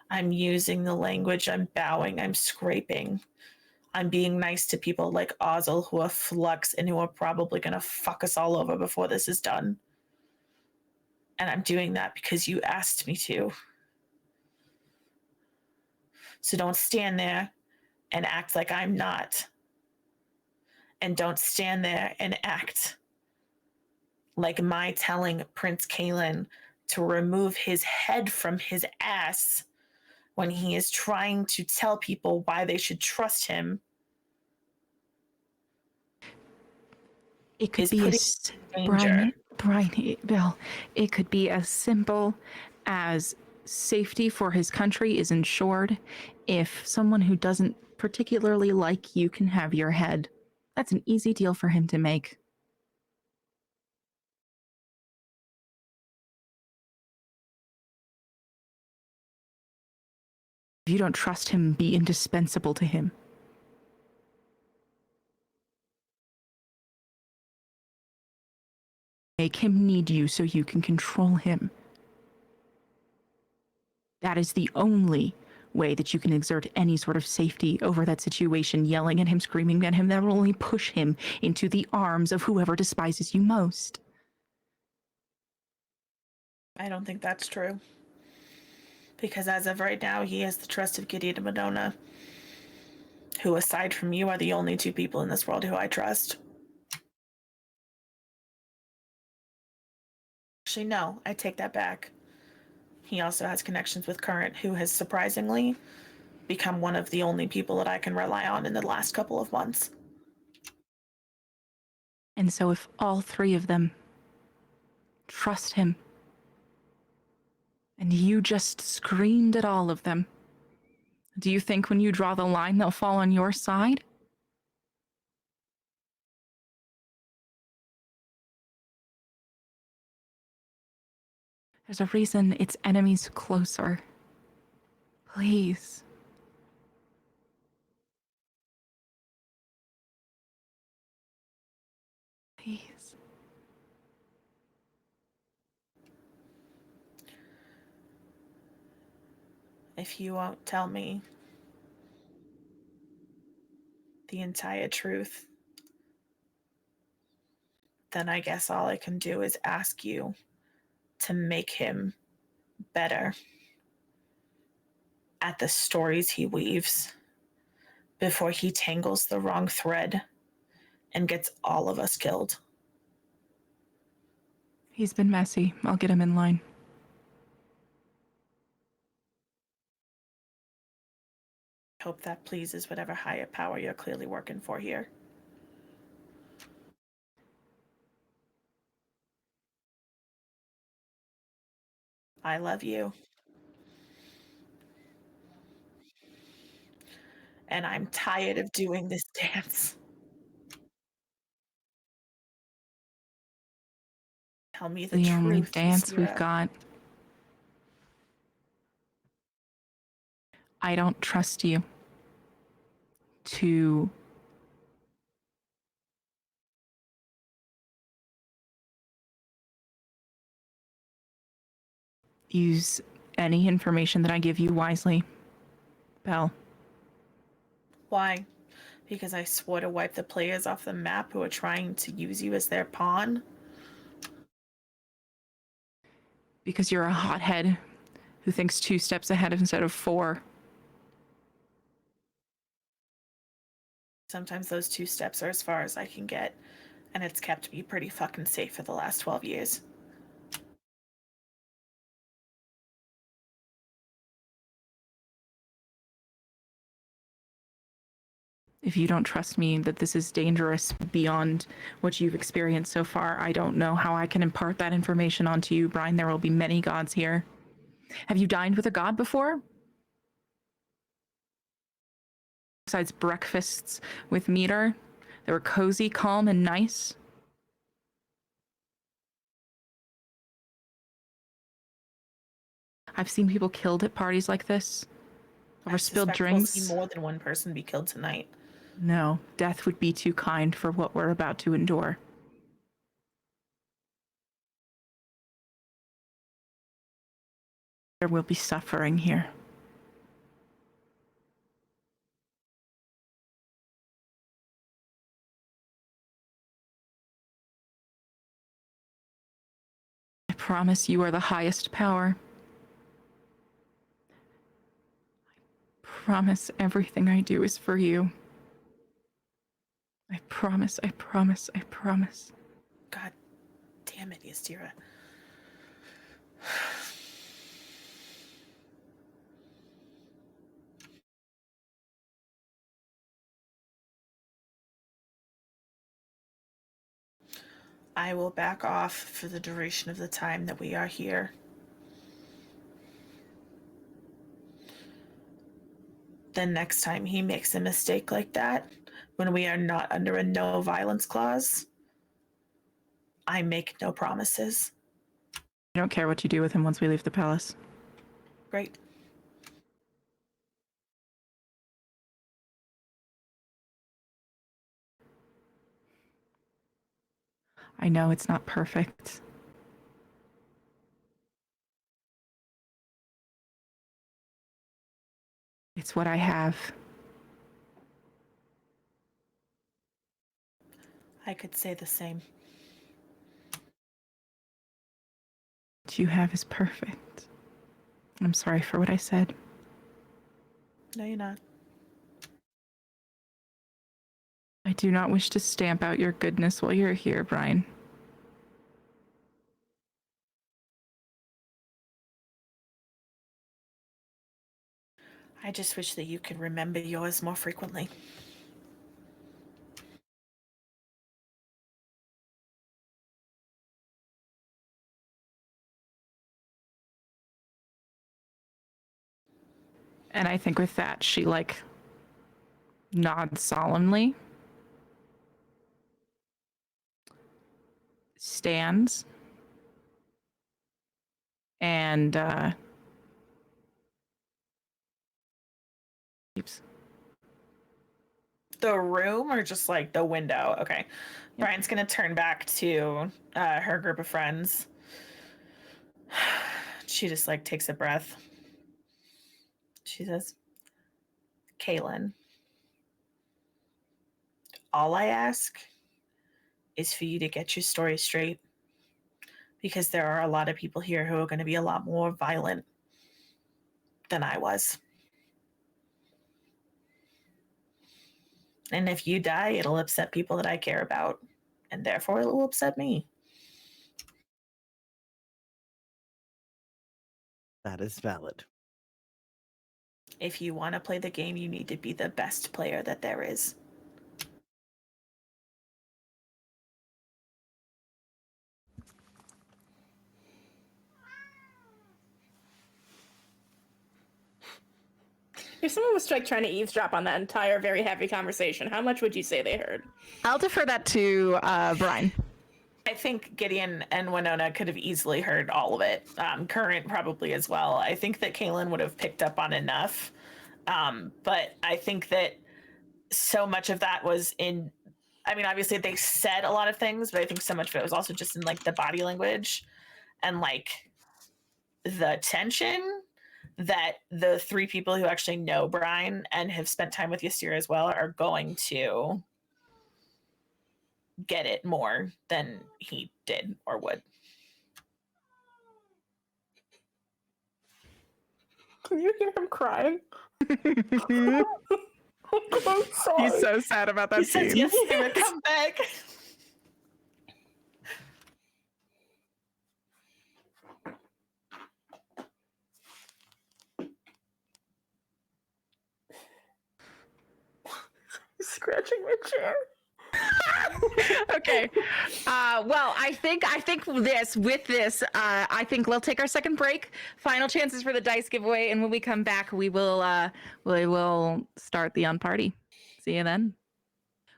I'm using the language, I'm bowing, I'm scraping. I'm being nice to people like Ozzel who are flux and who are probably going to fuck us all over before this is done. And I'm doing that because you asked me to. So don't stand there and act like I'm not. And don't stand there and act like my telling Prince Kalen to remove his head from his ass when he is trying to tell people why they should trust him. It could Is be putting as danger. Well, it could be as simple as safety for his country is ensured if someone who doesn't particularly like you can have your head. That's an easy deal for him to make. If you don't trust him, be indispensable to him. Make him need you so you can control him. That is the only way that you can exert any sort of safety over that situation. Yelling at him, screaming at him, that will only push him into the arms of whoever despises you most. I don't think that's true. Because as of right now, he has the trust of Gideon and Winona, who, aside from you, are the only two people in this world who I trust. Actually, no, I take that back. He also has connections with Current, who has surprisingly become one of the only people that I can rely on in the last couple of months. And so if all three of them trust him, and you just screamed at all of them, do you think when you draw the line they'll fall on your side? There's a reason it's enemies closer. Please. Please. If you won't tell me the entire truth, then I guess all I can do is ask you to make him better at the stories he weaves before he tangles the wrong thread and gets all of us killed. He's been messy. I'll get him in line. hope that pleases whatever higher power you're clearly working for here. I love you. And I'm tired of doing this dance. Tell me the The truth, only dance we've Ysira. got. I don't trust you to use any information that I give you wisely, Belle. Why? Because I swore to wipe the players off the map who are trying to use you as their pawn? Because you're a hothead who thinks 2 steps ahead instead of 4. Sometimes those 2 steps are as far as I can get, and it's kept me pretty fucking safe for the last 12 years. If you don't trust me that this is dangerous beyond what you've experienced so far, I don't know how I can impart that information onto you, Brine. There will be many gods here. Have you dined with a god before? Besides breakfasts with Meter, they were cozy, calm, and nice. I've seen people killed at parties like this over I spilled suspect drinks. We'll see more than one person be killed tonight. No, death would be too kind for what we're about to endure. There will be suffering here. I promise you are the highest power. I promise everything I do is for you. I promise, I promise, I promise. God damn it, Ysira. I will back off for the duration of the time that we are here. Then next time he makes a mistake like that, when we are not under a no violence clause, I make no promises. I don't care what you do with him once we leave the palace. Great. I know it's not perfect. It's what I have. I could say the same. What you have is perfect. I'm sorry for what I said. No, you're not. I do not wish to stamp out your goodness while you're here, Brine. I just wish that you could remember yours more frequently. And I think with that, she nods solemnly, stands, and leaves. The room or just like the window? Okay. Yep. Brian's gonna turn back to her group of friends. She just takes a breath. She says, Kaylin, all I ask is for you to get your story straight, because there are a lot of people here who are going to be a lot more violent than I was. And if you die, it'll upset people that I care about, and therefore it will upset me. That is valid. If you want to play the game, you need to be the best player that there is. If someone was like trying to eavesdrop on that entire very heavy conversation, how much would you say they heard? I'll defer that to Brine. I think Gideon and Winona could have easily heard all of it. Current probably as well. I think that Kaylin would have picked up on enough. But I think that so much of that was in, I mean, obviously they said a lot of things, but I think so much of it was also just in like the body language and like the tension that the three people who actually know Brine and have spent time with Ystir as well are going to get it more than he did or would. Can you hear him crying? He's so sad about that He scene. says yes, he would come back. Scratching my chair. Okay. Well, I think with this, I think we'll take our second break. Final chances for the dice giveaway, and when we come back, we will start the unparty. See you then.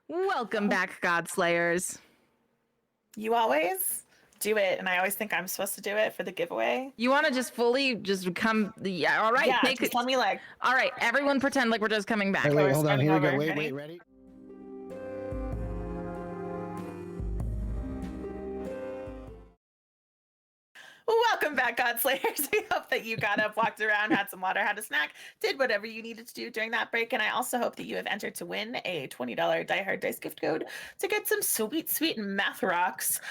Welcome back, Godslayers. You always do it, and I always think I'm supposed to do it for the giveaway. You want to just fully just come? Yeah. All right. Yeah, Take just it. let me like. All right. Everyone, pretend like we're just coming back. Wait, hold on. starting Here we go. over. Wait, Ready? ready? Welcome back, Godslayers. We hope that you got up, walked around, had some water, had a snack, did whatever you needed to do during that break. And I also hope that you have entered to win a $20 Die Hard Dice gift code to get some sweet, sweet math rocks.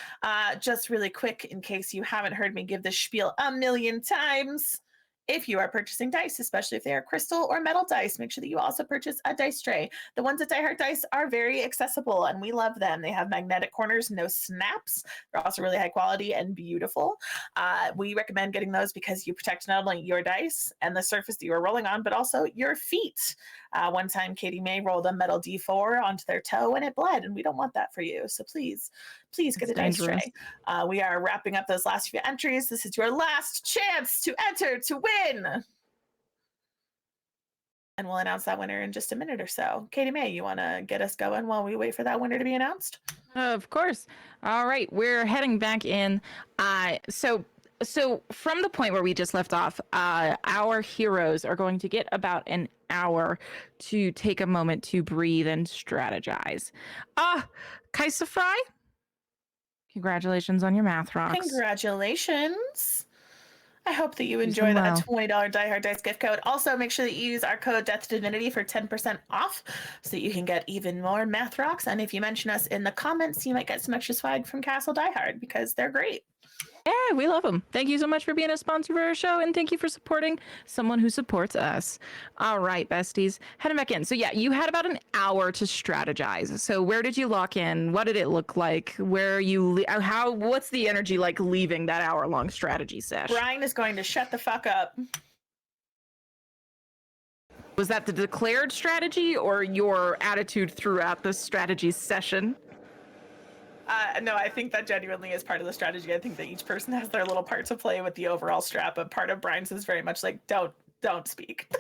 Just really quick, in case you haven't heard me give this spiel a million times. If you are purchasing dice, especially if they are crystal or metal dice, make sure that you also purchase a dice tray. The ones at Die Hard Dice are very accessible and we love them. They have magnetic corners, no snaps. They're also really high quality and beautiful. We recommend getting those because you protect not only your dice and the surface that you are rolling on, but also your feet. One time Katie May rolled a metal D4 onto their toe and it bled, and we don't want that for you. So please get a dice tray. We are wrapping up those last few entries. This is your last chance to enter to win. And we'll announce that winner in just a minute or so. Katie May, you want to get us going while we wait for that winner to be announced? Of course. All right, we're heading back in. So from the point where we just left off, our heroes are going to get about an hour to take a moment to breathe and strategize. Kaisa Fry, congratulations on your math rocks. Congratulations. I hope that you Use enjoy them that well. $20 Die Hard Dice gift code. Also, make sure that you use our code Death2Divinity for 10% off so that you can get even more math rocks. And if you mention us in the comments, you might get some extra swag from Castle Die Hard because they're great. Yeah, we love them. Thank you so much for being a sponsor for our show, and thank you for supporting someone who supports us. All right, besties, heading back in. So yeah, you had about an hour to strategize. So where did you lock in? What did it look like? Where are you? What's the energy like leaving that hour-long strategy sesh? Brine is going to shut the fuck up. Was that the declared strategy or your attitude throughout the strategy session? No, I think that genuinely is part of the strategy. I think that each person has their little part to play with the overall strat, but part of Brine's is very much like, don't speak.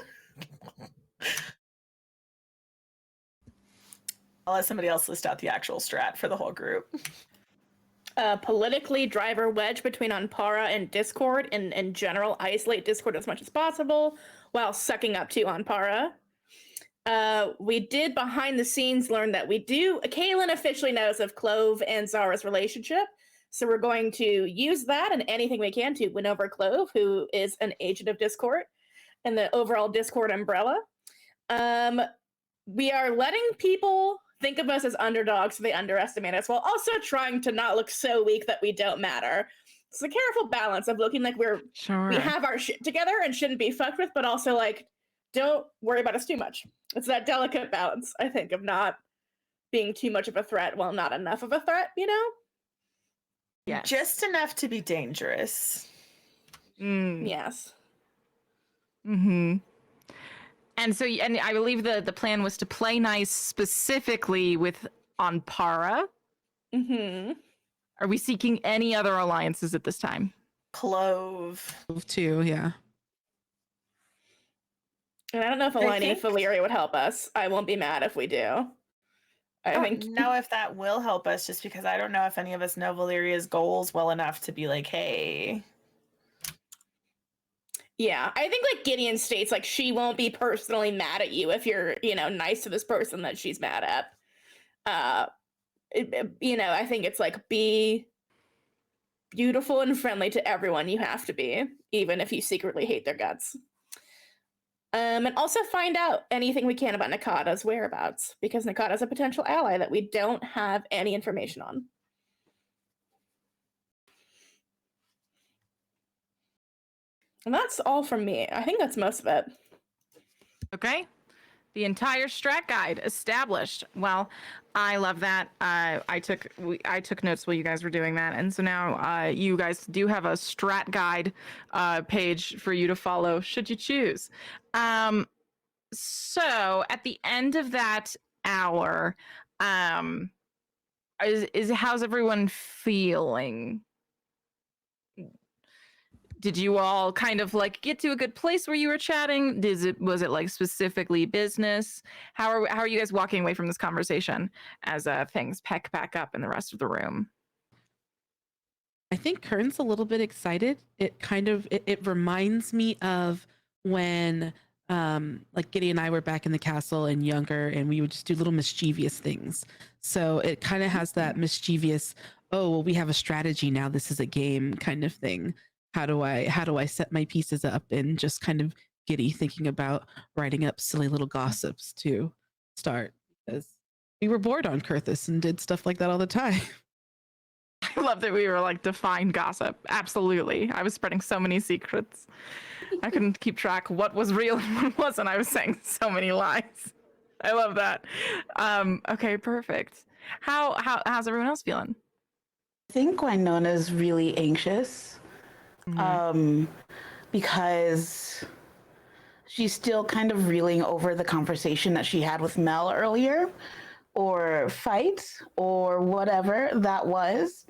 I'll let somebody else list out the actual strat for the whole group. Politically drive our wedge between Anpara and Discord, and in general, isolate Discord as much as possible while sucking up to Anpara. We did behind the scenes learn that Kaylin officially knows of Clove and Zara's relationship. So we're going to use that and anything we can to win over Clove, who is an agent of Discord and the overall Discord umbrella. We are letting people think of us as underdogs so they underestimate us while also trying to not look so weak that we don't matter. It's a careful balance of looking like we have our shit together and shouldn't be fucked with, but also like, don't worry about us too much. It's that delicate balance, I think, of not being too much of a threat while not enough of a threat, you know? Yes. Just enough to be dangerous. Yes. Mm-hmm. And so, and I believe the plan was to play nice specifically with Anpara. Mm-hmm. Are we seeking any other alliances at this time? Clove. Too, yeah. And I don't know if I aligning with think- Valyria would help us. I won't be mad if we do. I I think don't know if that will help us, just because I don't know if any of us know Valyria's goals well enough to be like, hey. Yeah, I think like Gideon states, like she won't be personally mad at you if you're, nice to this person that she's mad at. I think it's like be beautiful and friendly to everyone. You have to be, even if you secretly hate their guts. And also find out anything we can about Nakata's whereabouts, because Nakata's a potential ally that we don't have any information on. And that's all from me. I think that's most of it. Okay. The entire strat guide established. Well, I love that. I took notes while you guys were doing that, and so now you guys do have a strat guide page for you to follow, should you choose. So at the end of that hour, is how's everyone feeling? Did you all kind of like get to a good place where you were chatting? Was it like specifically business? How are you guys walking away from this conversation as things pick back up in the rest of the room? I think Kern's a little bit excited. It reminds me of when like Giddy and I were back in the castle and younger, and we would just do little mischievous things. So it kind of has that mischievous, oh, well, we have a strategy now, this is a game kind of thing. How do I set my pieces up, and just kind of giddy thinking about writing up silly little gossips to start, because we were bored on Kurthus and did stuff like that all the time. I love that we were like define gossip. Absolutely. I was spreading so many secrets. I couldn't keep track what was real and what wasn't. I was saying so many lies. I love that. Okay, perfect. How's everyone else feeling? I think Wynona's really anxious. Because she's still kind of reeling over the conversation that she had with Mel earlier, or fight, or whatever that was.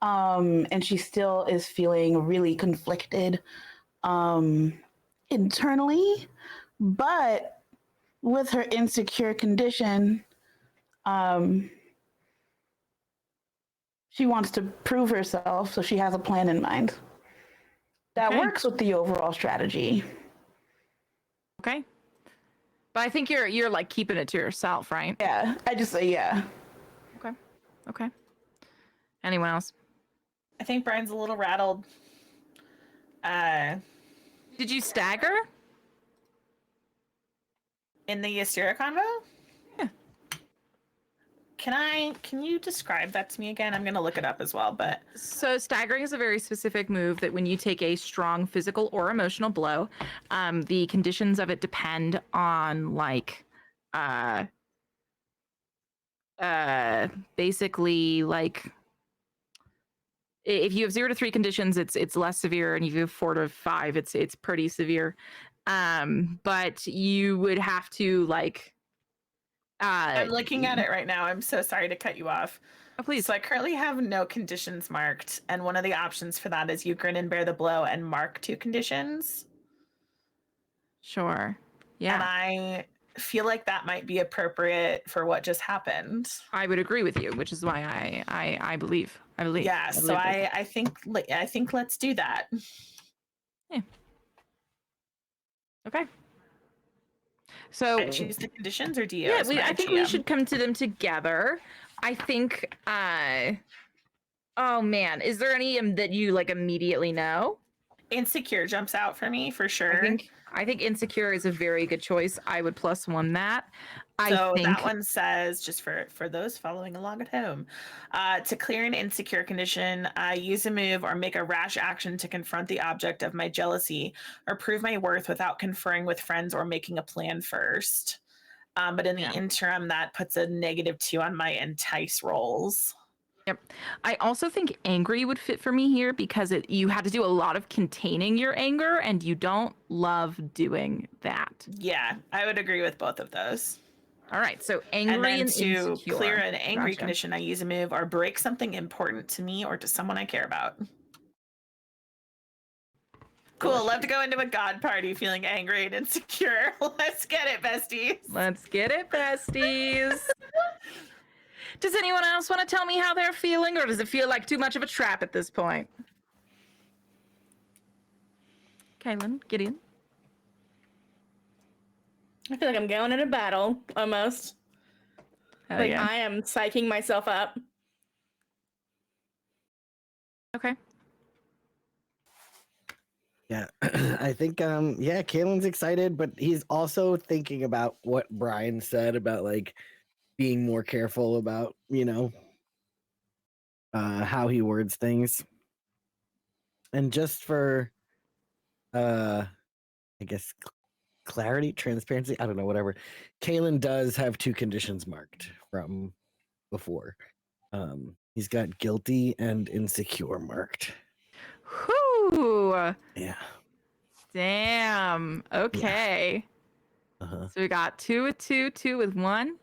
And she still is feeling really conflicted internally, but with her insecure condition, she wants to prove herself, so she has a plan in mind. That works with the overall strategy. Okay. But I think you're like keeping it to yourself, right? Yeah, I just say yeah. Okay. Anyone else? I think Brian's a little rattled. Did you stagger? In the Ystera convo? Yeah. Can you describe that to me again? I'm gonna look it up as well, but So staggering is a very specific move that when you take a strong physical or emotional blow, the conditions of it depend on like basically like if you have 0 to 3 conditions, it's less severe, and if you have 4 to 5, it's pretty severe. But you would have to like I'm looking at it right now. I'm so sorry to cut you off. Oh, please. So I currently have no conditions marked, and one of the options for that is you grin and bear the blow and mark 2 conditions. Sure. Yeah. And I feel like that might be appropriate for what just happened. I would agree with you, which is why I believe. Yeah, so I think let's do that. Yeah. Okay. So I choose the conditions, or do you? yeah, as my I think we GM? should come to them together. I think oh man, is there any that you like immediately know? Insecure jumps out for me for sure. I think insecure is a very good choice. I would +1 that. So I think that one says, just for those following along at home, to clear an insecure condition, use a move or make a rash action to confront the object of my jealousy or prove my worth without conferring with friends or making a plan first. But in the interim, that puts a -2 on my entice rolls. Yep. I also think angry would fit for me here because you had to do a lot of containing your anger, and you don't love doing that. Yeah, I would agree with both of those. All right, so And angry then and to insecure. clear an angry Gotcha. condition, I use a move or break something important to me or to someone I care about. Cool. Love to go into a god party feeling angry and insecure. Let's get it, besties. Let's get it, besties. Does anyone else want to tell me how they're feeling, or does it feel like too much of a trap at this point? Kaylin, Gideon. I feel like I'm going in a battle almost. Hell Like yeah. I am psyching myself up. Okay. Yeah, I think yeah, Kalen's excited, but he's also thinking about what Brine said about like being more careful about, how he words things. And just for I guess clarity, transparency, I don't know, whatever. Kalen does have 2 conditions marked from before. He's got guilty and insecure marked. Whoo! Yeah. Damn. Okay. Uh-huh. So we got 2 with 2, 2 with 1.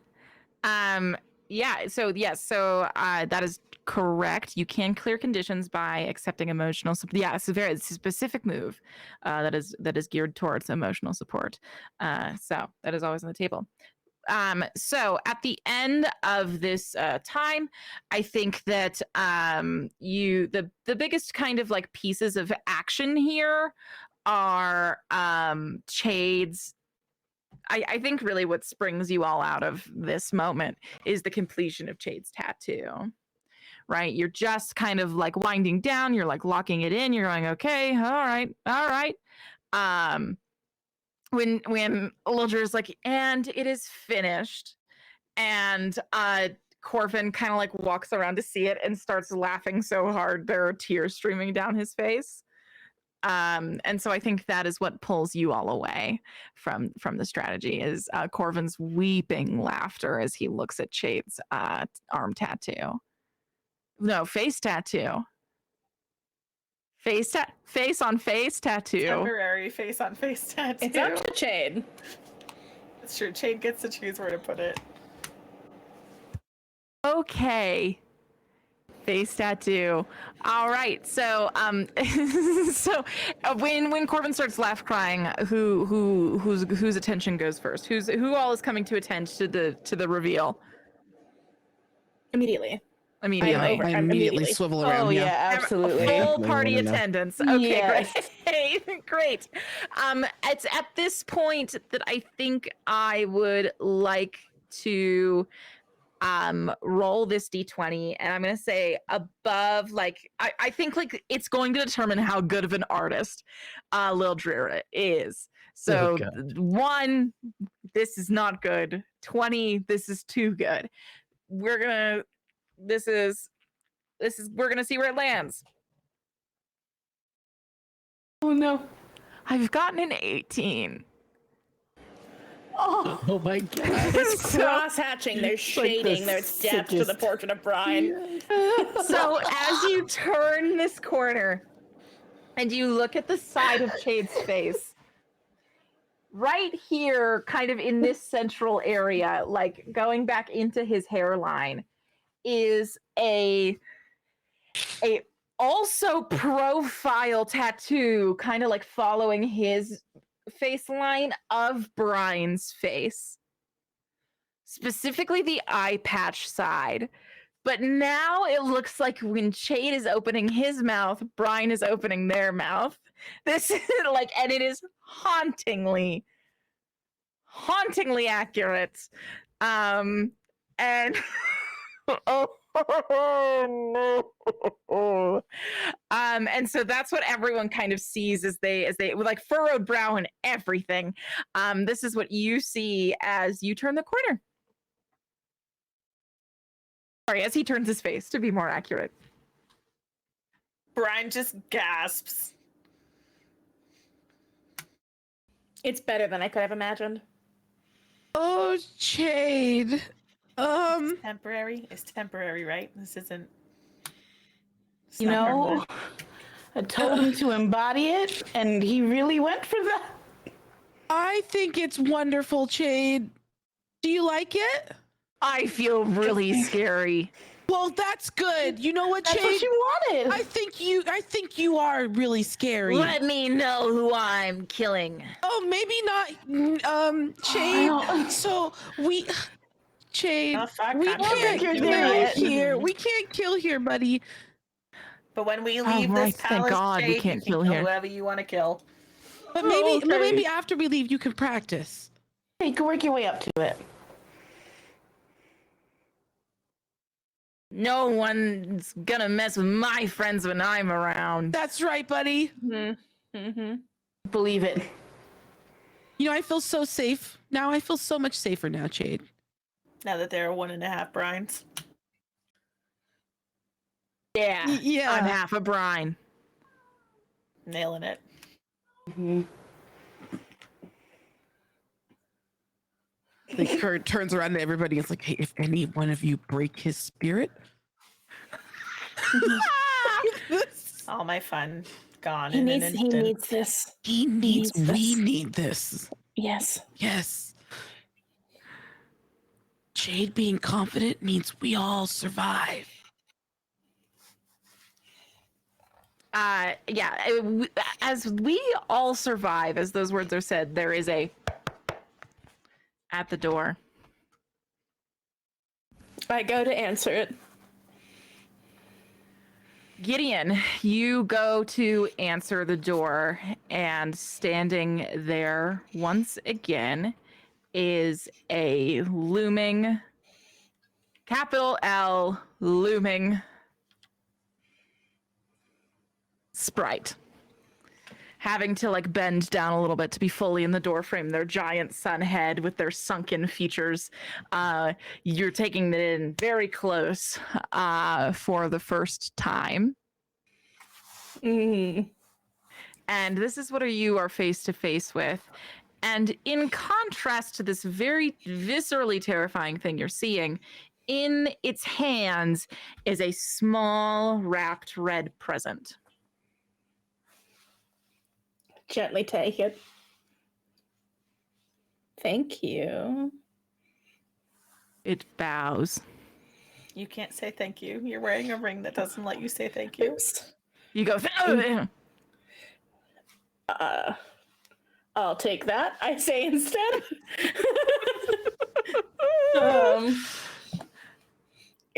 Yeah. So yes. So that is correct. You can clear conditions by accepting emotional support. Yeah, it's a specific move that is geared towards emotional support. So that is always on the table. So at the end of this time, I think that the biggest kind of like pieces of action here are Chade's. I think really what springs you all out of this moment is the completion of Chade's tattoo. Right? You're just kind of like winding down, you're like locking it in, you're going, okay, all right. When Lildra is like, and it is finished, and Corvin kind of like walks around to see it and starts laughing so hard there are tears streaming down his face. And so I think that is what pulls you all away from the strategy is Corvin's weeping laughter as he looks at Chade's arm tattoo. No, face tattoo. Face on face tattoo. Temporary face on face tattoo. It's up to Chade. It's true. Chade gets to choose where to put it. Okay. Face tattoo. All right. So when Corbin starts laugh crying, whose attention goes first? Who all is coming to attend to the reveal? Immediately. Immediately. I immediately swivel around. Oh yeah, absolutely. Full Definitely party wanna know. attendance. Okay, Yes. great. Great. It's at this point that I think I would like to roll this d20, and I'm gonna say above, like I think like it's going to determine how good of an artist Lildra is. So 1, this is not good. 20, this is too good. We're gonna see where it lands. Oh no. I've gotten an 18. Oh my god. There's cross-hatching, there's shading, there's depth to the sickest- portrait of Brine. So as you turn this corner and you look at the side of Chade's face, right here, kind of in this central area, like going back into his hairline, is a also profile tattoo, kind of like following his face line of Brine's face, specifically the eye patch side. But now it looks like when Chade is opening his mouth, Brine is opening their mouth. This is like, and it is hauntingly accurate. And and so that's what everyone kind of sees as they with like furrowed brow and everything. This is what you see as you turn the corner. Sorry, as he turns his face, to be more accurate. Brine just gasps. It's better than I could have imagined. Oh, Chade. Temporary. It's temporary, right? This isn't. You know, I told him to embody it, and he really went for that. I think it's wonderful, Jade. Do you like it? I feel really scary. Well, that's good. You know what, That's Jade? what you wanted. I think you are really scary. Let me know who I'm killing. Oh, maybe not, Jade. So Jade, Oh, fuck, we I'm can't here. kill Do here. it. We can't kill here, buddy. But when we Oh, leave right, this thank palace, God we Jade, can't you can kill kill here. whoever you want to kill. But Oh, maybe after we leave, you can practice. You can work your way up to it. No one's gonna mess with my friends when I'm around. That's right, buddy. Believe it. You know, I feel so safe now. I feel so much safer now, Jade. Now that there are 1.5 brines. Yeah, Yeah. I'm half a brine. Nailing it. Like Kurt turns around to everybody. It's like, hey, if any one of you break his spirit, All my fun gone He in needs. an He instant. needs this. he needs. needs We this. need this. Yes. Yes. Jade being confident means we all survive. As we all survive, as those words are said, there is a at the door. I go to answer it. Gideon, you go to answer the door, and standing there once again is a looming, capital L, looming sprite. Having to like bend down a little bit to be fully in the door frame, their giant sun head with their sunken features. You're taking it in very close for the first time. Mm. And this is what you are face to face with. And in contrast to this very viscerally terrifying thing you're seeing, in its hands is a small wrapped red present. Gently take it. Thank you. It bows. You can't say thank you. You're wearing a ring that doesn't let you say thank you. Oops. You go, I'll take that. I say instead.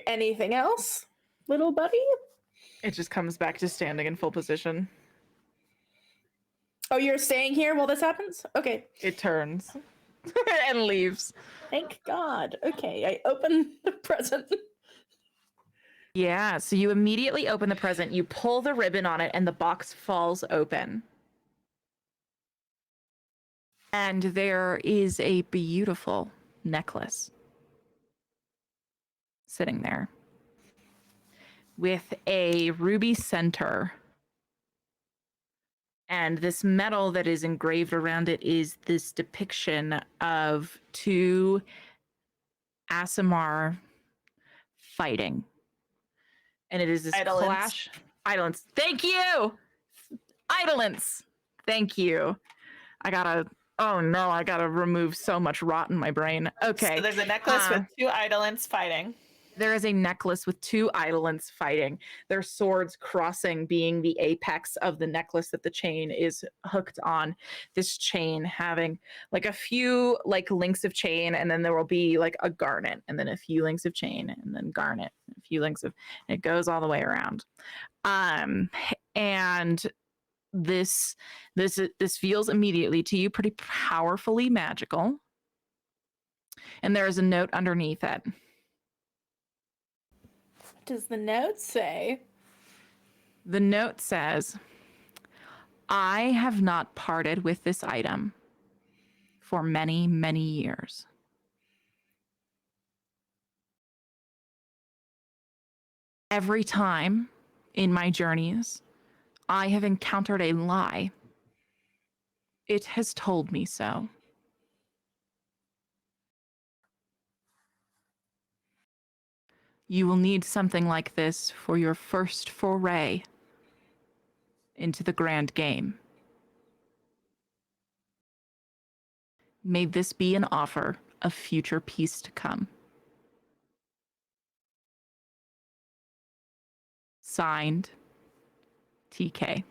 Anything else, little buddy? It just comes back to standing in full position. Oh, you're staying here while this happens? Okay. It turns and leaves. Thank God. Okay, I open the present. Yeah, so you immediately open the present, you pull the ribbon on it, and the box falls open. And there is a beautiful necklace sitting there with a ruby center. And this metal that is engraved around it is this depiction of two Aasimar fighting. And it is this Idolence. clash. Idolence. Thank you. Idolence. Thank you. I gotta remove so much rot in my brain. Okay. So there's a necklace with 2 idolants fighting. There is a necklace with 2 idolants fighting, their swords crossing, being the apex of the necklace that the chain is hooked on. This chain having like a few like links of chain, and then there will be like a garnet, and then a few links of chain, and then garnet, a few links of, and it goes all the way around. And this feels immediately to you pretty powerfully magical. And there is a note underneath it. What does the note say? The note says, I have not parted with this item for many, many years. Every time in my journeys, I have encountered a lie. It has told me so. You will need something like this for your first foray into the grand game. May this be an offer of future peace to come. Signed, TK.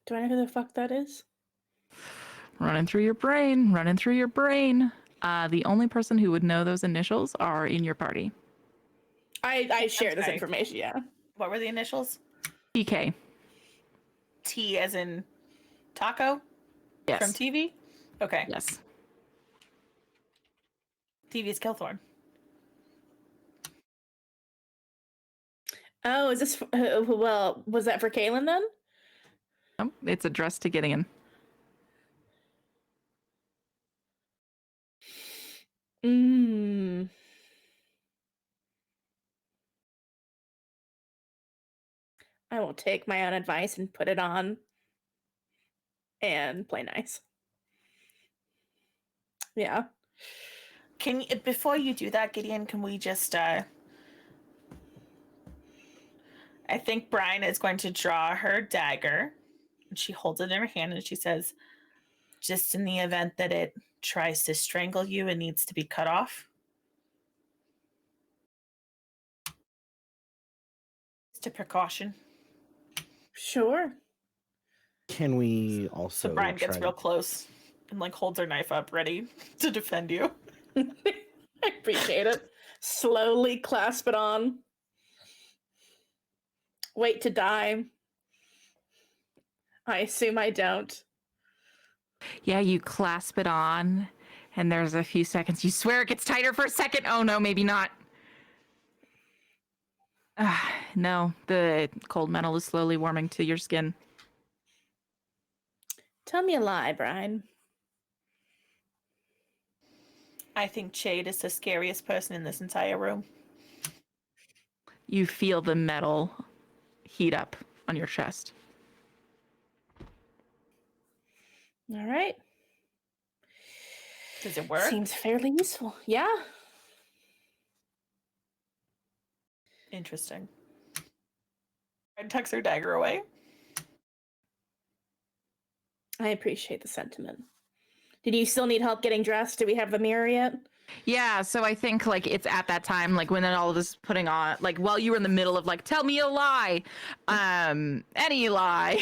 Do I know who the fuck that is? Running through your brain, running through your brain. The only person who would know those initials are in your party. I share this Okay. information, yeah. What were the initials? TK. T as in taco? Yes. From TV? Okay. Yes. TV's Killthorn. Oh, is this well, was that for Kaylin then? Nope, it's addressed to Gideon. Mm. I will take my own advice and put it on and play nice. Yeah. Can you, before you do that, Gideon, can we just I think Brine is going to draw her dagger, and she holds it in her hand and she says, just in the event that it tries to strangle you and needs to be cut off. Just a precaution. Sure. Can we also? So Brine gets try real to- close and like holds her knife up ready to defend you. I appreciate it. Slowly clasp it on. Wait to die. I assume I don't. Yeah, you clasp it on, and there's a few seconds. You swear it gets tighter for a second. Oh no, maybe not. No, the cold metal is slowly warming to your skin. Tell me a lie, Brine. I think Jade is the scariest person in this entire room. You feel the metal heat up on your chest. All right. Does it work? Seems fairly useful. Yeah. Interesting. Brine tucks her dagger away. I appreciate the sentiment. Did you still need help getting dressed? Do we have the mirror yet? Yeah, so I think like it's at that time, like when all of this putting on, like while you were in the middle of like, tell me a lie, any lie,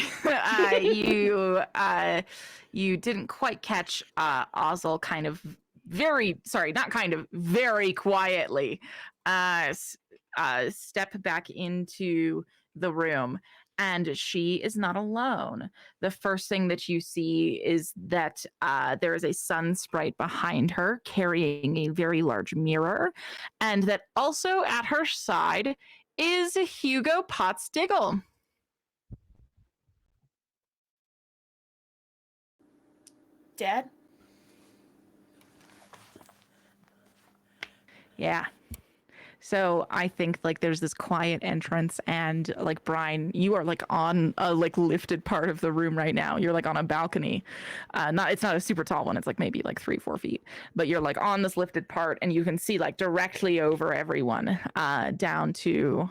you didn't quite catch Ozzel kind of very quietly step back into the room. And she is not alone. The first thing that you see is that there is a sun sprite behind her carrying a very large mirror. And that also at her side is Hugo Potts-Diggle. Dad? Yeah. So I think like there's this quiet entrance, and like Brine, you are like on a like lifted part of the room right now. You're like on a balcony. It's not a super tall one. It's like maybe like 3-4 feet, but you're like on this lifted part, and you can see like directly over everyone, down to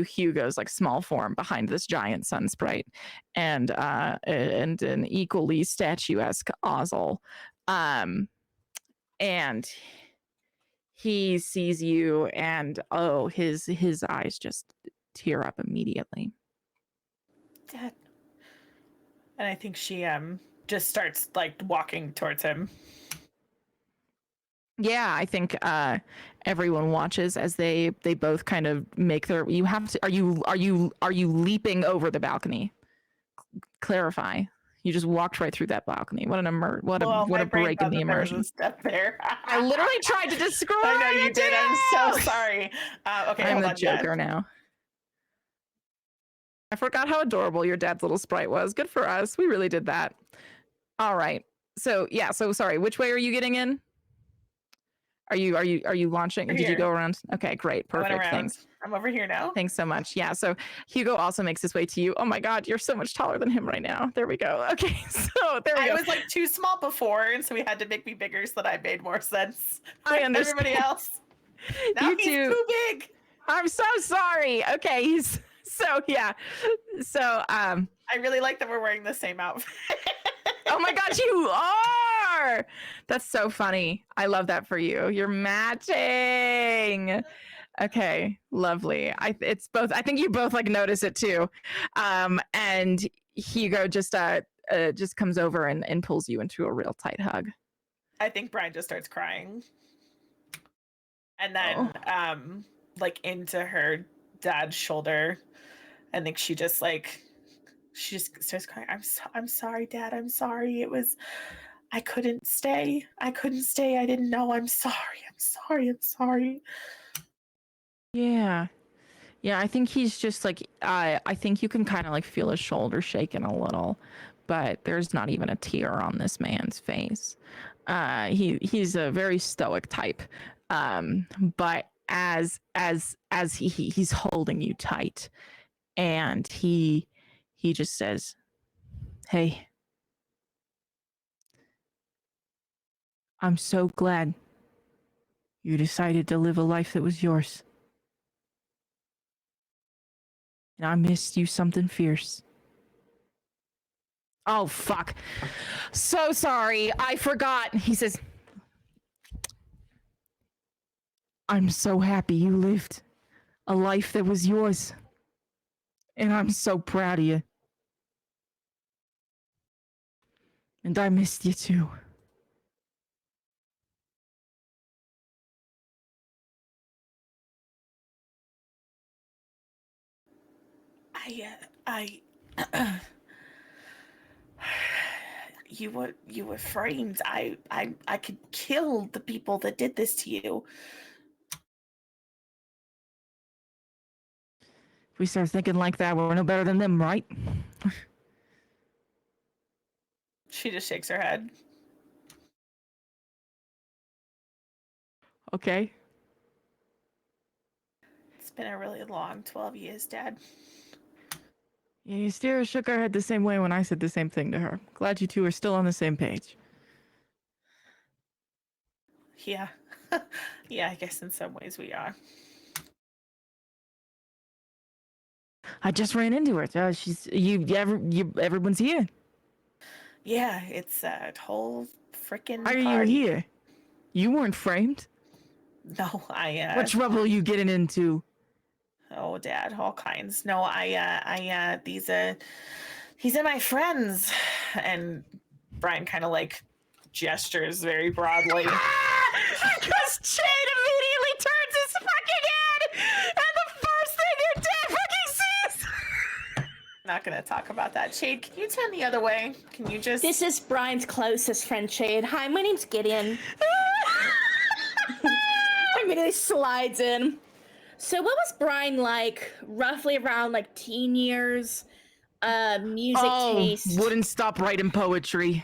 Hugo's like small form behind this giant sun sprite, and an equally statuesque Ozzel, and he sees you, and oh, his eyes just tear up immediately. Dad. And I think she just starts like walking towards him. Yeah, I think everyone watches as they both kind of make their. You have to. Are you leaping over the balcony? Clarify. You just walked right through that balcony. What a break in the immersion. Step there. I literally tried to describe. I know you it did. to I'm you! so sorry. Okay, I'm hold the on, Joker Dad. now. I forgot how adorable your dad's little sprite was. Good for us. We really did that. All right. So yeah. So sorry. Which way are you getting in? Are you launching? We're Did you here. go around? Okay, great. I went Perfect. around. Thanks. I'm over here now. Thanks so much. Yeah. So Hugo also makes his way to you. Oh my God, you're so much taller than him right now. There we go. Okay. So there we I go. was like too small before, and so we had to make me bigger so that I made more sense. I with understand. Everybody else. Now You he's two- too big. I'm so sorry. Okay. So yeah. So I really like that we're wearing the same outfit. oh my gosh, you are. That's so funny. I love that for you. You're matching. Okay, lovely. It's both. I think you both like notice it too. And Hugo just comes over and pulls you into a real tight hug. I think Brine just starts crying. And then like into her dad's shoulder. I think she just starts crying. I'm sorry, Dad. I'm sorry. I couldn't stay. I didn't know. I'm sorry. Yeah. I think he's just like I think you can kind of like feel his shoulder shaking a little, but there's not even a tear on this man's face. He's a very stoic type, but as he's holding you tight, and he just says, "Hey, I'm so glad you decided to live a life that was yours. And I missed you something fierce." Oh, fuck. So sorry. I forgot. He says, "I'm so happy you lived a life that was yours. And I'm so proud of you. And I missed you too." You were framed. I could kill the people that did this to you. If we start thinking like that, we're no better than them, right? She just shakes her head. Okay. It's been a really long 12 years, Dad. Yeah, Ystera shook her head the same way when I said the same thing to her. Glad you two are still on the same page. Yeah. Yeah, I guess in some ways we are. I just ran into her. Everyone's here. Yeah, it's a whole freaking Why are you party. here? You weren't framed. No, What trouble are you getting into? Oh, Dad, all kinds. No, these are my friends. And Brine kind of like gestures very broadly. Because Chade immediately turns his fucking head, and the first thing your dad fucking sees. Not gonna talk about that. Chade, can you turn the other way? Can you just? This is Brian's closest friend, Shade. Hi, my name's Gideon. Immediately slides in. So what was Brian like roughly around like teen years? Music taste. Wouldn't stop writing poetry.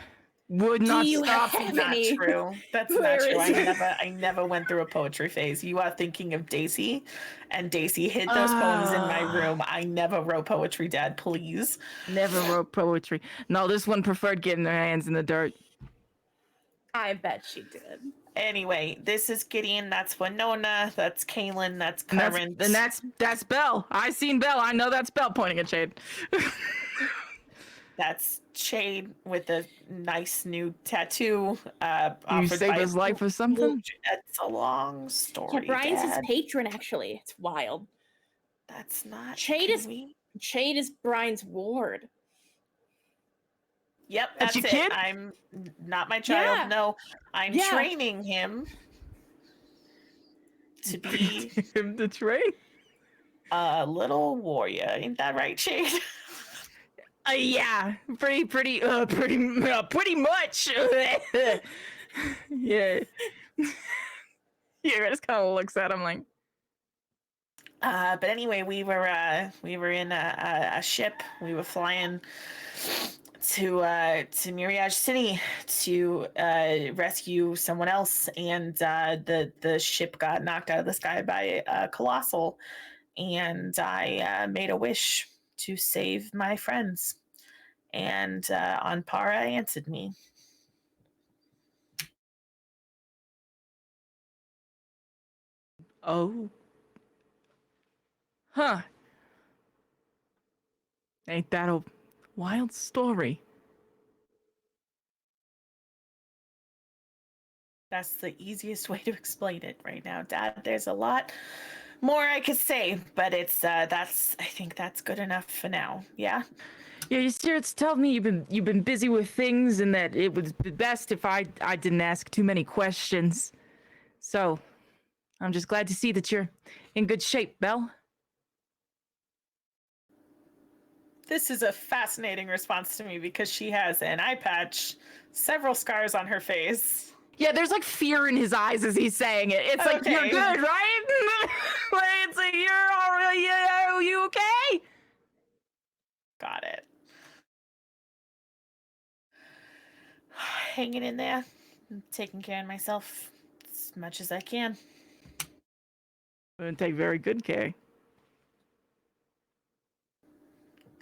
Would Do not you stop. have Not any? true. That's not Where true. is it? I never went through a poetry phase. You are thinking of Daisy, and Daisy hid those poems in my room. I never wrote poetry, Dad. Please. Never wrote poetry. No, this one preferred getting their hands in the dirt. I bet she did. Anyway, this is Gideon. That's Winona. That's Kaylin. That's Current. And that's Belle. I seen Belle. I know that's Belle, pointing at Shade. That's Shade with a nice new tattoo. You offered saved by his life or something? That's a long story. Yeah, Brian's his Dad. patron, actually. It's wild. That's not. Shade can is- we- Shade is Brian's ward. Yep, That's that's your it. kid? I'm not my child. Yeah. No, I'm Yeah. training him to be Him to train? a little warrior. Ain't that right, Shade? Yeah, pretty much. Yeah. Yeah, just kind of looks at him like. But anyway, we were in a ship. We were flying to Mirage City to rescue someone else, and the ship got knocked out of the sky by a colossal, and I made a wish to save my friends, and Anpara answered me. Oh. Huh. Ain't that a wild story? That's the easiest way to explain it right now, Dad. There's a lot more I could say, but it's I think that's good enough for now. Yeah. Yeah, your spirits told me you've been busy with things, and that it would be best if I didn't ask too many questions. So, I'm just glad to see that you're in good shape, Belle. This is a fascinating response to me because she has an eye patch, several scars on her face. Yeah, there's like fear in his eyes as he's saying it. It's like, you're Okay. good, right? Like, it's like, you're all right, yeah, are you okay? Got it. Hanging in there. I'm taking care of myself as much as I can. I'm gonna take very good care.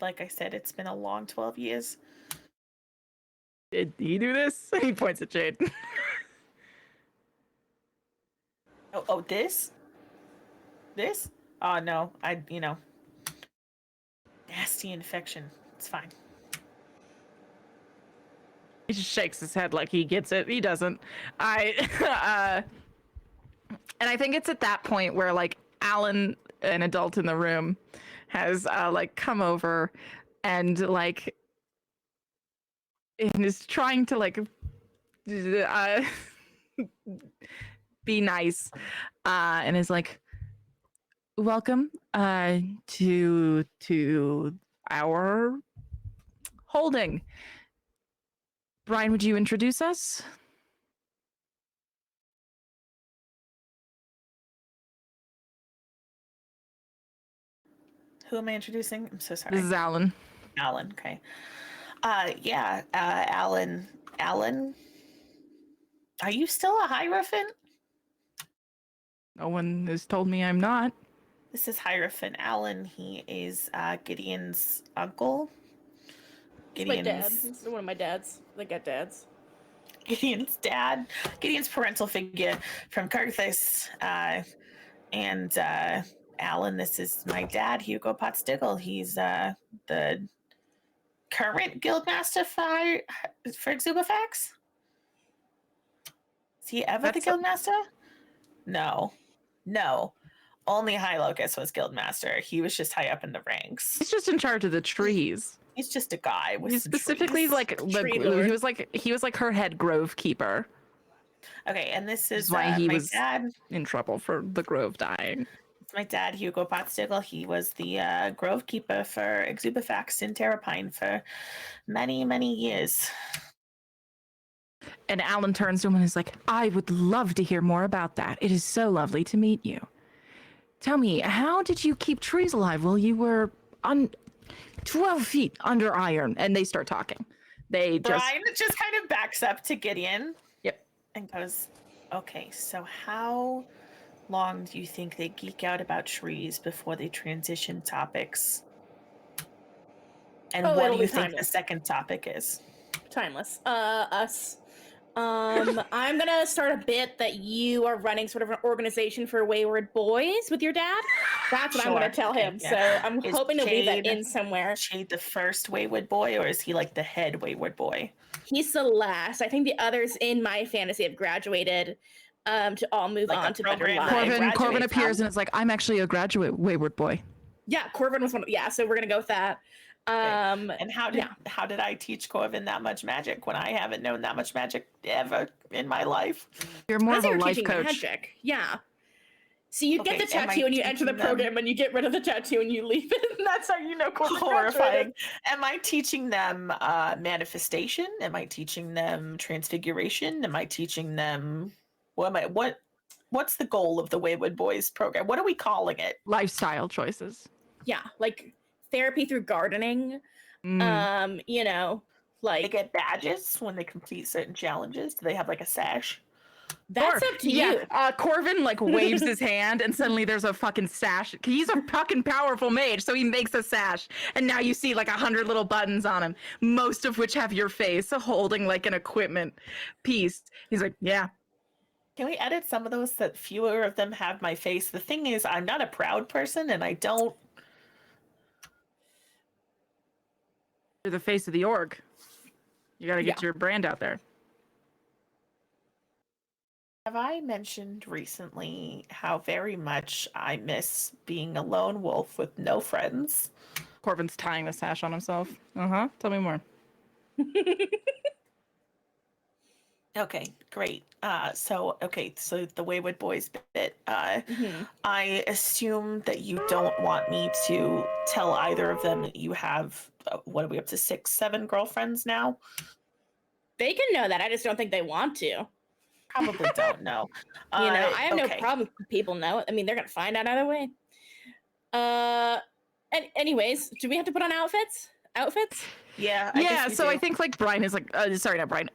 Like I said, it's been a long 12 years. Did he do this? He points at Jade. Oh, this? This? Oh, no. Nasty infection. It's fine. He just shakes his head like he gets it. He doesn't. And I think it's at that point where like Alan, an adult in the room, has like come over and like and is trying to like be nice, and is like, welcome to our holding. Brine, would you introduce us? Who am I introducing? I'm so sorry. This is Alan. Alan, okay. Alan. Alan? Are you still a Hierophant? No one has told me I'm not. This is Hierophant Alan. He is Gideon's uncle. My dad. This is one of my dads. They got dads. Gideon's dad. Gideon's parental figure from Carthus. And Alan, this is my dad, Hugo Potstickle. He's the current guildmaster for Exubifax. Is he ever the guildmaster? No. Only High Locust was guildmaster. He was just high up in the ranks. He's just in charge of the trees. He's just a guy with He's some specifically trees. like he was like her head grove keeper. Okay, and this is why he my was dad. in trouble for the grove dying. It's my dad, Hugo Potstickle. He was the grove keeper for Exubifax in Terrapine for many, many years. And Alan turns to him and is like, I would love to hear more about that. It is so lovely to meet you. Tell me, how did you keep trees alive while you were on 12 feet under iron? And they start talking. Brine just kind of backs up to Gideon. Yep. And goes, okay, so how long do you think they geek out about trees before they transition topics? And what do you think the second topic is? Timeless. Us. I'm gonna start a bit that you are running sort of an organization for Wayward Boys with your dad. That's what I'm gonna tell him. Yeah. So I'm hoping to leave that in somewhere. Jade the first Wayward Boy, or is he like the head Wayward Boy? He's the last. I think the others in my fantasy have graduated to all move like on to better lives. Corvin appears and is like, I'm actually a graduate Wayward Boy. Yeah, Corvin was one. Yeah, so we're gonna go with that. And how did I teach Corvin that much magic when I haven't known that much magic ever in my life? You're more of a life coach. Magic. Yeah. So you get the tattoo and you enter the program and you get rid of the tattoo and you leave it. And that's how you know Corvin horrifying. Am I teaching them manifestation? Am I teaching them transfiguration? Am I teaching them what's the goal of the Wayward Boys program? What are we calling it? Lifestyle choices. Yeah, like therapy through gardening. You know, They Like get badges when they complete certain challenges. Do they have like a sash? that's up to you. Corvin like waves his hand, and suddenly there's a fucking sash. He's a fucking powerful mage, so he makes a sash, and now you see like 100 little buttons on him, most of which have your face holding like an equipment piece. He's like, yeah. Can we edit some of those that fewer of them have my face? The thing is, I'm not a proud person, and I don't. You're the face of the org. You got to get your brand out there. Have I mentioned recently how very much I miss being a lone wolf with no friends? Corvin's tying the sash on himself. Tell me more. Okay, great. So the Wayward Boys bit. I assume that you don't want me to tell either of them that you have, what are we up to, 6, 7 girlfriends now? They can know that. I just don't think they want to. Probably don't know. You know, I have no okay. problem if people know. I mean, they're gonna find out either way. And anyways, do we have to put on outfits? Yeah. I guess we so do. I think like Brine is like, sorry, not Brine.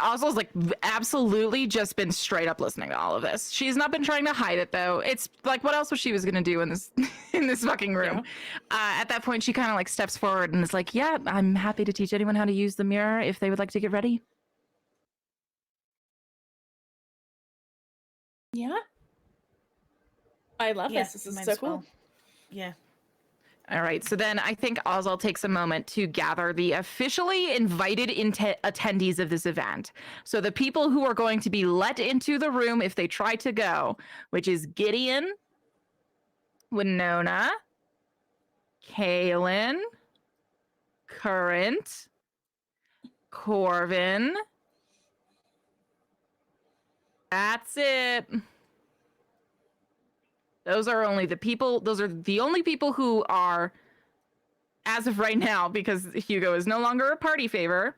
Oswald's like absolutely just been straight up listening to all of this. She's not been trying to hide it though. It's like, what else was she was gonna do in this in this fucking room? At that point, she kind of like steps forward and is like, yeah, I'm happy to teach anyone how to use the mirror if they would like to get ready. Yeah. I love Yeah, this. This is might so as cool. well. Yeah. All right, so then I think Oswald takes a moment to gather the officially invited attendees of this event. So the people who are going to be let into the room if they try to go, which is Gideon, Winona, Kaylin, Current, Corvin. That's it. Those are the only people who are, as of right now, because Hugo is no longer a party favor,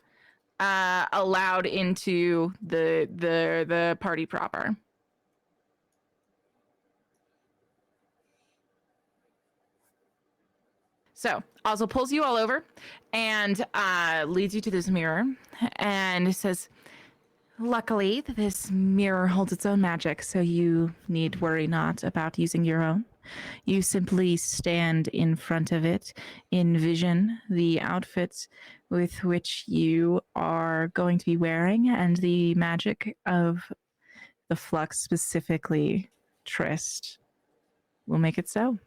allowed into the party proper. So Oswald pulls you all over and leads you to this mirror and says, luckily, this mirror holds its own magic, so you need worry not about using your own. You simply stand in front of it, envision the outfits with which you are going to be wearing, and the magic of the flux, specifically Trist, will make it so.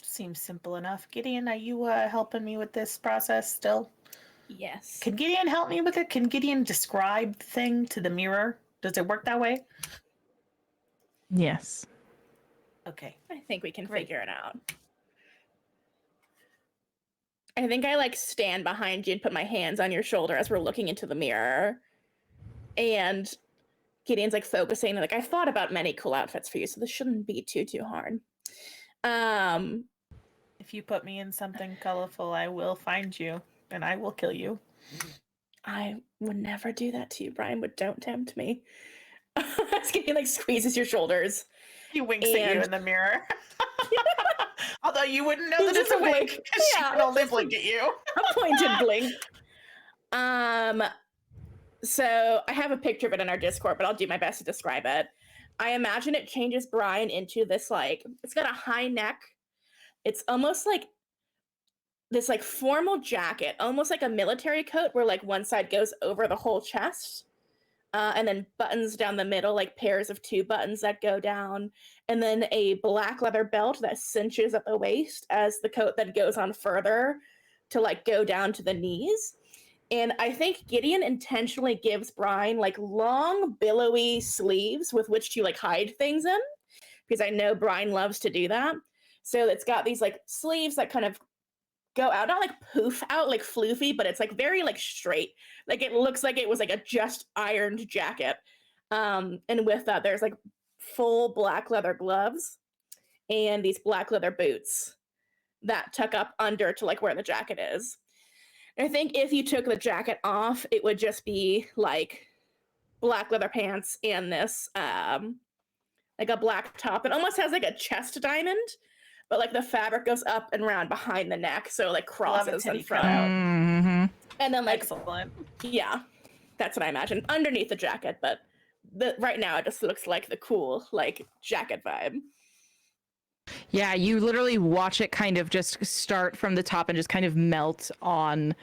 Seems simple enough. Gideon, are you helping me with this process still? Yes. Can Gideon help me with it? Can Gideon describe the thing to the mirror? Does it work that way? Yes. Okay. I think we can Great. figure it out. I think I like stand behind you and put my hands on your shoulder as we're looking into the mirror. And Gideon's like focusing and like, I thought about many cool outfits for you, so this shouldn't be too hard. If you put me in something colorful, I will find you and I will kill you. I would never do that to you, Brine, but don't tempt me. Gideon like squeezes your shoulders. He winks at you in the mirror. Although you wouldn't know that it's a wink because she would only blink at you. A pointed blink. So I have a picture of it in our Discord, but I'll do my best to describe it. I imagine it changes Brine into this like, it's got a high neck. It's almost like this like formal jacket, almost like a military coat where like one side goes over the whole chest. And then buttons down the middle, like pairs of 2 buttons that go down, and then a black leather belt that cinches at the waist as the coat then goes on further to like go down to the knees. And I think Gideon intentionally gives Brine like long, billowy sleeves with which to like hide things in, because I know Brine loves to do that. So it's got these like sleeves that kind of go out, not like poof out like floofy, but it's like very like straight. Like it looks like it was like a just ironed jacket. And with that, there's like full black leather gloves and these black leather boots that tuck up under to like where the jacket is. And I think if you took the jacket off, it would just be like black leather pants and this like a black top. It almost has like a chest diamond but like the fabric goes up and around behind the neck, so like Love a crosses in titty front. cutout. Mhm. And then like Excellent. yeah, that's what I imagine underneath the jacket, but right now it just looks like the cool like jacket vibe. Yeah, you literally watch it kind of just start from the top and just kind of melt on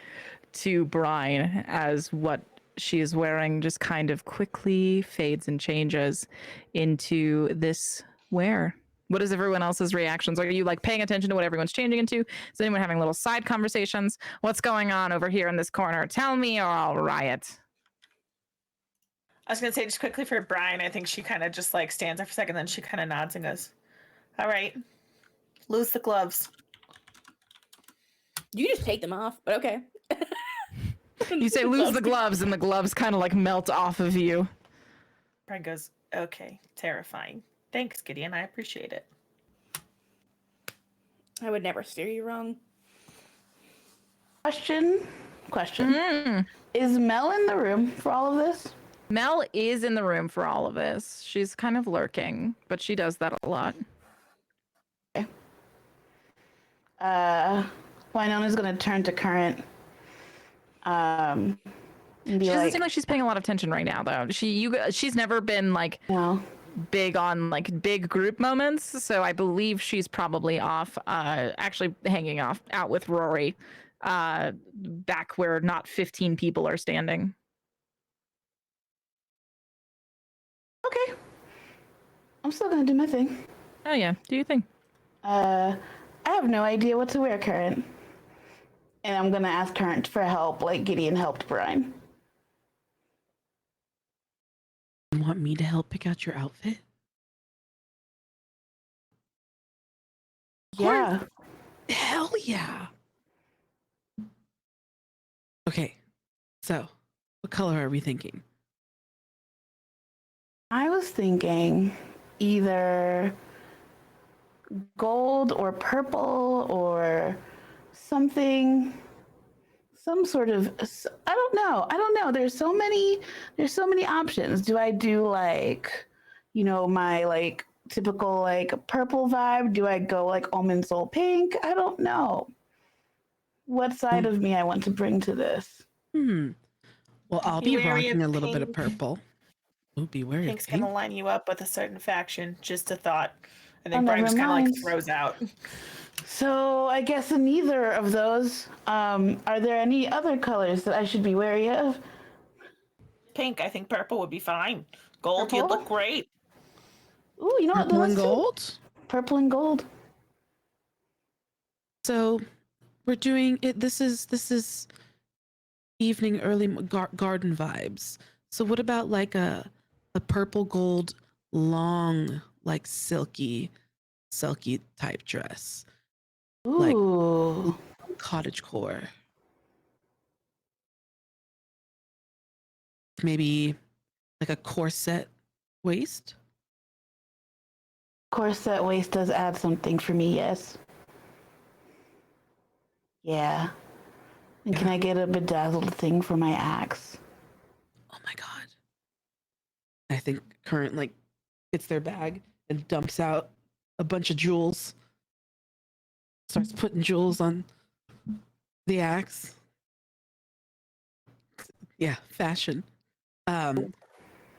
to Brine as what she is wearing just kind of quickly fades and changes into this wear. What is everyone else's reactions? Are you like paying attention to what everyone's changing into? Is anyone having little side conversations? What's going on over here in this corner? Tell me or I'll riot. I was gonna say just quickly for Brine, I think she kind of just like stands there for a second, then she kind of nods and goes, "All right, lose the gloves." You just take them off, but okay. You say lose the gloves and the gloves kind of like melt off of you. Brine goes, "Okay, terrifying. Thanks, Gideon. I appreciate it." I would never steer you wrong. Question. Is Mel in the room for all of this? Mel is in the room for all of this. She's kind of lurking, but she does that a lot. Wynona's gonna turn to Current. And be She doesn't like, seem like she's paying a lot of attention right now, though. She's never been like no. big on like big group moments, so I believe she's probably off, actually hanging out with Rory, back where not 15 people are standing. Okay. I'm still gonna do my thing. Oh yeah, do you think? I have no idea what to wear, Current. And I'm gonna ask Current for help, like Gideon helped Brine. You want me to help pick out your outfit? Yeah. Hell yeah. Okay, so what color are we thinking? I was thinking either gold or purple or something, some sort of, I don't know. There's so many options. Do I do like, my like typical like purple vibe? Do I go like almond soul pink? I don't know what side of me I want to bring to this. Well, I'll Be be wary of rocking a little bit of pink. purple. Ooh, be wary of Pink's pink. gonna line you up with a certain faction. Just a thought. And Oh, then Brine never just kind of like mind. throws out. So I guess in neither of those, are there any other colors that I should be wary of? Pink. I think purple would be fine. Gold, you'd Purple? look great. Ooh, you know what? Purple and Those two? gold. Purple and gold. So we're doing it. This is evening early garden vibes. So what about like a purple gold long like silky type dress, like Ooh. cottage core, maybe like a corset waist. Corset waist does add something for me, yes. Yeah. And can Yeah. I get a bedazzled thing for my axe? Oh my god. I think Current like gets their bag and dumps out a bunch of jewels. Starts putting jewels on the axe. Yeah, fashion. And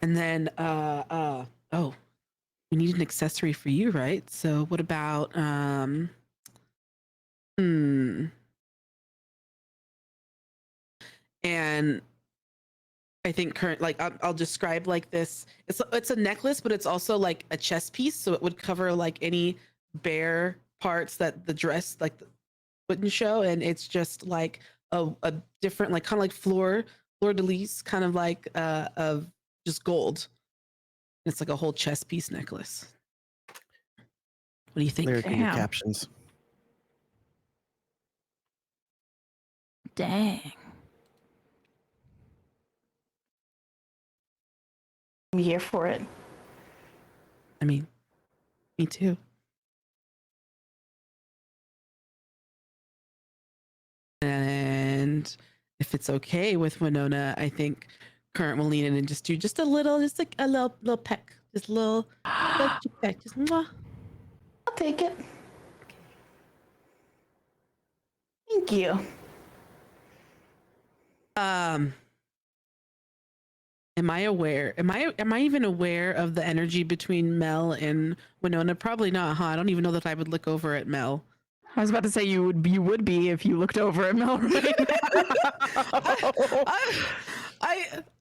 then oh, we need an accessory for you, right? So what about and I think Current like I'll describe like this. It's a necklace, but it's also like a chest piece, so it would cover like any bare parts that the dress like wouldn't show, and it's just like a different like kind of like fleur de lis, kind of like of just gold. It's like a whole chest piece necklace. What do you think? Lyric in your Damn. captions. Dang. I'm here for it. I mean, me too. And if it's okay with Winona, I think Current will lean in and just do just a little, just like a little peck, just a little peck, just mwah. I'll take it. Thank you. Am I aware? Am I even aware of the energy between Mel and Winona? Probably not, huh? I don't even know that I would look over at Mel. I was about to say you would be if you looked over at Mel right now.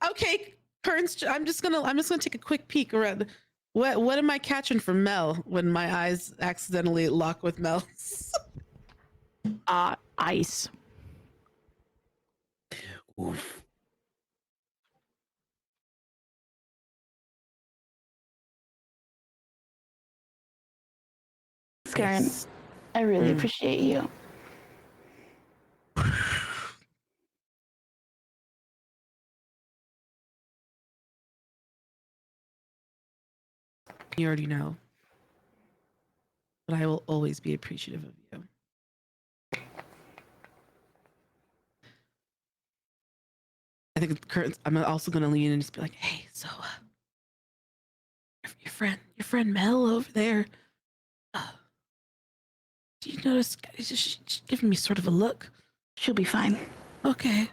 Okay, Currents. I'm just gonna take a quick peek around. What am I catching from Mel when my eyes accidentally lock with Mel's? Ice. Oof. Karen, I really appreciate you. You already know, but I will always be appreciative of you. I think Currents. I'm also gonna lean in and just be like, "Hey, so your friend Mel over there. Do you notice she's giving me sort of a look? She'll be fine. Okay."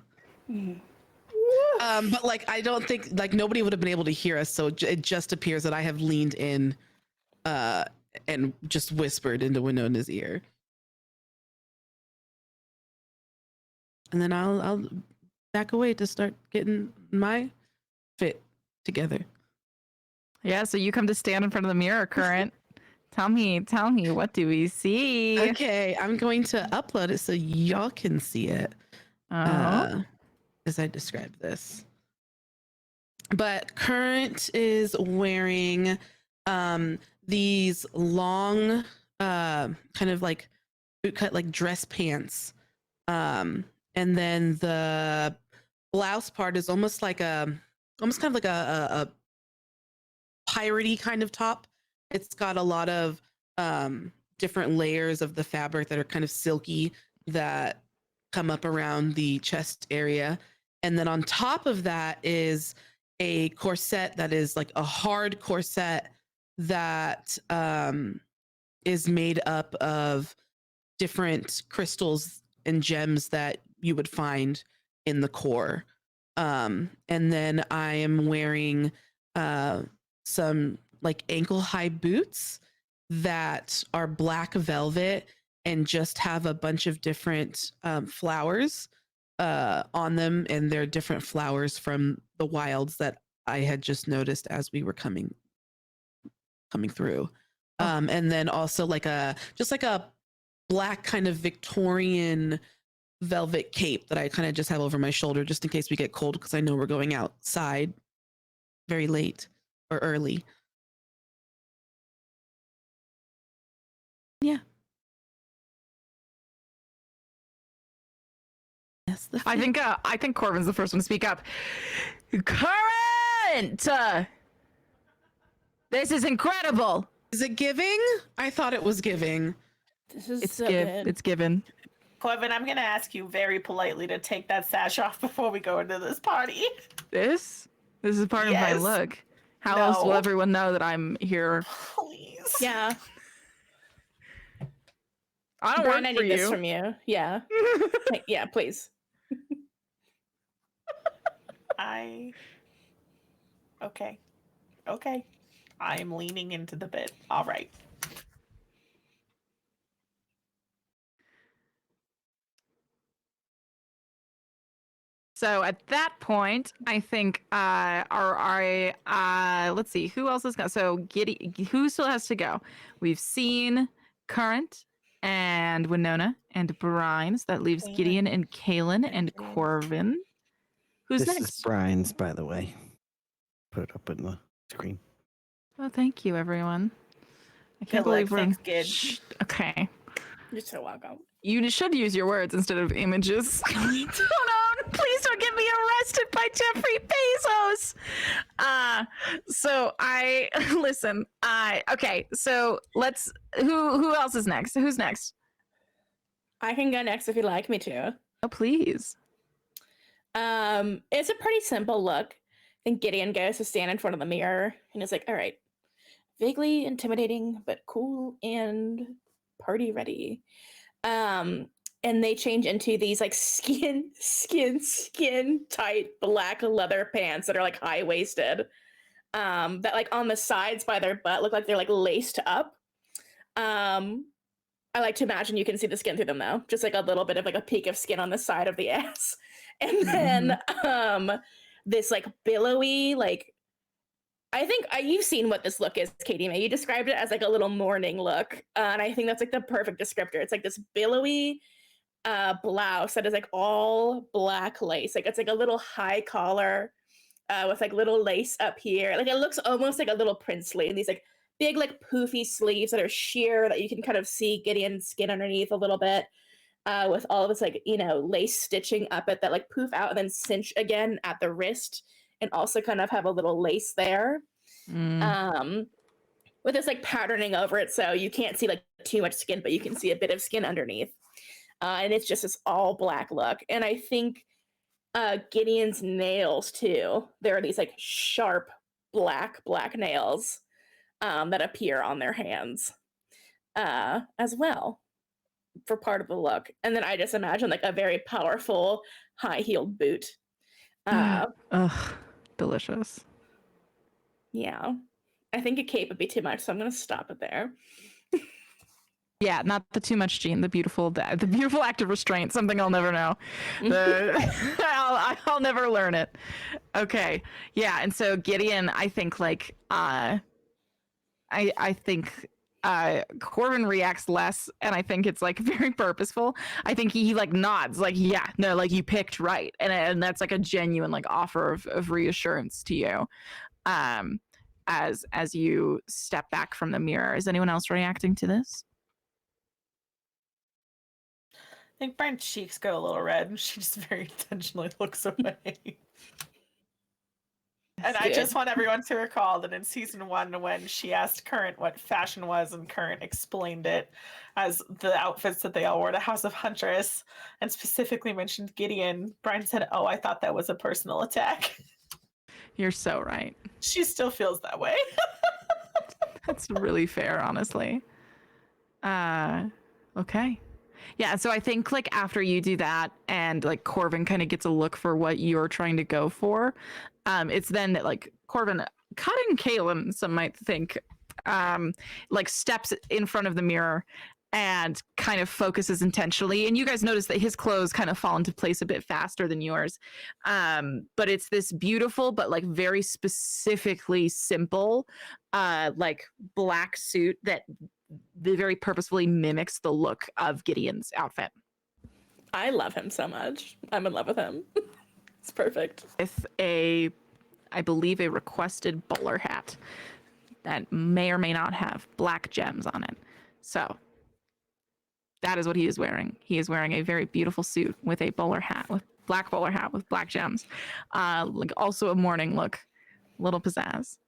But like, I don't think like nobody would have been able to hear us, so it just appears that I have leaned in, and just whispered into Winona's ear, and then I'll back away to start getting my fit together. Yeah, so you come to stand in front of the mirror, Current. Tell me, what do we see? Okay, I'm going to upload it so y'all can see it. As I describe this. But Current is wearing these long kind of like bootcut like dress pants. And then the blouse part is almost kind of like a piratey kind of top. It's got a lot of different layers of the fabric that are kind of silky that come up around the chest area. And then on top of that is a corset that is like a hard corset that is made up of different crystals and gems that you would find in the core. And then I am wearing some like ankle high boots that are black velvet and just have a bunch of different flowers on them, and they're different flowers from the wilds that I had just noticed as we were coming through. And then also like a black kind of Victorian velvet cape that I kind of just have over my shoulder just in case we get cold, because I know we're going outside very late or early. Yeah. Yes, I think Corbin's the first one to speak up. Current! This is incredible. Is it giving? I thought it was giving. This is It's so give. good. It's given. Corbin, I'm gonna ask you very politely to take that sash off before we go into this party. This is part of my Yes. look. How else will No. everyone know that I'm here? Please. Yeah. I don't Brine, I work for need this you. from you. Yeah. Yeah, please. Okay. I am leaning into the bit. All right. So at that point, I think let's see, who else has got? So who still has to go? We've seen Current and Winona and Brine. So that leaves Kaylin. Gideon and Kaylin and Kaylin. Corvin. Who's This is next? Brine's, by the way. Put it up on the screen. Oh, thank you, everyone. I can't Good luck. believe we're Thanks, Gid. Shh. Okay. You're so welcome. You should use your words instead of images. Oh no, please don't get me arrested by Jeffrey Bezos. Okay, so let's who else is next? Who's next? I can go next if you'd like me to. Oh, please. It's a pretty simple look. I think Gideon goes to stand in front of the mirror and is like, all right, vaguely intimidating, but cool and party ready. and they change into these like skin tight black leather pants that are like high waisted. That like on the sides by their butt look like they're like laced up. I like to imagine you can see the skin through them though, just like a little bit of like a peek of skin on the side of the ass. And then this like billowy, like I think you've seen what this look is, Katie May. You described it as like a little morning look. And I think that's like the perfect descriptor. It's like this billowy blouse that is like all black lace. Like it's like a little high collar with like little lace up here. Like it looks almost like a little princely. And these like big like poofy sleeves that are sheer that you can kind of see Gideon's skin underneath a little bit. With all of this like, you know, lace stitching up it that like poof out and then cinch again at the wrist. And also kind of have a little lace there. With this like patterning over it, so you can't see like too much skin, but you can see a bit of skin underneath. And it's just this all black look. And I think Gideon's nails too. There are these like sharp black nails that appear on their hands as well for part of the look. And then I just imagine like a very powerful high-heeled boot. Delicious. Yeah. I think a cape would be too much, so I'm going to stop it there. Yeah, not the too much gene, the beautiful act of restraint, something I'll never know. I'll never learn it. Okay. Yeah, and so Gideon, I think like I think Corvin reacts less, and I think it's like very purposeful. I think he like nods like, yeah, no, like you picked right. And that's like a genuine like offer of reassurance to you. As you step back from the mirror. Is anyone else reacting to this? I think Brine's cheeks go a little red and she just very intentionally looks away. And I just want everyone to recall that in season 1, when she asked Current what fashion was, and Current explained it as the outfits that they all wore to House of Huntress, and specifically mentioned Gideon, Brine said, "Oh, I thought that was a personal attack." You're so right. She still feels that way. That's really fair, honestly. Okay. Yeah, so I think like after you do that and like Corvin kind of gets a look for what you're trying to go for, it's then that like Corvin cutting Kaelin, some might think, like steps in front of the mirror and kind of focuses intentionally. And you guys notice that his clothes kind of fall into place a bit faster than yours. But it's this beautiful, but like very specifically simple, like black suit that very purposefully mimics the look of Gideon's outfit. I love him so much. I'm in love with him. It's perfect. With I believe, a requested bowler hat that may or may not have black gems on it. So that is what he is wearing. He is wearing a very beautiful suit with a bowler hat, with black bowler hat with black gems. Like also a morning look, little pizzazz.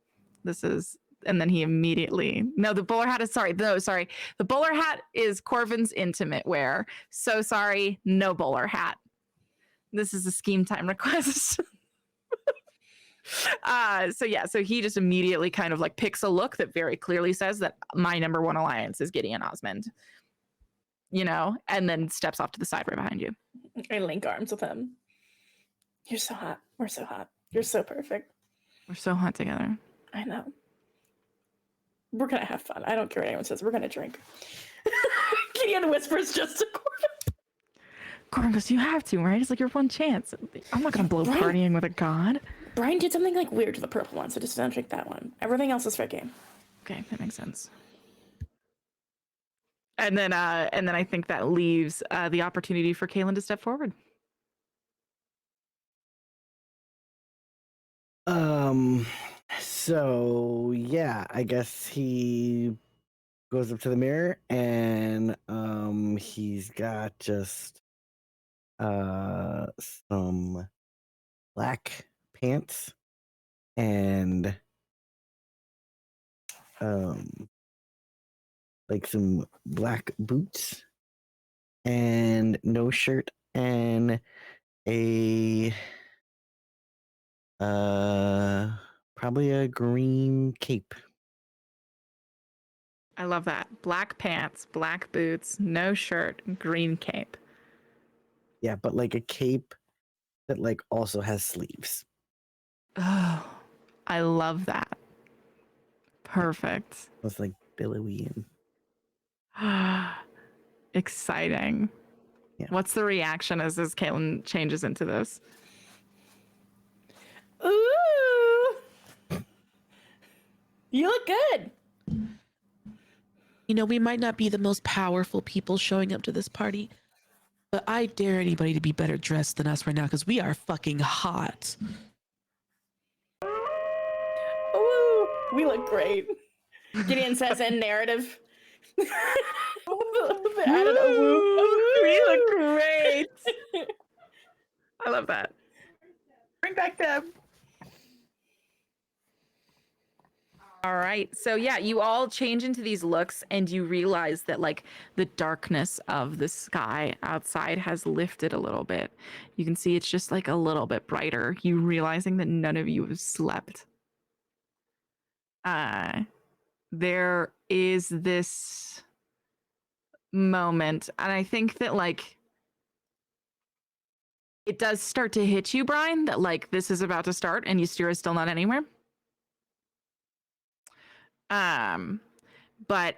This is, and then he immediately, the bowler hat is, the bowler hat is Corvin's intimate wear. So sorry, no bowler hat. This is a scheme time request. So he just immediately kind of like picks a look that very clearly says that my number one alliance is Gideon Osmond, you know, and then steps off to the side right behind you. I link arms with him. You're so hot. We're so hot. You're so perfect. We're so hot together. I know. We're gonna have fun. I don't care what anyone says. We're gonna drink. Gideon whispers just to Corvin. Corvin goes, you have to, right? It's like your one chance. I'm not gonna blow partying with a god. Brine did something like weird to the purple one, so just don't drink that one. Everything else is fair game. Okay, that makes sense. And then I think that leaves the opportunity for Kaelin to step forward. So yeah, I guess he goes up to the mirror and he's got just some black pants and like some black boots and no shirt and a probably a green cape. I love that. Black pants, black boots, no shirt, green cape. Yeah, but like a cape that like also has sleeves. Oh, I love that. Perfect. It's like billowy and Exciting. Yeah. What's the reaction as Caitlin changes into this? Ooh, you look good. You know, we might not be the most powerful people showing up to this party, but I dare anybody to be better dressed than us right now because we are fucking hot. Ooh, we look great. Gideon says in narrative. I don't know. Woo. We look great. I love that. Bring back Deb. All right. So yeah, you all change into these looks and you realize that like the darkness of the sky outside has lifted a little bit. You can see it's just like a little bit brighter. You realizing that none of you have slept. There is this moment, and I think that like it does start to hit you, Brine, that like this is about to start and Ystera is still not anywhere. But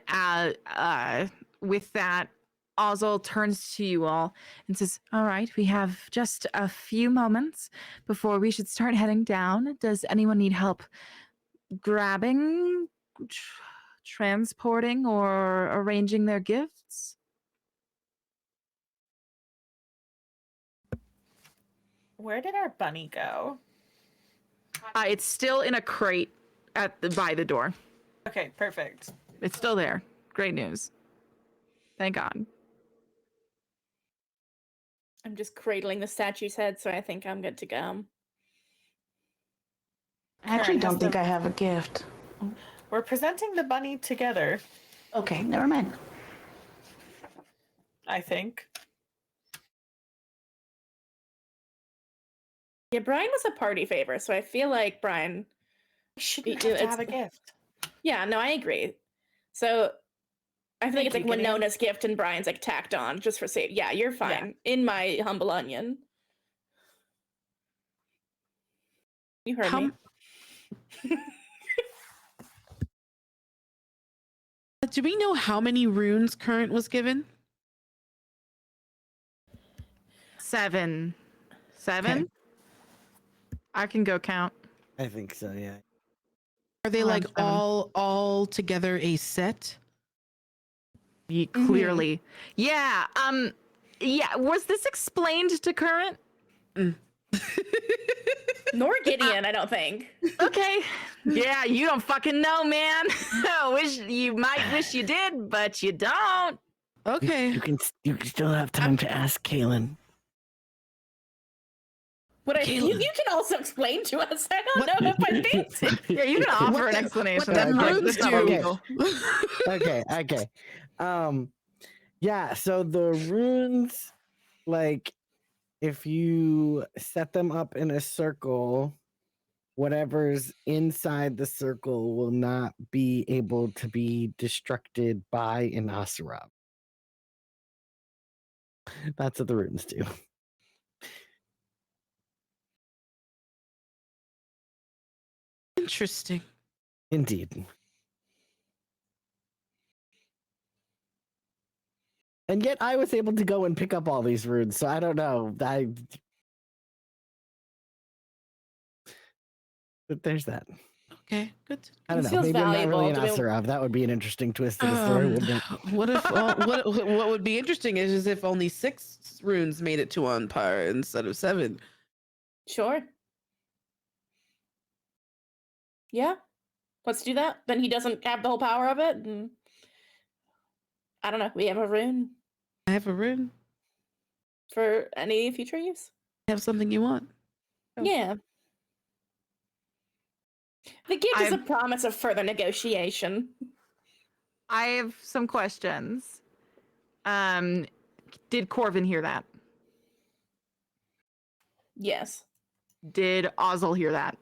with that, Ozzel turns to you all and says, all right, we have just a few moments before we should start heading down. Does anyone need help grabbing, transporting, or arranging their gifts? Where did our bunny go? It's still in a crate by the door. Okay, perfect. It's still there. Great news. Thank God. I'm just cradling the statue's head, so I think I'm good to go. I actually don't think I have a gift. We're presenting the bunny together, Okay, never mind. I think. Yeah, Brine was a party favor, so I feel like Brine. We shouldn't You- have to it's- have a gift. Yeah, no, I agree. So I think Thank it's like you, Gideon. Winona's gift and Brian's like tacked on just for sake. Yeah, you're fine. In my humble onion. You heard How- me. Do we know how many runes Current was given? 7. Okay. I can go count. I think so, yeah. Are they Around like 7. all together a set? Clearly. Yeah. Yeah. Was this explained to Current? Nor Gideon, I don't think. Okay. Yeah, you don't fucking know, man. You might wish you did, but you don't. Okay. You can still have time to ask Kaylin. What you Caleb. can also explain to us. I don't know if I think so. Yeah, you can offer What an the- explanation. what them Like, runes that's not do. illegal. Okay. Yeah, so the runes, like, if you set them up in a circle, whatever's inside the circle will not be able to be destructed by an Asura. That's what the runes do. Interesting. Indeed. And yet I was able to go and pick up all these runes, so I don't know. But there's that. Okay, good. I don't It know. feels Maybe I'm not really an valuable to be- Asura. That would be an interesting twist to the story, wouldn't it? What if what would be interesting is if only 6 runes made it to on par instead of 7. Sure. Yeah. Let's do that. Then he doesn't have the whole power of it. And I don't know. We have a rune I have a rune. for any future use. I have something you want. Oh. Yeah. The gift is a I've- promise of further negotiation. I have some questions. Did Corvin hear that? Yes. Did Ozzel hear that?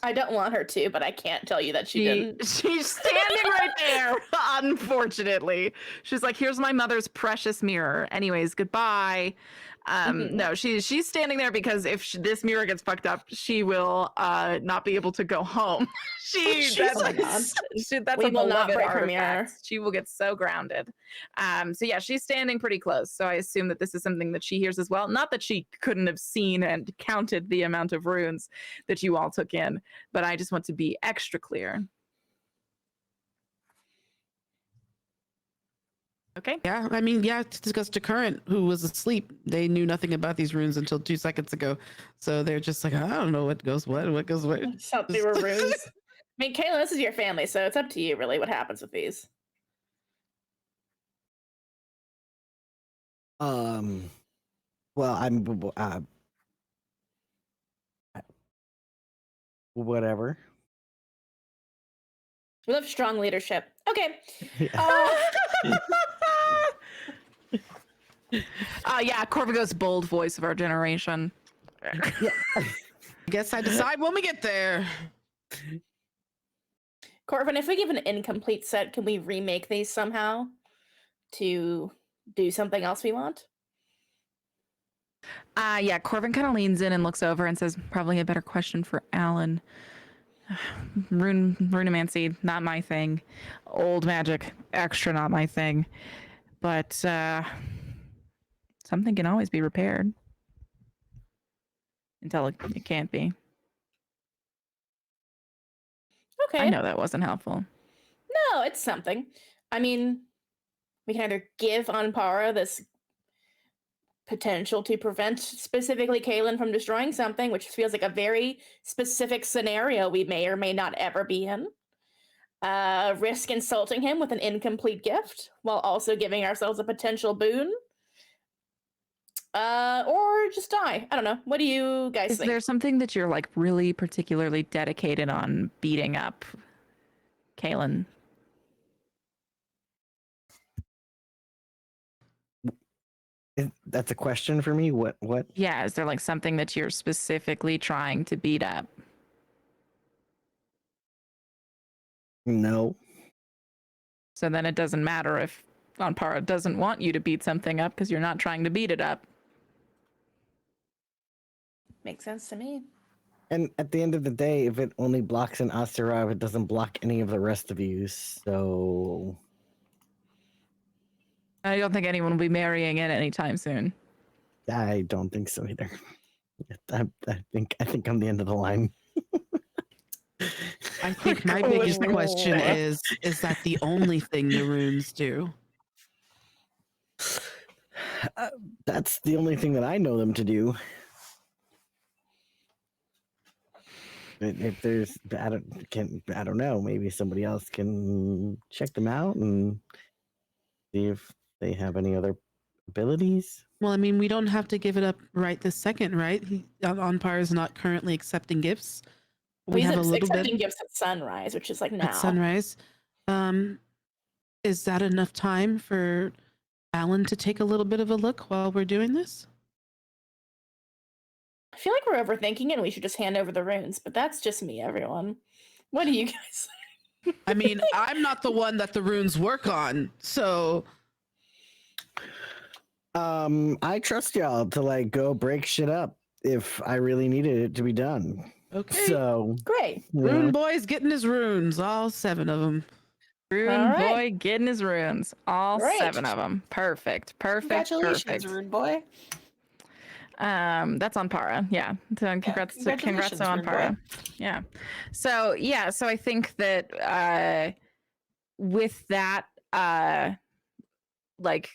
I don't want her to, but I can't tell you that she didn't. She's standing right there, unfortunately. She's like, here's my mother's precious mirror. Anyways, goodbye. No, she's standing there because if this mirror gets fucked up, she will not be able to go home. Oh my God. That's We a will not beloved break her mirror. artifact. She will get so grounded. So yeah, she's standing pretty close. So I assume that this is something that she hears as well. Not that she couldn't have seen and counted the amount of runes that you all took in, but I just want to be extra clear. Okay. Yeah, I mean, yeah, to discuss to Current, who was asleep. They knew nothing about these runes until 2 seconds ago. So they're just like, I don't know what goes what goes what. Thought they were runes. I mean, Kayla, this is your family, so it's up to you, really, what happens with these. Well, I'm whatever. We love strong leadership. Okay. Yeah, Corvigo's bold voice of our generation. Yeah. I guess I decide when we get there. Corvin, if we give an incomplete set, can we remake these somehow to do something else we want? Yeah, Corvin kind of leans in and looks over and says, probably a better question for Alan. Runemancy, not my thing. Old magic, extra not my thing. But something can always be repaired. Until it can't be. Okay. I know that wasn't helpful. No, it's something. I mean, we can either give Anpara this potential to prevent specifically Kaylin from destroying something, which feels like a very specific scenario we may or may not ever be in. Risk insulting him with an incomplete gift while also giving ourselves a potential boon. Or just die. I don't know. What do you guys Is think? there something that you're like really particularly dedicated on beating up Kaylin? That's a question for me. What? Yeah, is there like something that you're specifically trying to beat up? No. So then it doesn't matter if Anpara doesn't want you to beat something up because you're not trying to beat it up. Makes sense to me. And at the end of the day, if it only blocks an Asterav, it doesn't block any of the rest of you. So I don't think anyone will be marrying in anytime soon. I don't think so either. I think I'm the end of the line. I think my biggest question is that the only thing the runes do? That's the only thing that I know them to do. If there's, I don't know. Maybe somebody else can check them out and see if they have any other abilities. Well, I mean, we don't have to give it up right this second, right? Anpar is not currently accepting gifts. We He's have a little accepting bit gifts at sunrise, which is like now. at sunrise. Is that enough time for Alan to take a little bit of a look while we're doing this? I feel like we're overthinking it and we should just hand over the runes, but that's just me, everyone. What do you guys think? I mean, I'm not the one that the runes work on, so I trust y'all to like go break shit up if I really needed it to be done. okay. So Great. Rune Boy's getting his runes, all 7 of them. Rune All right. boy getting his runes. All Great. 7 of them. Perfect. Congratulations, Perfect. Rune Boy. That's on Para. Yeah. So congrats to congratulations, on Rune Para. Boy. Yeah. So I think that with that like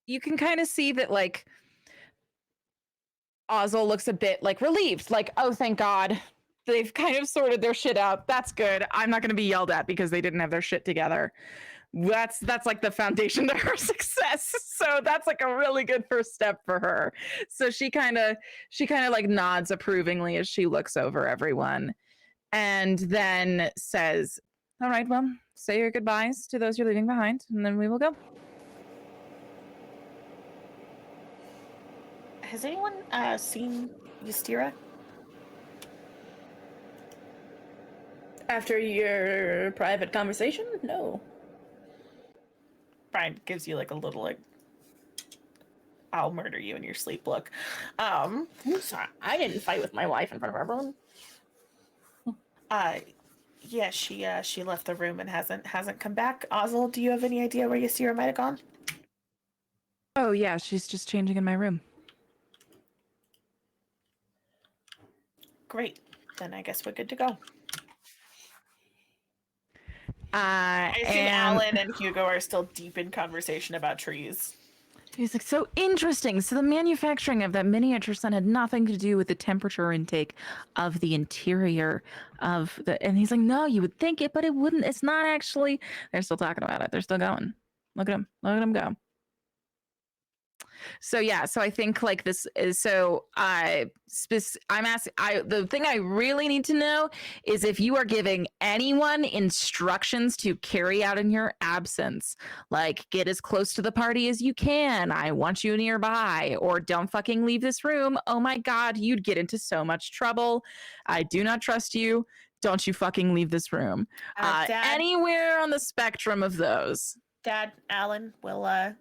you can kind of see that like Ozzel looks a bit like relieved, like, oh thank God. They've kind of sorted their shit out. That's good. I'm not going to be yelled at because they didn't have their shit together. That's like the foundation to her success. So that's like a really good first step for her. So she kind of like nods approvingly as she looks over everyone and then says, all right, well, say your goodbyes to those you're leaving behind and then we will go. Has anyone seen Ystira? After your private conversation? No. Brine gives you like a little like I'll murder you in your sleep. Look, I'm sorry. I didn't fight with my wife in front of everyone. yeah, she left the room and hasn't come back. Ozzel, do you have any idea where Ysira might have gone? Oh yeah, she's just changing in my room. Great. Then I guess we're good to go. I I assume Alan and Hugo are still deep in conversation about trees. He's like, so interesting. So the manufacturing of that miniature sun had nothing to do with the temperature intake of the interior of the. And he's like, no, you would think it, but it wouldn't. It's not actually. They're still talking about it. They're still going. Look at him. Look at him go. So yeah, so I think like this is so I'm asking the thing I really need to know is if you are giving anyone instructions to carry out in your absence, like get as close to the party as you can. I want you nearby, or don't fucking leave this room. Oh my god, you'd get into so much trouble. I do not trust you. Don't you fucking leave this room. Dad, Anywhere on the spectrum of those. Dad, Alan, will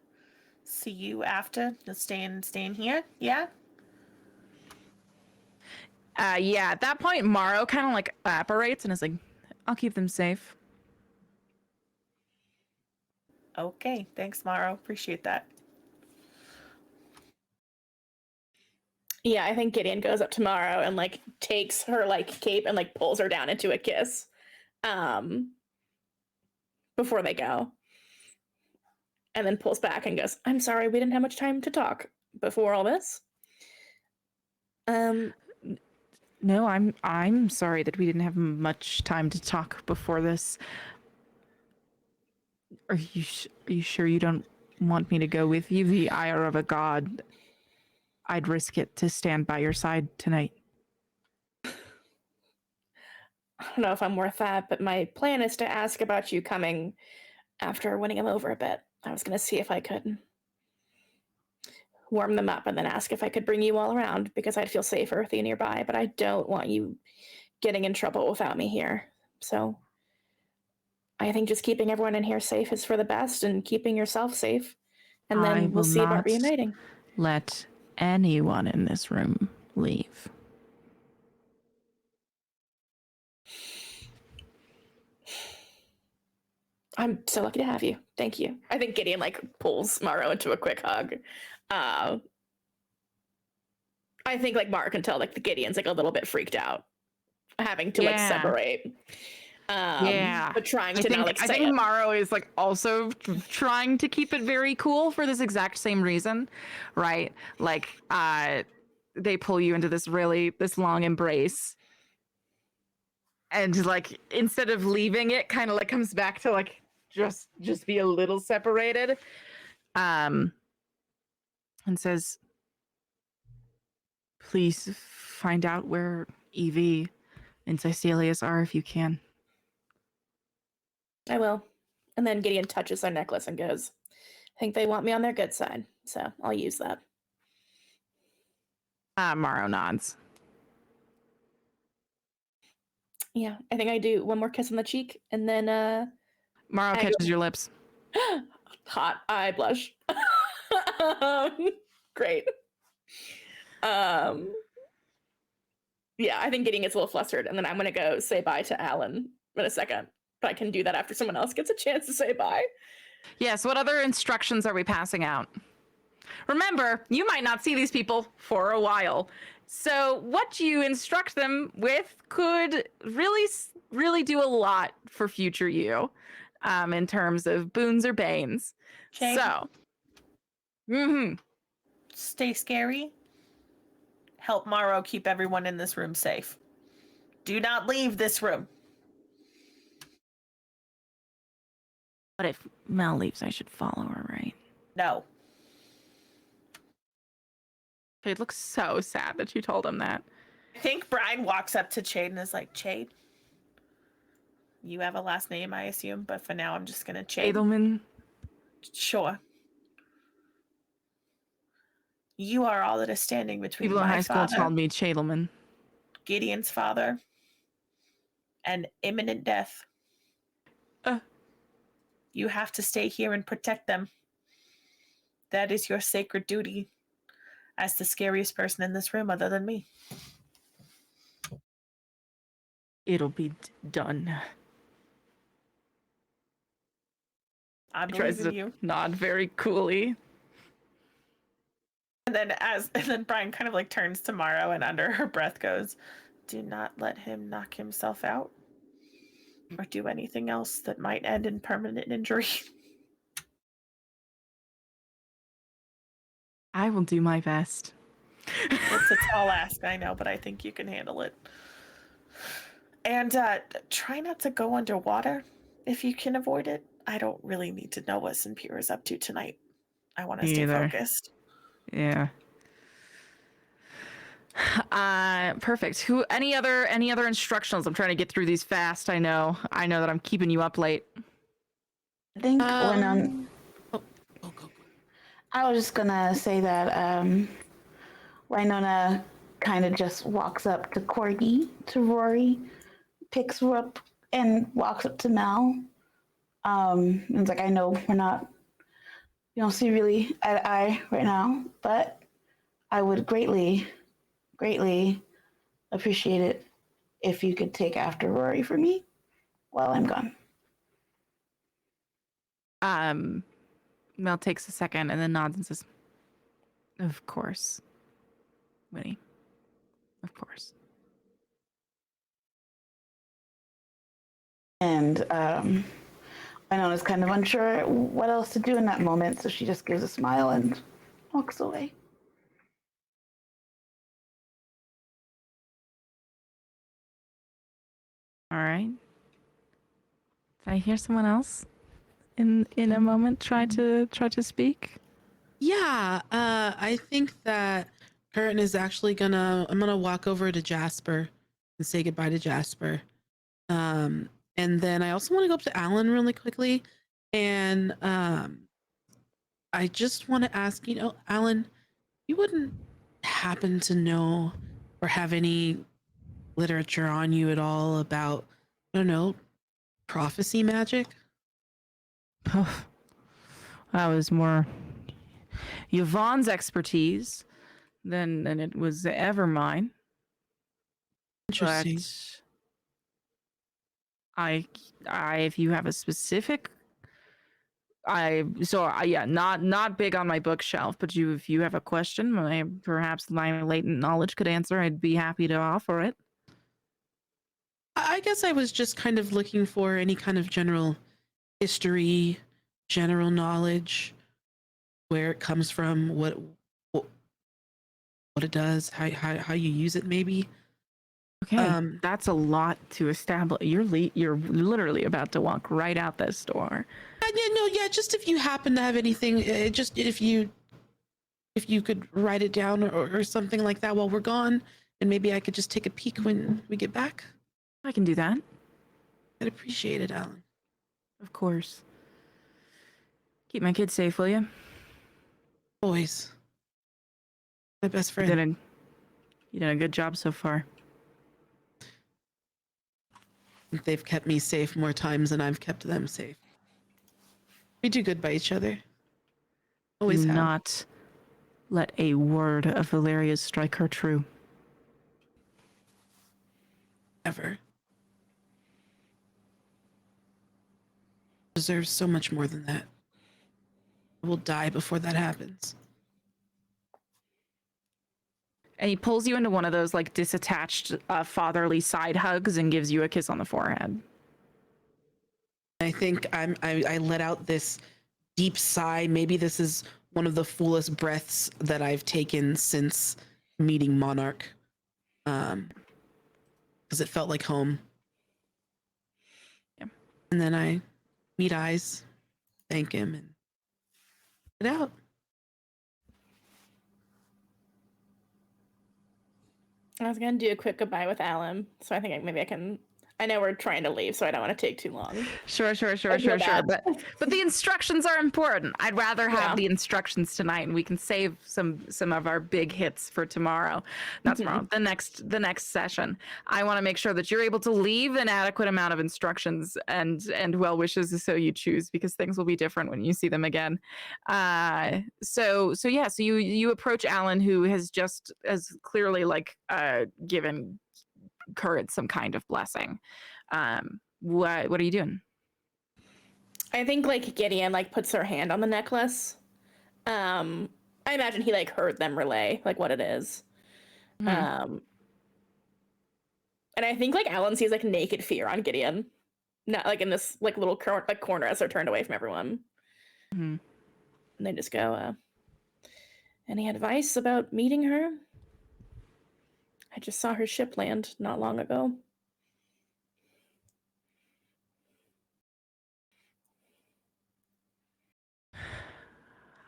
see you after. You'll staying here, yeah? Yeah, at that point, Morrow kind of like evaporates and is like, I'll keep them safe. Okay, thanks, Morrow. Appreciate that. Yeah, I think Gideon goes up tomorrow and like takes her like cape and like pulls her down into a kiss. Before they go. And then pulls back and goes, I'm sorry, we didn't have much time to talk before all this. No, I'm sorry that we didn't have much time to talk before this. Are you sure you don't want me to go with you? The ire of a god. I'd risk it to stand by your side tonight. I don't know if I'm worth that, but my plan is to ask about you coming after winning him over a bit. I was going to see if I could warm them up and then ask if I could bring you all around because I'd feel safer with you nearby, but I don't want you getting in trouble without me here. So I think just keeping everyone in here safe is for the best and keeping yourself safe. And then we'll see about reuniting. Let anyone in this room leave. I'm so lucky to have you. Thank you. I think Gideon like pulls Morrow into a quick hug. I think like Morrow can tell like the Gideon's like a little bit freaked out, having to like separate. But trying to now like say I think Morrow is like also trying to keep it very cool for this exact same reason, right? Like they pull you into this long embrace. And like instead of leaving it, kind of like comes back to like just be a little separated. And says, please find out where Evie and Cecilius are if you can. I will. And then Gideon touches their necklace and goes, I think they want me on their good side, so I'll use that. Morrow nods. Yeah, I think I do one more kiss on the cheek, and then Morrow catches your lips. Hot. I blush. Great. Yeah, I think Gideon gets a little flustered, and then I'm gonna go say bye to Alan in a second. But I can do that after someone else gets a chance to say bye. Yes, what other instructions are we passing out? Remember, you might not see these people for a while. So what you instruct them with could really do a lot for future you in terms of boons or banes. Jade, So, stay scary. Help Morrow keep everyone in this room safe. Do not leave this room. But if Mel leaves, I should follow her, right? No. It looks so sad that you told him that. I think Brine walks up to Chade and is like, Chade, you have a last name, I assume, but for now I'm just gonna Chade. Edelman. Sure. You are all that is standing between People in my high school father, called me Chadelman. Gideon's father, and imminent death. You have to stay here and protect them. That is your sacred duty. as the scariest person in this room other than me. It'll be done. I He tries believe in to you. nod very coolly. And then Brine kind of like turns to Morrow and under her breath goes, "Do not let him knock himself out or do anything else that might end in permanent injury." I will do my best. It's a tall ask, I know, but I think you can handle it. And try not to go underwater if you can avoid it. I don't really need to know what Sampira is up to tonight. I want to stay Either. focused. Yeah. Perfect. Any other instructionals? I'm trying to get through these fast. I know that I'm keeping you up late. I think when Go. I was just gonna say that Winona kind of just walks up to Corgi, to Rory, picks her up, and walks up to Mel. And it's like, I know we're not, you don't see really eye to eye right now, but I would greatly, greatly appreciate it if you could take after Rory for me while I'm gone. Mel takes a second and then nods and says, "Of course, Winnie. Of course." And Winona's kind of unsure what else to do in that moment, so she just gives a smile and walks away. All right. Can I hear someone else in a moment try to speak? Yeah, I think that Curtin is actually I'm gonna walk over to Jasper and say goodbye to Jasper. And then I also want to go up to Alan really quickly. And I just want to ask, Alan, you wouldn't happen to know or have any literature on you at all about, I don't know, prophecy magic? That was more Yvonne's expertise than it was ever mine. Interesting. But I, if you have a specific, yeah, not big on my bookshelf. But if you have a question, perhaps my latent knowledge could answer. I'd be happy to offer it. I guess I was just kind of looking for any kind of general history, general knowledge, where it comes from, what it does, how you use it, maybe. Okay, that's a lot to establish. You're literally about to walk right out this door. Yeah, just if you happen to have anything, just if you could write it down or something like that while we're gone, and maybe I could just take a peek when we get back. I can do that. I'd appreciate it, Alan. Of course. Keep my kids safe, will you? Always. My best friend. You did a good job so far. They've kept me safe more times than I've kept them safe. We do good by each other. Always Do have. not let a word of Valeria's strike her true. Ever. Deserves so much more than that. I will die before that happens. And he pulls you into one of those like disattached fatherly side hugs and gives you a kiss on the forehead. I think I let out this deep sigh. Maybe this is one of the fullest breaths that I've taken since meeting Monarch. Because it felt like home. Yeah. And then I meet eyes, thank him, and get out. I was gonna do a quick goodbye with Alan, so I think maybe I can I know we're trying to leave, so I don't want to take too long. Sure. I feel bad. But the instructions are important. I'd rather have Yeah. the instructions tonight, and we can save some of our big hits for tomorrow. Not tomorrow. The next session. I want to make sure that you're able to leave an adequate amount of instructions and well wishes, so you choose, because things will be different when you see them again. So you approach Alan, who has just as clearly given Currit some kind of blessing. What are you doing? I think like Gideon like puts her hand on the necklace. I imagine he like heard them relay like what it is. And I think like Alan sees like naked fear on Gideon, not like in this like little corner as they're turned away from everyone. And they just go, any advice about meeting her? I just saw her ship land not long ago.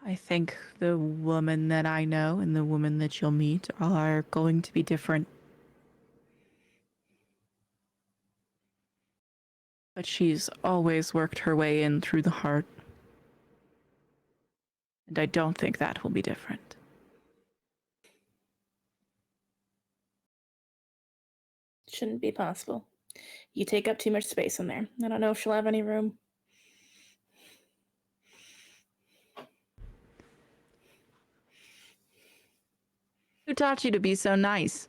I think the woman that I know and the woman that you'll meet are going to be different. But she's always worked her way in through the heart. And I don't think that will be different. Shouldn't be possible. You take up too much space in there. I don't know if she'll have any room. Who taught you to be so nice?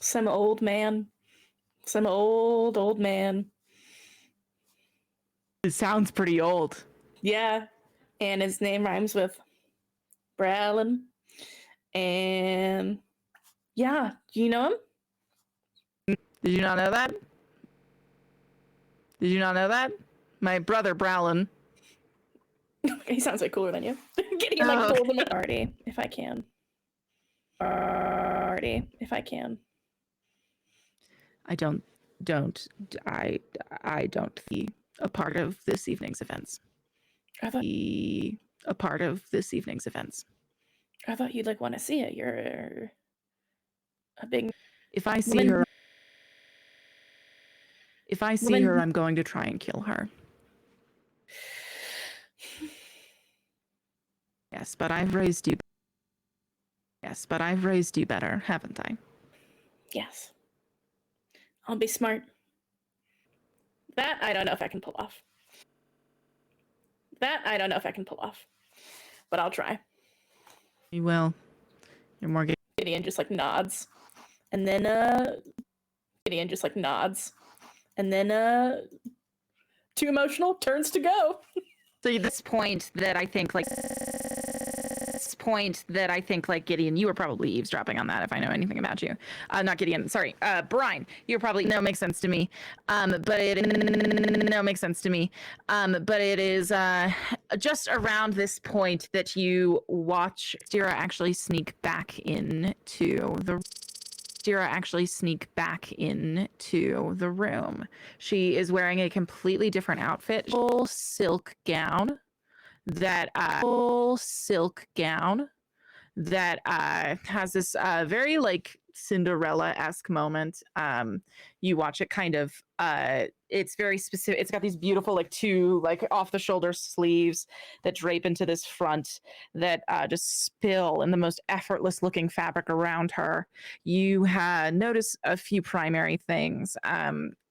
Some old man. Some old man. It sounds pretty old. Yeah. And his name rhymes with Bralin. And yeah, do you know him? Did you not know that? Did you not know that? My brother Bralin. He sounds way cooler than you. Getting like pulls him party, if I can. Party, if I can. I don't be a part of this evening's events. I thought Be a part of this evening's events. you'd like want to see it. You're a big. If I see Woman- her, I'm going to try and kill her. Yes, but I've raised you. Yes, but I've raised you better, haven't I? Yes. I'll be smart. That I don't know if I can pull off. But I'll try. You will. You're more. Gideon just like nods. And then too emotional, turns to go. So this point that I think like Gideon, you were probably eavesdropping on that if I know anything about you. Not Gideon, sorry. Brine, you're probably makes sense to me. But it is just around this point that you watch Stira actually sneak back into the room. She is wearing a completely different outfit, full silk gown that has this very like Cinderella-esque moment. You watch it kind of it's very specific. It's got these beautiful like two like off the shoulder sleeves that drape into this front that just spill in the most effortless looking fabric around her. You notice a few primary things.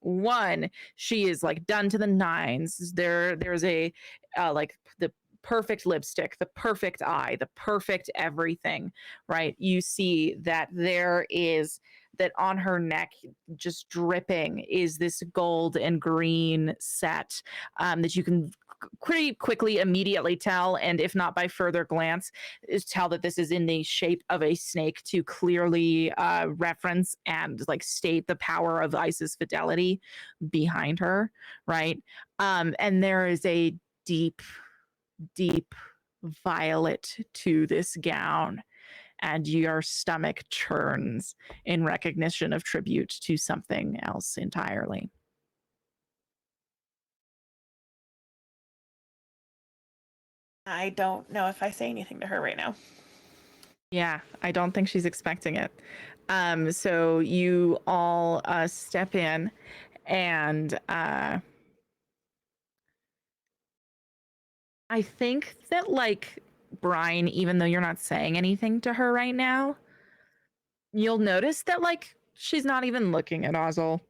One, she is like done to the nines. There's a like the perfect lipstick, the perfect eye, the perfect everything, right? You see that there is that on her neck, just dripping, is this gold and green set that you can pretty quickly immediately tell, and if not by further glance, is tell that this is in the shape of a snake to clearly reference and like state the power of Isis fidelity behind her, right? And there is a deep violet to this gown, and your stomach churns in recognition of tribute to something else entirely. I don't know if I say anything to her right now. Yeah, I don't think she's expecting it. So you all step in, and I think that, like, Brine, even though you're not saying anything to her right now, you'll notice that, like, she's not even looking at Ozzel.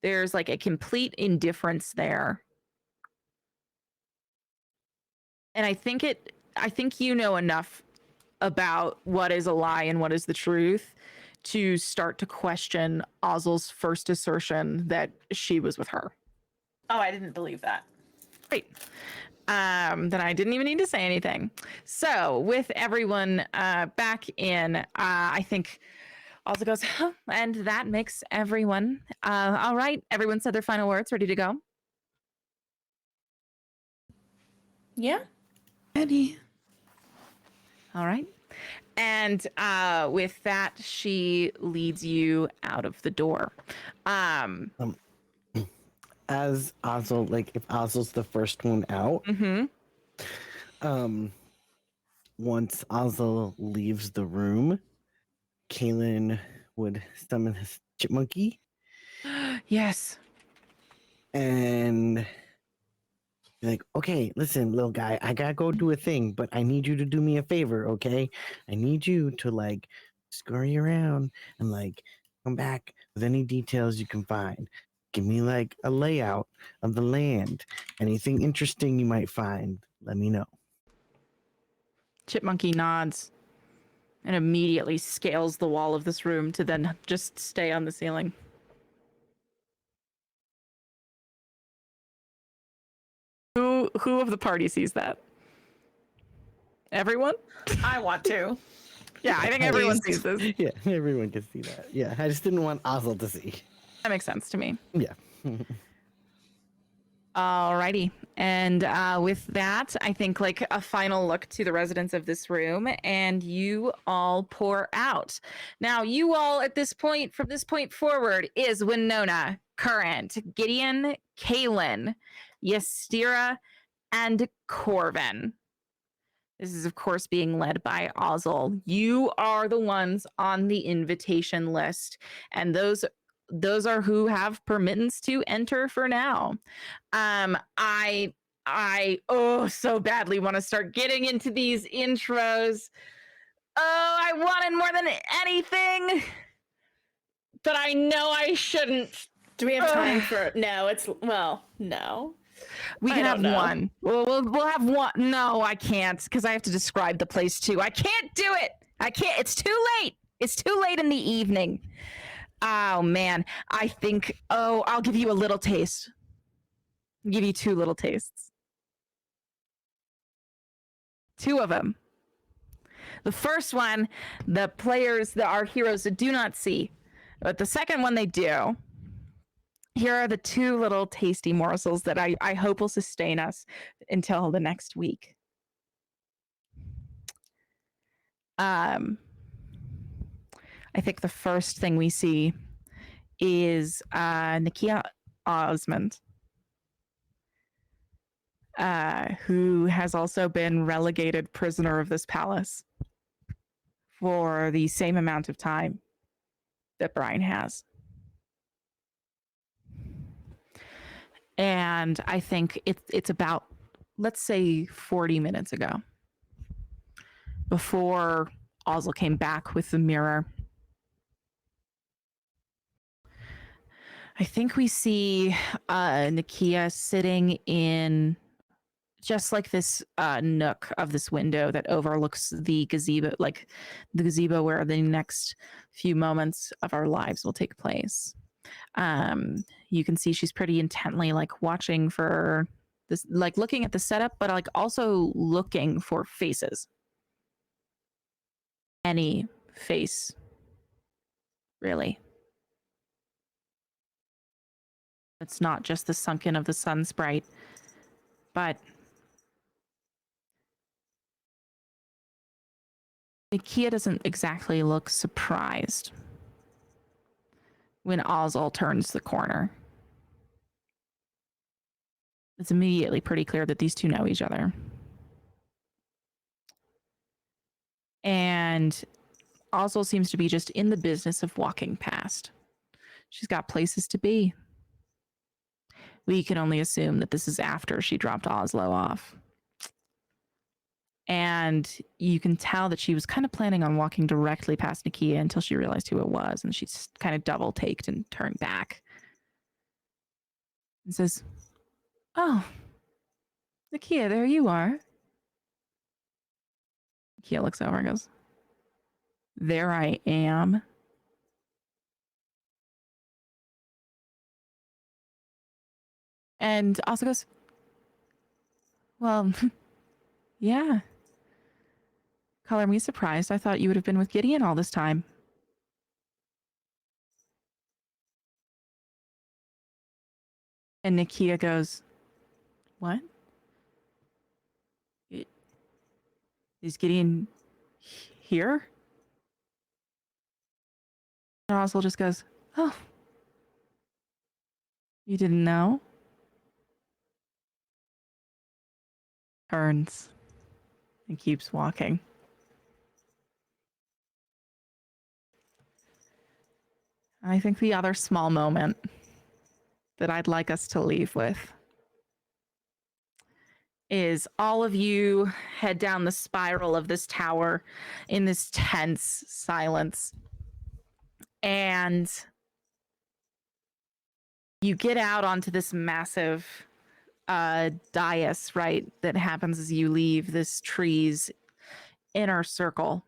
There's, like, a complete indifference there. And I think you know enough about what is a lie and what is the truth to start to question Ozzel's first assertion that she was with her. Oh, I didn't believe that. Great. Then I didn't even need to say anything. So with everyone back in, I think Ozzel goes, huh, and that makes everyone. All right, everyone said their final words, ready to go? Yeah. Eddie. All right. And with that, she leads you out of the door. As Ozzel, like if Ozzel's the first one out, once Ozzel leaves the room, Kaylin would summon his chipmunky Yes. and be like, okay, listen, little guy, I gotta go do a thing, but I need you to do me a favor, okay? I need you to like scurry around and like come back with any details you can find. Give me like a layout of the land. Anything interesting you might find, let me know. Chipmunky nods and immediately scales the wall of this room to then just stay on the ceiling. Who of the party sees that? Everyone? I want to. Yeah, I think everyone sees this. Yeah, everyone can see that. Yeah, I just didn't want Ozzel to see. That makes sense to me. Yeah. Alrighty. And with that, I think like a final look to the residents of this room, and you all pour out. Now, you all at this point, from this point forward, is Winona, Current, Gideon, Kaylin, Ystira, and Corvin. This is, of course, being led by Ozzel. You are the ones on the invitation list, and those are who have permittance to enter for now. I so badly want to start getting into these intros. Oh, I wanted more than anything, but I know I shouldn't. Do we have time for? No, no. We can have know. one. We'll have one. No, I can't, because I have to describe the place too. I can't do it. I can't. It's too late. It's too late in the evening. Oh man, I think. Oh, I'll give you a little taste. I'll give you 2 little tastes. 2 of them. The first one, the players, our heroes do not see, but the second one they do. Here are the 2 little tasty morsels that I hope will sustain us until the next week. I think the first thing we see is Nakia Osmond, who has also been relegated prisoner of this palace for the same amount of time that Brine has. And I think it's about, let's say, 40 minutes ago, before Ozzel came back with the mirror. I think we see Nakia sitting in just like this nook of this window that overlooks the gazebo, like the gazebo where the next few moments of our lives will take place. You can see she's pretty intently like watching for this, like looking at the setup, but like also looking for faces. Any face, really. It's not just the sunken of the sun sprite, but Nakia doesn't exactly look surprised when Ozzel turns the corner. It's immediately pretty clear that these 2 know each other. And also seems to be just in the business of walking past. She's got places to be. We can only assume that this is after she dropped Oslo off. And you can tell that she was kind of planning on walking directly past Nakia until she realized who it was, and she's kind of double-taked and turned back. And says, "Oh, Nakia, there you are." Nakia looks over and goes, "There I am." And also goes, "Well, yeah. Color me surprised. I thought you would have been with Gideon all this time." And Nakia goes, "What? Is Gideon here?" And Oswald just goes, "Oh, you didn't know?" Turns and keeps walking. I think the other small moment that I'd like us to leave with is all of you head down the spiral of this tower in this tense silence. And you get out onto this massive dais, right, that happens as you leave this tree's inner circle.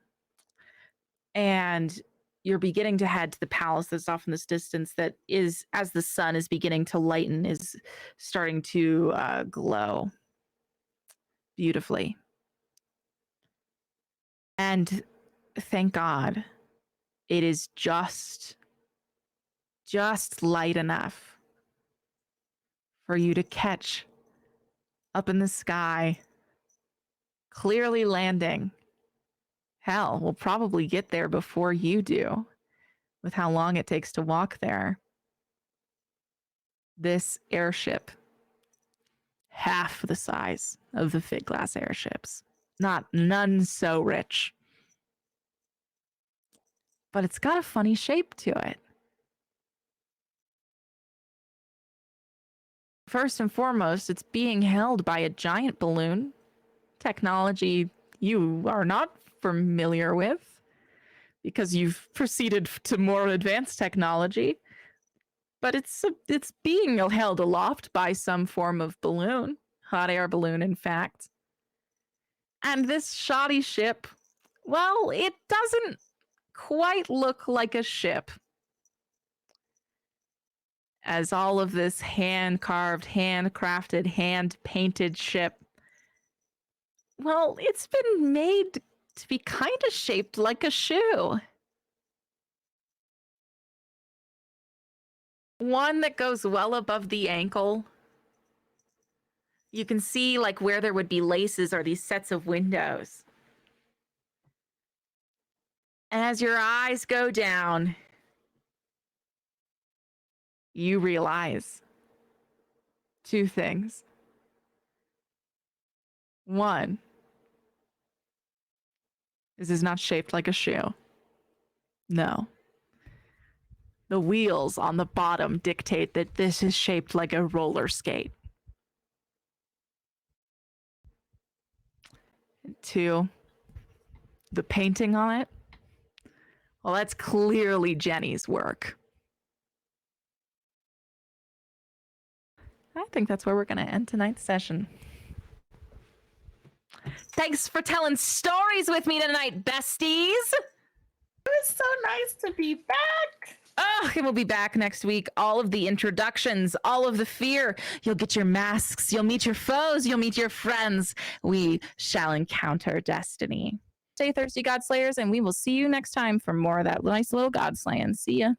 And you're beginning to head to the palace that's off in this distance that is, as the sun is beginning to lighten, is starting to glow beautifully. And thank God it is just light enough for you to catch up in the sky, clearly landing. Hell, we'll probably get there before you do, with how long it takes to walk there. This airship, half the size of the Fig Glass airships. None so rich. But it's got a funny shape to it. First and foremost, it's being held by a giant balloon, technology you are not familiar with because you've proceeded to more advanced technology. But it's being held aloft by some form of balloon, hot air balloon, in fact. And this shoddy ship, well, it doesn't quite look like a ship. As all of this hand-carved, handcrafted, hand-painted ship, well, it's been made to be kind of shaped like a shoe. One that goes well above the ankle. You can see like where there would be laces are these sets of windows. And as your eyes go down, you realize two things. One, this is not shaped like a shoe. No. The wheels on the bottom dictate that this is shaped like a roller skate. And two, the painting on it, well, that's clearly Jenny's work. I think that's where we're going to end tonight's session. Thanks for telling stories with me tonight, besties. It was so nice to be back. Oh, and we'll be back next week. All of the introductions, all of the fear. You'll get your masks. You'll meet your foes. You'll meet your friends. We shall encounter destiny. Stay thirsty, God Slayers, and we will see you next time for more of that nice little God slaying. See ya.